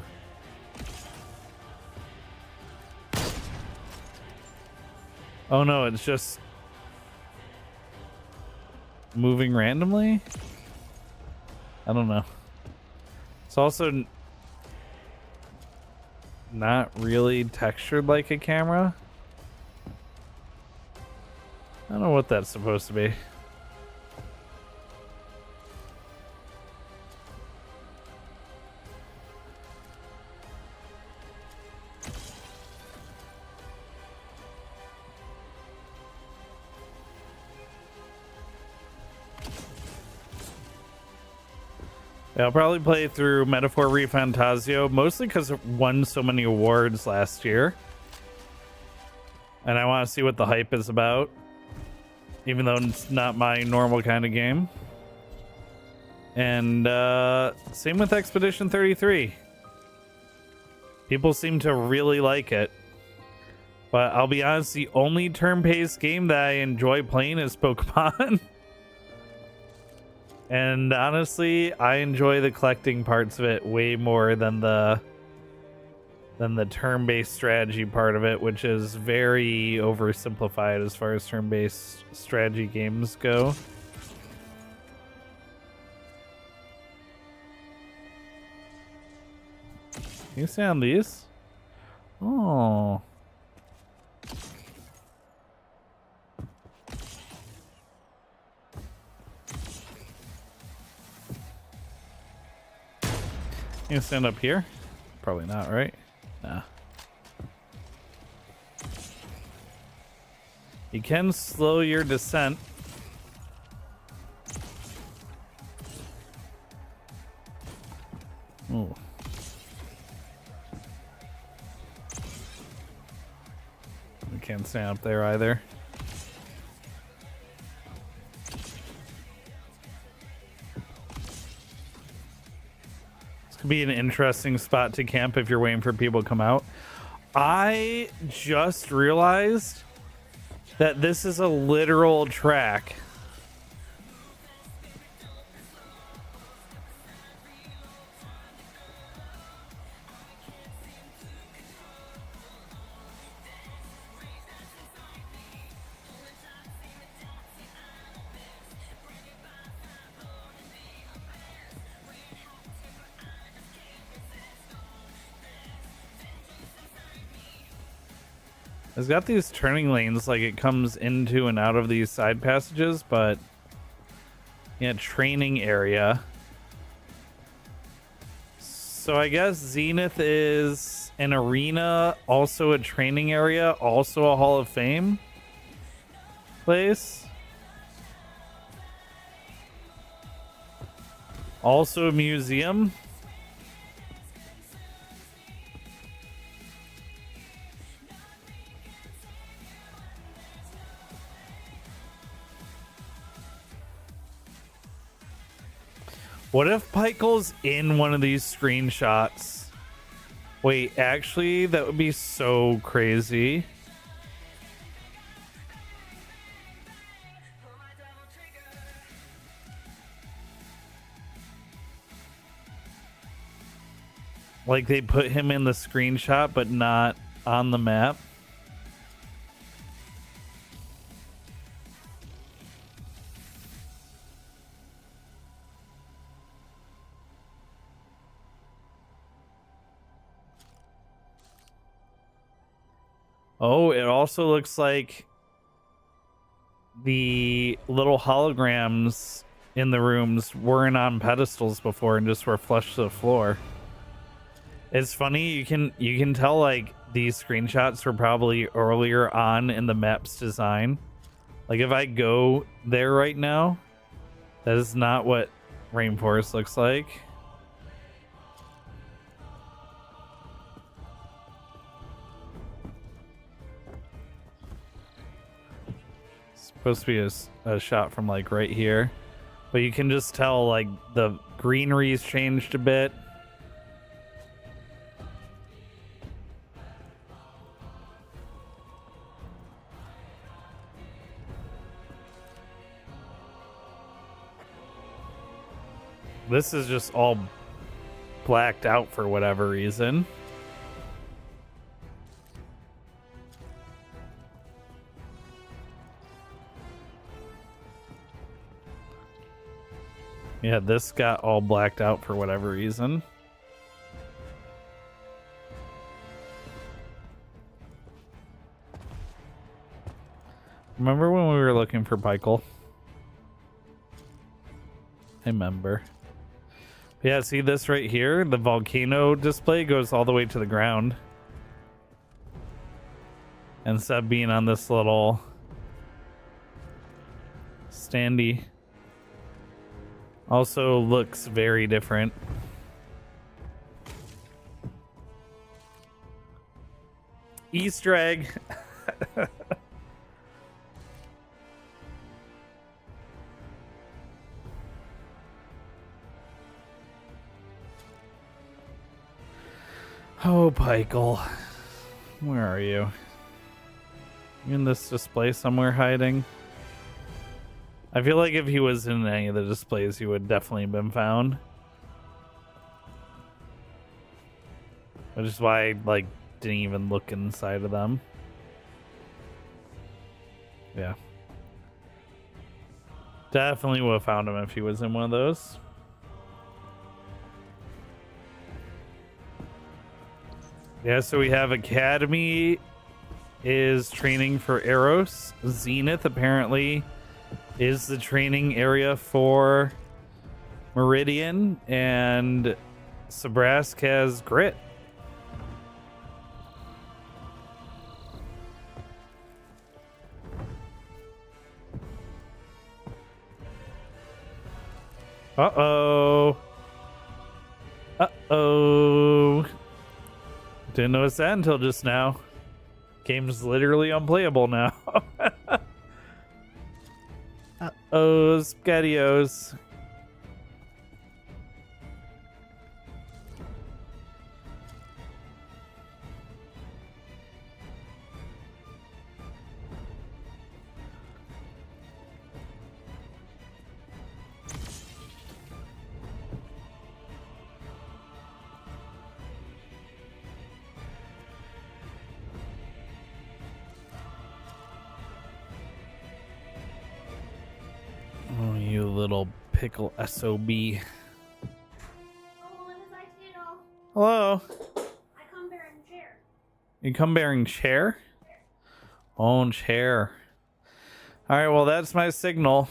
Oh no, it's just moving randomly? I don't know. It's also not really textured like a camera. I don't know what that's supposed to be. Yeah, I'll probably play through Metaphor ReFantasio, mostly because it won so many awards last year. And I want to see what the hype is about, even though it's not my normal kind of game. And same with Expedition 33. People seem to really like it. But I'll be honest, the only turn-based game that I enjoy playing is Pokemon. And honestly, I enjoy the collecting parts of it way more than the turn-based strategy part of it, which is very oversimplified as far as turn-based strategy games go. Can you stay on these? Oh. You stand up here? Probably not, right? Nah. You can slow your descent. Ooh. We can't stand up there either. Be an interesting spot to camp if you're waiting for people to come out. I just realized that this is a literal track. It's got these turning lanes, like it comes into and out of these side passages, but yeah, training area. So I guess Zenith is an arena, also a training area, also a Hall of Fame place. Also a museum. What if Pikel's in one of these screenshots? Wait, actually, that would be so crazy. Like they put him in the screenshot, but not on the map. Oh, it also looks like the little holograms in the rooms weren't on pedestals before and just were flushed to the floor. It's funny, you can tell like these screenshots were probably earlier on in the map's design. Like if I go there right now, that is not what Rainforest looks like. Supposed to be a shot from like right here, but you can just tell like the greenery's changed a bit. This is just all blacked out for whatever reason. Yeah, this got all blacked out for whatever reason. Remember when we were looking for Pykel? I remember. Yeah, see this right here? The volcano display goes all the way to the ground. Instead of being on this little standee. Also looks very different. Easter egg. Oh, Pykel. Where are you? You in this display somewhere hiding? I feel like if he was in any of the displays, he would definitely have been found. Which is why I, like, didn't even look inside of them. Yeah. Definitely would have found him if he was in one of those. Yeah, so we have Academy is training for Eros. Zenith apparently is the training area for Meridian, and Sabrask has Grit. Uh-oh. Uh-oh. Didn't notice that until just now. Game's literally unplayable now. Uh-oh, Spaghettios. Oh, you little pickle SOB. Hello. I come bearing chair. You come bearing chair? Own chair. Alright, well, that's my signal.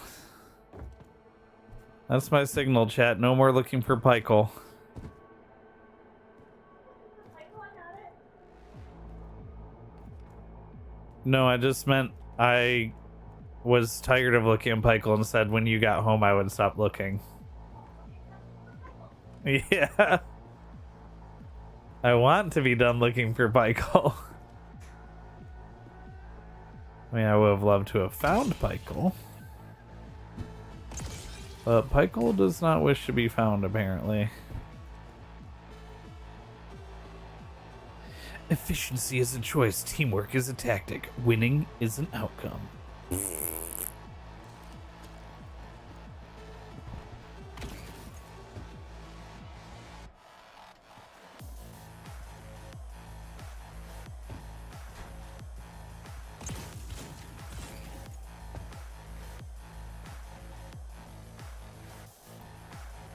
That's my signal, chat. No more looking for Pykel. No, I just meant I was tired of looking at Pykel and said when you got home I would stop looking. Yeah. I want to be done looking for Pykel. I mean, I would have loved to have found Pykel. But Pykel does not wish to be found, apparently. Efficiency is a choice. Teamwork is a tactic. Winning is an outcome.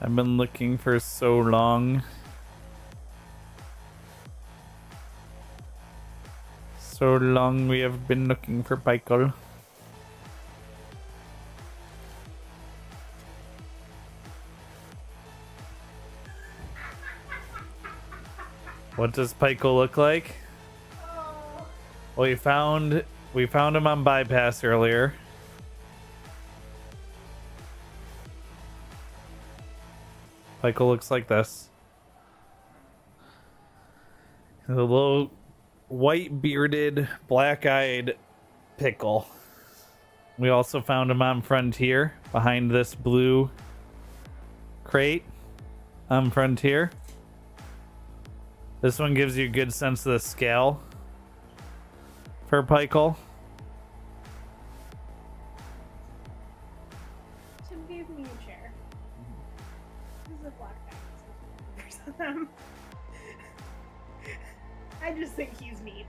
I've been looking for so long. So long we have been looking for Pykel. What does Pykel look like? Well, we found him on bypass earlier. Pykel looks like this. A little white bearded, black eyed pickle. We also found him on Frontier behind this blue crate on Frontier. This one gives you a good sense of the scale for Pykel. Tim gave me a chair. a black guy for them. I just think he's neat.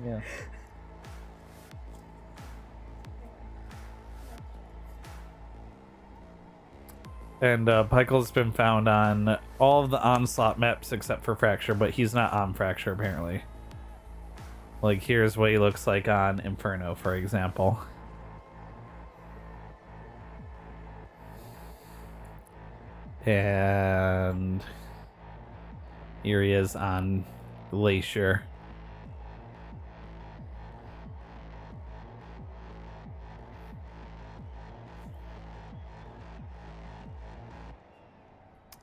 Yeah. And Pikel's been found on all of the Onslaught maps except for Fracture, but he's not on Fracture apparently. Like, here's what he looks like on Inferno, for example. And here he is on Glacier.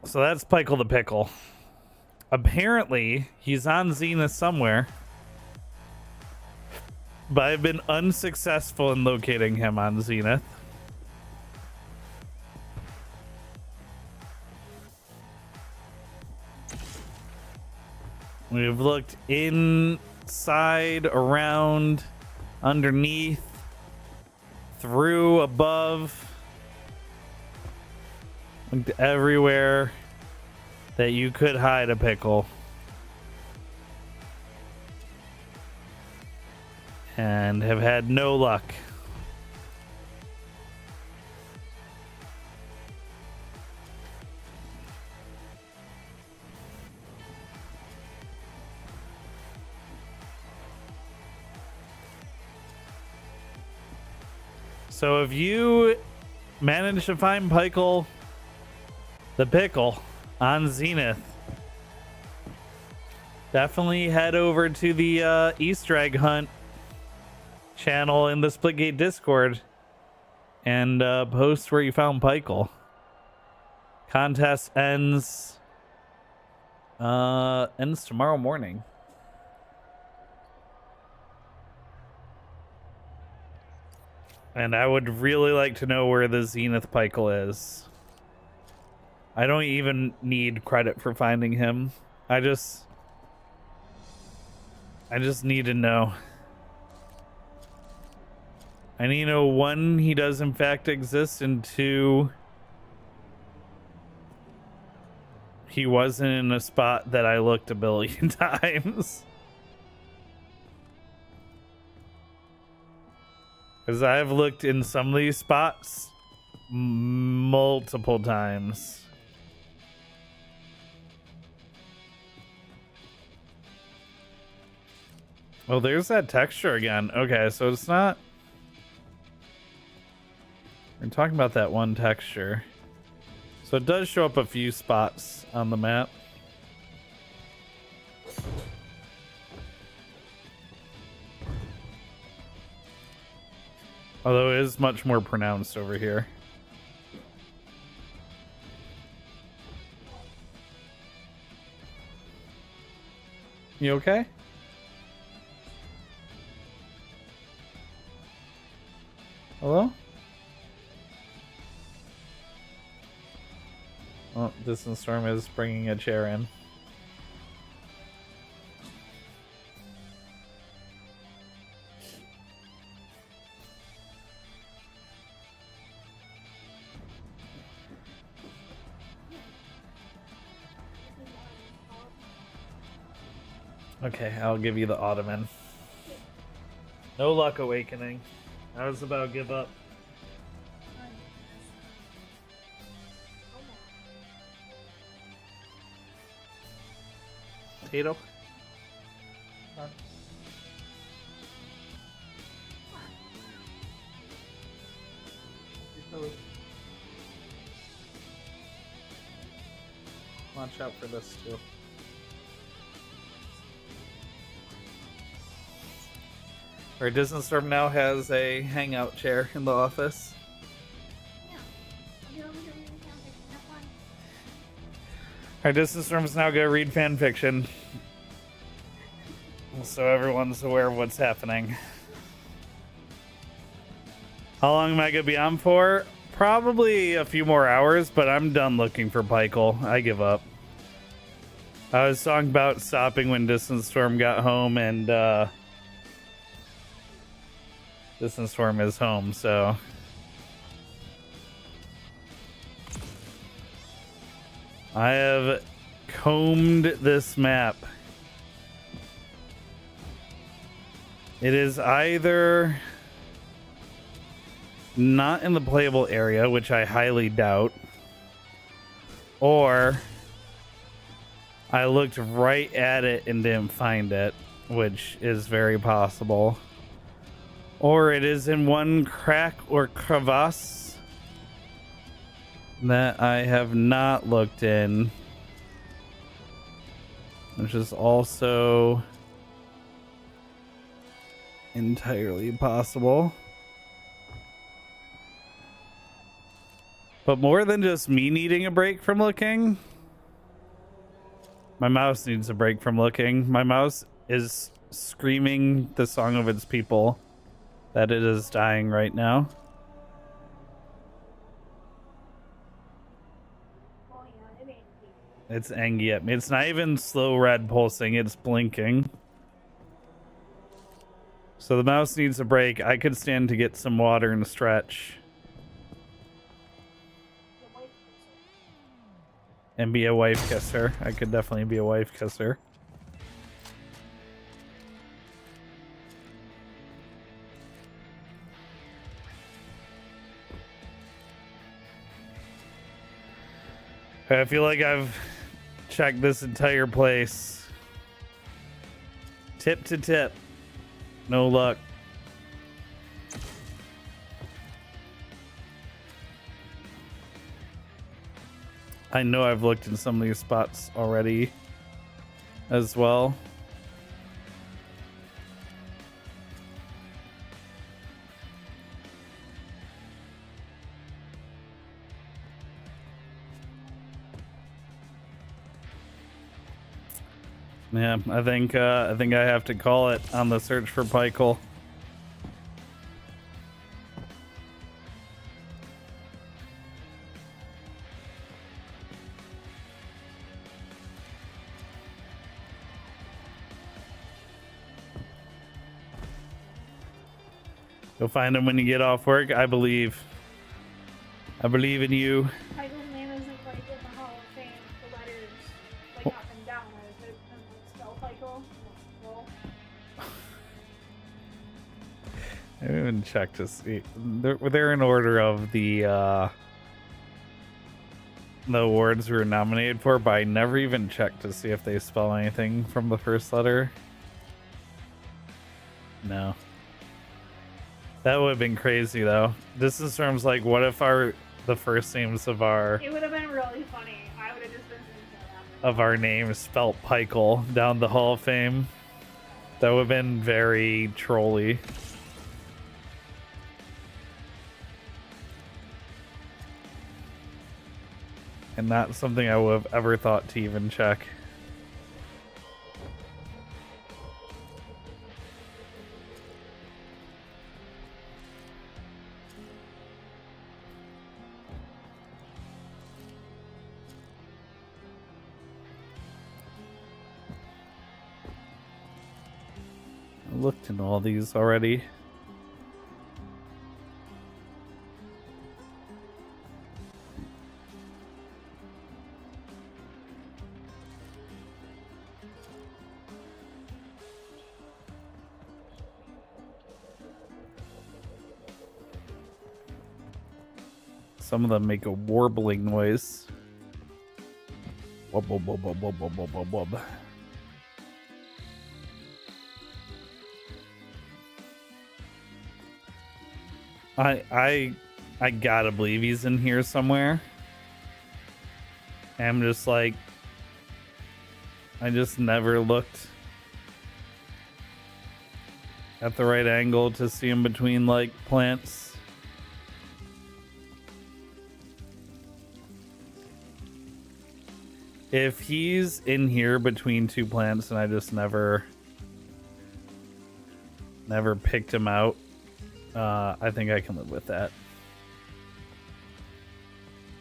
So that's Pikel the Pickle. Apparently, he's on Zenith somewhere. But I've been unsuccessful in locating him on Zenith. We've looked inside, around, underneath, through, above. Looked everywhere that you could hide a pickle. And have had no luck. So if you manage to find Pikel the Pickle on Zenith, definitely head over to the Easter egg hunt channel in the Splitgate Discord and post where you found Pikel. Contest ends tomorrow morning. And I would really like to know where the Zenith Pikel is. I don't even need credit for finding him. I just need to know. I need to know, one, he does in fact exist, and two, he wasn't in a spot that I looked a billion times. Because I've looked in some of these spots multiple times. Oh, there's that texture again. Okay, so it's not... We're talking about that one texture. So it does show up a few spots on the map. Although it is much more pronounced over here. You okay? Hello? Oh, Distant Storm is bringing a chair in. Okay, I'll give you the Ottoman. No luck awakening. I was about to give up. Potato. Watch out for this too. Our Distant Storm now has a hangout chair in the office. Our Distant Storm's now gonna read fan fiction, so everyone's aware of what's happening. How long am I gonna be on for? Probably a few more hours, but I'm done looking for Pikel. I give up. I was talking about stopping when Distant Storm got home, and Distant Storm is home, so... I have combed this map. It is either not in the playable area, which I highly doubt, or I looked right at it and didn't find it, which is very possible. Or it is in one crack or crevasse that I have not looked in, which is also entirely possible. But more than just me needing a break from looking, my mouse needs a break from looking. My mouse is screaming the song of its people that it is dying right now. Oh yeah, it ain't me. It's angry at me. It's not even slow red pulsing, it's blinking. So the mouse needs a break. I could stand to get some water and stretch. And be a wife kisser. I could definitely be a wife kisser. I feel like I've checked this entire place. Tip to tip. No luck. I know I've looked in some of these spots already as well. Yeah, I think I have to call it on the search for Pikel. You'll find him when you get off work. I believe. I believe in you. Michael's name isn't like in the Hall of Fame. The letters like up and down. Is it like spell Michael? Well, I haven't even checked to see. They're in order of the awards we were nominated for, but I never even checked to see if they spell anything from the first letter. No. That would have been crazy though. This is terms like, what if the first names of our it would have been really funny. I would have just been thinking of our names spelt Pikel down the Hall of Fame. That would have been very trolly. And not something I would have ever thought to even check. I looked in all these already. Some of them make a warbling noise. Wub, wub, wub, wub, wub, wub, wub, wub, wub. I gotta believe he's in here somewhere. I'm just like, I just never looked at the right angle to see him between like plants. If he's in here between two plants and I just never picked him out, I think I can live with that.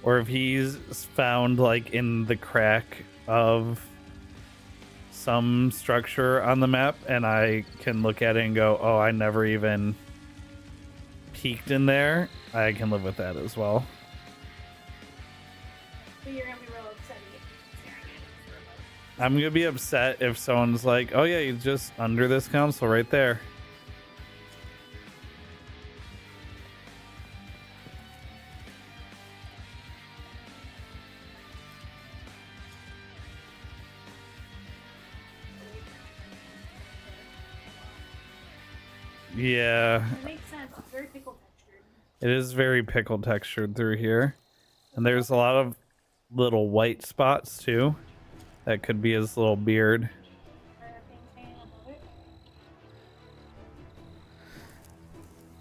Or if he's found like in the crack of some structure on the map and I can look at it and go, oh, I never even peeked in there, I can live with that as well. But you're gonna be real upset I'm gonna be upset if someone's like, oh yeah, he's just under this console right there. Yeah, It makes sense. It's very pickle textured. it is very pickle textured through here. And there's a lot of little white spots too. That could be his little beard.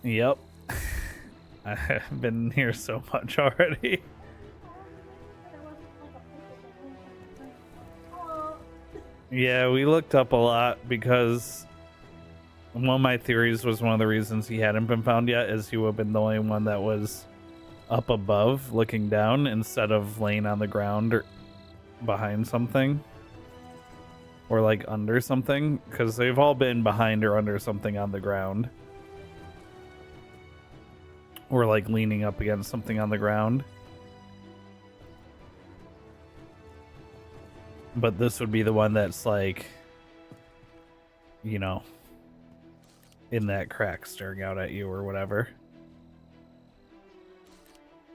Yep. I've been here so much already. Yeah, we looked up a lot because one of my theories was one of the reasons he hadn't been found yet is he would have been the only one that was up above looking down instead of laying on the ground or behind something or like under something, because they've all been behind or under something on the ground or like leaning up against something on the ground. But this would be the one that's like, you know, in that crack staring out at you or whatever.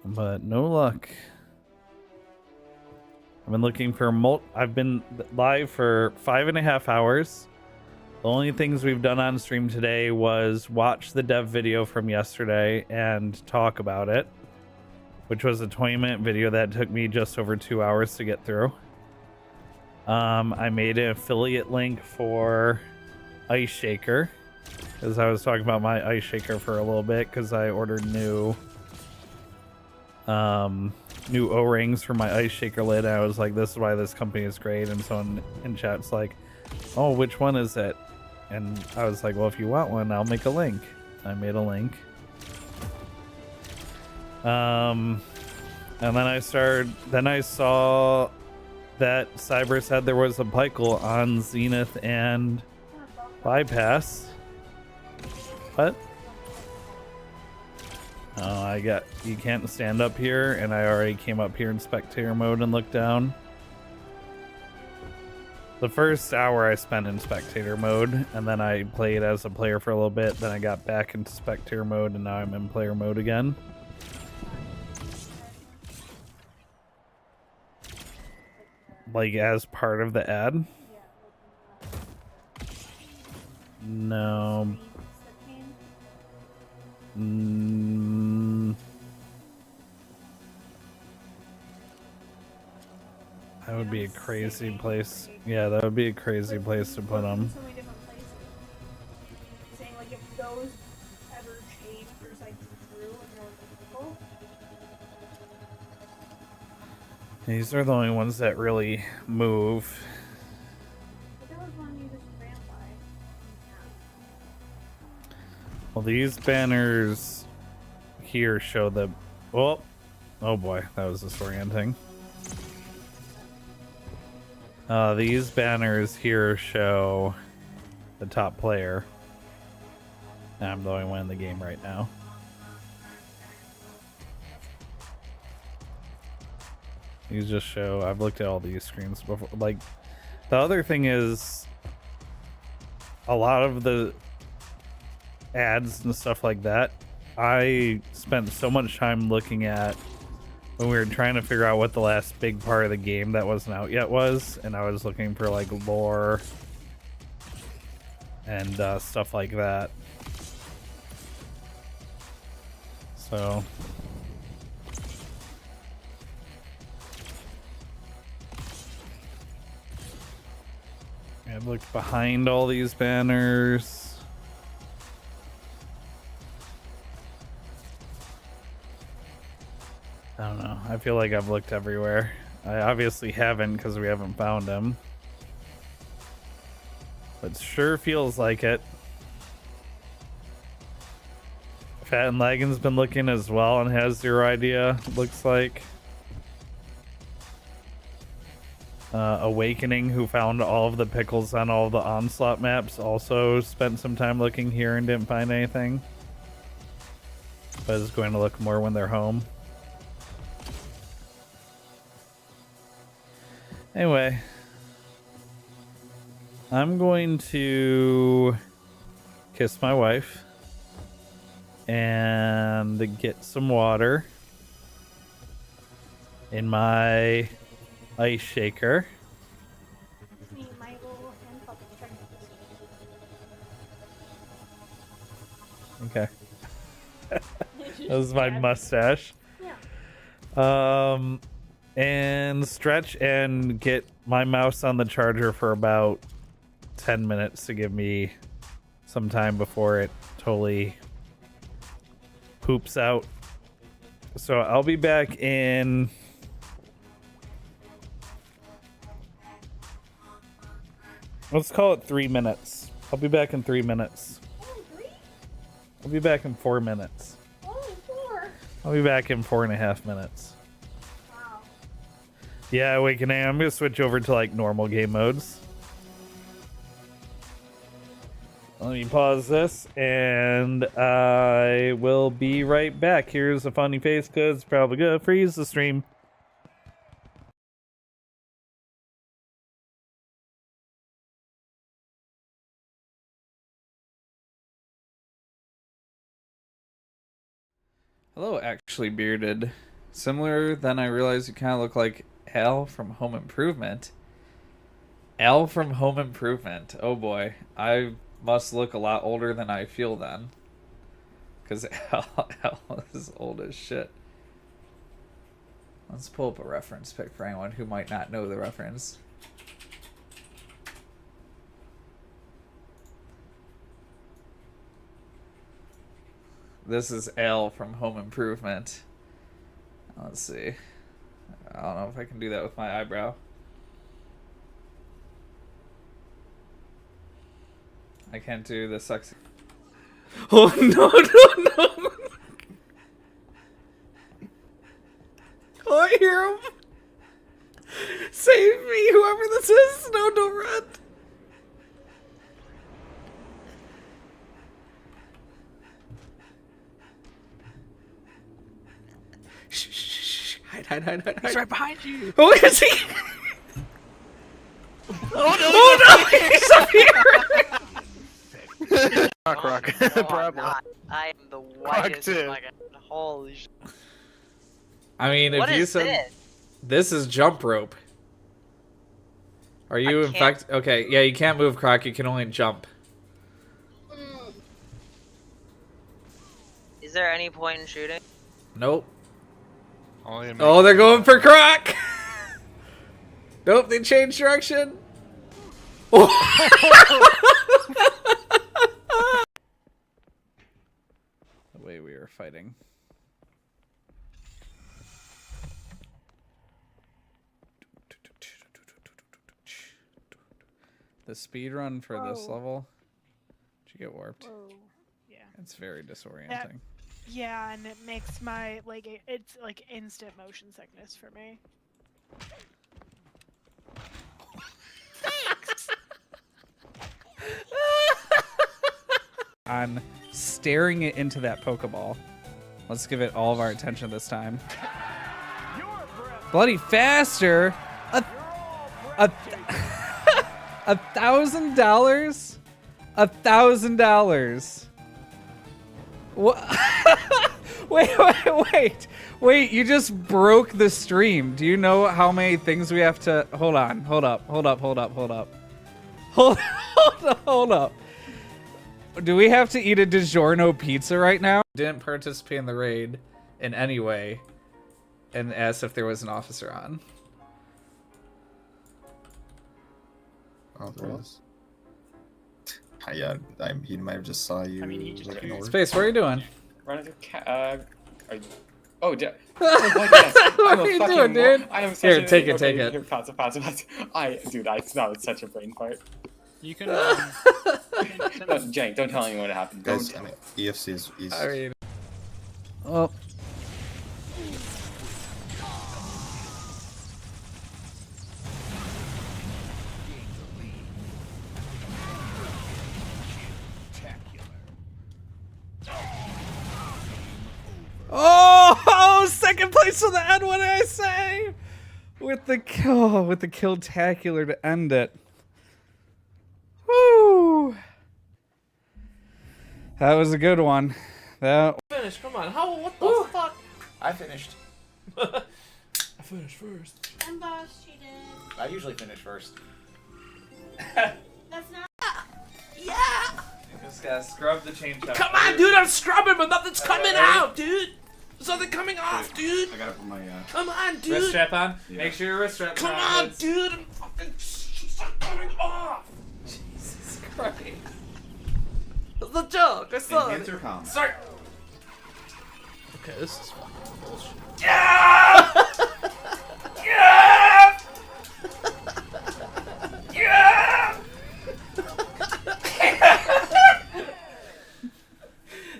But no luck. I've been looking for I've been live for 5.5 hours. The only things we've done on stream today was watch the dev video from yesterday and talk about it, which was a 20-minute video that took me just over 2 hours to get through. I made an affiliate link for Ice Shaker because I was talking about my Ice Shaker for a little bit because I ordered new O-rings for my Ice Shaker lid. I was like, this is why this company is great. And someone in chat's like, oh, which one is it? And I was like, well, if you want one, I'll make a link. I made a link. And then I saw that Cyber said there was a Pykel on Zenith and Bypass. What? Oh, you can't stand up here, and I already came up here in spectator mode and looked down. The first hour I spent in spectator mode, and then I played as a player for a little bit, then I got back into spectator mode, and now I'm in player mode again. Like as part of the ad? No. That would be a crazy place. Yeah, that would be a crazy place to put them. So many different places. Saying like if those ever change or cycle through and they're difficult. These are the only ones that really move. But there was one you just ran by. Well, these banners here show the... Oh boy, that was disorienting. These banners here show the top player. And I'm the only one in the game right now. These just show... I've looked at all these screens before. Like, the other thing is... a lot of the ads and stuff like that, I spent so much time looking at when we were trying to figure out what the last big part of the game that wasn't out yet was, and I was looking for like lore and stuff like that. So I looked behind all these banners. I don't know. I feel like I've looked everywhere. I obviously haven't because we haven't found him. But sure feels like it. Fat and Lagan's been looking as well and has zero idea, looks like. Awakening, who found all of the pickles on all of the Onslaught maps, also spent some time looking here and didn't find anything. But is going to look more when they're home. Anyway, I'm going to kiss my wife and get some water in my ice shaker. Me, my little hand puppet trying to Okay. kiss That was my mustache. Yeah. And stretch and get my mouse on the charger for about 10 minutes to give me some time before it totally poops out. So I'll be back in... Let's call it 3 minutes. I'll be back in 3 minutes. Only 3? I'll be back in 4 minutes. Only 4? I'll be back in 4.5 minutes. Wow. Yeah, Awakening. I'm gonna switch over to like normal game modes. Let me pause this, and I will be right back. Here's a funny face, because it's probably gonna freeze the stream. Hello, actually bearded. Similar, then I realized you kind of look like Al from Home Improvement. Al from Home Improvement. Oh boy, I must look a lot older than I feel then. Because Al is old as shit. Let's pull up a reference pic for anyone who might not know the reference. This is Al from Home Improvement. Let's see. I don't know if I can do that with my eyebrow. I can't do the sexy. Oh no no no! Oh, I hear him! Save me, whoever this is! No, don't run! Shh, shh, shh. Hide. He's right behind you. Who is he? Oh no, he's up here! Croc. Problem. I am the whitest fucking holy sh. I mean, What if you is said this is jump rope. Are you in fact okay? Yeah, you can't move, Croc. You can only jump. Is there any point in shooting? Nope. Oh, they're going for Croc. Nope, they changed direction. The way we were fighting. The speed run for this level. Did you get warped? Whoa. Yeah. It's very disorienting. Yeah, and it makes my it's like instant motion sickness for me. Thanks. On staring it into that Pokeball. Let's give it all of our attention this time. Bloody faster! $1,000? $1,000. What? Wait, you just broke the stream. Do you know how many things we have to... Hold up. Do we have to eat a DiGiorno pizza right now? Didn't participate in the raid in any way and asked if there was an officer on. Oh, there is. Yeah, he might have just saw you. I mean, he just Space, what are you doing? Running through oh, what are you doing, dude? I am such Here, take it. Here, pass it. Dude, that was such a brain fart. You can. Jank, don't tell anyone what happened. Guys, EFC is easy. I mean, oh. Oh, second place to the end. What did I say? With the kill-tacular to end it. That was a good one. That Finish, come on. How? What the fuck? I finished. I finished first. And boss cheated. I usually finish first. That's not. Yeah! You just gotta scrub the chain chomper. Come on, dude, I'm scrubbing, but nothing's coming out, dude! There's nothing coming off, dude! I gotta put my, Come on, dude! Wrist strap on? Yeah. Make sure your wrist strap Come on, dude! I'm fucking stop coming off! Jesus Christ. It's a joke, I saw it. Intercom. Sorry! Okay, this is fucking bullshit. Yeah! Yeah! Yeah!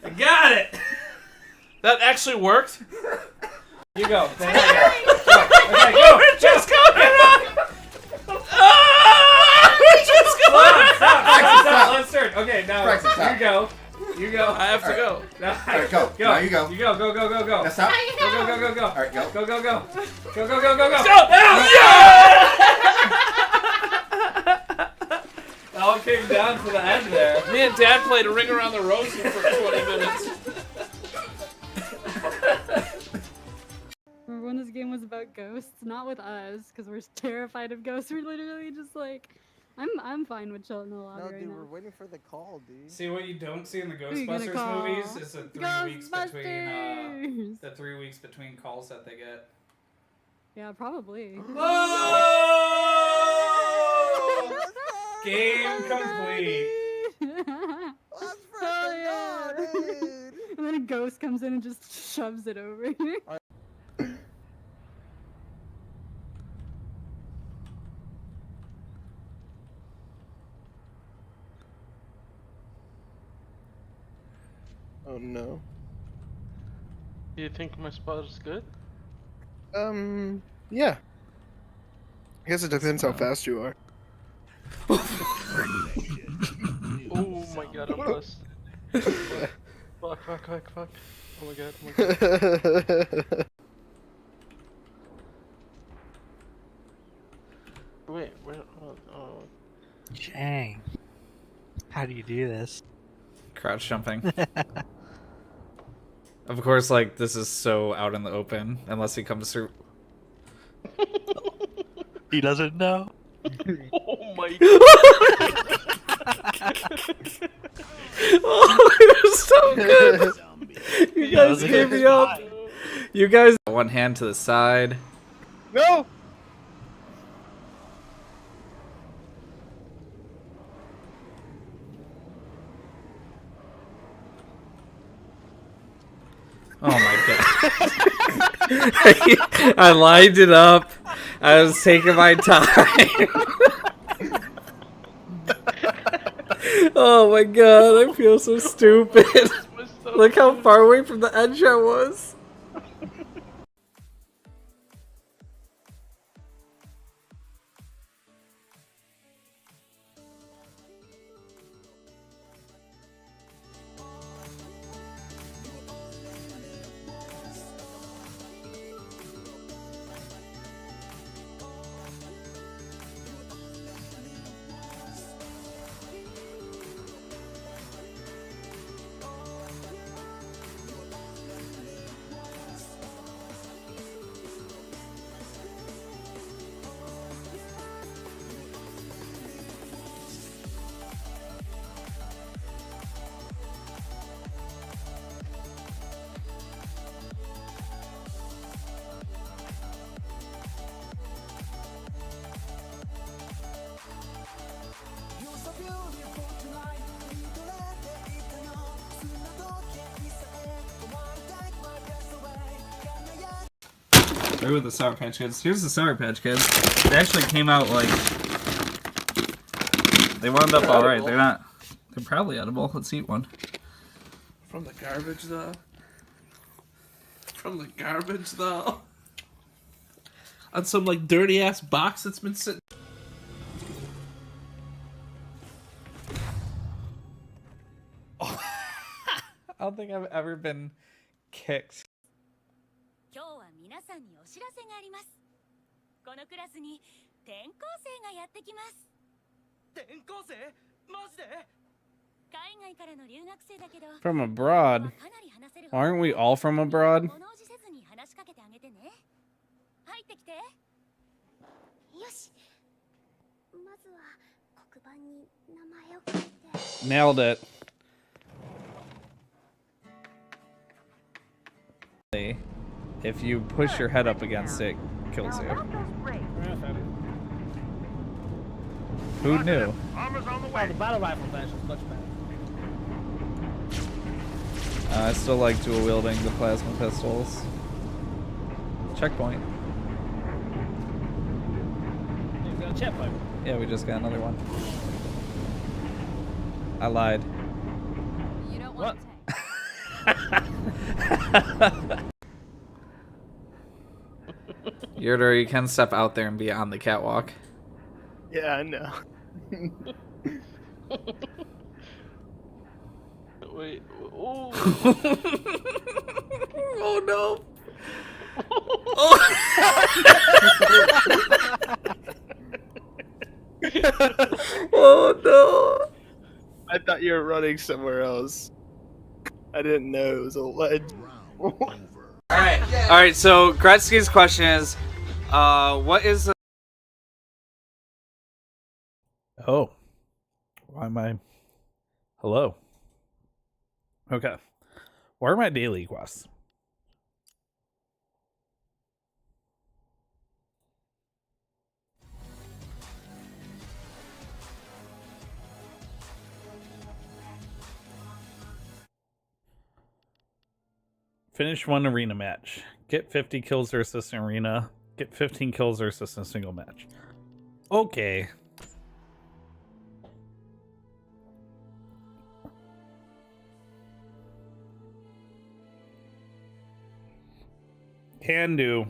I got it! That actually worked? You go. Okay, go! We're just going on! We're just going on! Stop. Let's start. Okay, now Practice, stop. you go. You go. I have to go. Alright, go. Now you go. You go. Go. Now stop. Go. Alright, go. Go. Go. It all came down to the end there. Me and Dad played a ring around the rosy for 20 minutes. Remember when this game was about ghosts? Not with us, because we're terrified of ghosts. We're literally just like, I'm fine with chilling in the lobby right now. we're waiting for the call, dude. See, what you don't see in the Who you gonna Ghostbusters call? movies is the 3 weeks between Ghostbusters! the 3 weeks between calls that they get. Yeah, probably. Oh! Game complete. Oh, yeah. And then a ghost comes in and just shoves it over. Oh no. Do you think my spot is good? Yeah. I guess it depends how fast you are. Oh my god, I'm blessed. Fuck. Oh my god. Wait, where? Oh. Dang. How do you do this? Crouch jumping. Of course, like, this is so out in the open, unless he comes through. He doesn't know. Oh my Oh, you're so good. You guys gave me up. You guys. One hand to the side. No! Oh my god. I lined it up. I was taking my time. Oh my god, I feel so stupid. Look how far away from the edge I was. There with the Sour Patch Kids. Here's the Sour Patch Kids. They actually came out like they wound up all right. They're not. They're probably edible. Let's eat one. From the garbage, though. From the garbage, though. On some like dirty ass box that's been sitting. I don't think I've ever been kicked. 今日は皆さんにお知らせがあります。このクラスに転校生がやってきます。転校生？マジで？ From abroad? Aren't we all from abroad? Nailed it. If you push your head up against it, kills you. Who knew? Oh, the battle rifle dash is much better. I still like dual wielding the plasma pistols. Checkpoint. You've got a checkpoint. Yeah, we just got another one. I lied. You don't What? Yurder, you can step out there and be on the catwalk. Yeah, I know. Wait. Oh. Oh no. Oh no. I thought you were running somewhere else. I didn't know it was a ledge. Alright, so Gretzky's question is, what is the... Oh. Why am I... Hello. Okay. What are my daily quests? Finish one arena match. Get 50 kills or assist in arena. Get 15 kills or assist in a single match. Okay. Can do.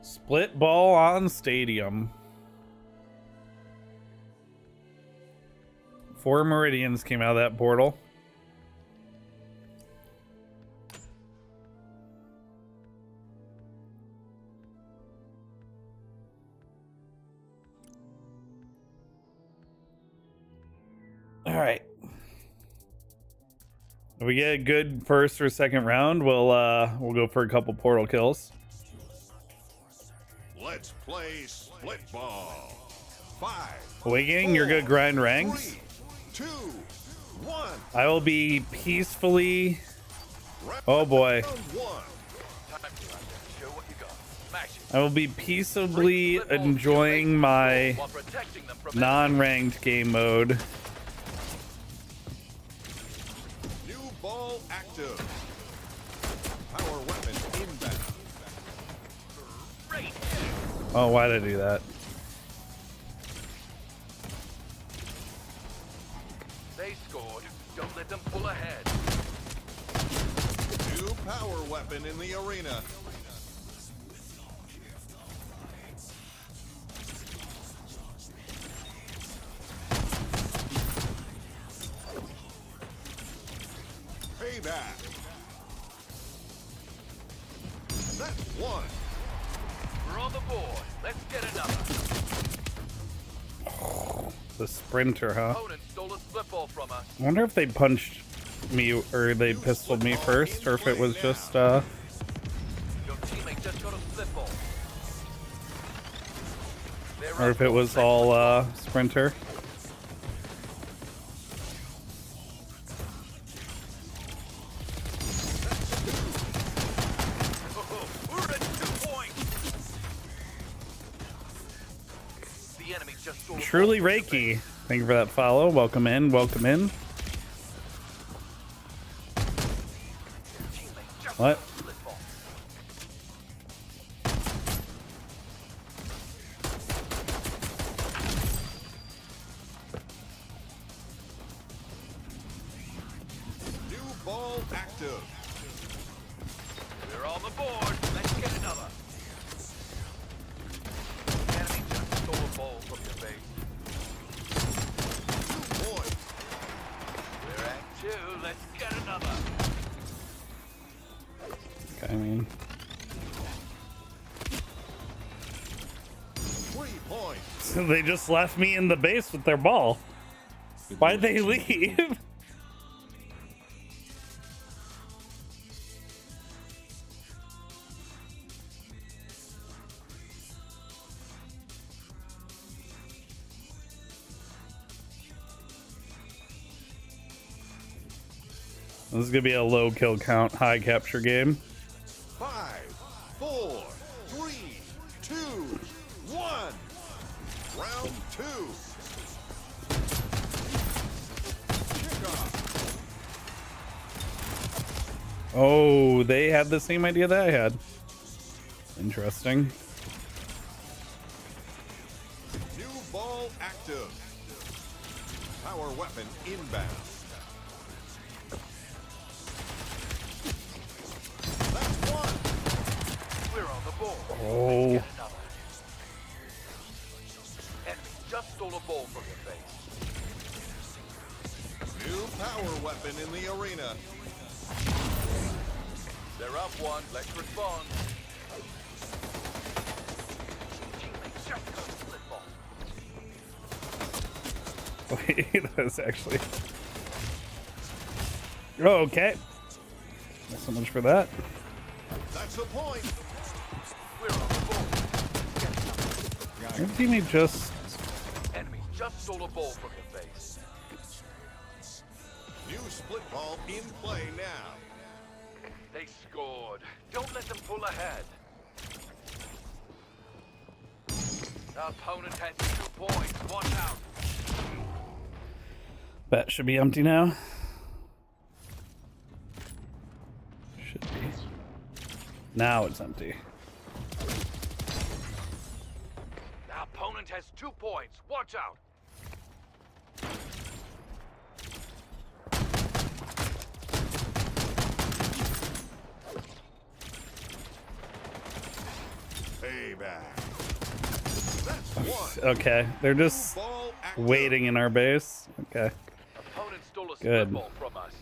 Split ball on stadium. 4 Meridians came out of that portal. All right. If we get a good first or second round, we'll go for a couple portal kills. Let's play split ball. 5. Awakening, you're good grind ranks. 3, 2, 1. I will be peacefully. Oh boy. I will be peaceably enjoying my non-ranked game mode. New ball active. Power weapon inbound. Oh, why did I do that? They scored. Don't let them pull ahead. New power weapon in the arena. Payback. That's one. We're on the board. Let's get another. The sprinter, huh? Opponent stole a split ball from us. I wonder if they punched me or they pistoled me first, or if it was just Your teammate just got a split ball. or if it was all sprinter. Truly Reiki. Thank you for that follow. Welcome in. Welcome in. What? New ball active. We're on the board. Let's get another. The enemy just stole a ball from your base. two, let's get another. Okay, I mean, 3 points. They just left me in the base with their ball. Why'd they leave? This is gonna be a low kill count, high capture game. 5, 4, 3, 2, 1. Round 2. Oh, they had the same idea that I had. Interesting. New ball active. Power weapon inbound. That's one. We're on the board. Oh. Let's get another. Enemy just stole a ball from your face. New power weapon in the arena. They're up one. Let's respond. Teammate just got a split ball. Wait, that's actually. Oh, okay. Not so much for that. That's a point. We're on the board. Your teammate just. Enemy just stole a ball from your face. New split ball in play now. They scored. Don't let them pull ahead. The opponent has 2 points. Watch out. That should be empty now. Should be. Now it's empty. The opponent has 2 points. Watch out. Payback. That's one. Okay, they're just waiting in our base. Okay. Opponent stole a Good. split ball from us.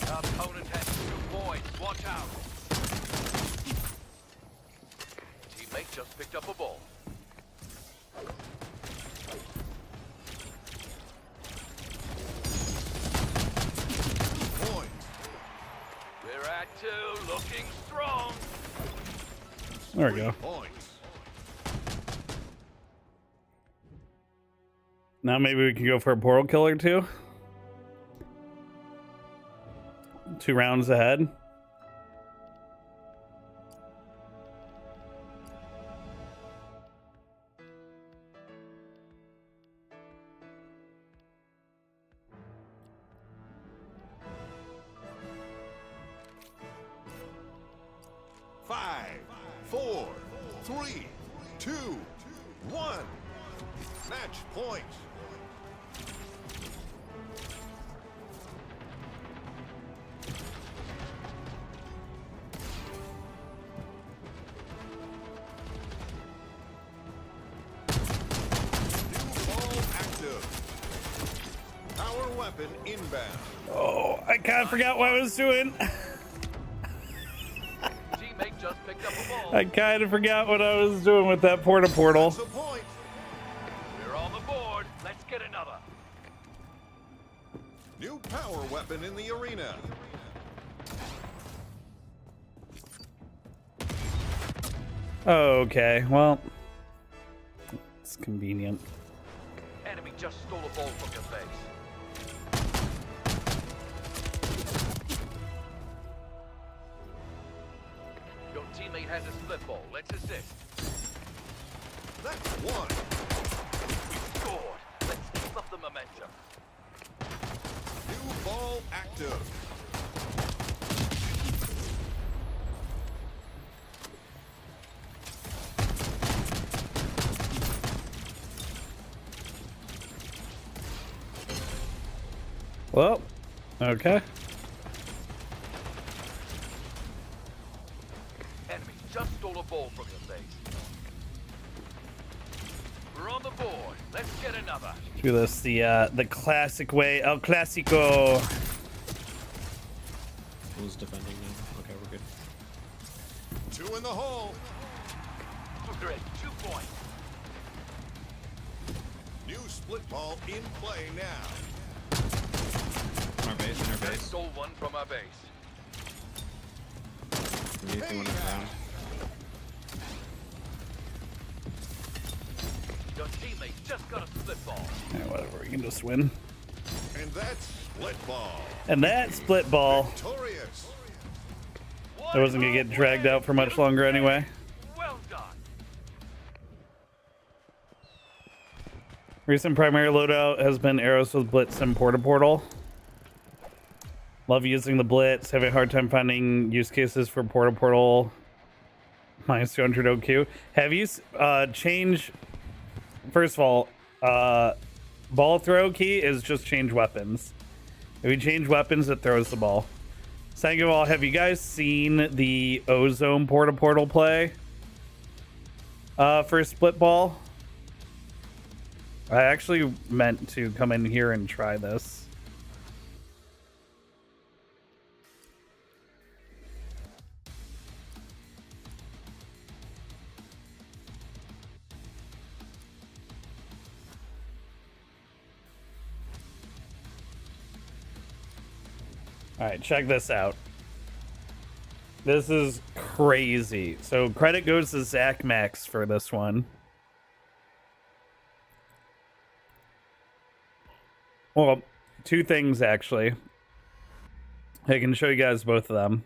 The opponent has 2 points. Watch out. Teammate just picked up a ball. Point. We're at 2, looking strong. There we go. Points. Now maybe we can go for a portal kill or two. 2 rounds ahead. Five, 4, 3, 2, 1. Match point. New ball active. Power weapon inbound. Oh, I kind of forgot what I was doing. Teammate just picked up a ball. I kind of forgot what I was doing with that portal. That's a point. We're on the board. Let's get another. New power weapon in the arena. Okay, well, it's convenient. Enemy just stole a ball from your face. Your teammate has a split ball. Let's assist. That's one. We scored. Let's keep up the momentum. New ball active. Well, okay. Enemy just stole a ball from your face. We're on the board. Let's get another. Do this the classic way, El Clasico. Who's defending now? Okay, we're good. 2 in the hole. Great, 2 points. New split ball in play now. In our base, in our base. Stole one from our base. We need one around. Your teammate just got a split ball. Yeah, whatever, we can just win. And that's split ball. And that split ball. Victorious. It wasn't gonna get dragged out for much longer anyway. Well done. Recent primary loadout has been arrows with blitz and portal. Love using the blitz, having a hard time finding use cases for portal. Minus 200 OQ. Have you change? First of all, ball throw key is just change weapons. If you change weapons, it throws the ball. Second of all, have you guys seen the Ozone portal play for split ball? I actually meant to come in here and try this. All right, check this out. This is crazy. So credit goes to Zach Max for this one. Well, 2 things actually. I can show you guys both of them.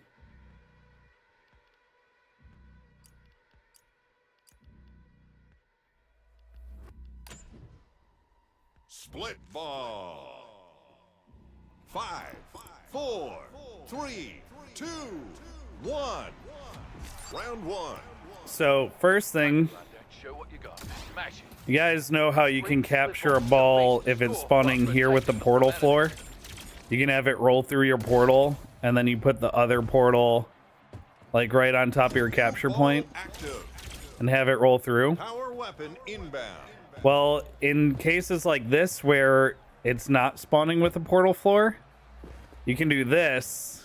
Split ball. 5, 4, 3, 2, 1. Round 1. So first thing, you guys know how you can capture a ball if it's spawning here with the portal floor. You can have it roll through your portal, and then you put the other portal like right on top of your capture point and have it roll through. Power weapon inbound. Well, in cases like this where it's not spawning with the portal floor, you can do this.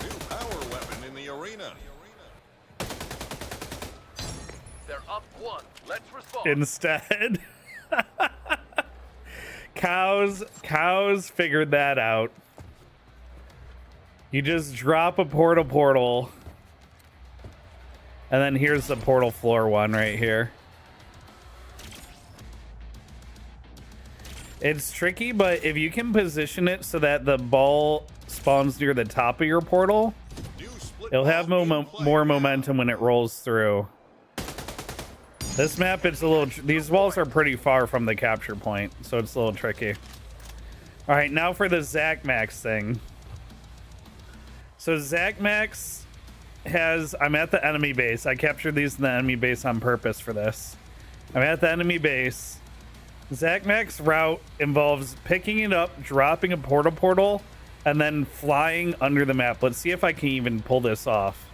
New power weapon in the arena. They're up 1. Let's respond. Instead. Cows figured that out. You just drop a portal, and then here's the portal floor one right here. It's tricky, but if you can position it so that the ball spawns near the top of your portal, it'll have more momentum when it rolls through. This map, it's a little... These walls are pretty far from the capture point, so it's a little tricky. All right, now for the Zach Max thing. So Zach Max has... I'm at the enemy base. I captured these in the enemy base on purpose for this. I'm at the enemy base. Zach Max route involves picking it up, dropping a portal, and then flying under the map. Let's see if I can even pull this off.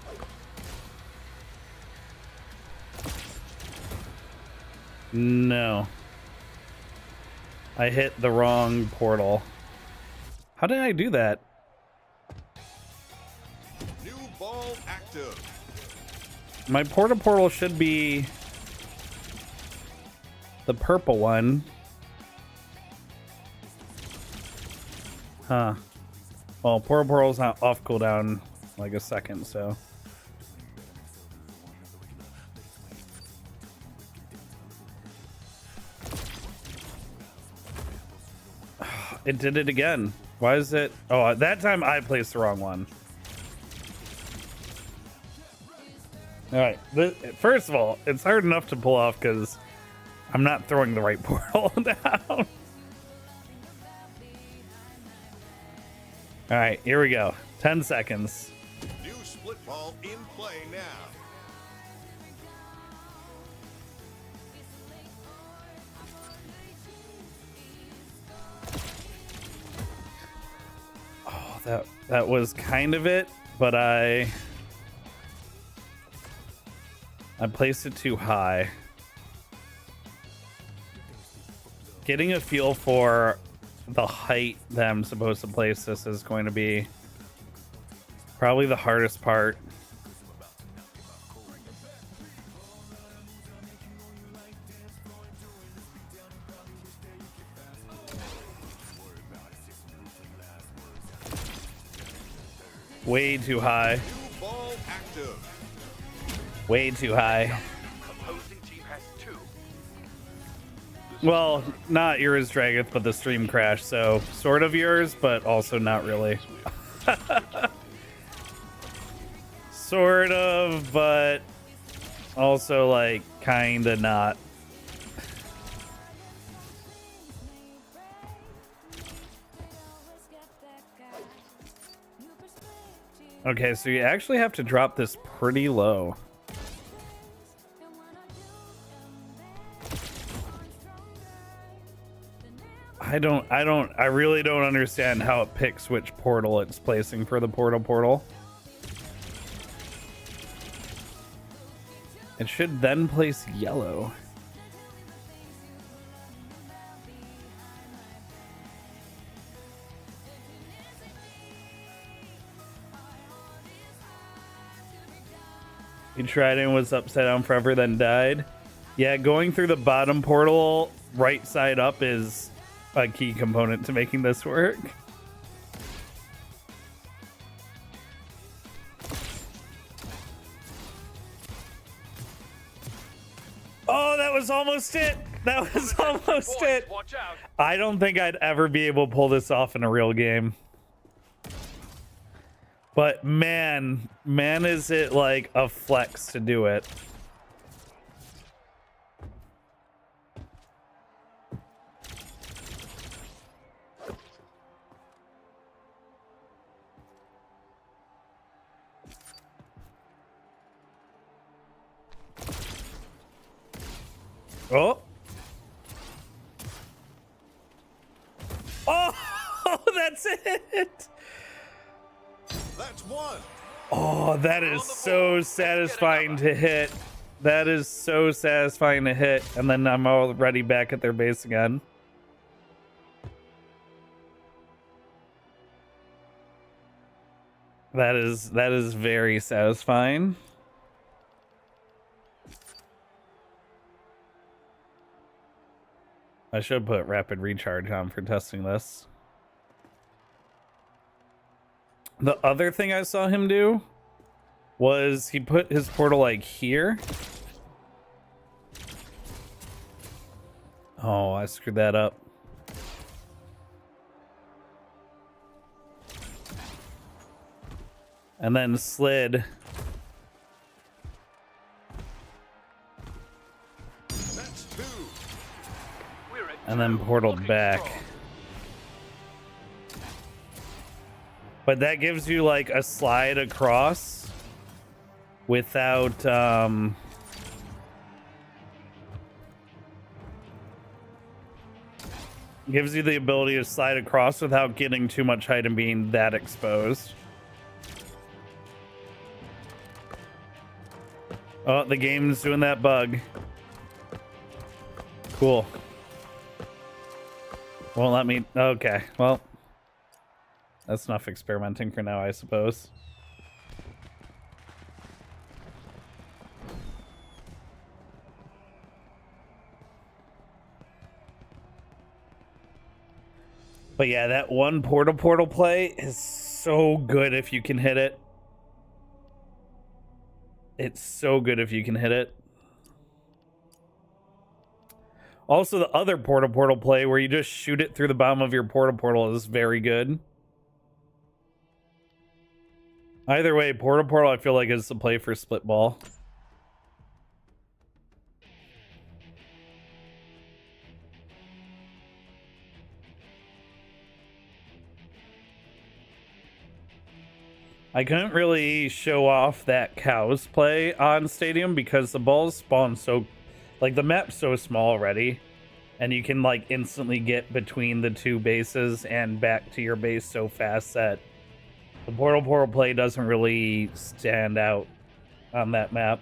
No. I hit the wrong portal. How did I do that? New ball active. My portal should be the purple one. Huh. Well, portal's not off cooldown like a second, so. It did it again. Why is it? Oh, that time I placed the wrong one. All right. First of all, it's hard enough to pull off because I'm not throwing the right portal down. All right, here we go. 10 seconds. New split ball in play now. Oh, that was kind of it, but I I placed it too high. Getting a feel for the height that I'm supposed to place this is going to be probably the hardest part. Way too high. Ball active. Way too high. Well, not yours, Drageth, but the stream crashed, so sort of yours, but also not really. Sort of, but also like kinda not. Okay, so you actually have to drop this pretty low. I really don't understand how it picks which portal it's placing for the portal. It should then place yellow. You tried and was upside down forever, then died. Yeah, going through the bottom portal right side up is a key component to making this work. Oh, that was almost it. That was almost it. I don't think I'd ever be able to pull this off in a real game. But man, is it like a flex to do it. Oh. Oh, that's it. That's one. Oh, that is so satisfying to hit. That is so satisfying to hit. And then I'm already back at their base again. That is very satisfying. I should put rapid recharge on for testing this. The other thing I saw him do was he put his portal like here. Oh, I screwed that up. And then slid. That's two. And then portaled back. But that gives you like a slide across without gives you the ability to slide across without getting too much height and being that exposed. Oh, the game's doing that bug. Cool. Won't let me. Okay, well, that's enough experimenting for now, I suppose. But yeah, that one portal play is so good if you can hit it. It's so good if you can hit it. Also, the other portal play where you just shoot it through the bottom of your portal is very good. Either way, portal I feel like is the play for split ball. I couldn't really show off that cows play on Stadium because the balls spawn so, like, the map's so small already, and you can like instantly get between the two bases and back to your base so fast that the portal play doesn't really stand out on that map.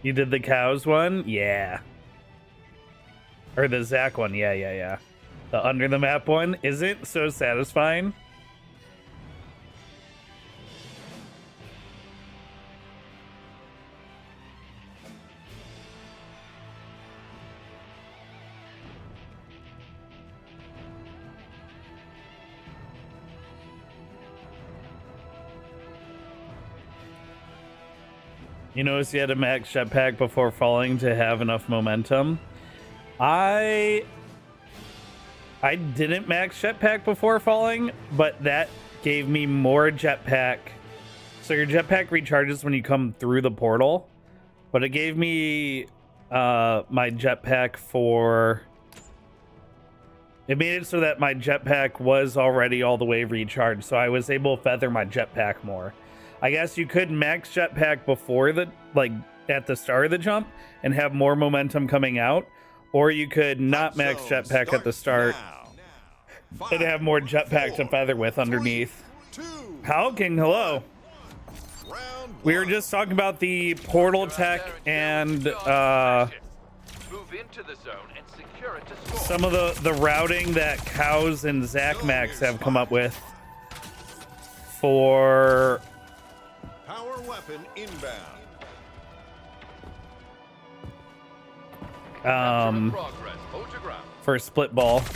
You did the cows one? Yeah. Or the Zach one? Yeah. The under the map one isn't so satisfying. You notice you had a max jetpack before falling to have enough momentum. I didn't max jetpack before falling, but that gave me more jetpack. So your jetpack recharges when you come through the portal, but it gave me my jetpack for... It made it so that my jetpack was already all the way recharged, so I was able to feather my jetpack more. I guess you could max jetpack before the, like, at the start of the jump and have more momentum coming out, or you could not max jetpack at the start and have more jetpack to feather with underneath. Halking, hello. We were just talking about the portal tech and Move into the zone and secure it to score. some of the routing that Cows and Zach Max have come up with for Power weapon inbound. for split ball. Zone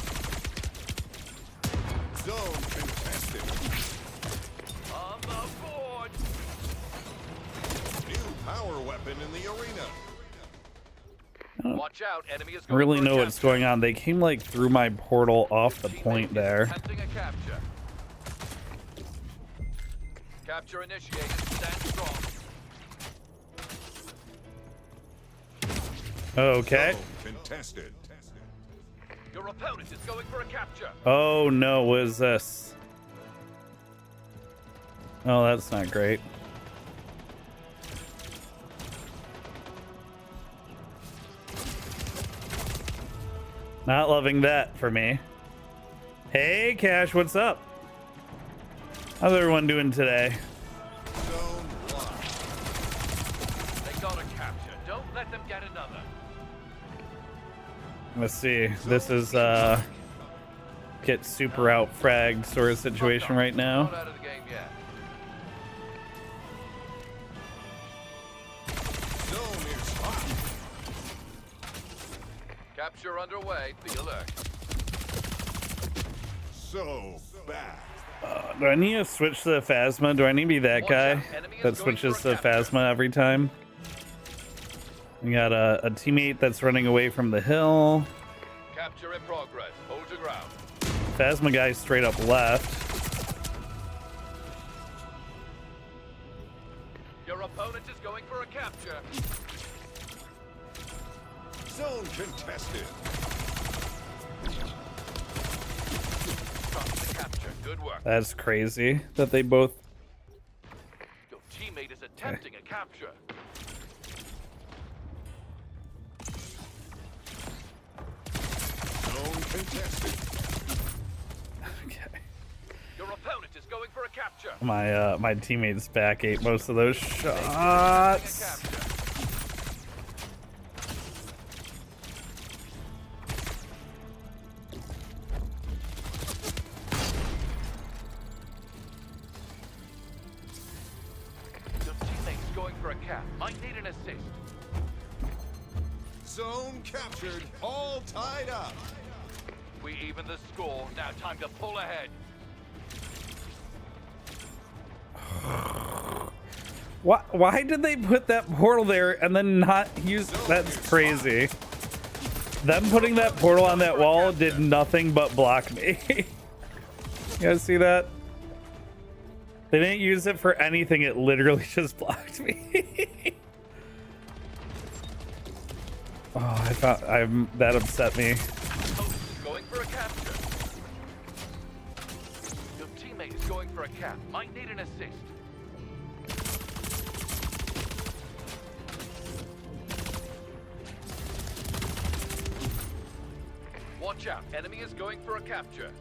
contested. On the board. New power weapon in the arena. Watch out, enemy is I don't really know what's going on. They came like through my portal off the point there. attempting a capture. Capture initiated. Stand strong. Okay. Zone contested. Your opponent is going for a capture. Oh no, what is this? Oh, that's not great. Not loving that for me. Hey, Cash, what's up? How's everyone doing today? Zone locked. They got a capture. Don't let them get another. Let's see. This is get super out fragged sort of situation right now. Not out of the game yet. Zone is hot. Capture underway. Be alert. So bad. Do I need to switch to the Phasma? Do I need to be that guy that switches to the Phasma every time? We got a teammate that's running away from the hill. Capture in progress. Hold your ground. Phasma guy straight up left. Your opponent is going for a capture. Zone contested. Trust the capture. Good work. That's crazy that they both... Your teammate is attempting a capture. Zone contested. Okay. Your opponent is going for a capture. My teammates back ate most of those shots. Your teammate's going for a cap. Might need an assist. Zone captured. All tied up. We even the score. Now time to pull ahead. Why did they put that portal there and then not use... That's crazy. Them putting that portal on that wall did nothing but block me. You guys see that? They didn't use it for anything. It literally just blocked me. Oh, that upset me. Going for a capture. Your teammate is going for a cap. Might need an assist. Watch out. Enemy is going for a capture.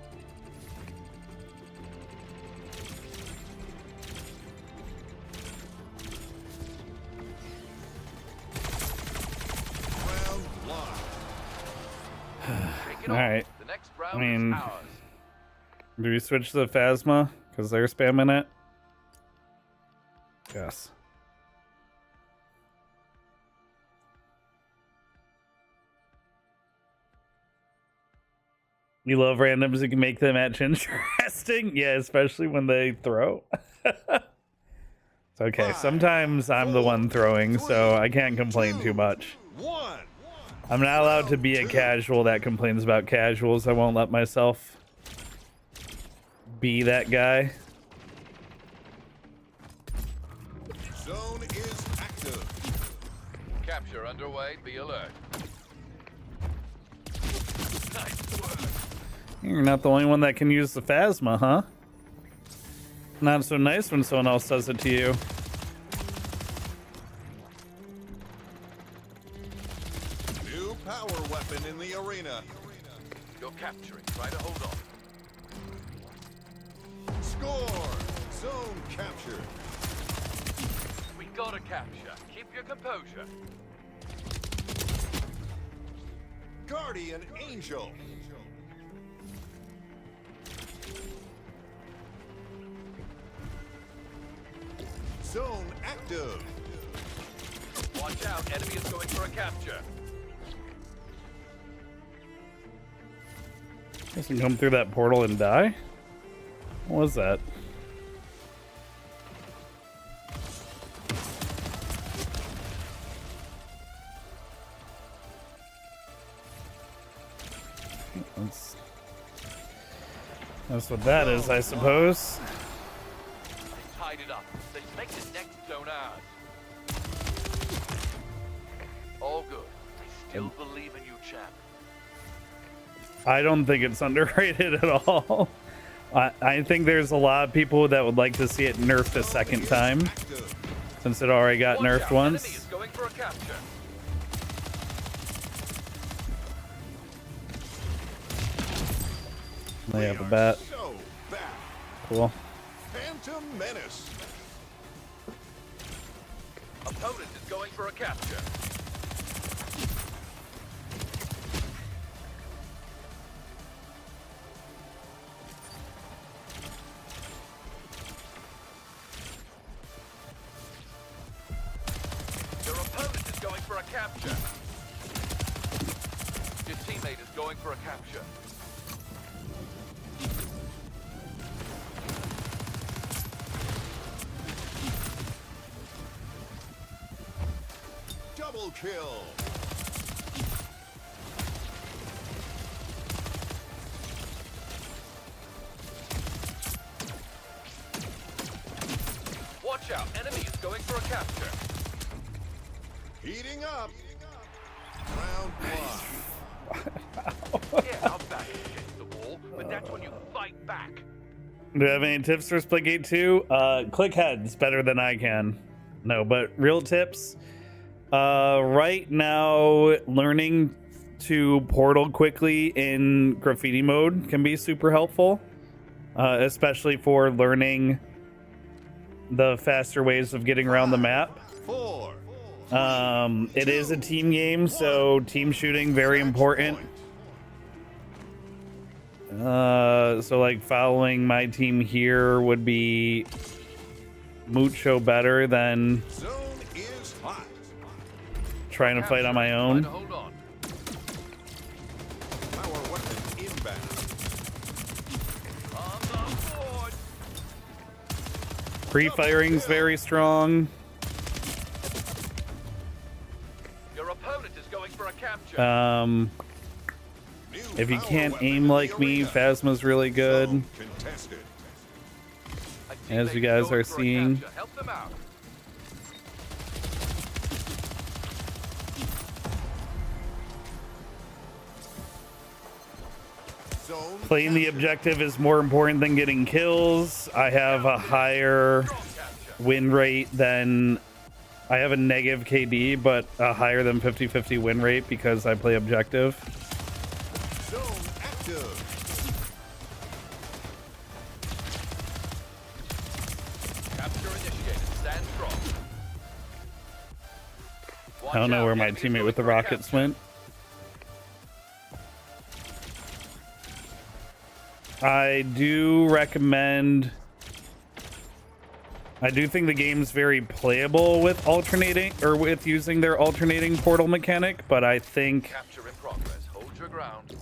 Hold All on. right. The next I round mean, is ours. do we switch to the Phasma because they're spamming it? Yes. You love randoms. You can make the match interesting. Yeah, especially when they throw. It's okay. Sometimes I'm the one throwing, so I can't complain too much. I'm not allowed to be a casual that complains about casuals. I won't let myself be that guy. Zone is active. Capture underway. Be alert. Nice work. You're not the only one that can use the Phasma, huh? Not so nice when someone else does it to you. New power weapon in the arena. You're capturing. Try to hold on. Score! Zone captured. We gotta capture. Keep your composure. Guardian Angel. Zone active. Watch out. Enemy is going for a capture. Doesn't come through that portal and die? What was that? That's what that is, I suppose. They tied it up. Let's make the next zone ours. All good. I still believe in you, champ. I don't think it's underrated at all. I think there's a lot of people that would like to see it nerfed a second time, since it already got nerfed once. Enemy is going for a capture. They have a bat. So back. Cool. Phantom Menace. Opponent is going for a capture. Your opponent is going for a capture. Your teammate is going for a capture. Double kill. Watch out, enemy is going for a capture. Heating up. Round one. Yeah, I'll back against the wall, but that's when you fight back. Do you have any tips for Splitgate 2? Click heads better than I can. No, but real tips. Right now, learning to portal quickly in graffiti mode can be super helpful, especially for learning the faster ways of getting around the map. It is a team game, so team shooting very important. So like following my team here would be mucho better than trying to fight on my own. Hold on. Power weapon inbound. On the board. Pre-firing's very strong. Your opponent is going for a capture. If you can't aim like me, Phasma's really good. As you guys are seeing. Help them out. Playing the objective is more important than getting kills. I have a higher win rate than... I have a negative KD, but a higher than 50-50 win rate because I play objective. Zone active. Capture initiated. Stand strong. I don't know where my teammate with the rockets went. I do recommend. I do think the game's very playable with alternating or with using their alternating portal mechanic, but I think Capture in progress. Hold your ground.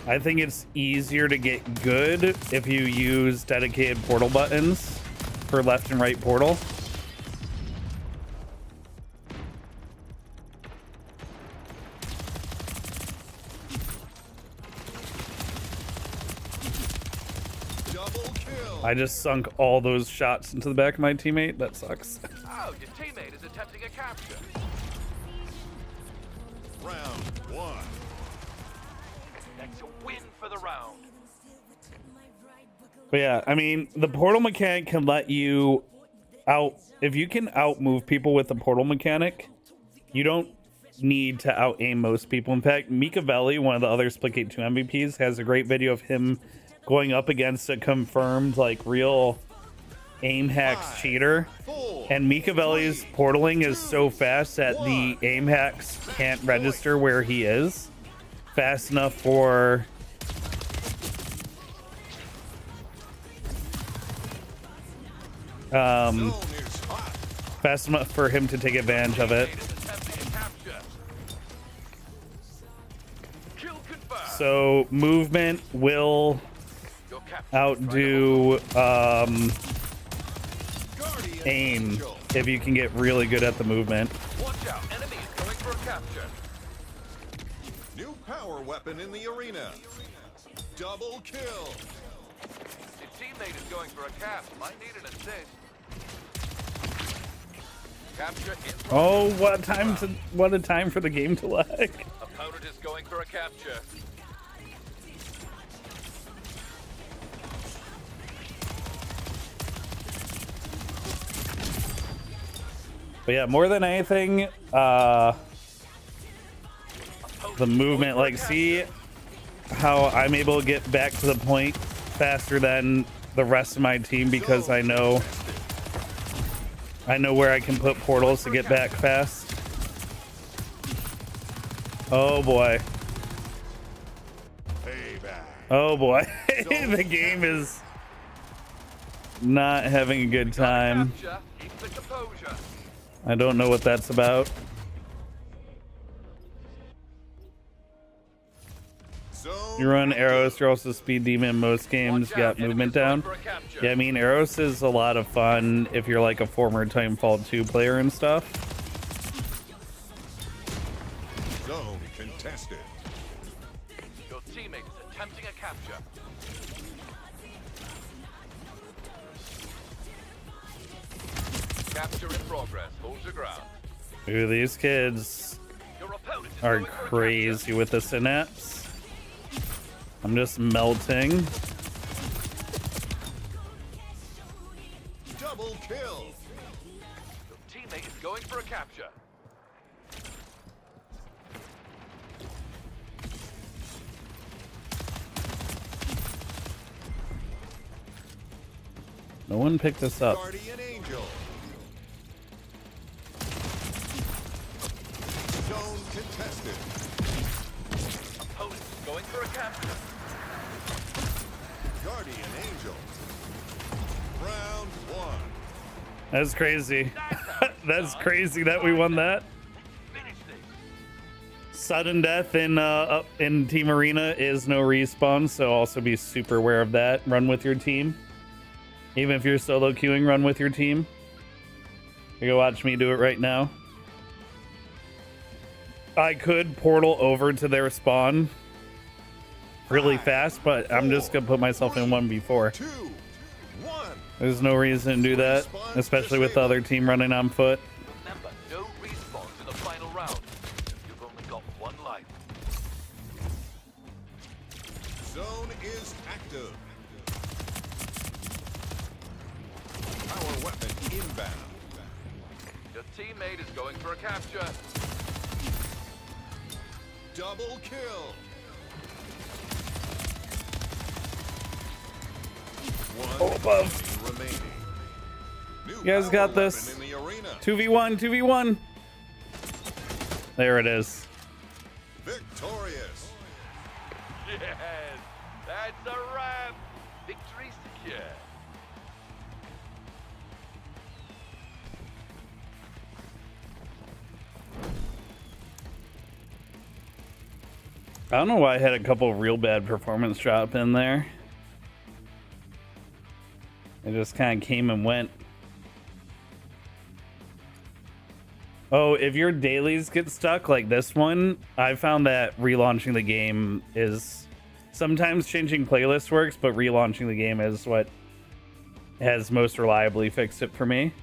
I think it's easier to get good if you use dedicated portal buttons for left and right portal. I just sunk all those shots into the back of my teammate. That sucks. Oh, your teammate is attempting a capture. Round one. That's a win for the round. But yeah, I mean, the portal mechanic can let you out. If you can outmove people with the portal mechanic, you don't need to out aim most people. In fact, Mikavelli, one of the other Splitgate 2 MVPs, has a great video of him going up against a confirmed like real aim hacks cheater, and Mikavelli's portaling is so fast that the aim hacks can't register where he is fast enough for fast enough for him to take advantage of it. So movement will outdo aim if you can get really good at the movement. Watch out, enemy is going for a capture. New power weapon in the arena. Double kill. Your teammate is going for a cap. Might need an assist. Capture in progress. Oh, what a time for the game to lag. Opponent is going for a capture. But yeah, more than anything, the movement, like, see how I'm able to get back to the point faster than the rest of my team because I know where I can put portals to get back fast. Oh boy. Oh boy. The game is not having a good time. I don't know what that's about. You run Eros, you're also speed demon in most games, got movement down. Yeah, I mean, Eros is a lot of fun if you're like a former Titanfall 2 player and stuff. Zone contested. Your teammate is attempting a capture. Capture in progress. Hold your ground. Ooh, these kids are crazy with the synapse. I'm just melting. Double kill. Your teammate is going for a capture. No one picked this up. Guardian Angel. Zone contested. Opponent is going for a capture. Guardian Angel. Round one. That's crazy. That's crazy that we won that. Sudden death in Team Arena is no respawn, so also be super aware of that. Run with your team. Even if you're solo queuing, run with your team. You go watch me do it right now. I could portal over to their spawn really fast, but I'm just gonna put myself in 1v4. There's no reason to do that, especially with the other team running on foot. Remember, no respawns in the final round. You've only got one life. Zone is active. Power weapon inbound. Your teammate is going for a capture. Double kill. Oh, above. Remaining. You guys got this. 2v1, 2v1. There it is. Victorious. Yes, that's a wrap. Yeah. I don't know why I had a couple real bad performance drop in there. It just kind of came and went. Oh, if your dailies get stuck like this one, I found that relaunching the game is... Sometimes changing playlist works, but relaunching the game is what has most reliably fixed it for me.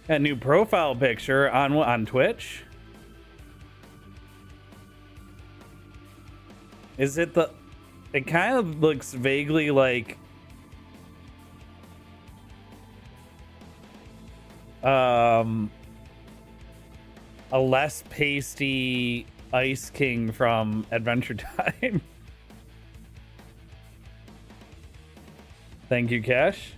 A new profile picture on Twitch. Is it the... It kind of looks vaguely like... a less pasty Ice King from Adventure Time. Thank you, Cash.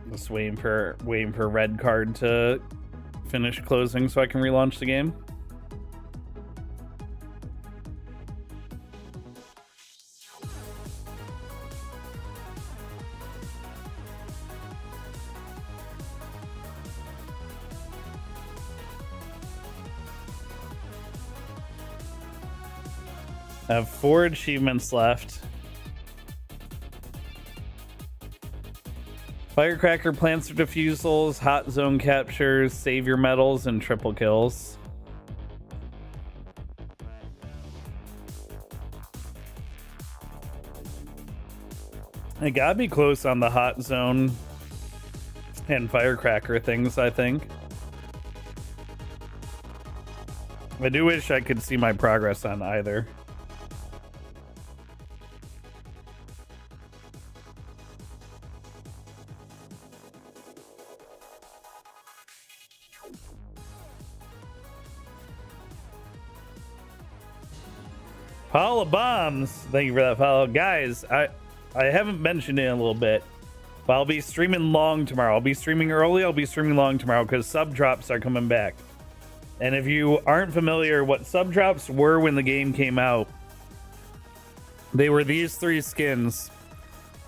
Just waiting for red card to finish closing so I can relaunch the game. I have 4 achievements left. Firecracker plants or defusals, hot zone captures, savior medals, and triple kills. I gotta be close on the hot zone and firecracker things, I think. I do wish I could see my progress on either. Pile of bombs. Thank you for that follow. Guys, I haven't mentioned it in a little bit, but I'll be streaming long tomorrow. I'll be streaming early. I'll be streaming long tomorrow because sub drops are coming back. And if you aren't familiar what sub drops were when the game came out, they were these 3 skins.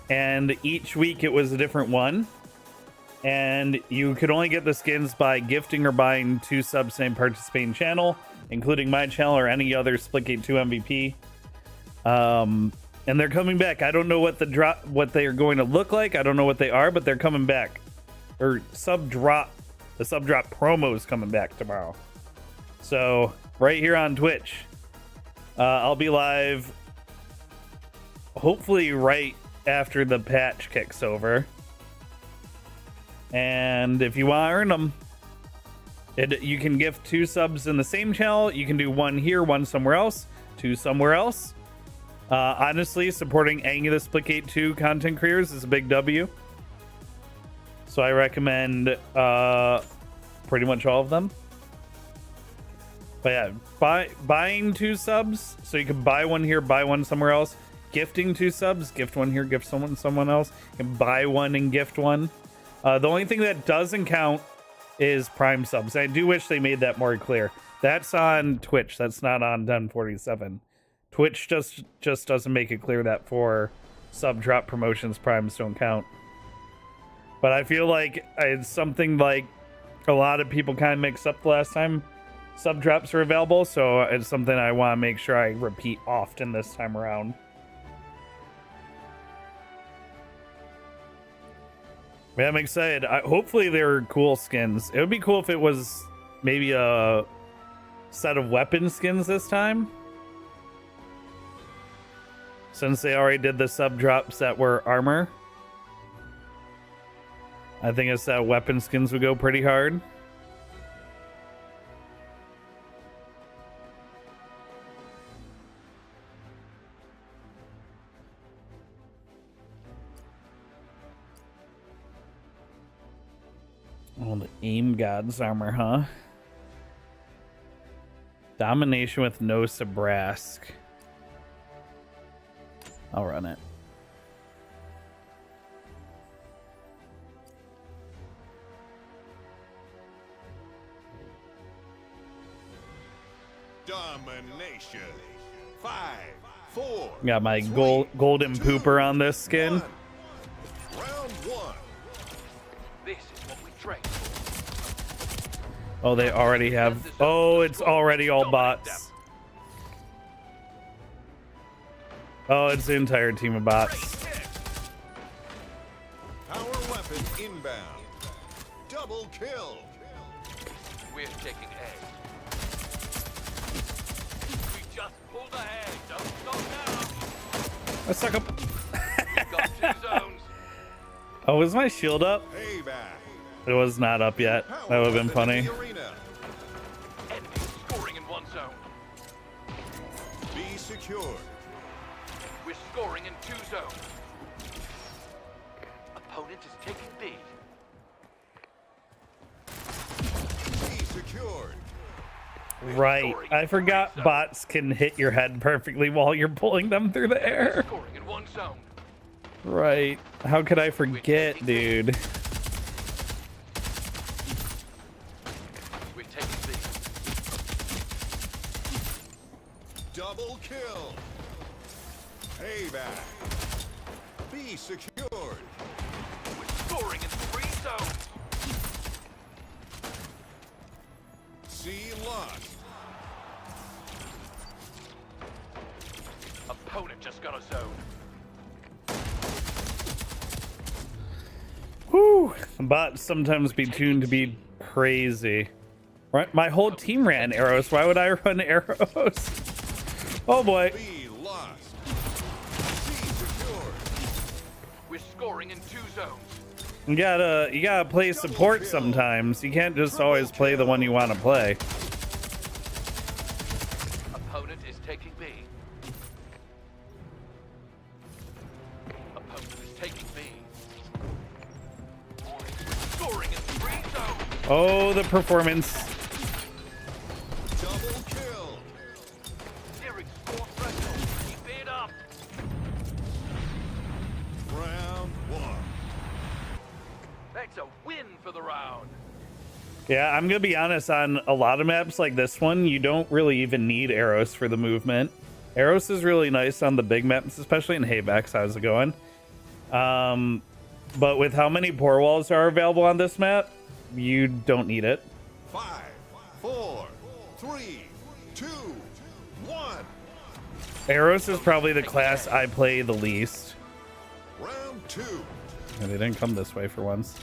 And each week it was a different one. And you could only get the skins by gifting or buying 2 subs same participating channel, including my channel or any other Splitgate 2 MVP. And they're coming back. I don't know what what they are going to look like. I don't know what they are, but they're coming back. Or the sub drop promo is coming back tomorrow. So right here on Twitch, I'll be live hopefully right after the patch kicks over. And if you want to earn them, you can gift 2 subs in the same channel. You can do 1 here, 1 somewhere else, 2 somewhere else. Honestly, supporting any of the Splitgate 2 content creators is a big W. So I recommend pretty much all of them. But yeah, buying 2 subs, so you can buy 1 here, buy 1 somewhere else. Gifting 2 subs, gift 1 here, gift someone else. You can buy 1 and gift 1. The only thing that doesn't count is Prime subs. I do wish they made that more clear. That's on Twitch. That's not on Den47. Twitch just doesn't make it clear that for sub drop promotions, Primes don't count. But I feel like it's something like a lot of people kind of mixed up the last time sub drops are available. So it's something I want to make sure I repeat often this time around. Yeah, I'm excited. Hopefully they're cool skins. It would be cool if it was maybe a set of weapon skins this time. Since they already did the sub drops that were armor. I think it's that weapon skins would go pretty hard. Oh, the aim god's armor, huh? Domination with no Sabrask. I'll run it. Domination. 5, 4. Got my golden pooper on this skin. Round 1. This is what we train. Oh, they already have. Oh, it's already all bots. Oh, it's the entire team of bots. Power weapon inbound. Double kill. We're taking A. We just pulled ahead. Don't stop now. I suck up. We've got 2 zones. Oh, was my shield up? Payback. It was not up yet. That would have been funny. Enemy scoring in 1 zone. Be secured. We're scoring in 2 zones. Opponent is taking B. Be secured. Right. I forgot bots can hit your head perfectly while you're pulling them through the air. Scoring in 1 zone. Right. How could I forget, dude? We're taking B. Double kill. Payback. Be secured. We're scoring in 3 zones. C lost. Opponent just got a zone. Whew. Bots sometimes be tuned to be crazy. Right? My whole team ran arrows. Why would I run arrows? Oh boy. B lost. C secured. We're scoring in 2 zones. You gotta play support sometimes. You can't just always play the one you want to play. Opponent is taking B. Opponent is taking B. Scoring in 3 zones. Oh, the performance. Double kill. Nearing score threshold. Keep it up. Round 1. That's a win for the round. Yeah, I'm gonna be honest, on a lot of maps like this one, you don't really even need arrows for the movement. Arrows is really nice on the big maps, especially in Haybacks. How's it going? But with how many pour walls are available on this map, you don't need it. 5, 4, 3, 2, 1. Arrows is probably the class I play the least. Round 2. And they didn't come this way for once.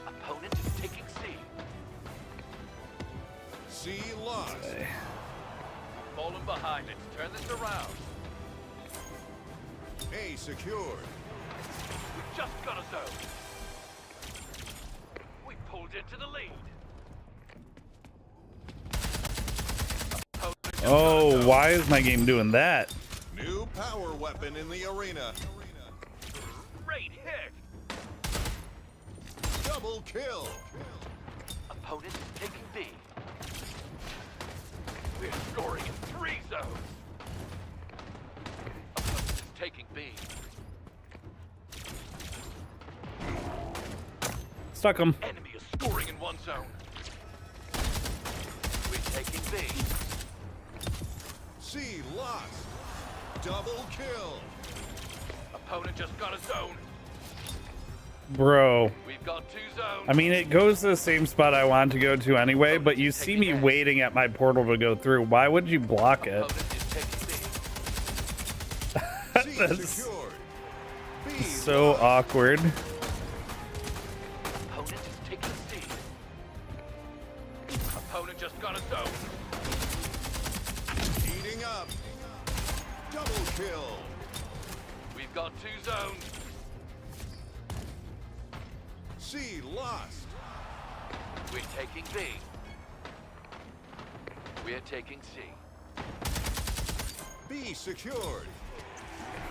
Opponent is taking C. C lost. Falling behind. Let's turn this around. A secured. We just got a zone. We pulled into the lead. Oh, why is my game doing that? New power weapon in the arena. Great hit. Double kill. Opponent is taking B. We're scoring in 3 zones. Opponent is taking B. Stuck him. Enemy is scoring in 1 zone. We're taking B. C lost. Double kill. Opponent just got a zone. Bro. We've got 2 zones. I mean, it goes to the same spot I want to go to anyway, but you see me waiting at my portal to go through. Why would you block it? That's so awkward. Opponent is taking C. Opponent just got a zone. Heating up. Double kill. We've got 2 zones. C lost. We're taking B. We're taking C. B secured.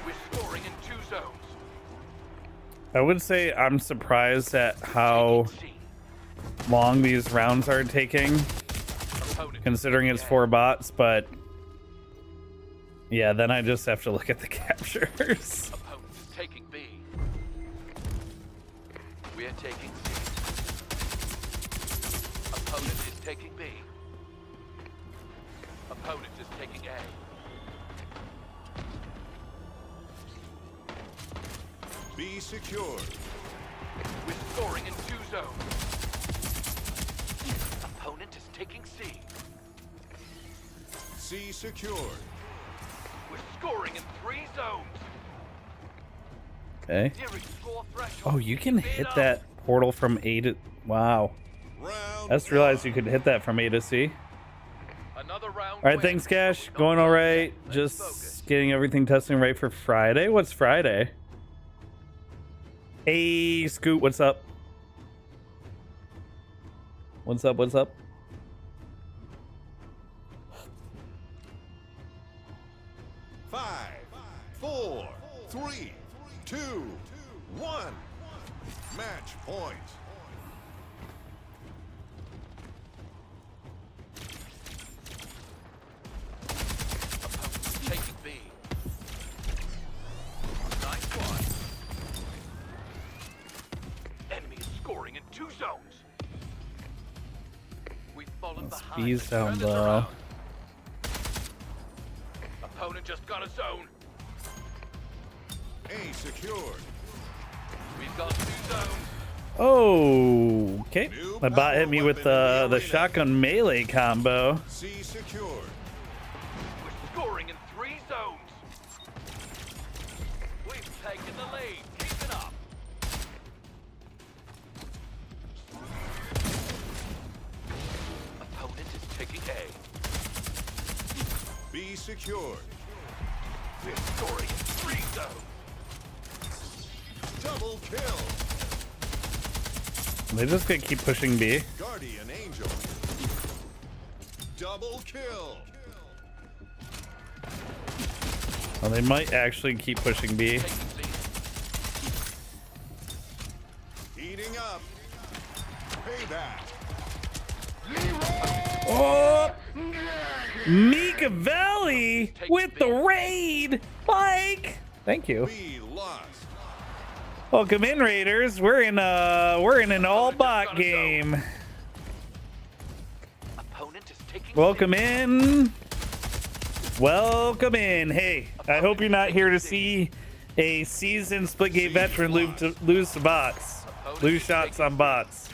We're scoring in 2 zones. I would say I'm surprised at how long these rounds are taking, considering it's 4 bots, but yeah, then I just have to look at the captures. Opponent is taking B. We're taking C. Opponent is taking B. Opponent is taking A. B secured. We're scoring in 2 zones. Opponent is taking C. C secured. We're scoring in 3 zones. Okay. Nearing score threshold. Oh, you can hit that portal from A to... Wow. I just realized you could hit that from A to C. Another round. Alright, thanks, Cash. Going alright. Just getting everything testing right for Friday. What's Friday? Hey, Scoot, what's up? What's up, what's up? Five, 4, 3, 2, 1. Match point. Taking B. Nice one. Enemy is scoring in 2 zones. We've fallen behind. B's Turn down this low. around. Opponent just got a zone. A secured. We've got 2 zones. Oh, okay. My bot hit me with the shotgun melee combo. C secured. We're scoring in 3 zones. We've taken the lead. Keep it up. Opponent is taking A. B secured. We're scoring in 3 zones. Double kill. They just gonna keep pushing B. Guardian Angel. Double kill. Well, they might actually keep pushing B. Heating up. Payback. Oh! Mika Valley with the raid! Mike! Thank you. B lost. Welcome in, Raiders. We're in an all bot game. Opponent is taking Welcome in. Welcome in. Hey, I hope you're not here to see a seasoned Splitgate veteran lose to bots. Lose shots on bots.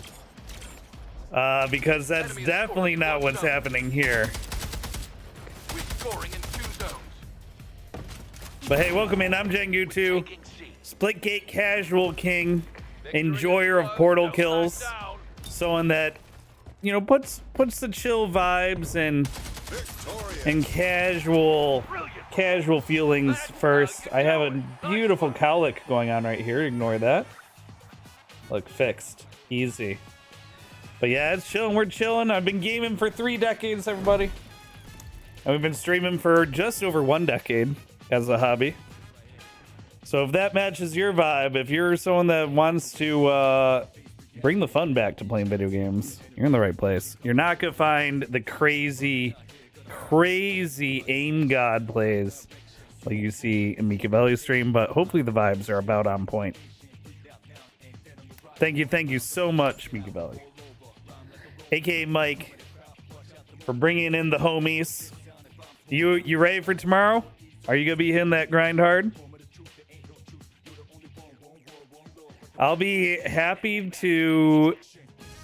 Because that's definitely not what's happening here. We're scoring in 2 zones. But hey, welcome in. I'm Jengu 2. Splitgate casual king. Enjoyer of portal kills. Someone that, you know, puts the chill vibes and casual feelings first. I have a beautiful cowlick going on right here. Ignore that. Look, fixed. Easy. But yeah, it's chilling. We're chilling. I've been gaming for 3 decades, everybody. And we've been streaming for just over 1 decade as a hobby. So if that matches your vibe, if you're someone that wants to bring the fun back to playing video games, you're in the right place. You're not going to find the crazy aim god plays like you see in Mika Valley's stream, but hopefully the vibes are about on point. Thank you so much, Mika Valley. AKA Mike, for bringing in the homies. You ready for tomorrow? Are you going to be hitting that grind hard? I'll be happy to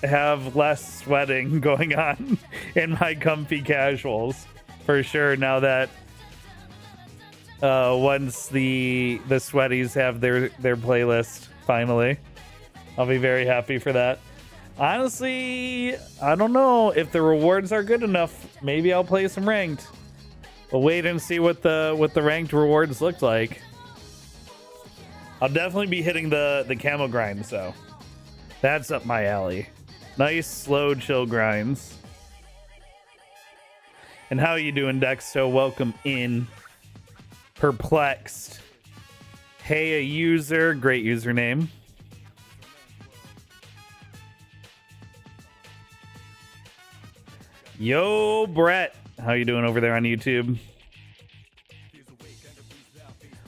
have less sweating going on in my comfy casuals for sure. Now that once the sweaties have their playlist finally, I'll be very happy for that. Honestly, I don't know if the rewards are good enough. Maybe I'll play some ranked. We'll wait and see what the ranked rewards look like. I'll definitely be hitting the camo grinds, though. That's up my alley. Nice, slow, chill grinds. And how you doing, Dexto? Welcome in. Perplexed. Hey, a user. Great username. Yo, Brett. How you doing over there on YouTube?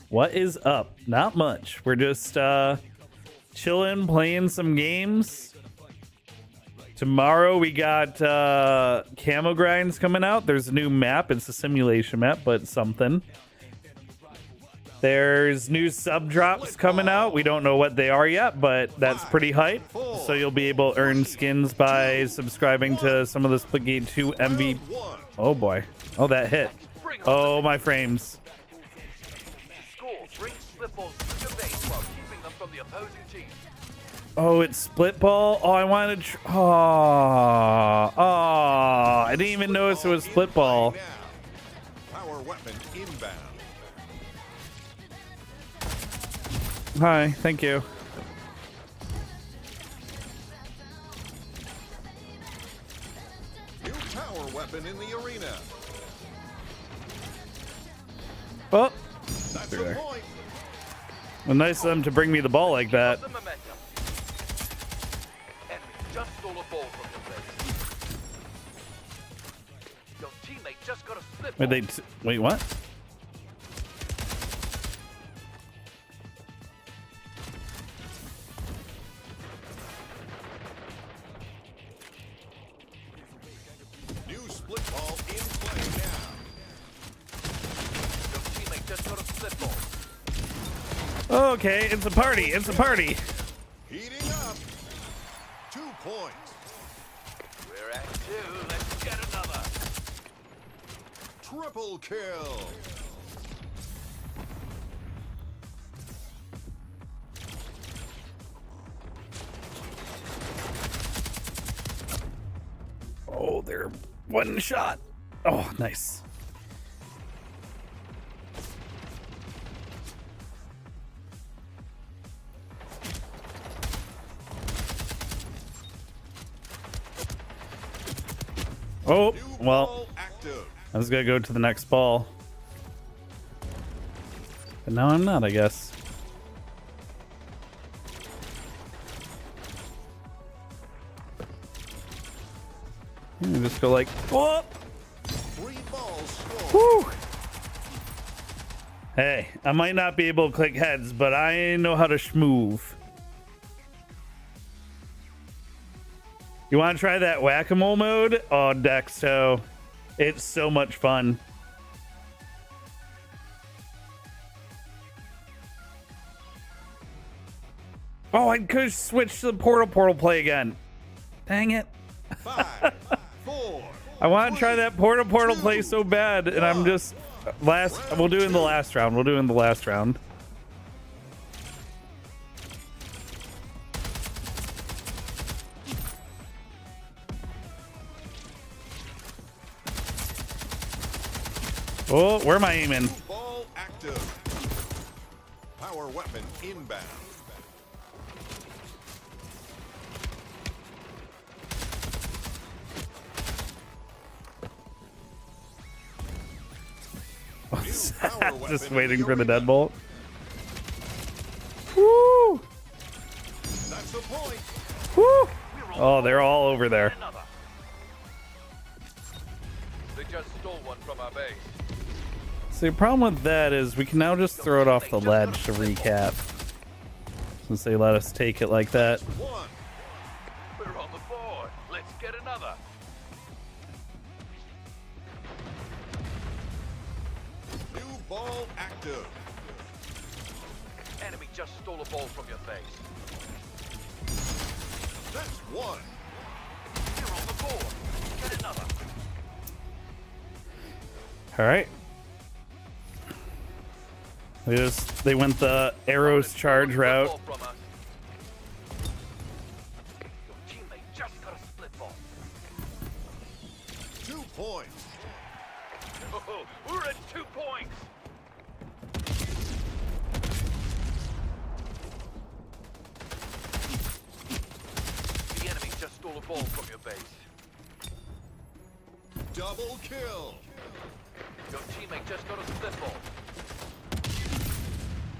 What is up? Not much. We're just chilling, playing some games. Tomorrow we got camo grinds coming out. There's a new map. It's a simulation map, but something. There's new sub drops coming out. We don't know what they are yet, but that's pretty hype. So you'll be able to earn skins by subscribing to some of the Splitgate 2 MV. Oh boy. Oh, that hit. Oh, my frames. Oh, it's split ball. Oh, I wanted. I didn't even notice it was split ball. Power weapon inbound. Hi, thank you. New power weapon in the arena. Oh, That's through there. point. Well, nice of them to bring me the ball like that. Just stole a ball from your teammate just got a split ball. Wait, what? New split ball in play now. Your teammate just got a split ball. Okay, it's a party. It's a party. Heating up. 2 points. We're at 2. Let's get another. Triple kill. Oh, they're one shot. Oh, nice. Oh, well, I was gonna go to the next ball. But now I'm not, I guess. Just go like, whoop! Woo! Hey, I might not be able to click heads, but I know how to schmoove. You want to try that whack-a-mole mode? Oh, Dexto. It's so much fun. Oh, I could switch to the portal play again. Dang it. 5, 4. I want to try that portal play so bad, and I'm just we'll do it in the last round. We'll do it in the last round. Oh, where am I aiming? Ball active. Power weapon inbound. Just waiting for the deadbolt. Woo! That's the point. Woo! Oh, they're all over there. They just stole one from our base. See, the problem with that is we can now just throw it off the ledge to recap. Since they let us take it like that. We're on the board. Let's get another. New ball active. Enemy just stole a ball from your base. That's 1. You're on the board. Get another. All right. They went the arrows charge route. Your teammate just got a split ball. 2 points. Oh, we're at 2 points. The enemy just stole a ball from your base. Double kill. Your teammate just got a split ball.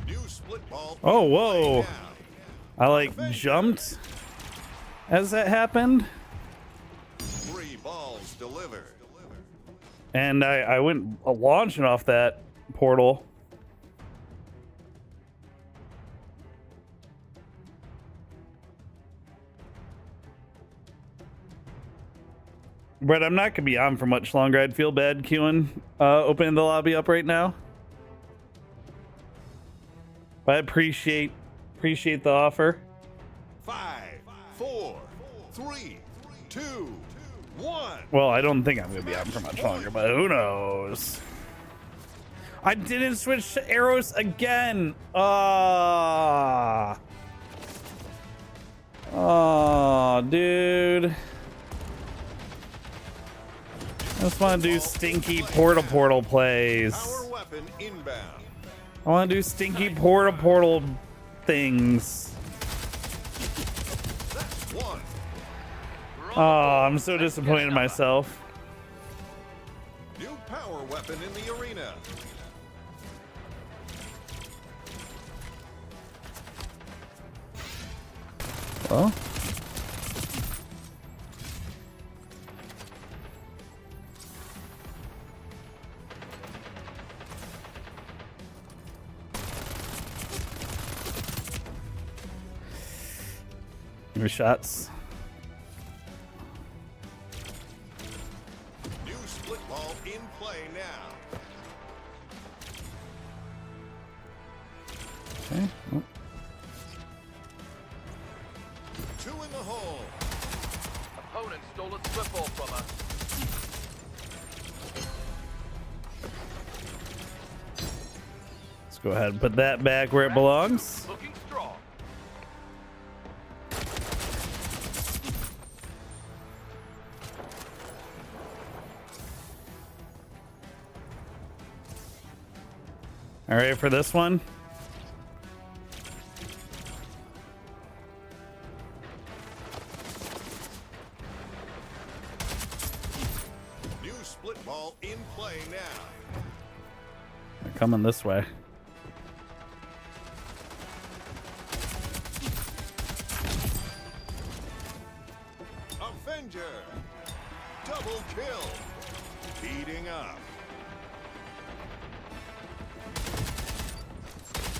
New split ball. Oh, whoa. I like jumped as that happened. 3 balls delivered. And I went launching off that portal. But I'm not gonna be on for much longer. I'd feel bad queuing, opening the lobby up right now. But I appreciate the offer. 5, 4, 3, 2, 1. Well, I don't think I'm gonna be on for much longer, but who knows? I didn't switch to arrows again. Oh, dude. I just want to do stinky portal plays. Power weapon inbound. I want to do stinky portal things. That's one. Oh, I'm so disappointed in myself. New power weapon in the arena. Well. Your shots. New split ball in play now. Okay. Oh. 2 in the hole. Opponent stole a split ball from us. Let's go ahead and put that back where it belongs. Looking strong. All right, for this one. New split ball in play now. They're coming this way. Avenger. Double kill. Heating up.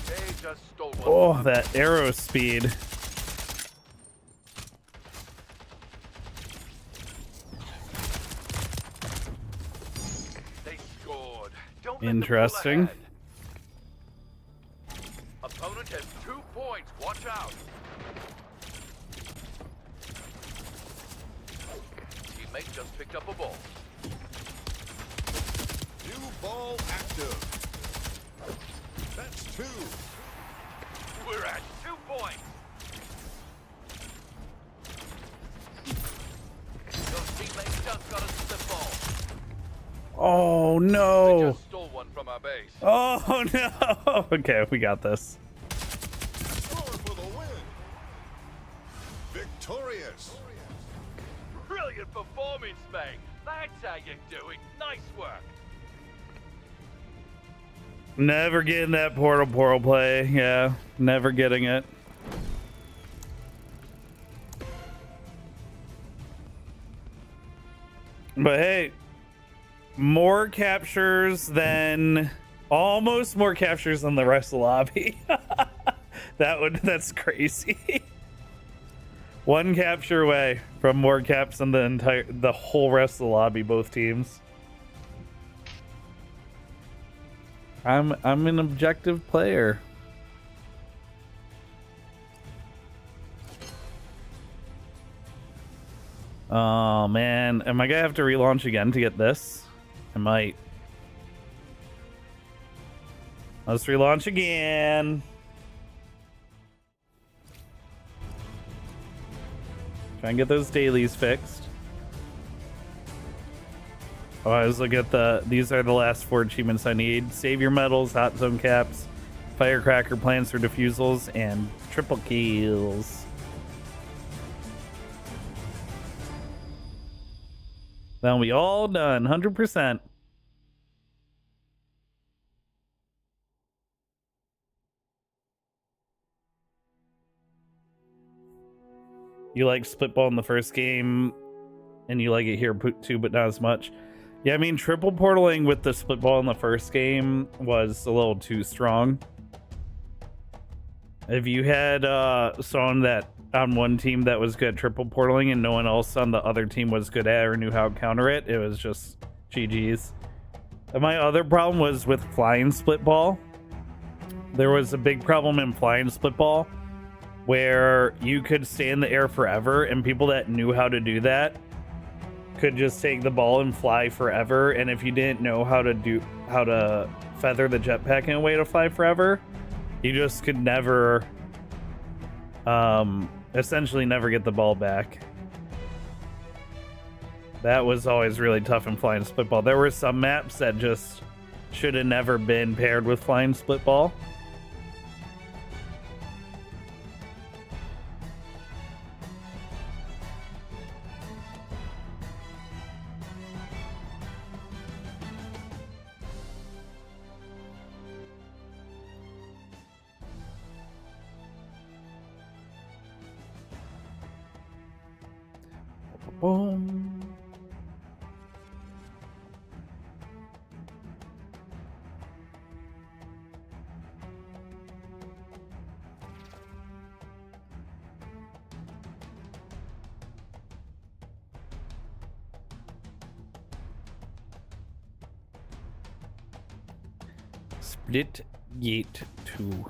They just stole one. Oh, that arrow speed. They scored. Don't let them pull Interesting. ahead. Opponent has 2 points. Watch out. Teammate just picked up a ball. New ball active. That's 2. We're at 2 points. Your teammate just got a slip ball. Oh They no. just stole one from our base. Oh no. Okay, we got this. Score for the win. Victorious. Brilliant performance, mate. That's how you do it. Nice work. Never getting that portal play. Yeah, never getting it. But hey, more captures than almost more captures than the rest of the lobby. That's crazy. One capture away from more caps than the whole rest of the lobby, both teams. I'm an objective player. Oh man, am I gonna have to relaunch again to get this? I might. Let's relaunch again. Try and get those dailies fixed. Oh, I was looking at these are the last 4 achievements I need. Save your medals, hot zone caps, firecracker plans for defusals, and triple kills. That'll be all done, 100%. You like split ball in the first game? and you like it here too, but not as much. Yeah, I mean, triple portaling with the split ball in the first game was a little too strong. If you had someone that on one team that was good at triple portaling and no one else on the other team was good at or knew how to counter it, it was just GG's. And my other problem was with flying split ball. There was a big problem in flying split ball where you could stay in the air forever, and people that knew how to do that could just take the ball and fly forever. And if you didn't know how to feather the jetpack in a way to fly forever, you just could never essentially never get the ball back. That was always really tough in flying split ball. There were some maps that just should have never been paired with flying split ball. Boom. Splitgate 2.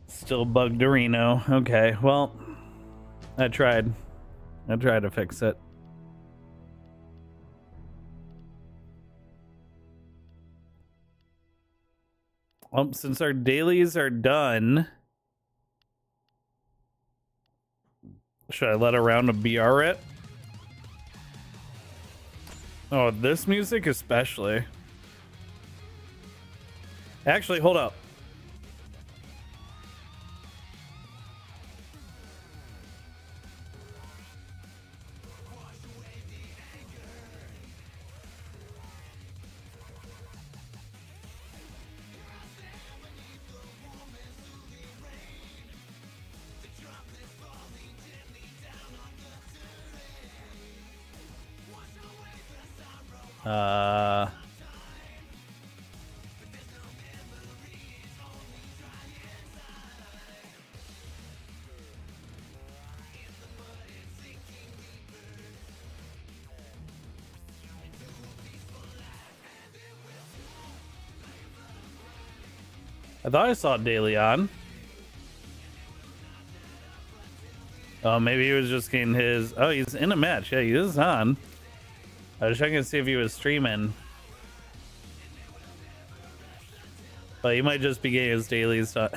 Still bugged Dorino. Okay, well, I tried to fix it. Well, since our dailies are done, should I let a round of BR it? Oh, this music especially. Actually, hold up. I thought I saw Daily on. Oh, maybe he was just getting his... Oh, he's in a match. Yeah, he is on. I was checking to see if he was streaming. But he might just be getting his dailies done.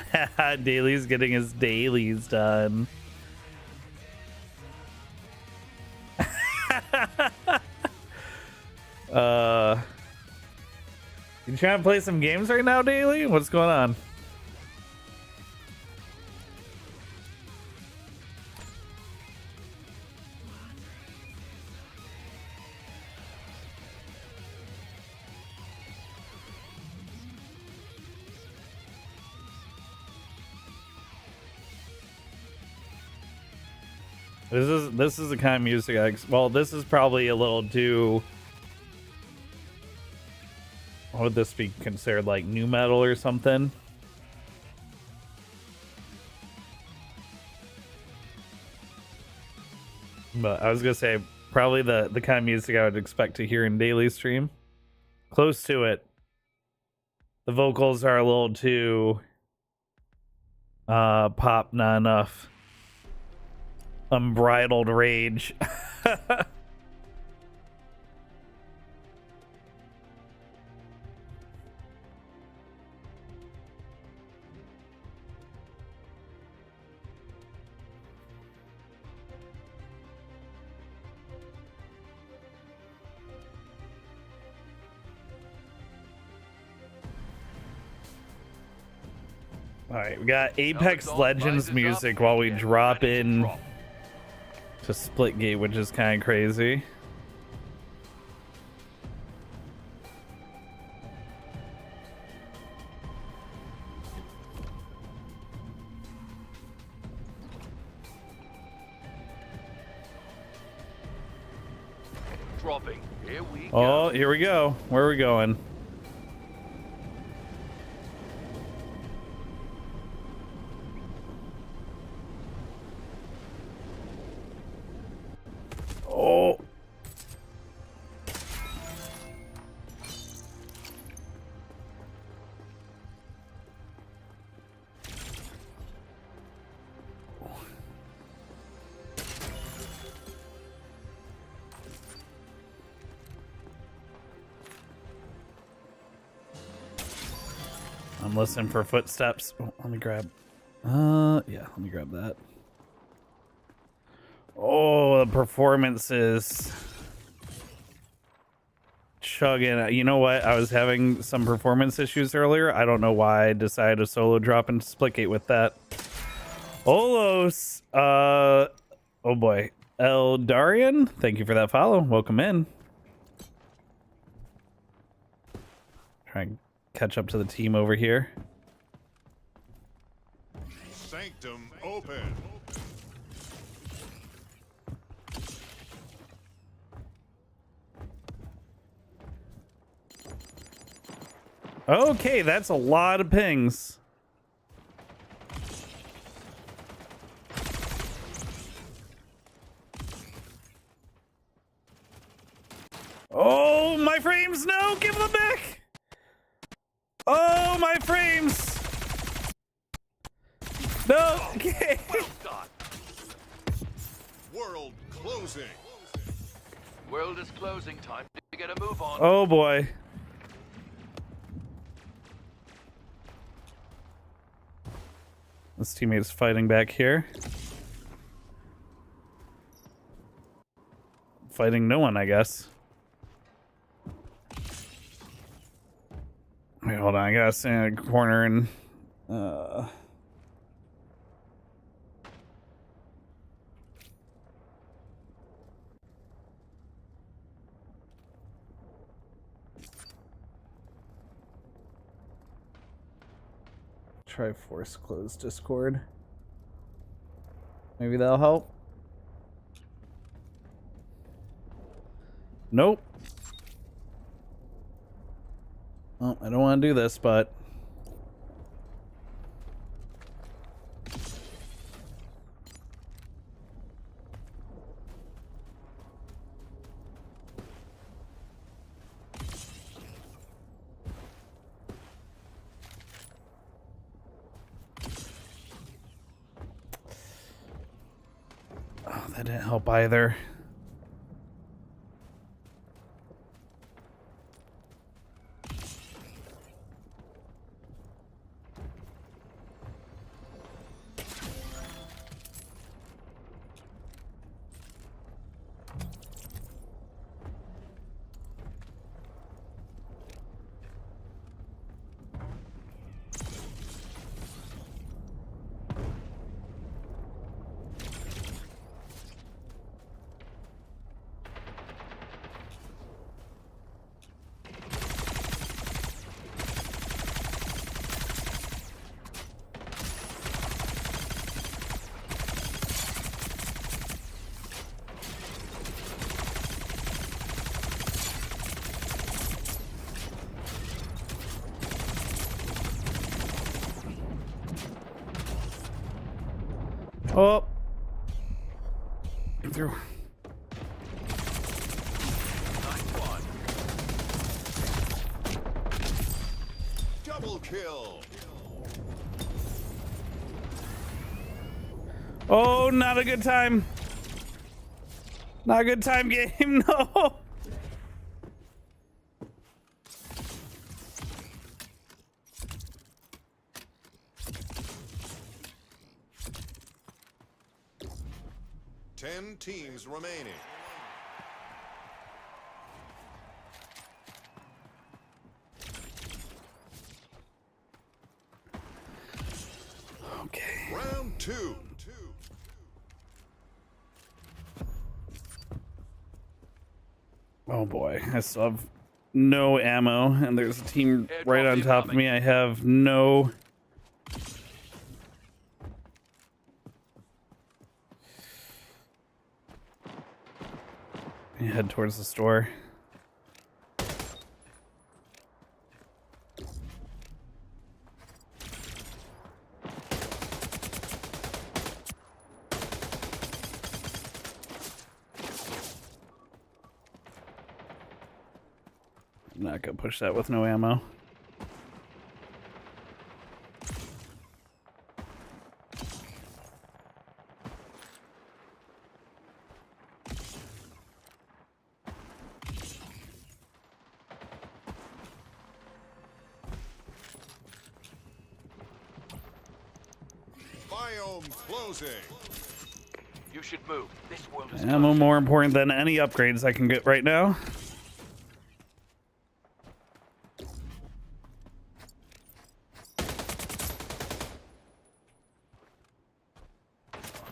Daily's getting his dailies done. You trying to play some games right now, Daily? What's going on? This is the kind of music well, this is probably a little too... What would this be considered, like new metal or something? But I was gonna say probably the kind of music I would expect to hear in daily stream. Close to it. The vocals are a little too pop, not enough. Unbridled rage. Alright, we got Apex Legends music while we drop in to Splitgate, which is kind of crazy. dropping. Here we Oh, here we go. Where are we going? Oh. I'm listening for footsteps. Oh, let me grab. Yeah, let me grab that. Oh, the performance is chugging. You know what? I was having some performance issues earlier. I don't know why I decided to solo drop into Splitgate with that. Olos. Oh boy. Eldarian, thank you for that follow. Welcome in. Try and catch up to the team over here. Sanctum open. Okay, that's a lot of pings. Oh, my frames! No, give them back! Oh, my frames! No, okay. World closing. World is closing. Time to get a move on. Oh boy. This teammate's fighting back here. Fighting no one, I guess. Wait, hold on. I gotta stand in a corner and try force close Discord. Maybe that'll help. Nope. Well, I don't want to do this, but oh, that didn't help either. Oh. Get through. Double kill. Oh, not a good time. Not a good time, game. No. Teams remaining. Okay. Round two. Oh boy, I still have no ammo, and there's a team right on top of me. I have no. Head towards the store. I'm not gonna push that with no ammo. Biome closing. You should move. This world is Ammo more important than any upgrades I can get right now.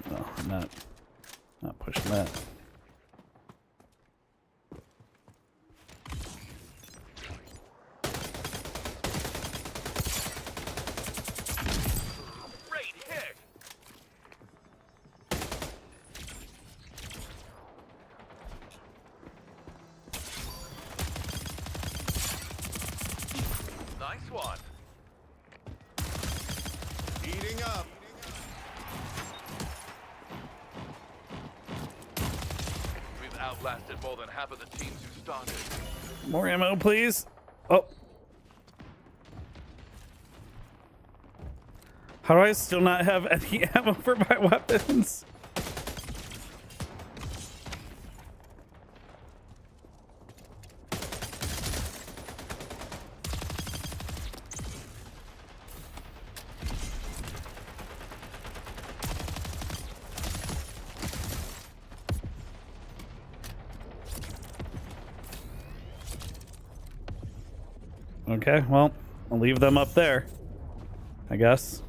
No, I'm not pushing that. great hit. Nice one. Heating up. We've outlasted more than half of the teams who started. More ammo, please. Oh. How do I still not have any ammo for my weapons? Okay, well, I'll leave them up there, I guess.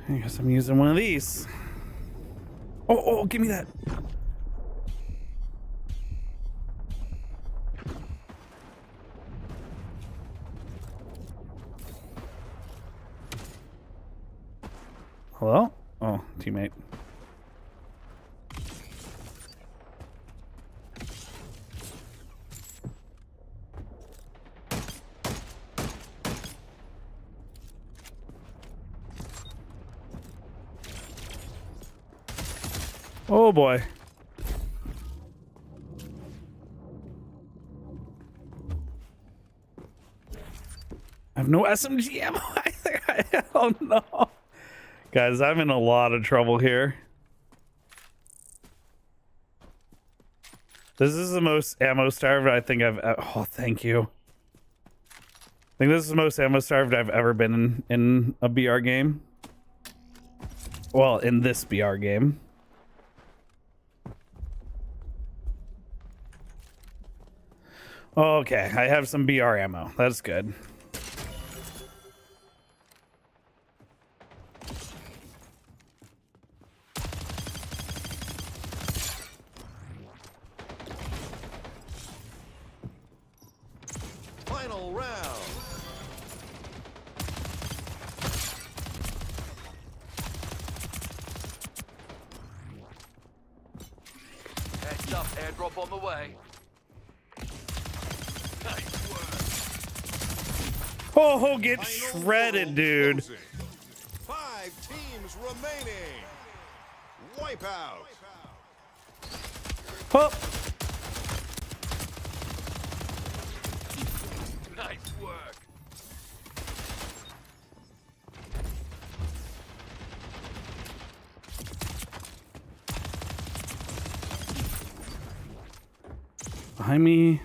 I guess I'm using one of these. Oh, give me that. Hello? Oh, teammate. Oh boy. I have no SMG ammo. Oh no. Guys, I'm in a lot of trouble here. This is the most ammo starved I think I've. Oh, thank you. I think this is the most ammo starved I've ever been in a BR game. Well, in this BR game. Okay, I have some BR ammo. That's good. Final round. Heads up, airdrop on the way. Nice work. Oh, get shredded, dude. 5 teams remaining. Wipeout. Oh. Nice work. Behind me.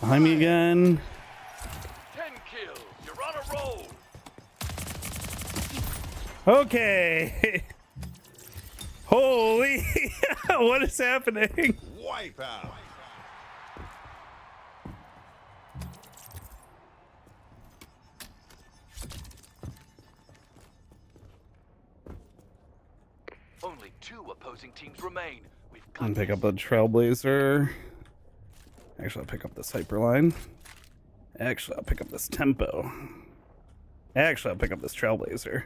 Behind me again. 10 kills. You're on a roll. Okay. Holy. What is happening? Wipeout. Only 2 opposing teams remain. We've I'm gonna pick up the Trailblazer. Actually, I'll pick up this Hyperline. Actually, I'll pick up this Tempo. Actually, I'll pick up this Trailblazer.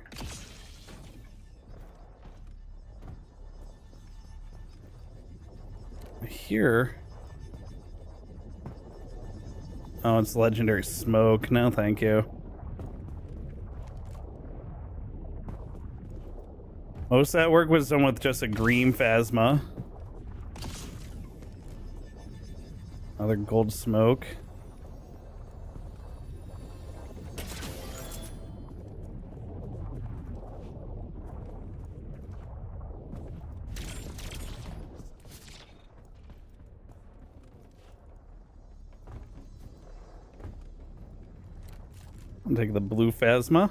Here. Oh, it's Legendary Smoke. No, thank you. Most of that work was done with just a green Phasma. Another gold smoke. I'll take the blue Phasma.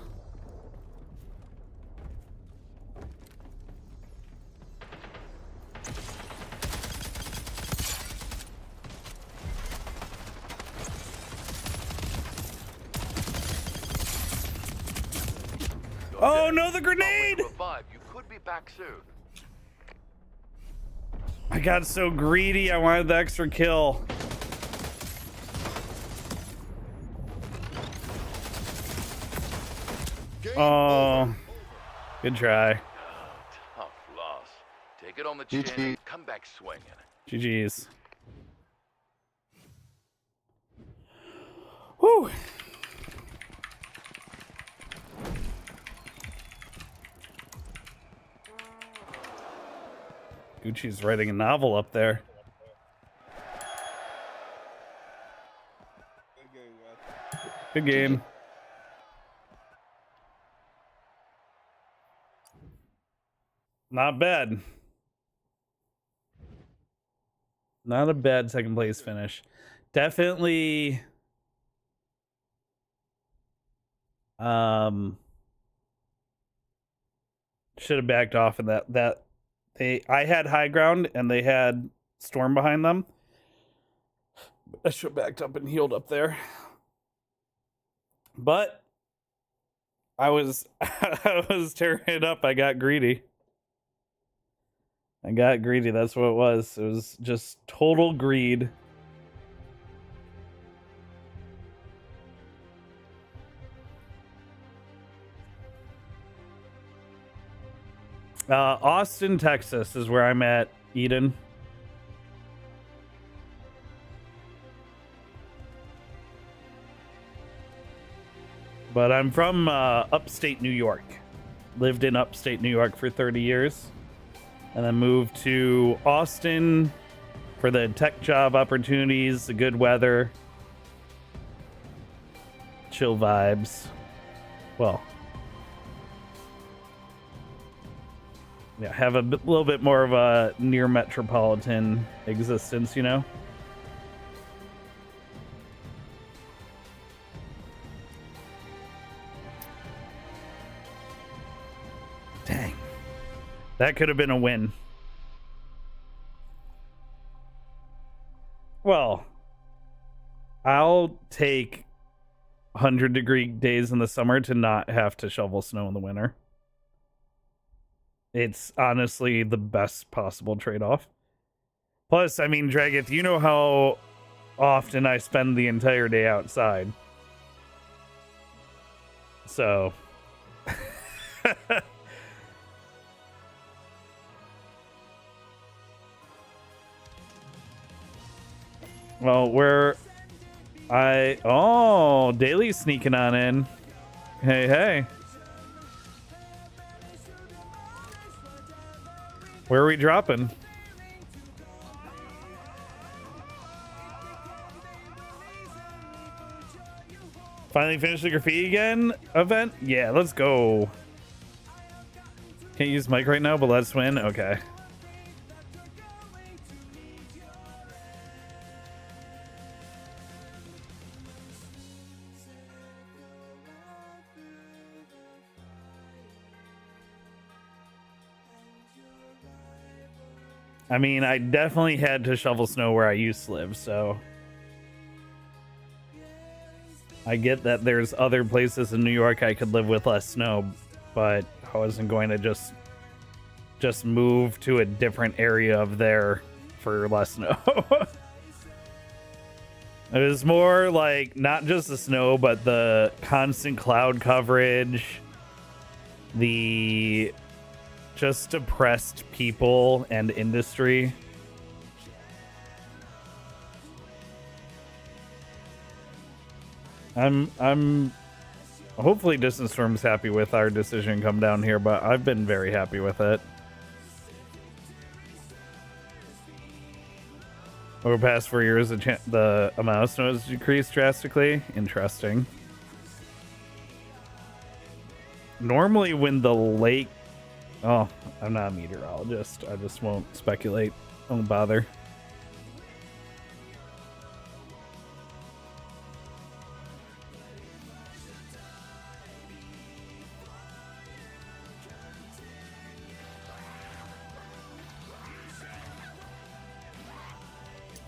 Oh no, the grenade! You could be back soon. I got so greedy, I wanted the extra kill. Oh, good try. Tough loss. Take it on the chin and come back swinging. GG's. Whew. Gucci's writing a novel up there. Good game. Not bad. Not a bad second place finish. Definitely should have backed off in that I had high ground and they had storm behind them. I should have backed up and healed up there. But I was I was tearing it up. I got greedy. That's what it was. It was just total greed. Austin, Texas is where I'm at, Eden. But I'm from upstate New York. Lived in upstate New York for 30 years. And then moved to Austin for the tech job opportunities, the good weather, chill vibes. Well, yeah, have a little bit more of a near metropolitan existence, you know? Dang. That could have been a win. Well, I'll take 100-degree days in the summer to not have to shovel snow in the winter. It's honestly the best possible trade-off. Plus, I mean, Dragith, you know how often I spend the entire day outside. So... Well, Daly's sneaking on in. Hey. Where are we dropping? Finally finished the graffiti again event? Yeah, let's go. Can't use mic right now, but let's win. Okay. I mean, I definitely had to shovel snow where I used to live, so I get that there's other places in New York I could live with less snow, but I wasn't going to just move to a different area of there for less snow. It was more like not just the snow, but the constant cloud coverage, the just depressed people and industry. I'm hopefully Distant Storm's happy with our decision to come down here, but I've been very happy with it. Over the past 4 years, the amount of snow has decreased drastically. Interesting. Normally when the lake... Oh, I'm not a meteorologist. I just won't speculate. Don't bother.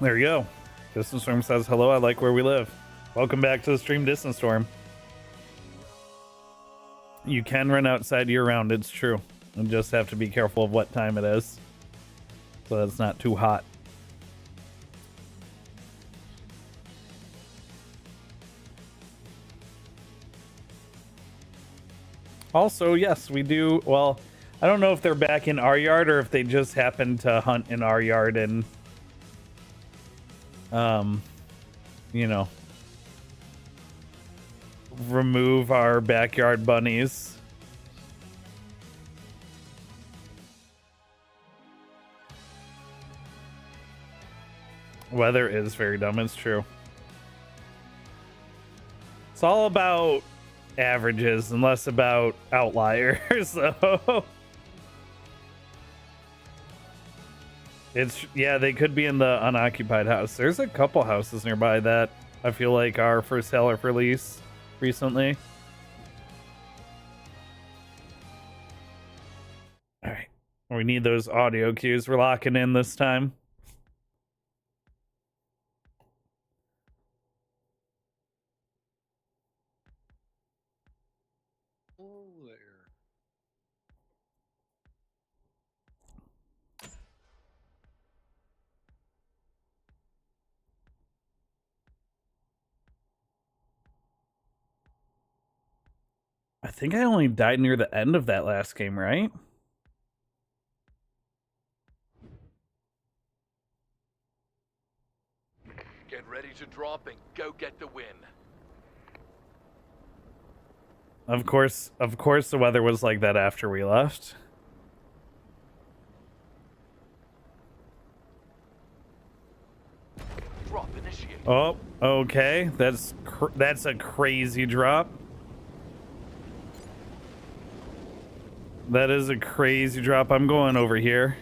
There you go. Distant Storm says, hello, I like where we live. Welcome back to the stream, Distant Storm. You can run outside year-round, it's true. You just have to be careful of what time it is, so that it's not too hot. Also, yes, we do... Well, I don't know if they're back in our yard or if they just happen to hunt in our yard and... you know, remove our backyard bunnies. Weather is very dumb, it's true. It's all about averages and less about outliers, so... It's, yeah, they could be in the unoccupied house. There's a couple houses nearby that I feel like are for sale or for lease recently. All right. We need those audio cues. We're locking in this time. I think I only died near the end of that last game, right? Get ready to drop and go get the win. Of course the weather was like that after we left. Drop initiated. Oh, okay. That's a crazy drop. That is a crazy drop. I'm going over here.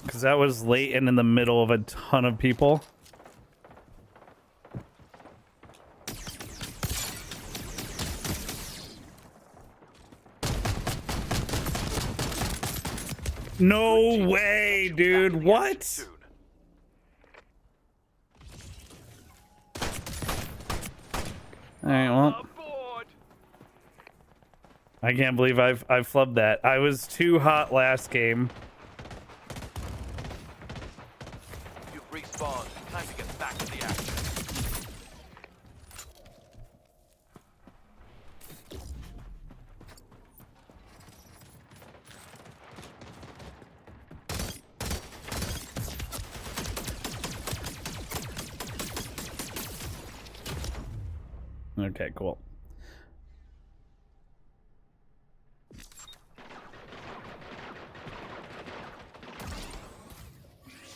Because that was late and in the middle of a ton of people. No way, dude. What? Alright, well. I can't believe I've flubbed that. I was too hot last game. You've respawned. Time to get back to the action. Okay, cool.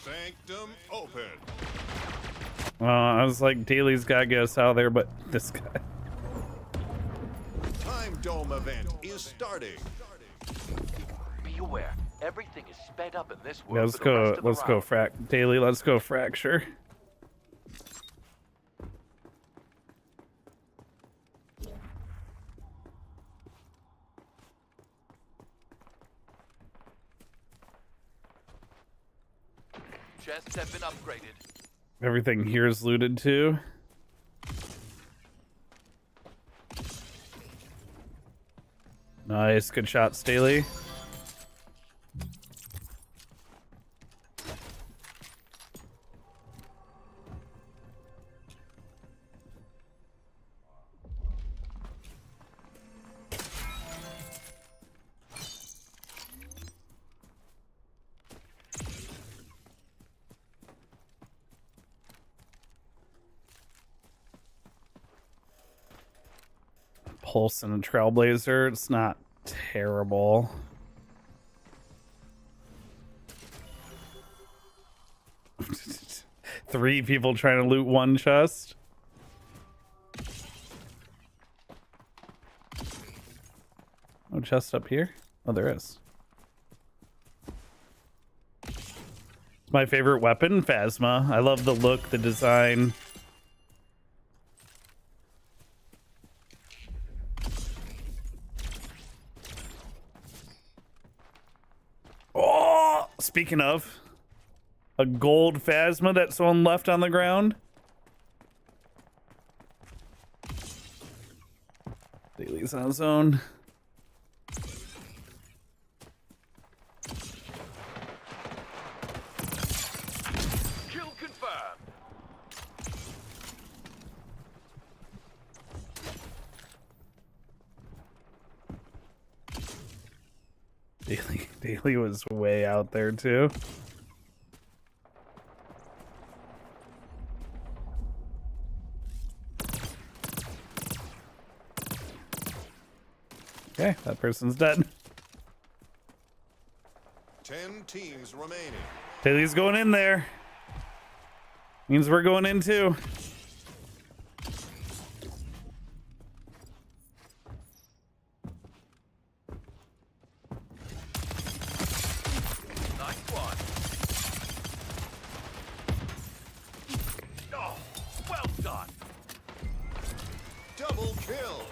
Sanctum open. I was like, Daly's gotta get us out of there, but this guy. Time Dome event is starting. Be aware, everything is sped up in this Yeah, world. let's go frac. Daly, let's go fracture. Chests have been upgraded. Everything here is looted too. Nice, good shot, Staley. Pulse and a Trailblazer. It's not terrible. Three people trying to loot one chest. No chest up here? Oh, there is. It's my favorite weapon, Phasma. I love the look, the design. Oh, speaking of, a gold Phasma that someone left on the ground. Daly's on his own. Kill confirmed. Daly was way out there too. Okay, that person's dead. 10 teams remaining. Daly's going in there. Means we're going in too. Nice one. Oh, well done. Double kill.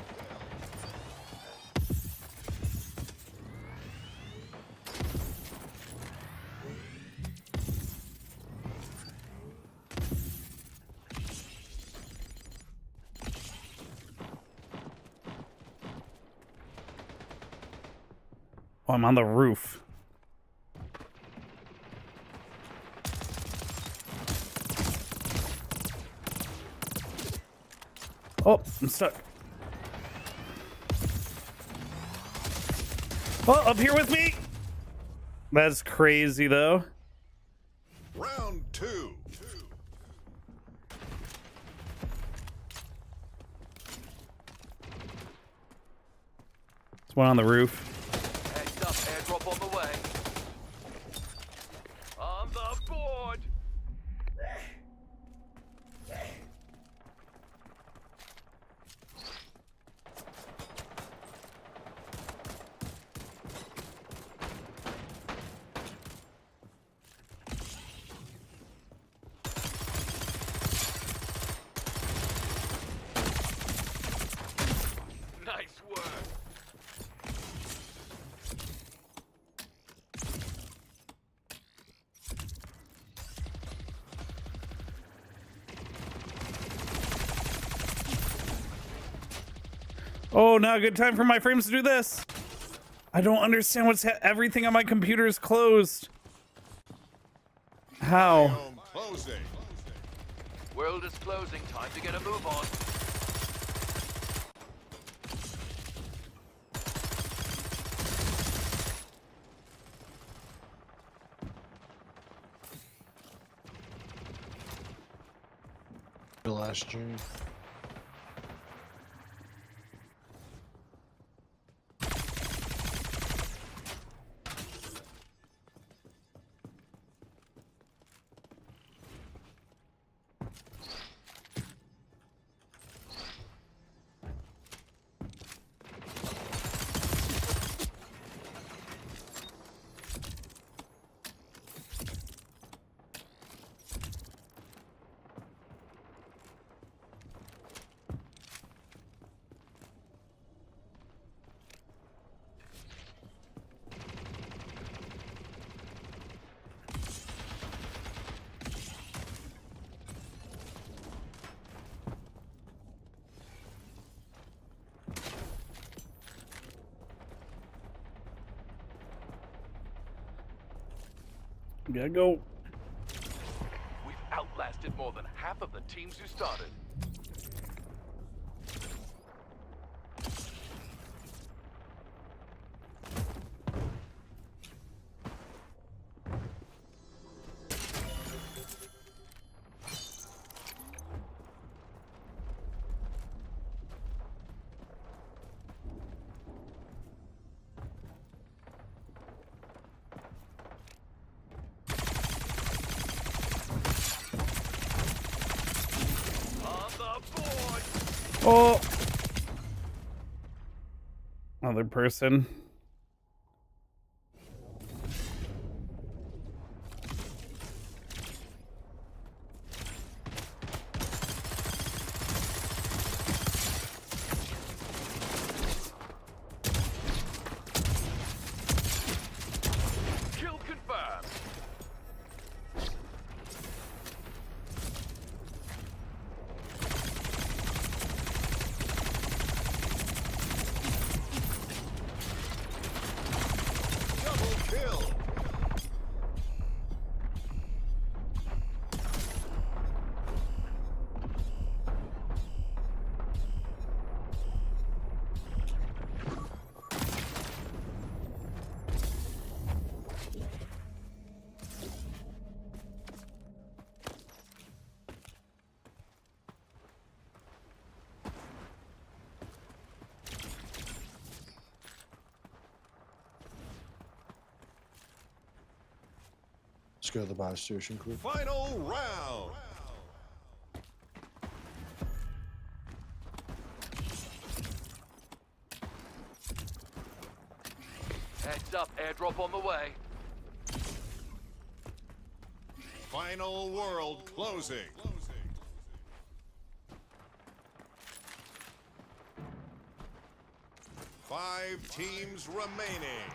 Oh, I'm on the roof. Oh, I'm stuck. Oh, up here with me. That's crazy, though. Round 2. There's one on the roof. Heads up, airdrop on the way. On the board. Nice work. Oh, now a good time for my frames to do this. I don't understand what's everything on my computer is closed. How? Closing. World is closing. Time to get a move on. Last June. Gotta go. We've outlasted more than half of the teams who started. Oh! Other person. Kill confirmed. Double kill. Let's go to the buy station, quick. Final round. Heads up, airdrop on the way. Final world closing. 5 teams remaining.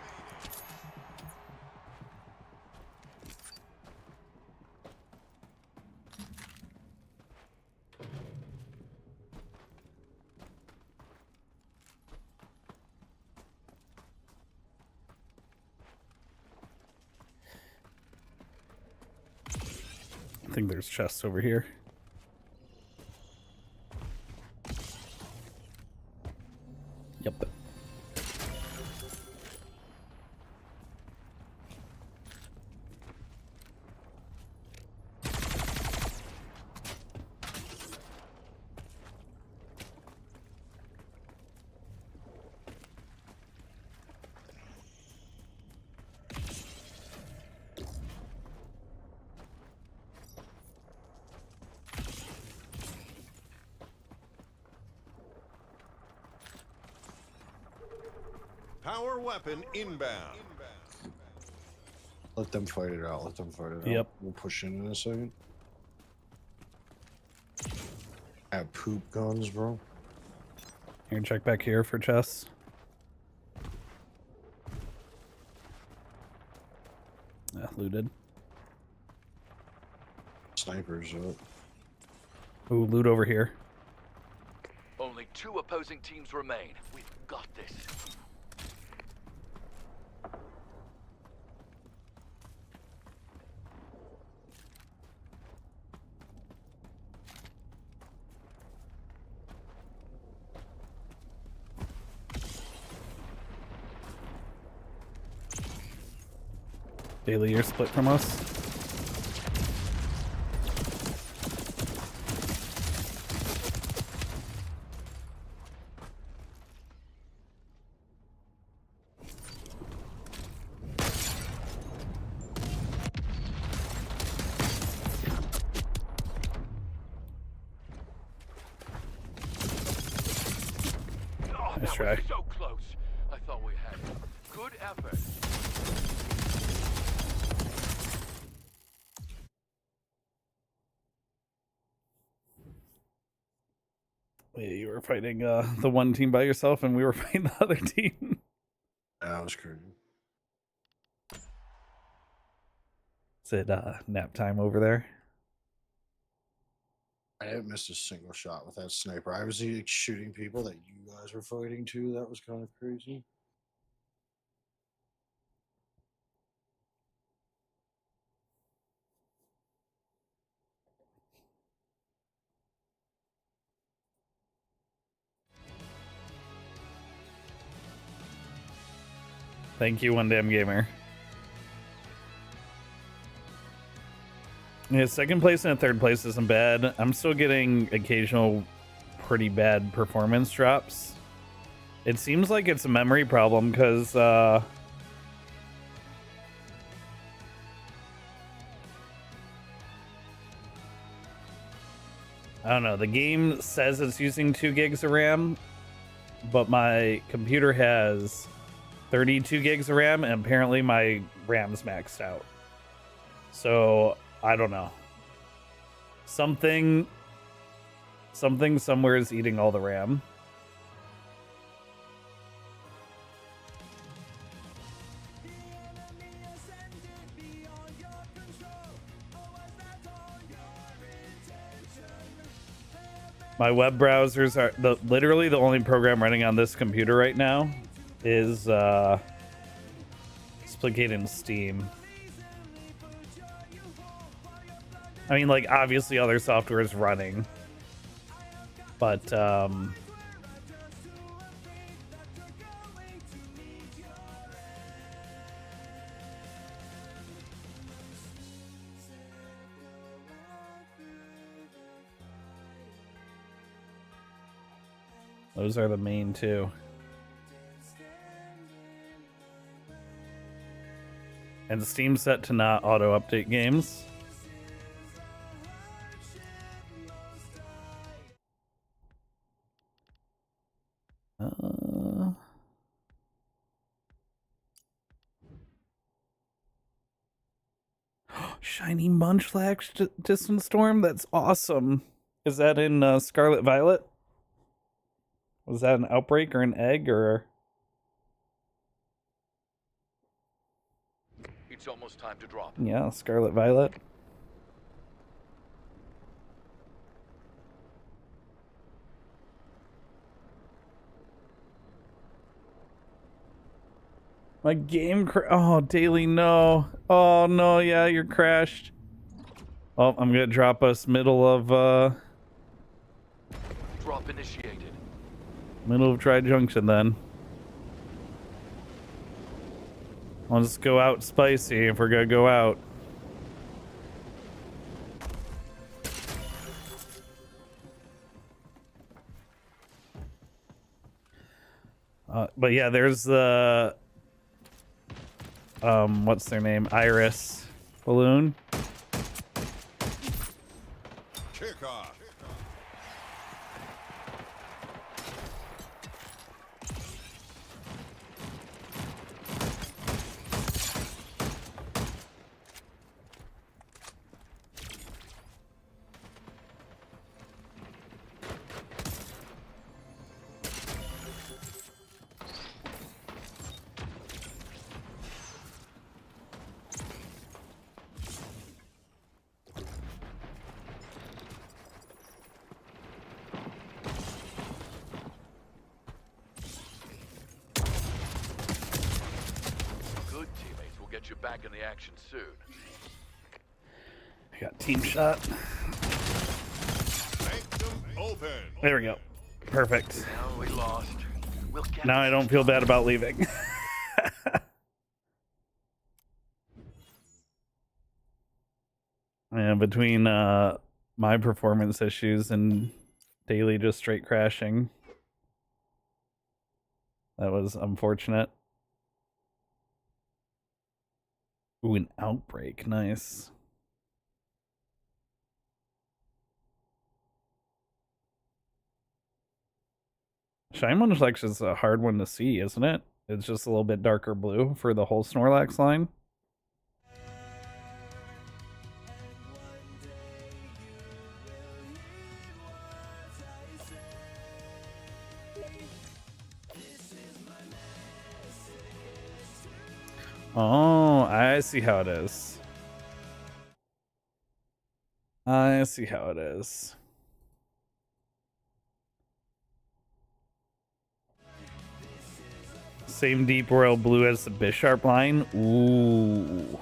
I think there's chests over here. Yep. Power weapon inbound. Let them fight it out. Let them fight it out. Yep. We'll push in a second. I have poop guns, bro. Here, check back here for chests. Looted. Snipers up. Ooh, loot over here. Only 2 opposing teams remain. We've got this. Daily, you're split from us. Oh, Nice that try. was so close. I thought we had it. Good effort. Yeah, you were fighting the one team by yourself, and we were fighting the other team. That was crazy. Is it nap time over there? I didn't miss a single shot with that sniper. I was like, shooting people that you guys were fighting too. That was kind of crazy. Thank you, One Damn Gamer. Yeah, second place and third place isn't bad. I'm still getting occasional pretty bad performance drops. It seems like it's a memory problem because I don't know. The game says it's using 2 gigs of RAM, but my computer has 32 gigs of RAM, and apparently my RAM's maxed out. So I don't know. Something somewhere is eating all the RAM. My web browsers are literally the only program running on this computer right now is Splitgate and Steam. I mean, like, obviously other software is running, but those are the main two. And Steam's set to not auto-update games. Shiny Munchlax Distant Storm? That's awesome. Is that in Scarlet Violet? Was that an outbreak or an egg or... It's almost time to drop. Yeah, Scarlet Violet. My game oh, Daily, no. Oh, no, yeah, you're crashed. Oh, I'm gonna drop us middle of, Drop initiated. middle of Tri-Junction, then. I'll just go out spicy if we're gonna go out. But yeah, there's the... what's their name? Iris balloon. Kickoff. Good teammates will get you back in the action soon. I got team shot. Sanctum open. There we go. Perfect. Now we lost. We'll get Now I don't feel bad about leaving. Yeah, between my performance issues and Daily just straight crashing. That was unfortunate. Ooh, an outbreak. Nice. Shine Munchlax is a hard one to see, isn't it? It's just a little bit darker blue for the whole Snorlax line. Oh, I see how it is. I see how it is. Same deep royal blue as the Bisharp line. Ooh.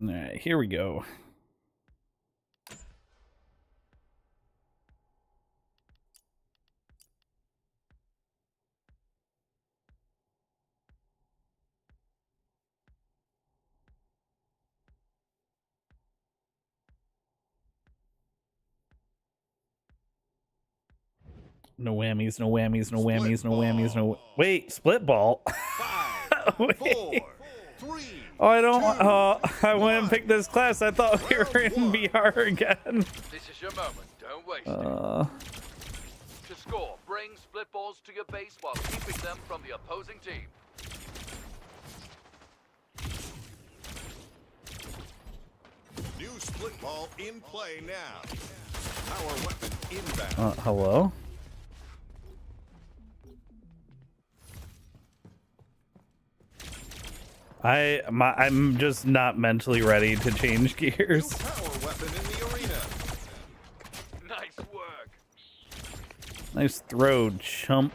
All right, here we go. No whammies, no whammies, no whammies, no whammies, no. Wait, split ball. Wait. Oh, I don't. I went and picked this class. I thought we were in VR again. This is your moment. Don't waste it. To score, bring split balls to your base while keeping them from the opposing team. New split ball in play now. Power weapon inbound. Hello? I'm just not mentally ready to change gears. Power weapon in the arena. Nice work. Nice throw, chump.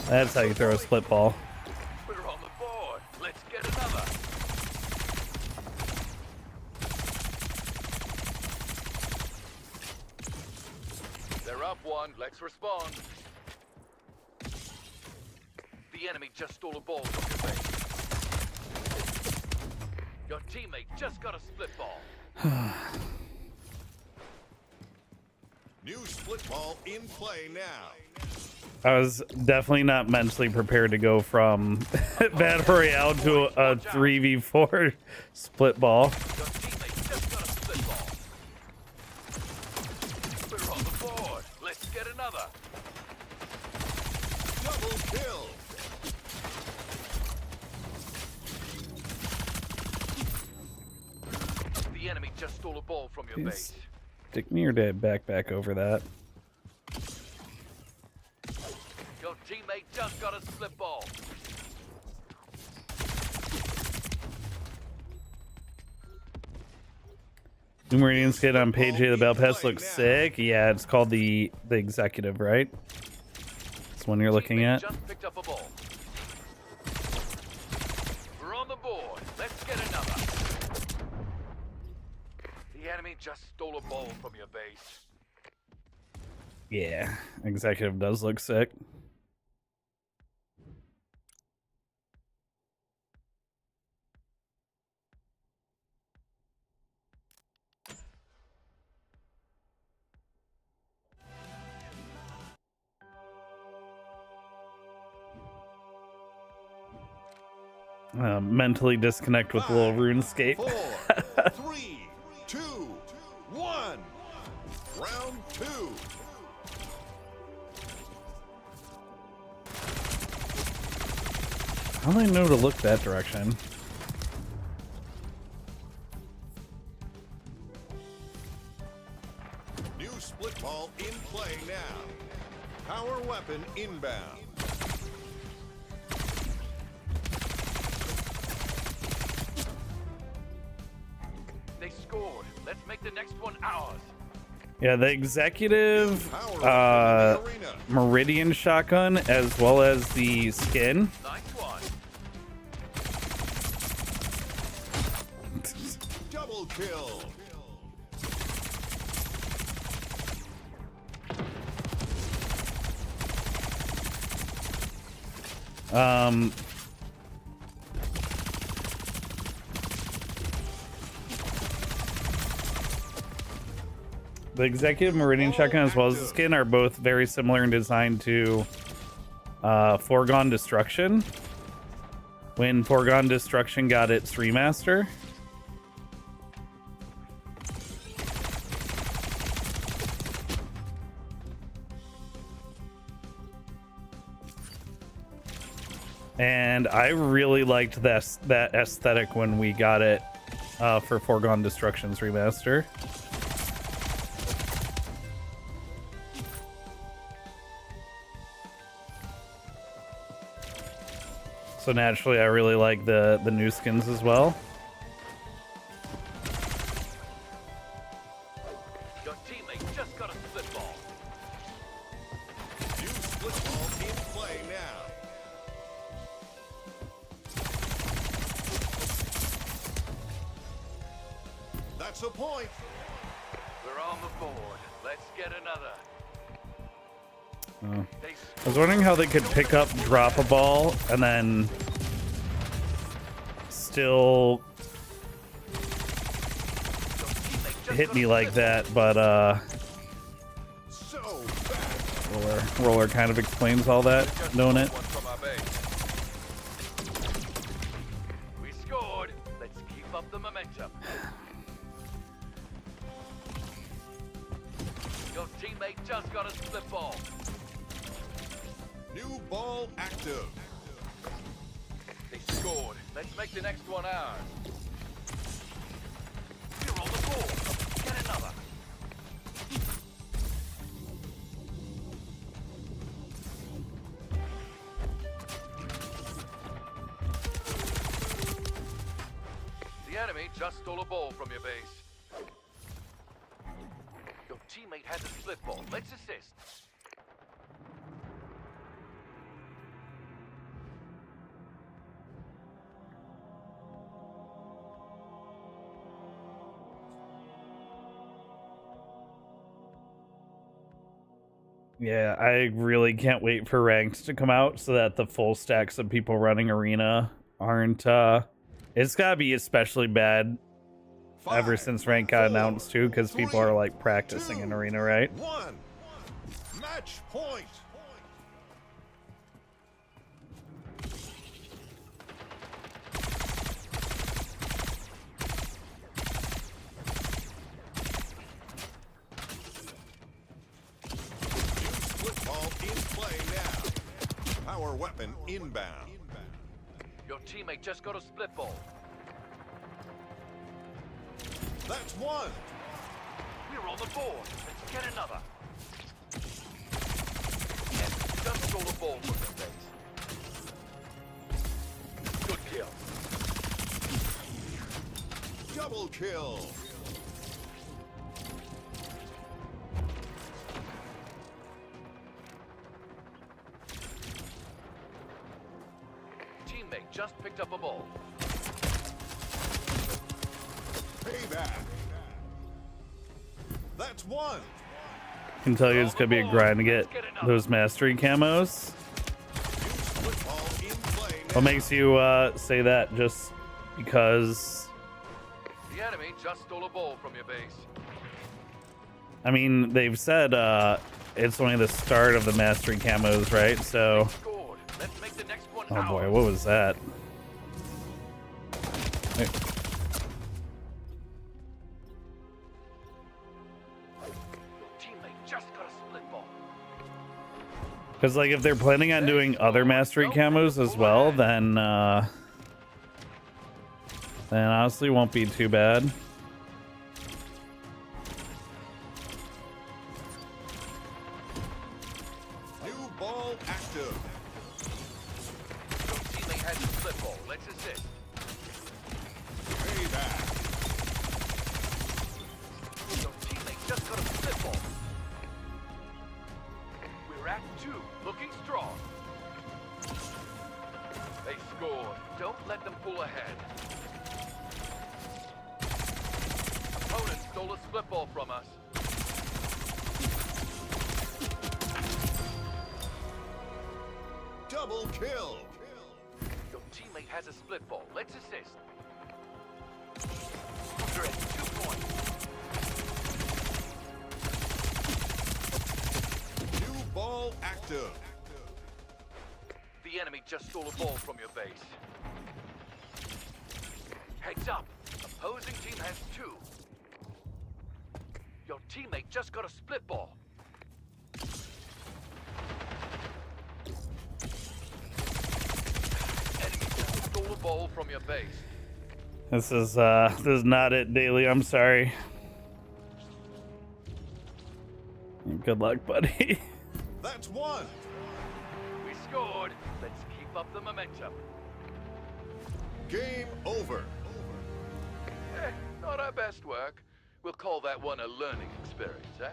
That's how you throw a split ball. We're on the board. Let's get another. They're up one. Let's respond. The enemy just stole a ball from your base. Your teammate just got a split ball. New split ball in play now. I was definitely not mentally prepared to go from Battle Royale to a 3v4 split ball. We're on the board. Let's get another. Double kill. The enemy just stole a ball from your base. Stick me your dad back over that. Your teammate just got a split ball. New Meridian skin on page 8 of the Battle Pass looks sick. Yeah, it's called the executive, right? It's one you're looking at. Just picked up a ball. We're on the board. Let's get another. The enemy just stole a ball from your base. Yeah, executive does look sick. Mentally disconnect with a little RuneScape. 4, 3, 2, 1. Round 2. How do I know to look that direction? New split ball in play now. Power weapon inbound. They scored. Let's make the next one ours. Yeah, the executive Meridian shotgun as well as the skin. Nice one. Double kill. The executive Meridian shotgun as well as the skin are both very similar in design to Foregone Destruction. When Foregone Destruction got its remaster. And I really liked that aesthetic when we got it for Foregone Destruction's remaster. So naturally, I really like the new skins as well. Your teammate just got a split ball. New split ball in play now. That's a point. We're on the board. Let's get another. Oh. I was wondering how they could pick up, drop a ball, and then still hit me like that, but roller kind of explains all that, don't it? We scored. Let's keep up the momentum. Your teammate just got a split ball. New ball active. They scored. Let's make the next one ours. You're on the board. Get another. The enemy just stole a ball from your base. Your teammate has a split ball. Let's assist. Yeah, I really can't wait for ranked to come out so that the full stacks of people running arena aren't it's gotta be especially bad ever since rank got announced too, because people are like practicing in arena, right? Match point. Split ball in play now. Power weapon inbound. Your teammate just got a split ball. That's one. We're on the board. Let's get another. Yes, just stole a ball from the base. Good kill. Double kill. Teammate just picked up a ball. Payback. That's one. I can tell you it's gonna be a grind to get those mastery camos. What makes you say that? Just because? The enemy just stole a ball from your base. I mean, they've said it's only the start of the mastery camos, right? So. Let's make the next one Oh boy, what was that? Wait. Because like if they're planning on doing other mastery camos as well, then honestly won't be too bad. New ball active. Your teammate has a split ball. Let's assist. Payback. Your teammate just got a split ball. We're at 2, looking strong. They scored. Don't let them pull ahead. Opponent stole a split ball from us. Double kill. Your teammate has a split ball. Let's assist. You're at 2 points. New ball active. The enemy just stole a ball from your base. Heads up. Opposing team has 2. Your teammate just got a split ball. Enemy just stole a ball from your base. This is not it, Daily. I'm sorry. Good luck, buddy. That's one. We scored. Let's keep up the momentum. Game over. Not our best work. We'll call that one a learning experience, eh?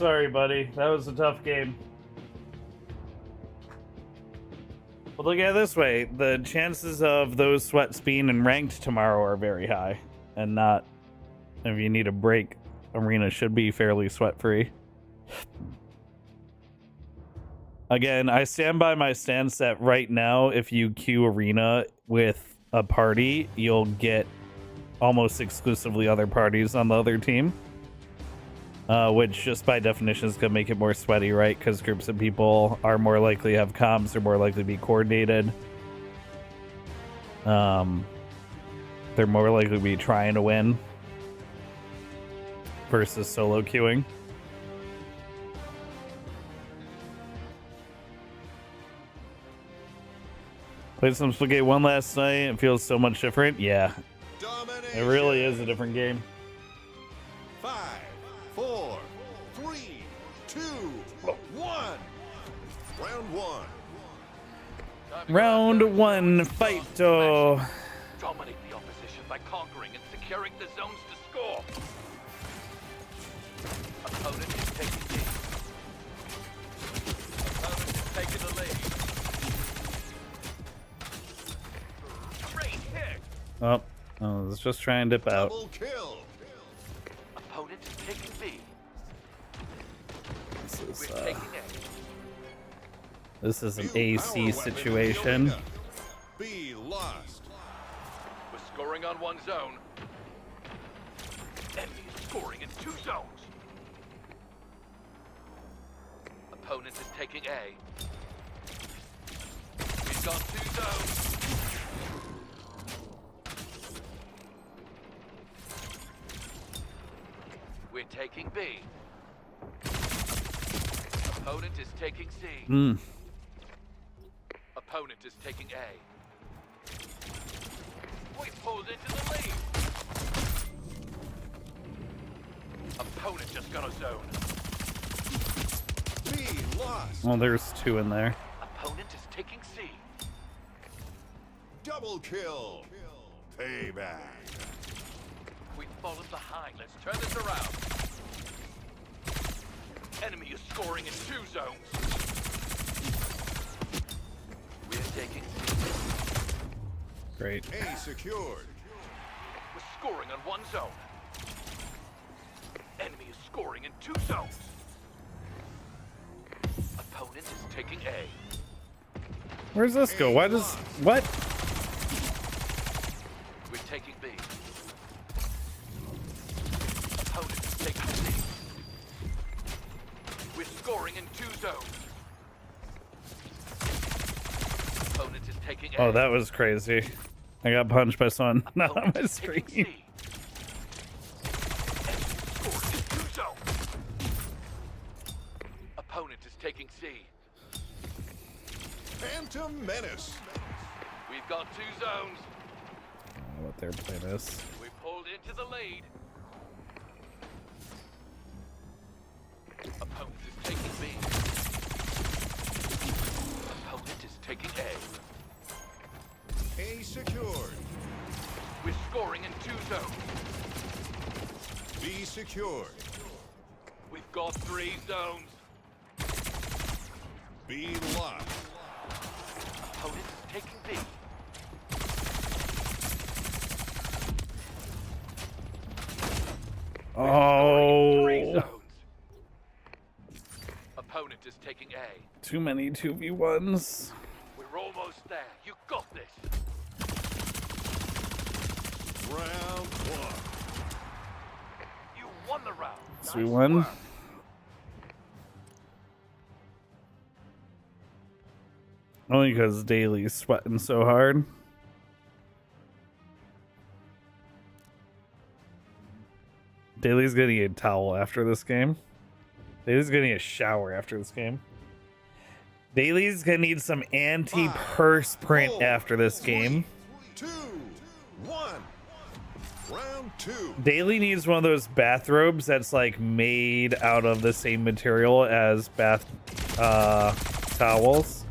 Sorry, buddy. That was a tough game. But look at it this way. The chances of those sweats being in ranked tomorrow are very high. And not... If you need a break, arena should be fairly sweat-free. Again, I stand by my stance that right now, if you queue arena with a party, you'll get almost exclusively other parties on the other team. Which just by definition is going to make it more sweaty, right? Because groups of people are more likely to have comms, they're more likely to be coordinated. They're more likely to be trying to win versus solo queuing. Played some Splitgate 1 last night. It feels so much different. Yeah. It really is a different game. 5, 4, 3, 2, 1. Round 1. Round 1, fight. Dominate the opposition by conquering and securing the zones to score. Opponent is taking lead. Opponent is taking the lead. Great hit. Oh, let's just try and dip out. Double kill. Opponent is taking B. This is an AC situation. B lost. We're scoring on one zone. Enemy is scoring in 2 zones. Opponent is taking A. We've got 2 zones. We're taking B. Opponent is taking C. Opponent is taking A. We pulled into the lead. Opponent just got a zone. B lost. Well, there's 2 in there. Opponent is taking C. Double kill. Payback. We've fallen behind. Let's turn this around. Enemy is scoring in 2 zones. We're taking C. Great. A secured. We're scoring on 1 zone. Enemy is scoring in 2 zones. Opponent is taking A. Where's this go? Why does... What? We're taking B. Opponent is taking C. We're scoring in 2 zones. Opponent is taking A. Oh, that was crazy. I got punched by someone not on my screen. Scoring in 2 zones. Opponent is taking C. Phantom Menace. We've got 2 zones. I don't know what their plan is. We pulled into the lead. Opponent is taking B. Opponent is taking A. A secured. We're scoring in 2 zones. B secured. We've got 3 zones. B lost. Opponent is taking B. Oh. 3 zones. Opponent is taking A. Too many 2v1s. We're almost there. You got this. Round 1. You won the round. So we won. Only because Daly's sweating so hard. Daly's gonna need a towel after this game. Daly's gonna need a shower after this game. Daly's gonna need some anti-perspirant after this game. 2, 1. Round 2. Daly needs one of those bathrobes that's like made out of the same material as bath towels.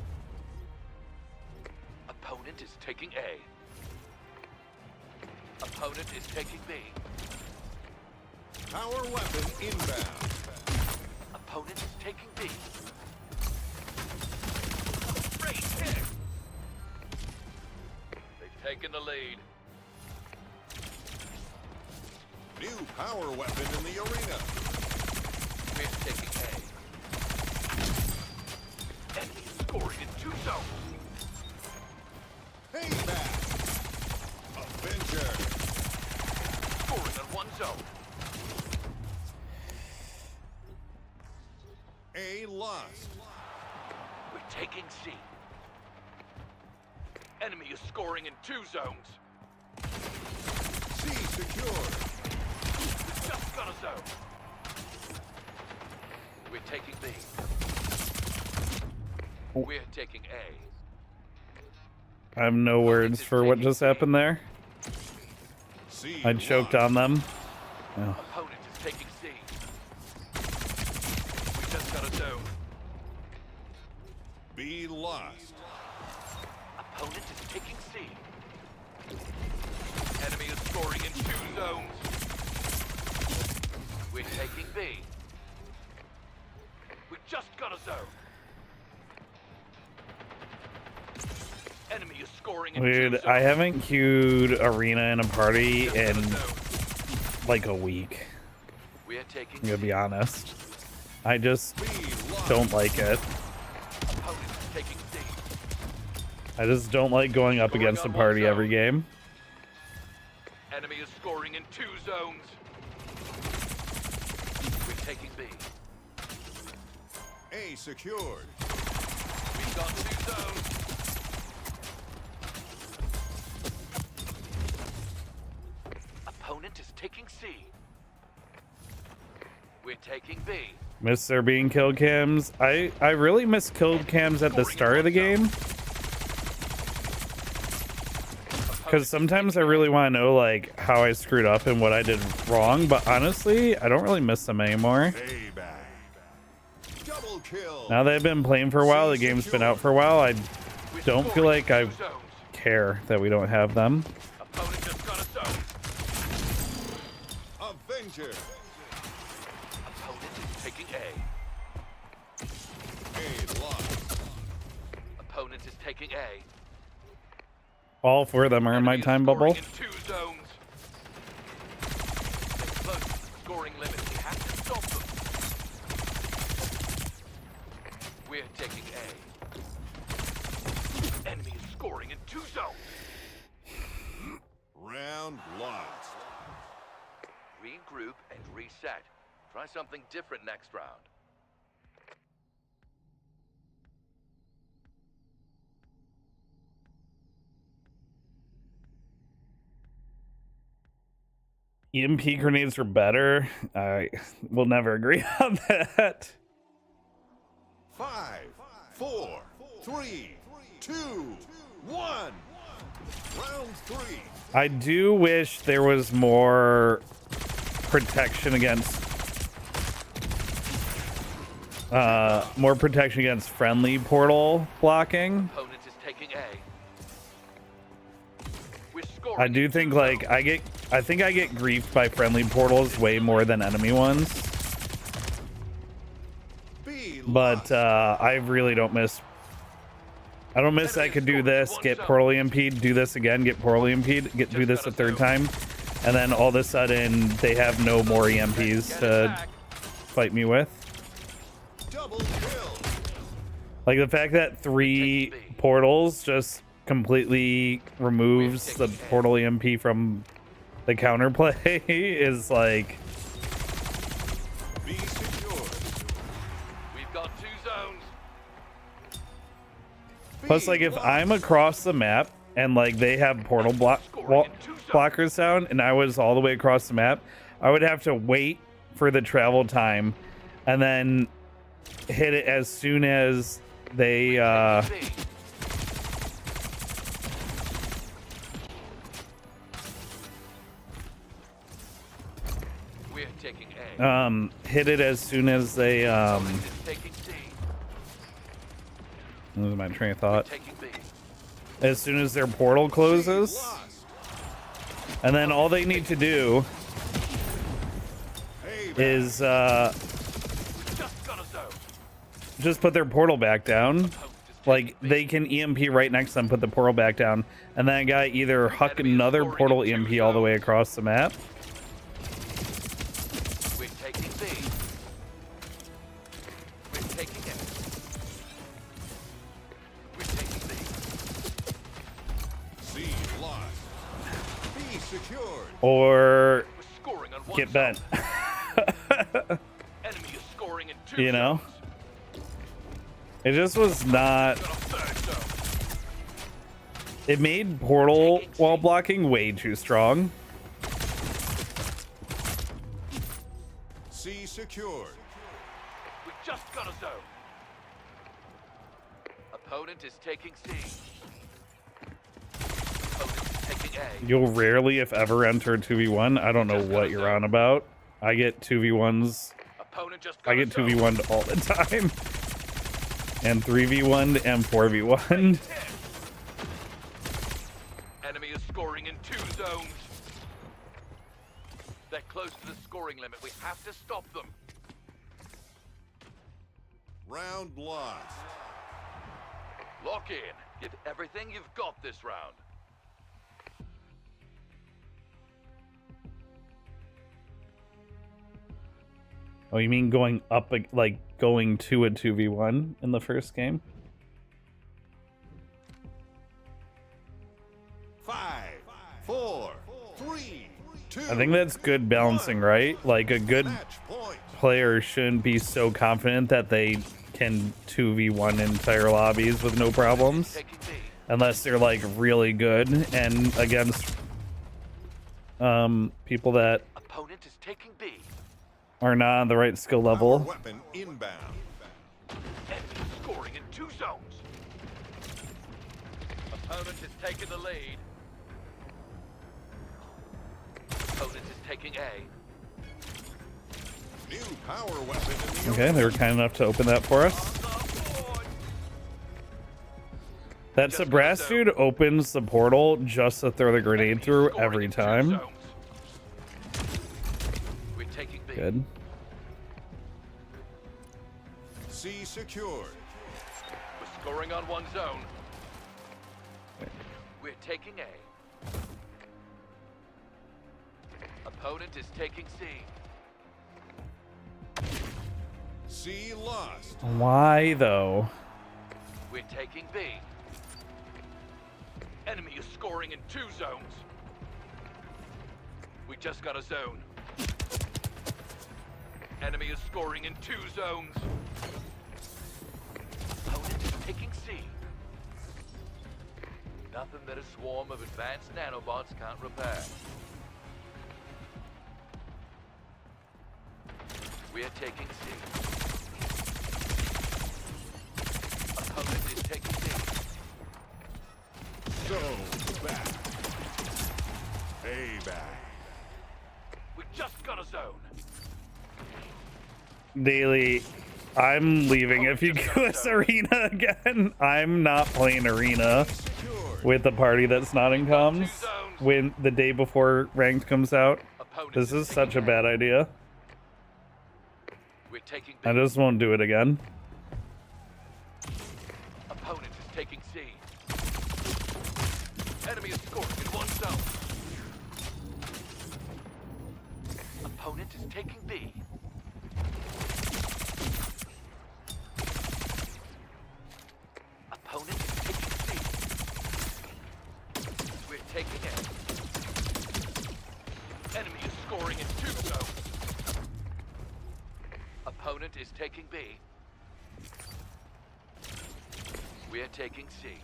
Opponent is taking A. Opponent is taking B. Power weapon inbound. Opponent is taking B. Raise hit. They've taken the lead. New power weapon in the arena. We're taking A. Enemy is scoring in 2 zones. Payback. Avenger. Scoring in 1 zone. A lost. We're taking C. Enemy is scoring in 2 zones. C secured. We just got a zone. We're taking B. We're taking A. I have no words for what just happened there. C I choked on them. Oh. Opponent is taking C. We just got a zone. B lost. Opponent is taking C. Enemy is scoring in 2 zones. We're taking B. We just got a zone. Enemy is scoring in 2 Dude, zones. I haven't queued Arena in a party in like a week. We're taking I'm gonna be honest. I just don't like it. Opponent is taking C. I just don't like going up against a party every game. Enemy is scoring in 2 zones. We're taking B. A secured. We've got 2 zones. Opponent is taking C. We're taking B. Miss there being kill cams. I really miss kill cams at the start of the game. Because sometimes I really want to know like how I screwed up and what I did wrong, but honestly, I don't really miss them anymore. Payback. Double kill. Now that I've been playing for a while, the game's been out for a while, I don't feel like I care that we don't have them. Opponent just got a zone. Avenger. Opponent is taking A. A lost. Opponent is taking A. All 4 of them are in my time bubble. In 2 zones. They're close to the scoring limit. We have to stop them. We're taking A. Enemy is scoring in 2 zones. Round lost. Regroup and reset. Try something different next round. EMP grenades are better. I will never agree on that. 5, 4, 3, 2, 1. Round 3. I do wish there was more protection against friendly portal blocking. Opponent is taking A. We're scoring. I do think like I think I get griefed by friendly portals way more than enemy ones. But I really don't miss. I don't miss. I could do this, get portal EMP'd, do this again, get portal EMP'd, do this a 3rd time, and then all of a sudden they have no more EMPs to fight me with. Like the fact that 3 portals just completely removes the portal EMP from the counterplay is like. We've got 2 zones. Plus, like if I'm across the map and like they have portal blockers down, and I was all the way across the map, I would have to wait for the travel time, and then hit it as soon as they. Hit it as soon as they lose my train of thought. As soon as their portal closes, and then all they need to do is just put their portal back down. Like, they can EMP right next to them, put the portal back down, and that guy either huck another portal EMP all the way across the map. We're taking B. We're taking A. We're taking B. C lost. B secured. Or Scoring on one get bent. Enemy is scoring in 2 You know? It just was not... It made portal wall blocking way too strong. C secured. We just got a zone. Opponent is taking C. Opponent is taking A. You'll rarely, if ever, enter 2v1. I don't know what you're on about. I get 2v1s. I get 2v1'd all the time. And 3v1'd and 4v1'd. Enemy is scoring in 2 zones. They're close to the scoring limit. We have to stop them. Round lost. Lock in. Give everything you've got this round. Oh, you mean going up, like going to a 2v1 in the first game? 5, 4, 3, 2. I think that's good balancing, right? Like, a good player shouldn't be so confident that they can 2v1 entire lobbies with no problems. Unless they're, like, really good and against people that Opponent is taking B. are not on the right skill level. Weapon inbound. Enemy scoring in 2 zones. Opponent is taking the lead. Opponent is taking A. New power weapon in the Okay, they were kind enough to open that for us. That Sabras dude opens the portal just to throw the grenade through every time. We're taking B. Good. C secured. We're scoring on 1 zone. We're taking A. Opponent is taking C. C lost. Why though? We're taking B. Enemy is scoring in 2 zones. We just got a zone. Enemy is scoring in 2 zones. Opponent is taking C. Nothing that a swarm of advanced nanobots can't repair. We are taking C. Opponent is taking D. Go back. Payback. We just got a zone. Daily, I'm leaving if you go this arena again. I'm not playing arena with a party that's not in comms when the day before ranked comes out. This is such a bad idea. We're taking I just won't do it again. Opponent is taking C. Enemy is scoring in 1 zone. Opponent is taking B. Opponent is taking C. We're taking A. Enemy is scoring in 2 zones. Opponent is taking B. We are taking C.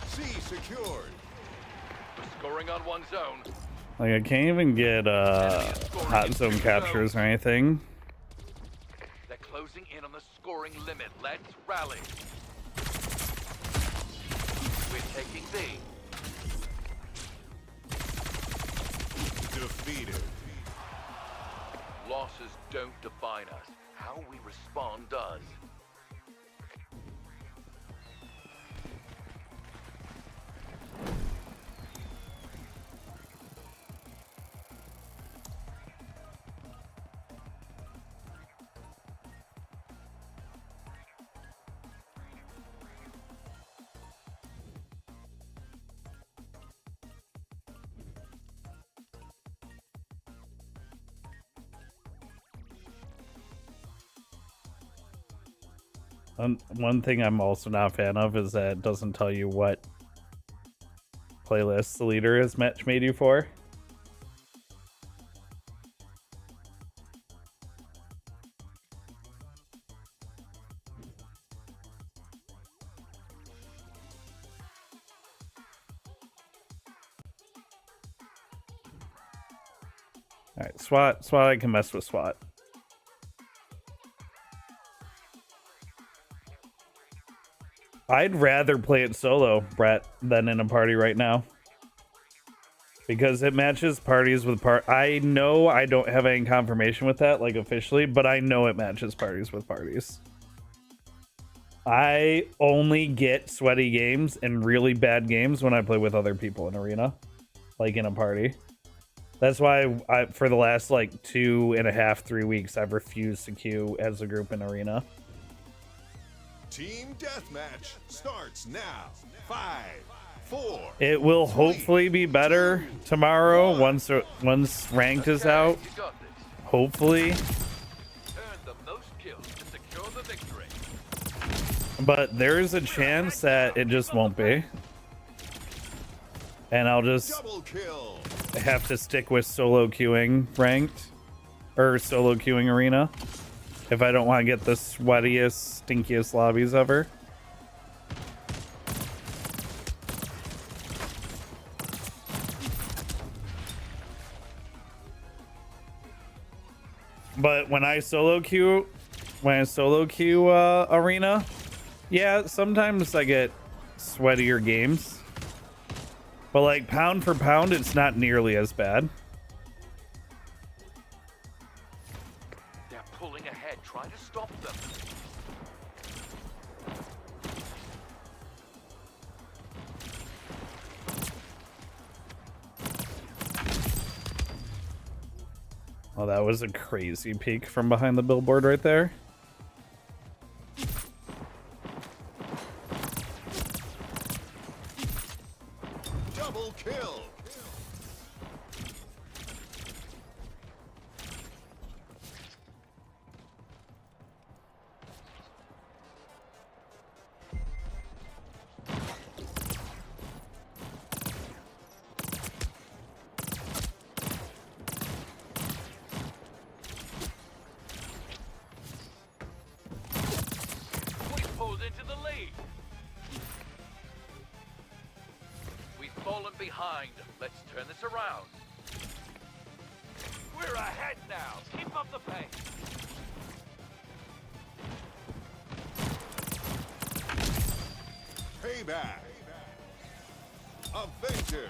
C secured. We're scoring on 1 zone. Like, I can't even get hot zone captures or anything. They're closing in on the scoring limit. Let's rally. We're taking B. Defeated. Losses don't define us. How we respond does. One thing I'm also not a fan of is that it doesn't tell you what playlist the leader has match made you for. Alright, SWAT, I can mess with SWAT. I'd rather play it solo, Brett, than in a party right now. Because it matches parties with I know I don't have any confirmation with that, like officially, but I know it matches parties with parties. I only get sweaty games and really bad games when I play with other people in arena. Like in a party. That's why for the last like 2.5, 3 weeks, I've refused to queue as a group in arena. Team deathmatch starts now. 5, 4. It will hopefully be better tomorrow once ranked is out. Hopefully. But there's a chance that it just won't be. And I'll just have to stick with solo queuing ranked. Or solo queuing arena. If I don't want to get the sweatiest, stinkiest lobbies ever. But when I solo queue arena, yeah, sometimes I get sweatier games. But like pound for pound, it's not nearly as bad. They're pulling ahead. Try to stop them. Oh, that was a crazy peek from behind the billboard right there. Double kill. Behind. Let's turn this around. We're ahead now. Keep up the pace. Payback. Avenger.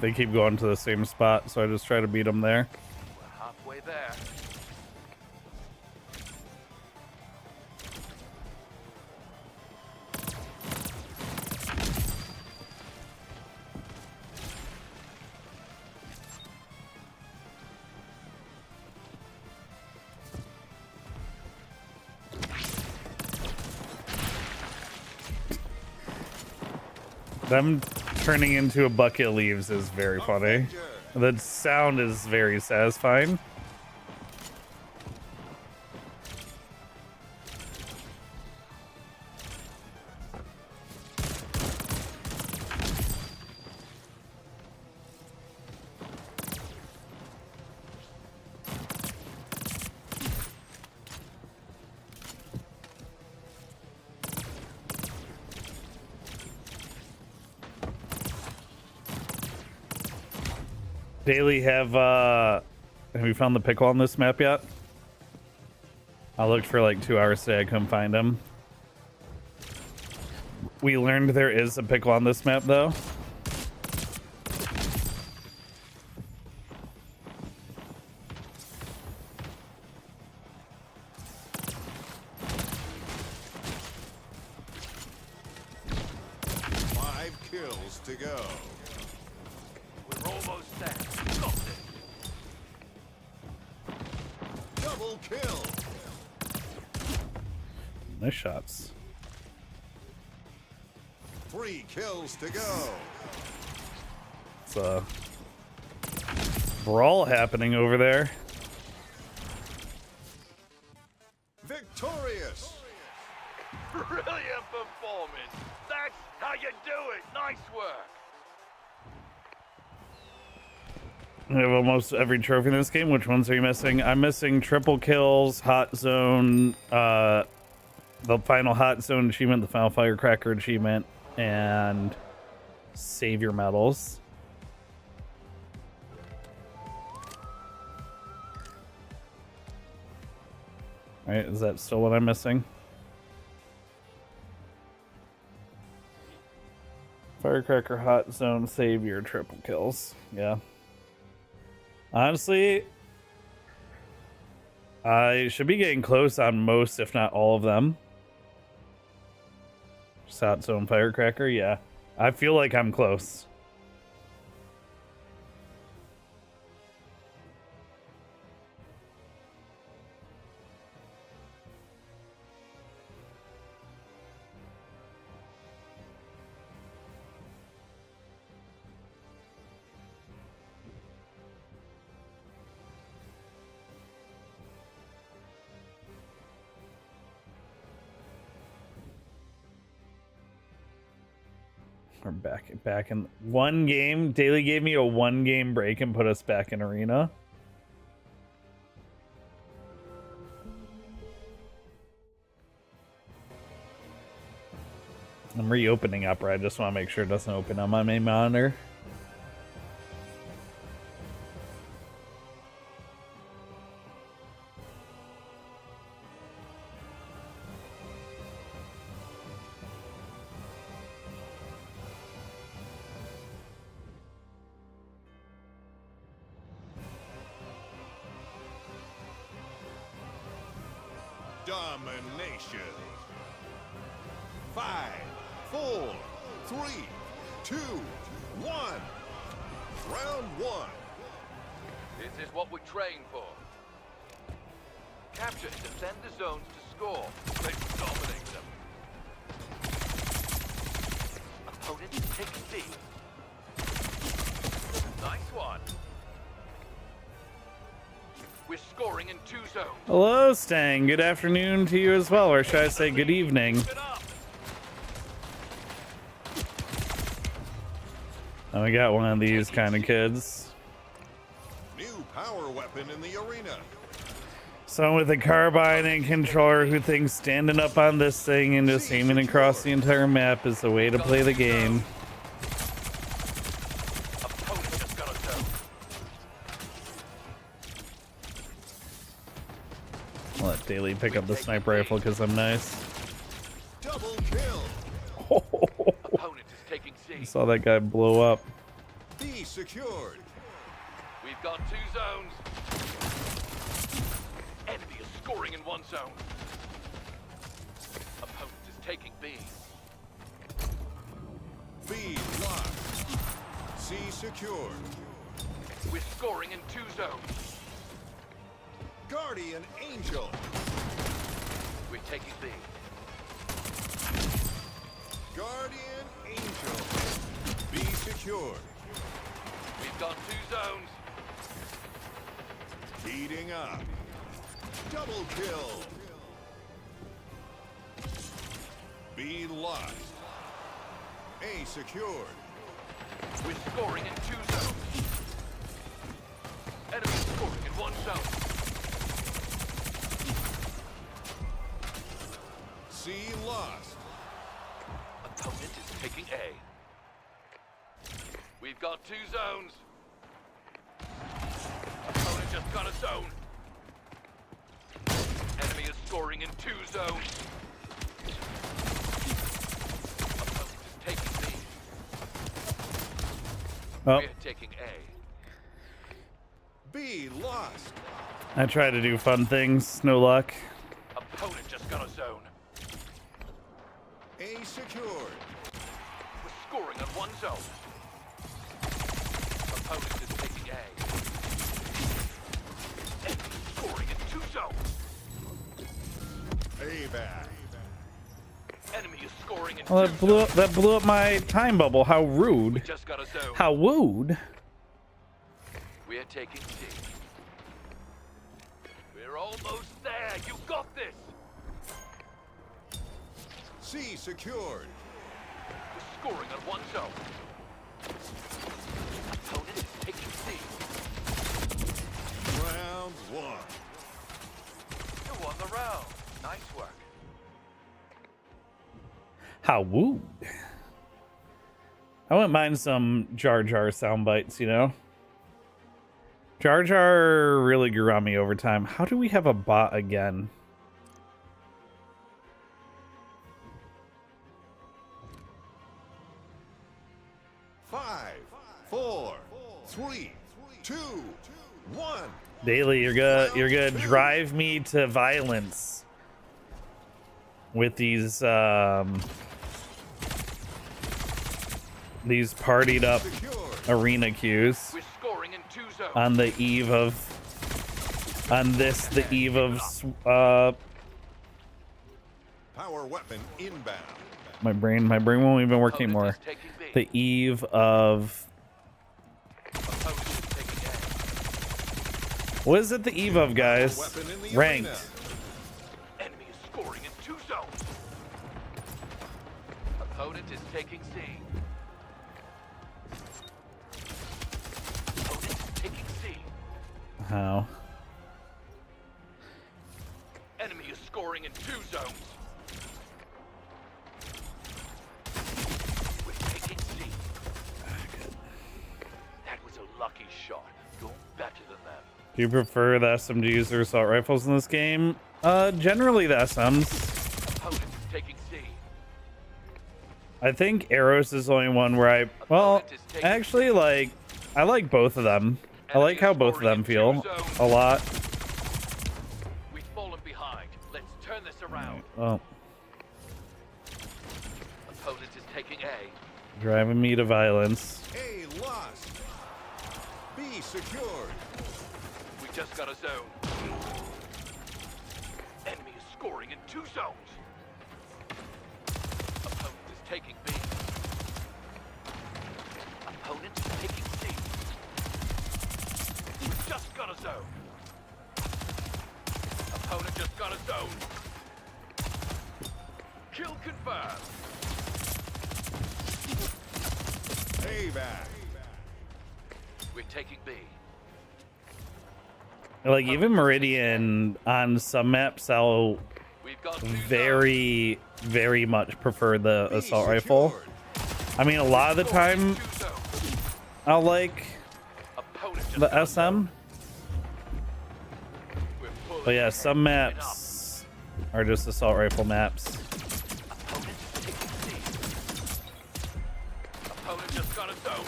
They keep going to the same spot, so I just try to beat them there. We're halfway there. Them turning into a bucket of leaves is very funny. The sound is very satisfying. Daily, have you found the pickle on this map yet? I looked for like 2 hours today, I couldn't find him. We learned there is a pickle on this map though. Kills to go. We're almost there. Got it. Double kill. Nice shots. 3 kills to go. It's a brawl happening over there. Victorious. Brilliant performance. That's how you do it. Nice work. I have almost every trophy in this game. Which ones are you missing? I'm missing triple kills, hot zone, the final hot zone achievement, the final firecracker achievement, and savior medals. All right, is that still what I'm missing? Firecracker, hot zone, savior, triple kills. Yeah. Honestly, I should be getting close on most, if not all of them. Just hot zone, firecracker, yeah. I feel like I'm close. We're back in one game. Daily gave me a 1 game break and put us back in arena. I'm reopening Opera. I just want to make sure it doesn't open on my main monitor. Domination. 5, 4, 3, 2, 1. Round 1. This is what we train for. Capture and defend the zones to score. Let's dominate them. Opponent taking D. Nice one. We're scoring in 2 zones. Hello, Stang. Good afternoon to you as well, or should I say good evening? Oh, we got one of these kind of kids. New power weapon in the arena. Someone with a carbine and controller who thinks standing up on this thing and just aiming across the entire map is the way to play the game. I'll let Daily pick up the sniper rifle because I'm nice. Double kill. Opponent is taking C. I saw that guy blow up. B secured. We've got 2 zones. Enemy is scoring in 1 zone. Opponent is taking B. B locked. C secured. We're scoring in 2 zones. Guardian Angel. We're taking B. Guardian Angel. B secured. We've got 2 zones. Heating up. Double kill. B locked. A secured. We're scoring in 2 zones. Enemy scoring in 1 zone. C lost. Opponent is taking A. We've got 2 zones. Opponent just got a zone. Enemy is scoring in 2 zones. Opponent is taking B. Oh. We're taking A. B lost. I try to do fun things, no luck. Opponent just got a zone. A secured. We're scoring on 1 zone. Opponent is taking A. Enemy scoring in 2 zones. Payback. Enemy is scoring in Well, 2 zones. that blew up my time bubble. How rude. We just got a zone. How wooed. We're taking C. We're almost there. You got this. C secured. We're scoring on one zone. Opponent is taking C. Round one. You won the round. Nice work. How woo. I wouldn't mind some Jar Jar sound bites, you know? Jar Jar really grew on me over time. How do we have a bot again? Five, 4, 3, 2, 1. Daily, you're gonna drive me to violence with these partied up arena queues on the eve of the eve of Power weapon inbound. my brain won't even work anymore. The eve of what is it the eve of, guys? Ranked. Enemy is scoring in 2 zones. Opponent is taking C. Opponent is taking C. How? Enemy is scoring in 2 zones. We're taking C. That was a lucky shot. You're better than them. Do you prefer the SMGs or assault rifles in this game? Generally the SMs. Opponent is taking C. I think Arrows is the only one where actually, like, I like both of them. I like how both of them feel a lot. We've fallen behind. Let's turn this around. Well, Opponent is taking A. driving me to violence. A lost. B secured. We just got a zone. Enemy is scoring in 2 zones. Opponent is taking B. Opponent is taking C. We just got a zone. Opponent just got a zone. Kill confirmed. Payback. We're taking B. Like, even Meridian on some maps, I'll very, very much prefer the assault rifle. I mean, a lot of the time, I'll like the SM. But yeah, some maps are just assault rifle maps. Opponent just got a zone.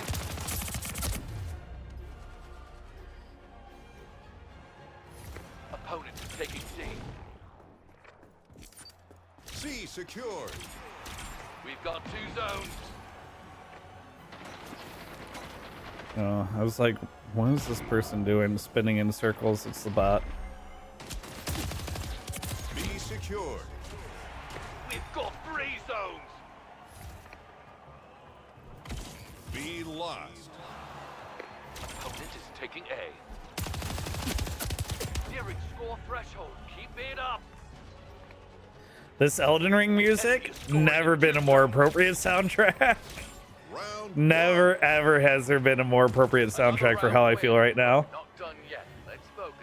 Opponent is taking C. C secured. We've got 2 zones. Oh, I was like, what is this person doing? Spinning in circles. It's the bot. B secured. We've got 3 zones. B lost. Opponent is taking A. Nearing score threshold. Keep it up. This Elden Ring music, never been a more appropriate soundtrack. Never, ever has there been a more appropriate soundtrack for how I feel right now. Not done yet. Let's focus.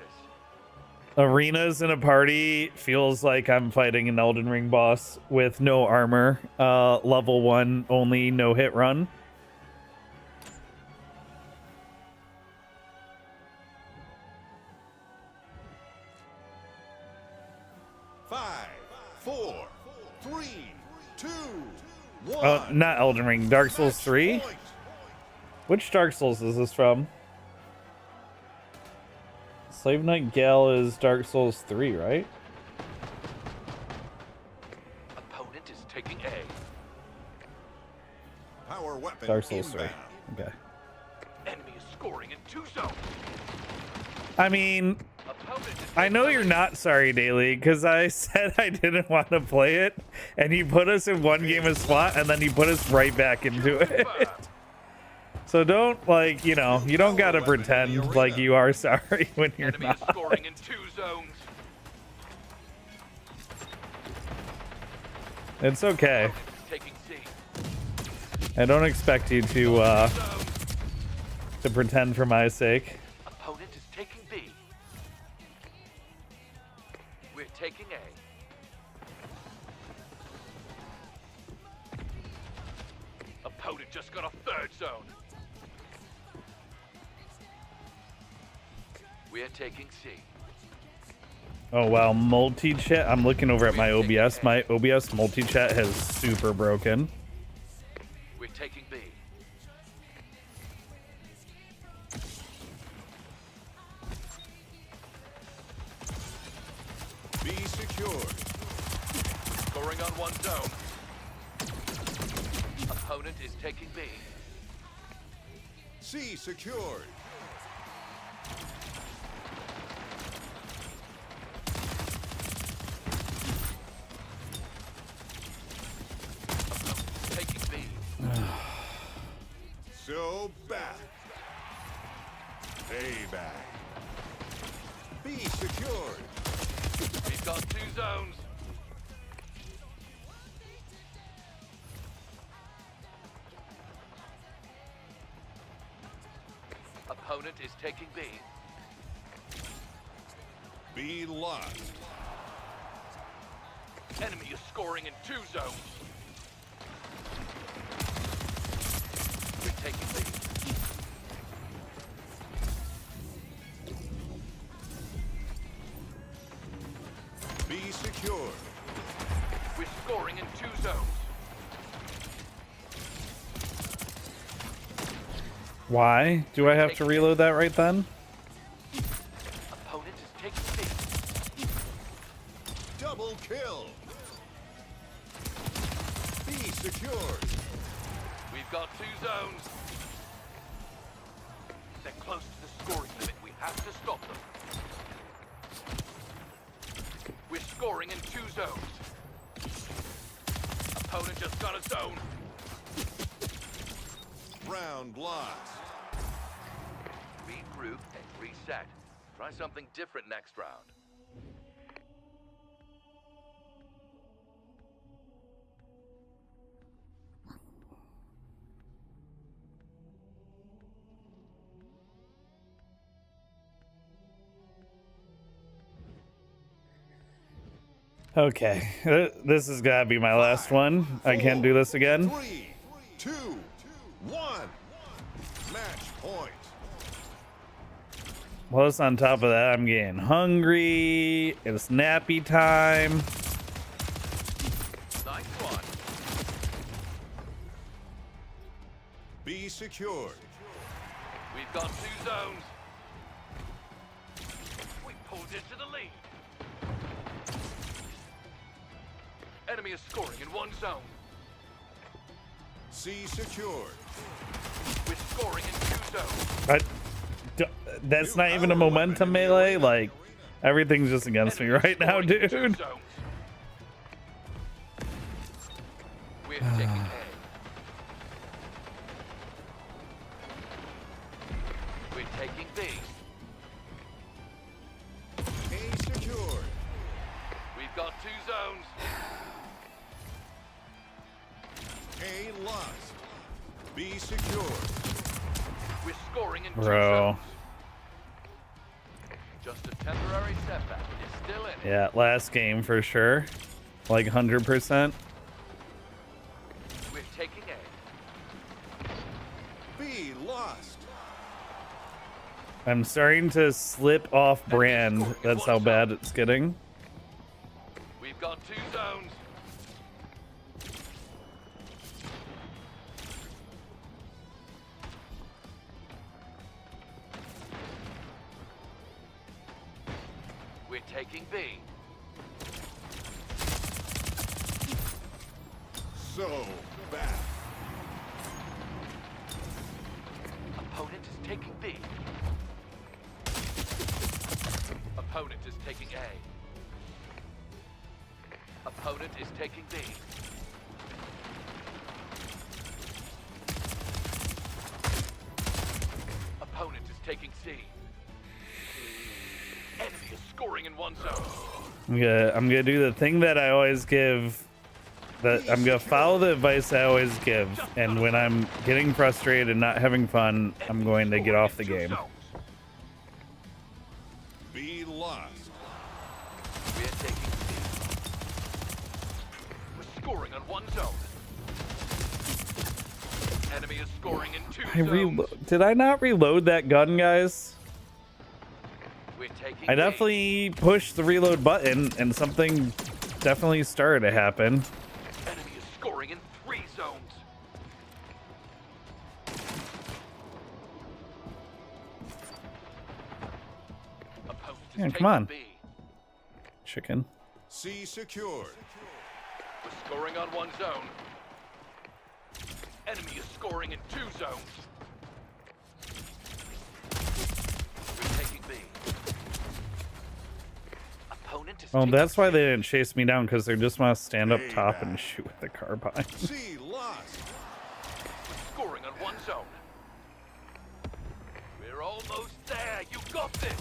Arenas in a party feels like I'm fighting an Elden Ring boss with no armor. Level 1 only, no hit run. Five, 4, 3, 2, 1. Not Elden Ring, Dark Souls 3? Which Dark Souls is this from? Slave Knight Gale is Dark Souls 3, right? Opponent is taking A. Power weapon Dark Souls 3. inbound. Okay. Enemy is scoring in 2 zones. I mean, I know you're not sorry, Daily, because I said I didn't want to play it, and you put us in one game of SWAT, and then you put us right back into it. So don't, like, you know, you don't gotta pretend like you are sorry when you're Enemy not. is scoring in 2 zones. It's okay. Taking C. I don't expect you to pretend for my sake. Opponent is taking B. We're taking A. Opponent just got a third zone. We're taking C. Oh wow, multi-chat. I'm looking over at my OBS. My OBS multi-chat has super broken. We're taking B. B secured. Scoring on one zone. Opponent is taking B. C secured. Taking B. So back. Payback. B secured. We've got two zones. Opponent is taking B. B lost. Enemy is scoring in two zones. We're taking B. B secured. We're scoring in two zones. Why? Do I have to reload that right then? Opponent is taking C. Double kill. B secured. We've got two zones. They're close to the scoring limit. We have to stop them. We're scoring in two zones. Opponent just got a zone. Round lost. Regroup and reset. Try something different next round. Okay, this has got to be my last one. I can't do this again. 3, 2, 1. Match point. Plus, on top of that, I'm getting hungry. It's nappy time. Nice one. B secured. We've got two zones. We pulled into the lead. Enemy is scoring in one zone. C secured. We're scoring in two zones. That's not even a momentum melee. Like, everything's just against me right now, dude. We're taking A. We're taking B. A secured. We've got two zones. A lost. B secured. We're scoring in two Bro. zones. Just a temporary setback. It's still in it. Yeah, last game for sure. Like 100%. We're taking A. B lost. I'm starting to slip off brand. That's how bad it's getting. We've got two zones. We're taking B. So back. Opponent is taking B. Opponent is taking A. Opponent is taking B. Opponent is taking C. Enemy is scoring in one zone. I'm gonna do the thing that I always give I'm gonna follow the advice I always give, and when I'm getting frustrated and not having fun, I'm going to get off the game. Be lost. We're taking B. We're scoring on one zone. Enemy is scoring in two zones. Did I not reload that gun, guys? We're taking I definitely pushed the reload button, and something definitely started to happen. Enemy is scoring in 3 zones. Opponent is Yeah, come taking on. B. Chicken. C secured. We're scoring on one zone. Enemy is scoring in 2 zones. We're taking B. Opponent is Well, taking that's why they didn't chase me down, because they just want to stand up top and shoot with the carbine. C lost. scoring on one zone. We're almost there. You got this.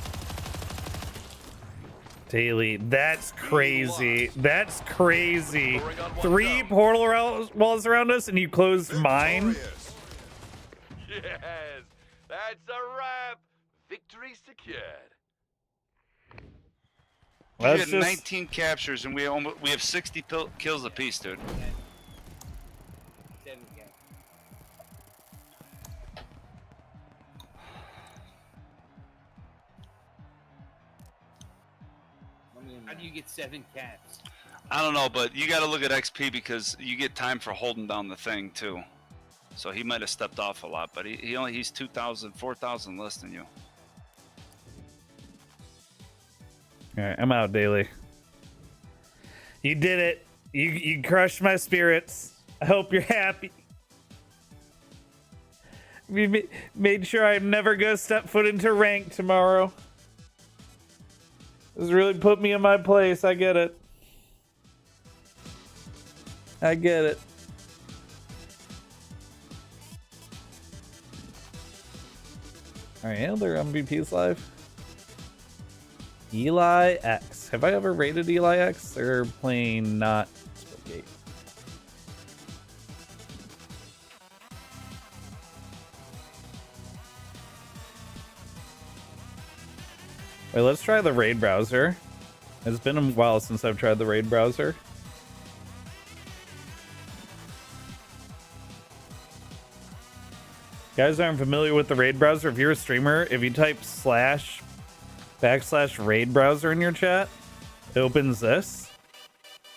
Daily, that's crazy. That's crazy. 3 portal walls around us, and you closed mine. Yes, that's a wrap. Victory secured. We Let's had just- 19 captures and we have 60 kills apiece, dude. How do you get 7 caps? I don't know, but you got to look at XP because you get time for holding down the thing too. So he might have stepped off a lot, but he's 2,000, 4,000 less than you. All right, I'm out, Daily. You did it. You crushed my spirits. I hope you're happy. We made sure I'm never gonna step foot into rank tomorrow. This really put me in my place. I get it. I get it. All right, other MVPs live. Eli X. Have I ever rated Eli X? They're playing not Splitgate. Wait, let's try the raid browser. It's been a while since I've tried the raid browser. Guys aren't familiar with the raid browser. If you're a streamer, if you type /raid browser in your chat, it opens this.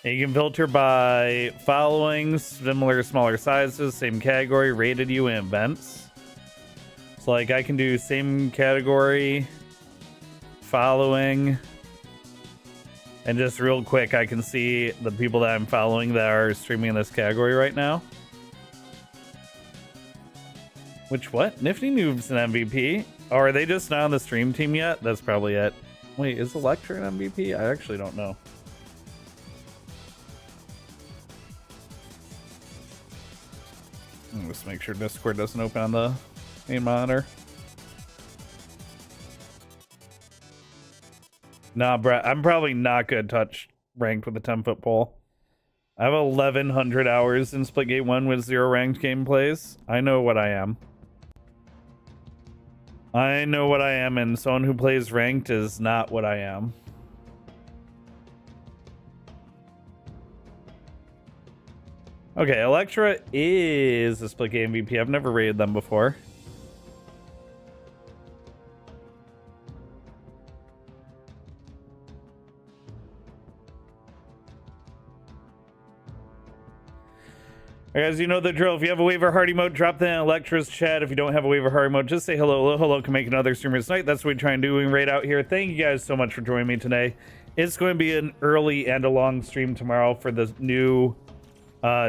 And you can filter by followings, similar, smaller sizes, same category, rated you, and events. So like I can do same category, following, and just real quick I can see the people that I'm following that are streaming in this category right now. Which what? Nifty Noob's an MVP. Oh, are they just not on the stream team yet? That's probably it. Wait, is Electra an MVP? I actually don't know. Just make sure Discord doesn't open on the main monitor. Nah, Brett, I'm probably not good touch ranked with a 10-foot pole. I have 1,100 hours in Splitgate 1 with 0 ranked gameplays. I know what I am. I know what I am, and someone who plays ranked is not what I am. Okay, Electra is a Splitgate MVP. I've never rated them before. Alright, guys, you know the drill. If you have a waiver hard emote, drop that in Electra's chat. If you don't have a waiver hard emote, just say hello. Hello, hello can make another streamer's night. That's what we try and do right out here. Thank you guys so much for joining me today. It's going to be an early and a long stream tomorrow for the new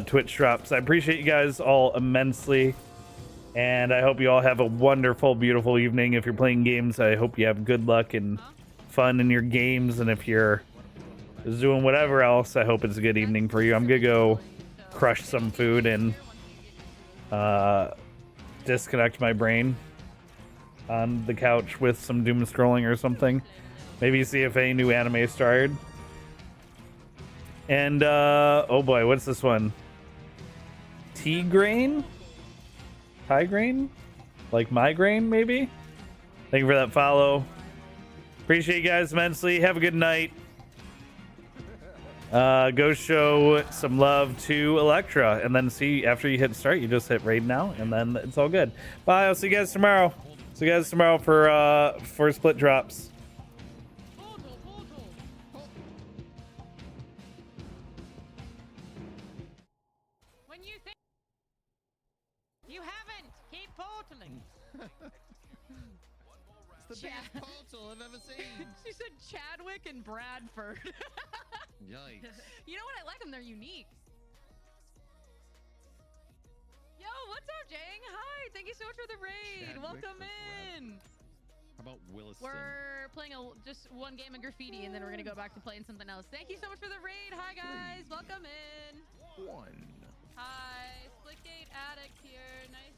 Twitch drops. I appreciate you guys all immensely. And I hope you all have a wonderful, beautiful evening. If you're playing games, I hope you have good luck and fun in your games. And if you're doing whatever else, I hope it's a good evening for you. I'm going to go crush some food and disconnect my brain on the couch with some doom scrolling or something. Maybe see if any new anime started. And oh boy, what's this one? T-grain? Tigrain? Like migraine, maybe? Thank you for that follow. Appreciate you guys immensely. Have a good night. Go show some love to Electra, and then see after you hit start, you just hit raid now, and then it's all good. Bye. I'll see you guys tomorrow. See you guys tomorrow for split drops. When you think you haven't, keep portaling. It's the biggest portal I've ever seen. She said Chadwick and Bradford. Yikes. You know what? I like them. They're unique. Yo, what's up, Jang? Hi. Thank you so much for the raid. Chadwick Welcome or in. How about Williston? We're playing just one game of graffiti, and then we're gonna go back to playing something else. Thank you so much for the raid. Hi guys. Welcome in. One. Hi. Splitgate Addict here. Nice